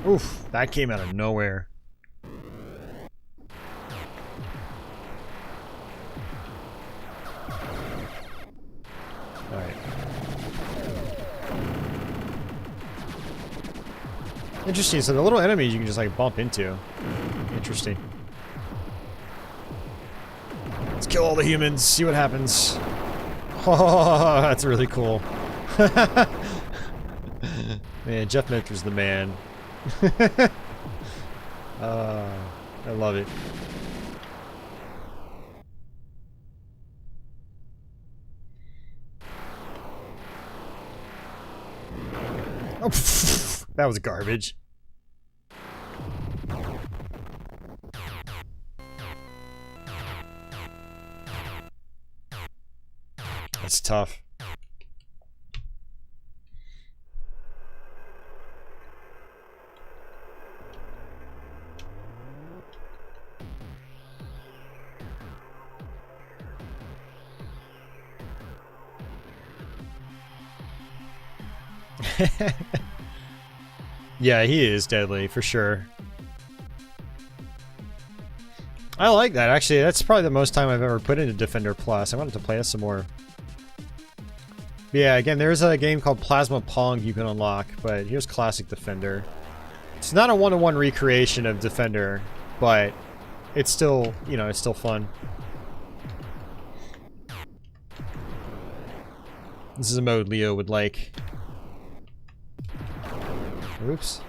Oof, that came out of nowhere. Alright. Interesting, so the little enemies you can just like bump into. Interesting. Let's kill all the humans, see what happens. Oh, that's really cool. Man, Jeff Mentor's the man. I love it. Oh, that was garbage. That's tough. Yeah, he is deadly, for sure. I like that, actually. That's probably the most time I've ever put into Defender Plus. I wanted to play it some more. But yeah, again, there's a game called Plasma Pong you can unlock, but here's Classic Defender. It's not a one-to-one recreation of Defender, but it's still, you know, it's still fun. This is a mode Leo would like. Oops.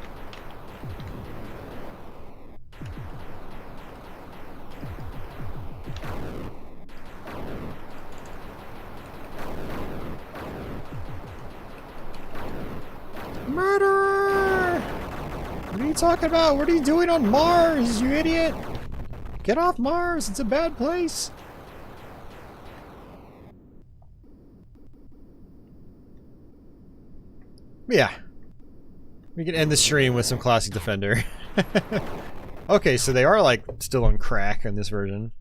you talking about? What are you doing on Mars, you idiot? Get off Mars, it's a bad place. Yeah. We can end the stream with some Classic Defender. Okay, so they are like still on crack in this version.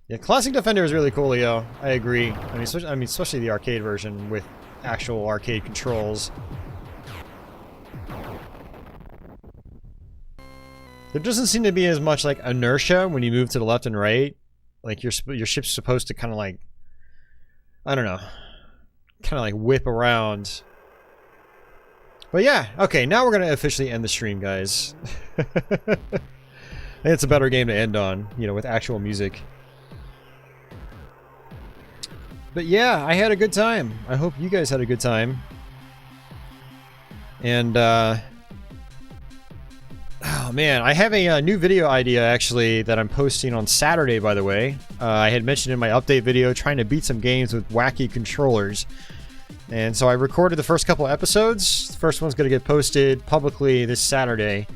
Yeah, Classic Defender is really cool, Leo. I agree. I mean, especially the arcade version with actual arcade controls. There doesn't seem to be as much like inertia when you move to the left and right. Like your ship's supposed to kind of like, I don't know, kind of like whip around. But yeah, okay, now we're gonna officially end the stream, guys. I think it's a better game to end on, you know, with actual music. But yeah, I had a good time. I hope you guys had a good time. And, oh man, I have a new video idea, actually, that I'm posting on Saturday, by the way. I had mentioned in my update video trying to beat some games with wacky controllers. And so I recorded the first couple episodes. The first one's going to get posted publicly this Saturday.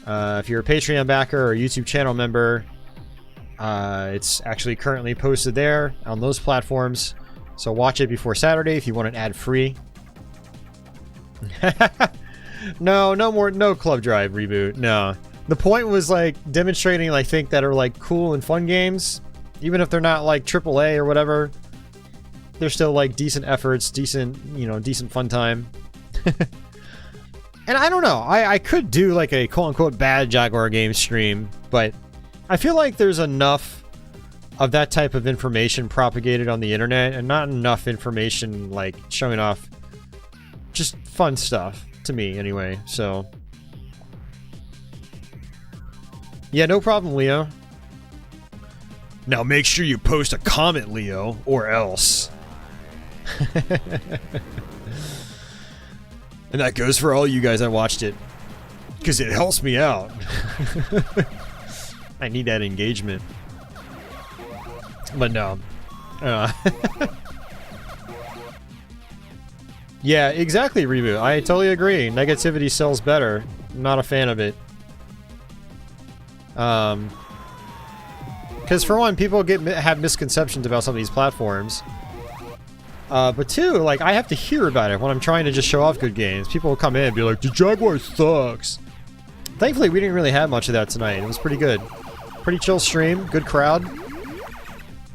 If you're a Patreon backer or a YouTube channel member, it's actually currently posted there on those platforms. So watch it before Saturday if you want it ad-free. No Club Drive reboot. No. The point was like demonstrating, I think, that are like cool and fun games, even if they're not like AAA or whatever. They're still like decent efforts, decent fun time. And I don't know. I could do like a quote-unquote bad Jaguar Games stream, but I feel like there's enough of that type of information propagated on the internet and not enough information like showing off just fun stuff to me anyway. So yeah, no problem, Leo. Now make sure you post a comment, Leo, or else. And that goes for all you guys that watched it, because it helps me out. I need that engagement. But no. Yeah, exactly, Reboot. I totally agree. Negativity sells better. I'm not a fan of it. Because for one, people have misconceptions about some of these platforms. But two, like, I have to hear about it when I'm trying to just show off good games. People will come in and be like, the Jaguar sucks. Thankfully, we didn't really have much of that tonight. It was pretty good. Pretty chill stream, good crowd.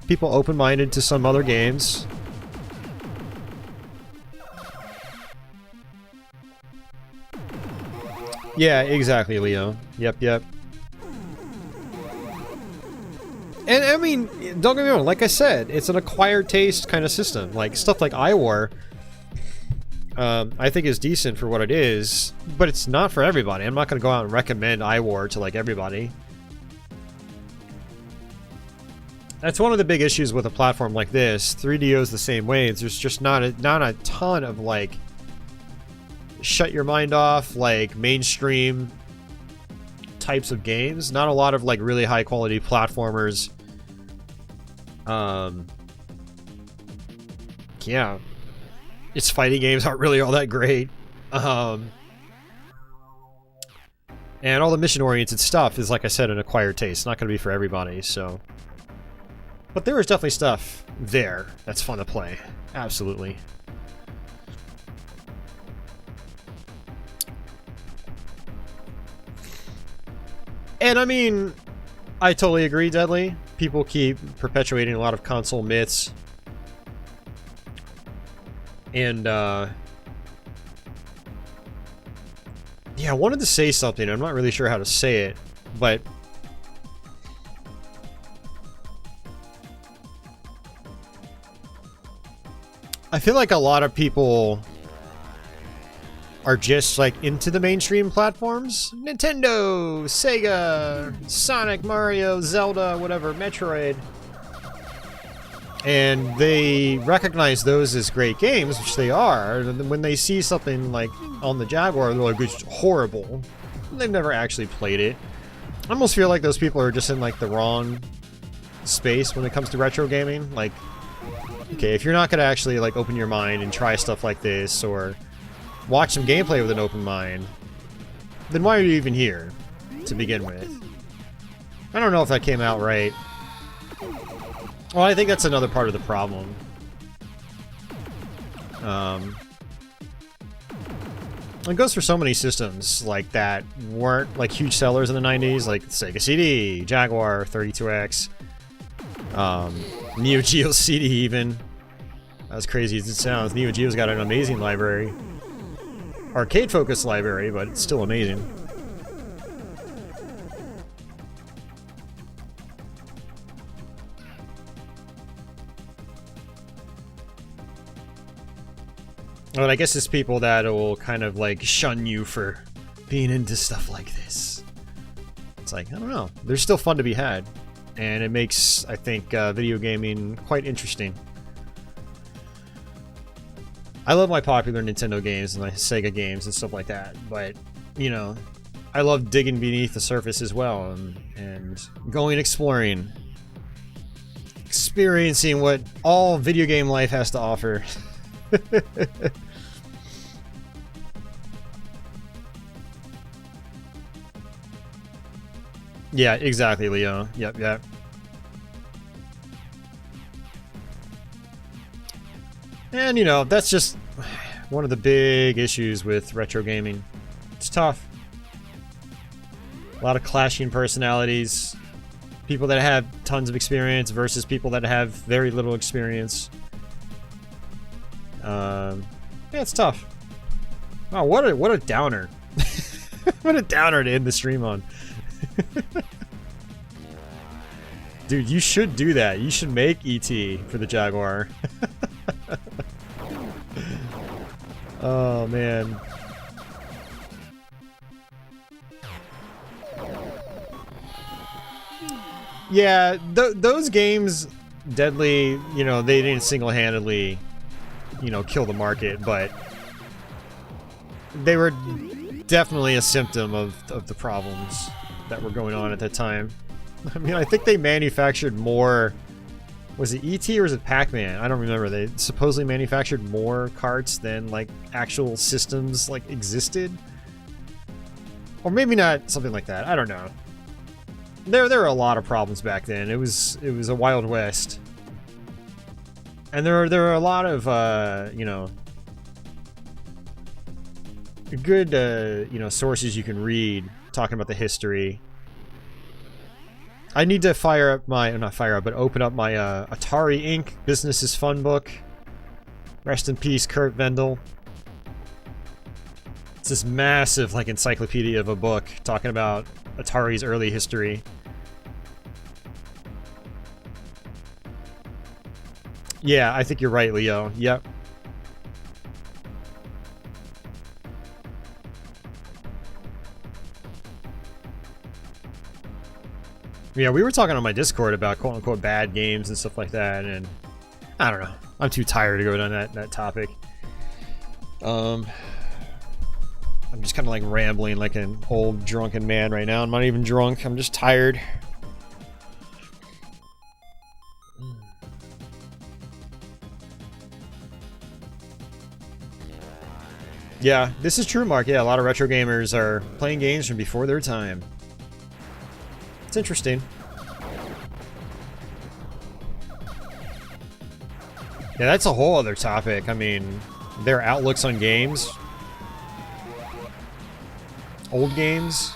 People open-minded to some other games. Yeah, exactly, Leo. Yep. And I mean, don't get me wrong, like I said, it's an acquired taste kind of system. Like, stuff like iWar, I think is decent for what it is, but it's not for everybody. I'm not going to go out and recommend iWar to, like, everybody. That's one of the big issues with a platform like this. 3DO's the same way. There's just not a ton of, like, shut your mind off, like, mainstream types of games. Not a lot of, like, really high-quality platformers. Yeah. Its fighting games aren't really all that great. And all the mission-oriented stuff is, like I said, an acquired taste. Not going to be for everybody, so... But there is definitely stuff there that's fun to play. Absolutely. And I mean, I totally agree, Deadly. People keep perpetuating a lot of console myths. And, yeah, I wanted to say something. I'm not really sure how to say it, but... I feel like a lot of people are just, like, into the mainstream platforms. Nintendo, Sega, Sonic, Mario, Zelda, whatever, Metroid. And they recognize those as great games, which they are. And when they see something, like, on the Jaguar, they're like, it's horrible. They've never actually played it. I almost feel like those people are just in, like, the wrong space when it comes to retro gaming. Like, okay, if you're not going to actually, like, open your mind and try stuff like this, or watch some gameplay with an open mind, then why are you even here to begin with? I don't know if that came out right. Well, I think that's another part of the problem. It goes for so many systems like that weren't like huge sellers in the 90s, like Sega CD, Jaguar, 32X, Neo-Geo CD even. As crazy as it sounds, Neo-Geo's got an amazing library. Arcade-focused library, but it's still amazing. But I guess it's people that will kind of like shun you for being into stuff like this. It's like, I don't know. They're still fun to be had. And it makes, I think, video gaming quite interesting. I love my popular Nintendo games and my Sega games and stuff like that. But, you know, I love digging beneath the surface as well. And going exploring. Experiencing what all video game life has to offer. Yeah, exactly, Leo. Yep. And, you know, that's just one of the big issues with retro gaming. It's tough. A lot of clashing personalities. People that have tons of experience versus people that have very little experience. Yeah, it's tough. Wow, what a downer. What a downer to end the stream on. Dude, you should do that. You should make E.T. for the Jaguar. Oh, man. Yeah, those games, Deadly, you know, they didn't single-handedly, you know, kill the market, but they were definitely a symptom of the problems that were going on at that time. I mean, I think they manufactured more... Was it E.T. or was it Pac-Man? I don't remember. They supposedly manufactured more carts than, like, actual systems, like, existed? Or maybe not something like that. I don't know. There were a lot of problems back then. It was a Wild West. And there are a lot of, you know... good, you know, sources you can read talking about the history. I need to fire up my, not fire up, but open up my Atari Inc. Business is Fun book. Rest in peace, Kurt Vendel. It's this massive, like, encyclopedia of a book talking about Atari's early history. Yeah, I think you're right, Leo. Yep. Yeah, we were talking on my Discord about quote-unquote bad games and stuff like that, and I don't know. I'm too tired to go down that topic. I'm just kind of like rambling like an old drunken man right now. I'm not even drunk. I'm just tired. Yeah, this is true, Mark. Yeah, a lot of retro gamers are playing games from before their time. It's interesting. Yeah, that's a whole other topic. I mean, their outlooks on games. Old games.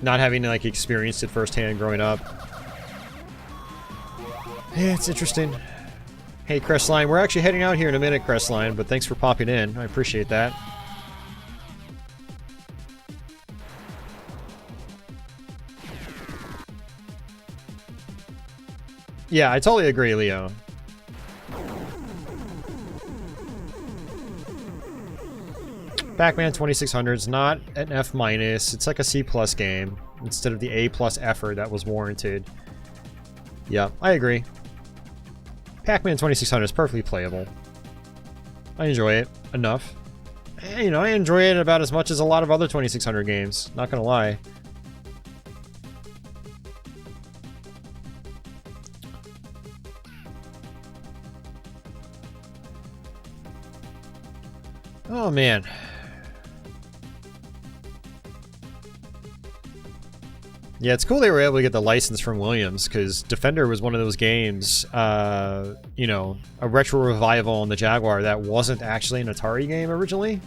Not having, like, experienced it firsthand growing up. Yeah, it's interesting. Hey, Crestline, we're actually heading out here in a minute, Crestline, but thanks for popping in. I appreciate that. Yeah, I totally agree, Leo. Pac-Man 2600 is not an F-. It's like a C+ game instead of the A+ effort that was warranted. Yeah, I agree. Pac-Man 2600 is perfectly playable. I enjoy it enough. And, you know, I enjoy it about as much as a lot of other 2600 games. Not gonna lie. Oh man. Yeah, it's cool they were able to get the license from Williams, because Defender was one of those games, you know, a retro revival on the Jaguar that wasn't actually an Atari game originally.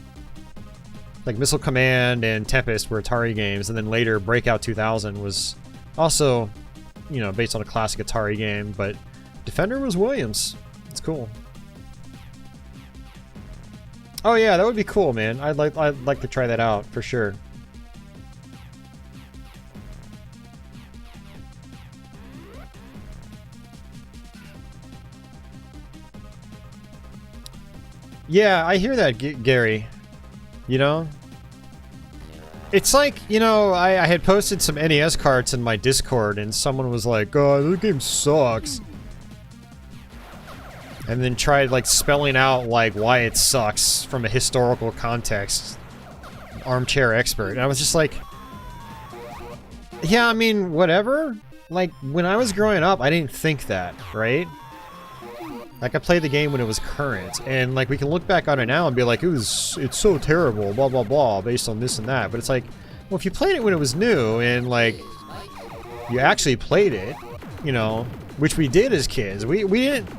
Like Missile Command and Tempest were Atari games, and then later Breakout 2000 was also, you know, based on a classic Atari game, but Defender was Williams. It's cool. Oh yeah, that would be cool, man. I'd like to try that out for sure. Yeah, I hear that, Gary. You know? It's like, you know, I had posted some NES carts in my Discord, and someone was like, oh, this game sucks. And then tried, like, spelling out, like, why it sucks from a historical context. Armchair expert. And I was just like, yeah, I mean, whatever. Like, when I was growing up, I didn't think that, right? Like, I played the game when it was current, and, like, we can look back on it now and be like, it's so terrible, blah, blah, blah, based on this and that. But it's like, well, if you played it when it was new, and, like, you actually played it, you know, which we did as kids. We didn't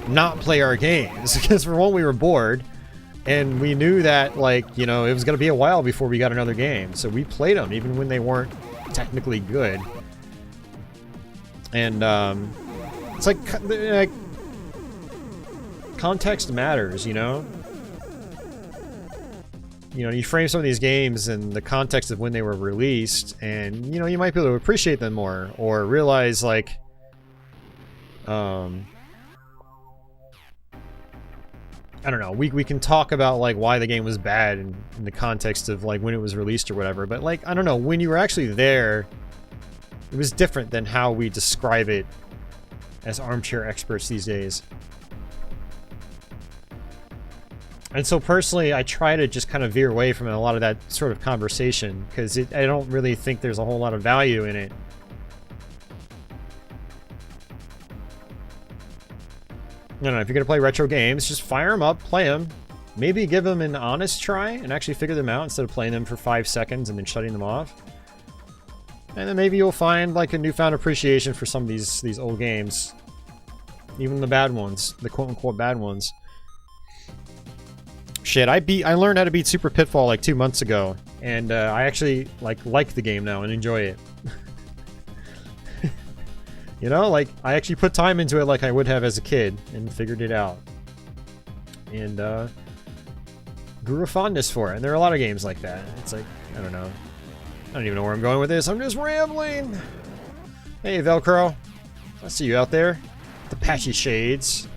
not play our games, because for one, we were bored, and we knew that, like, you know, it was going to be a while before we got another game. So we played them, even when they weren't technically good. And, it's like context matters, you know? You know, you frame some of these games in the context of when they were released, and, you know, you might be able to appreciate them more, or realize, like, I don't know, we can talk about, like, why the game was bad in the context of, like, when it was released or whatever, but, like, I don't know, when you were actually there, it was different than how we describe it as armchair experts these days. And so personally, I try to just kind of veer away from a lot of that sort of conversation, because I don't really think there's a whole lot of value in it. I don't know, if you're going to play retro games, just fire them up, play them. Maybe give them an honest try and actually figure them out instead of playing them for 5 seconds and then shutting them off. And then maybe you'll find, like, a newfound appreciation for some of these old games. Even the bad ones, the quote-unquote bad ones. Shit, I learned how to beat Super Pitfall like 2 months ago, and I actually like the game now and enjoy it. You know, like, I actually put time into it like I would have as a kid and figured it out. And grew a fondness for it. And there are a lot of games like that. It's like, I don't know. I don't even know where I'm going with this. I'm just rambling. Hey, Velcro. I see you out there. The patchy shades.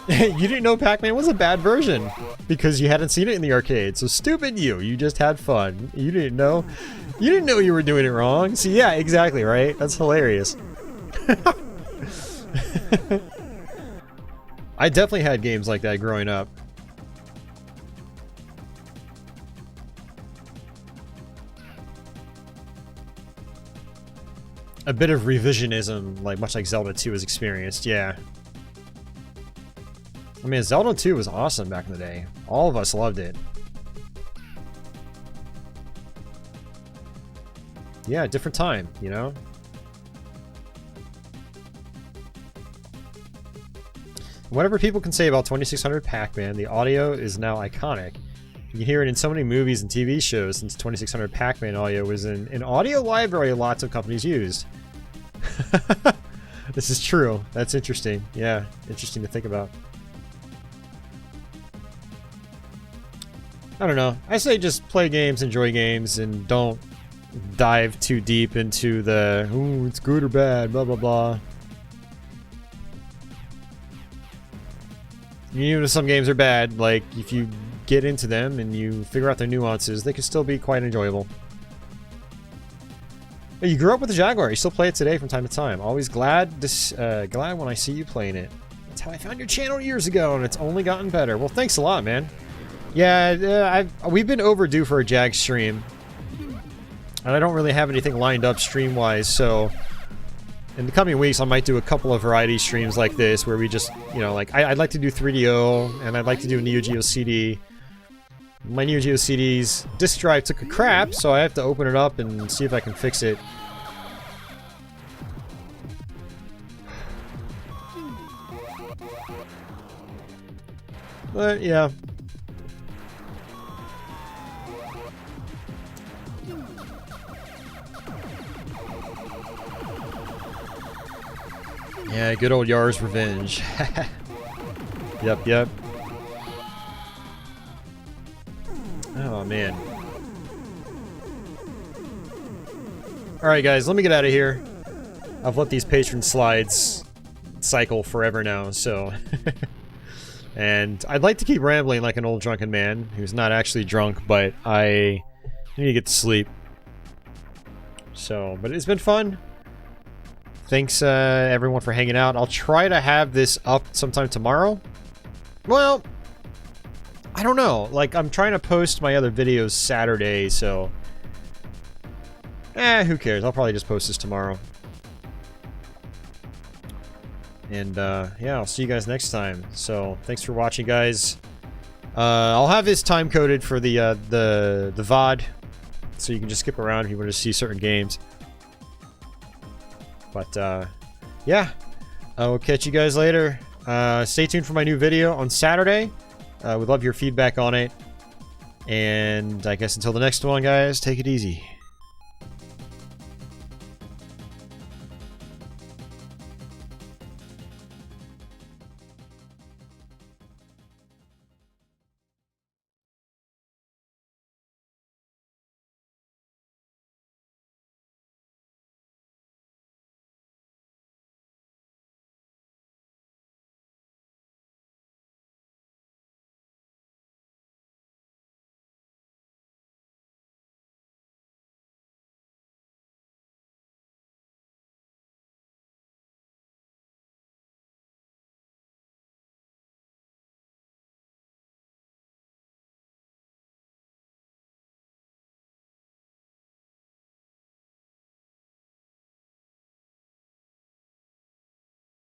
You didn't know Pac-Man was a bad version because you hadn't seen it in the arcade. So stupid you. You just had fun. You didn't know. You didn't know you were doing it wrong. See, yeah, exactly, right? That's hilarious. I definitely had games like that growing up. A bit of revisionism, like much like Zelda 2 has experienced, yeah. I mean, Zelda 2 was awesome back in the day. All of us loved it. Yeah, different time, you know? Whatever people can say about 2600 Pac-Man, the audio is now iconic. You can hear it in so many movies and TV shows since 2600 Pac-Man audio was in an audio library lots of companies used. This is true. That's interesting. Yeah, interesting to think about. I don't know. I say just play games, enjoy games, and don't dive too deep into the, ooh, it's good or bad, blah, blah, blah. Even if some games are bad, like, if you get into them and you figure out their nuances, they can still be quite enjoyable. You grew up with the Jaguar. You still play it today from time to time. Always glad when I see you playing it. That's how I found your channel years ago, and it's only gotten better. Well, thanks a lot, man. Yeah, we've been overdue for a Jag stream. And I don't really have anything lined up stream-wise, so... In the coming weeks, I might do a couple of variety streams like this, where we just, you know, like, I'd like to do 3DO, and I'd like to do Neo-Geo CD. My Neo-Geo CD's disk drive took a crap, so I have to open it up and see if I can fix it. But, yeah. Yeah, good old Yar's Revenge. Yep, yep. Oh, man. Alright, guys, let me get out of here. I've let these patron slides cycle forever now, so... And I'd like to keep rambling like an old drunken man who's not actually drunk, but I need to get to sleep. So, but it's been fun. Thanks, everyone, for hanging out. I'll try to have this up sometime tomorrow. Well, I don't know. Like, I'm trying to post my other videos Saturday, so... who cares? I'll probably just post this tomorrow. And, yeah, I'll see you guys next time. So, thanks for watching, guys. I'll have this time-coded for the VOD, so you can just skip around if you want to see certain games. But, yeah. I will catch you guys later. Stay tuned for my new video on Saturday. We'd love your feedback on it. And I guess until the next one, guys, take it easy.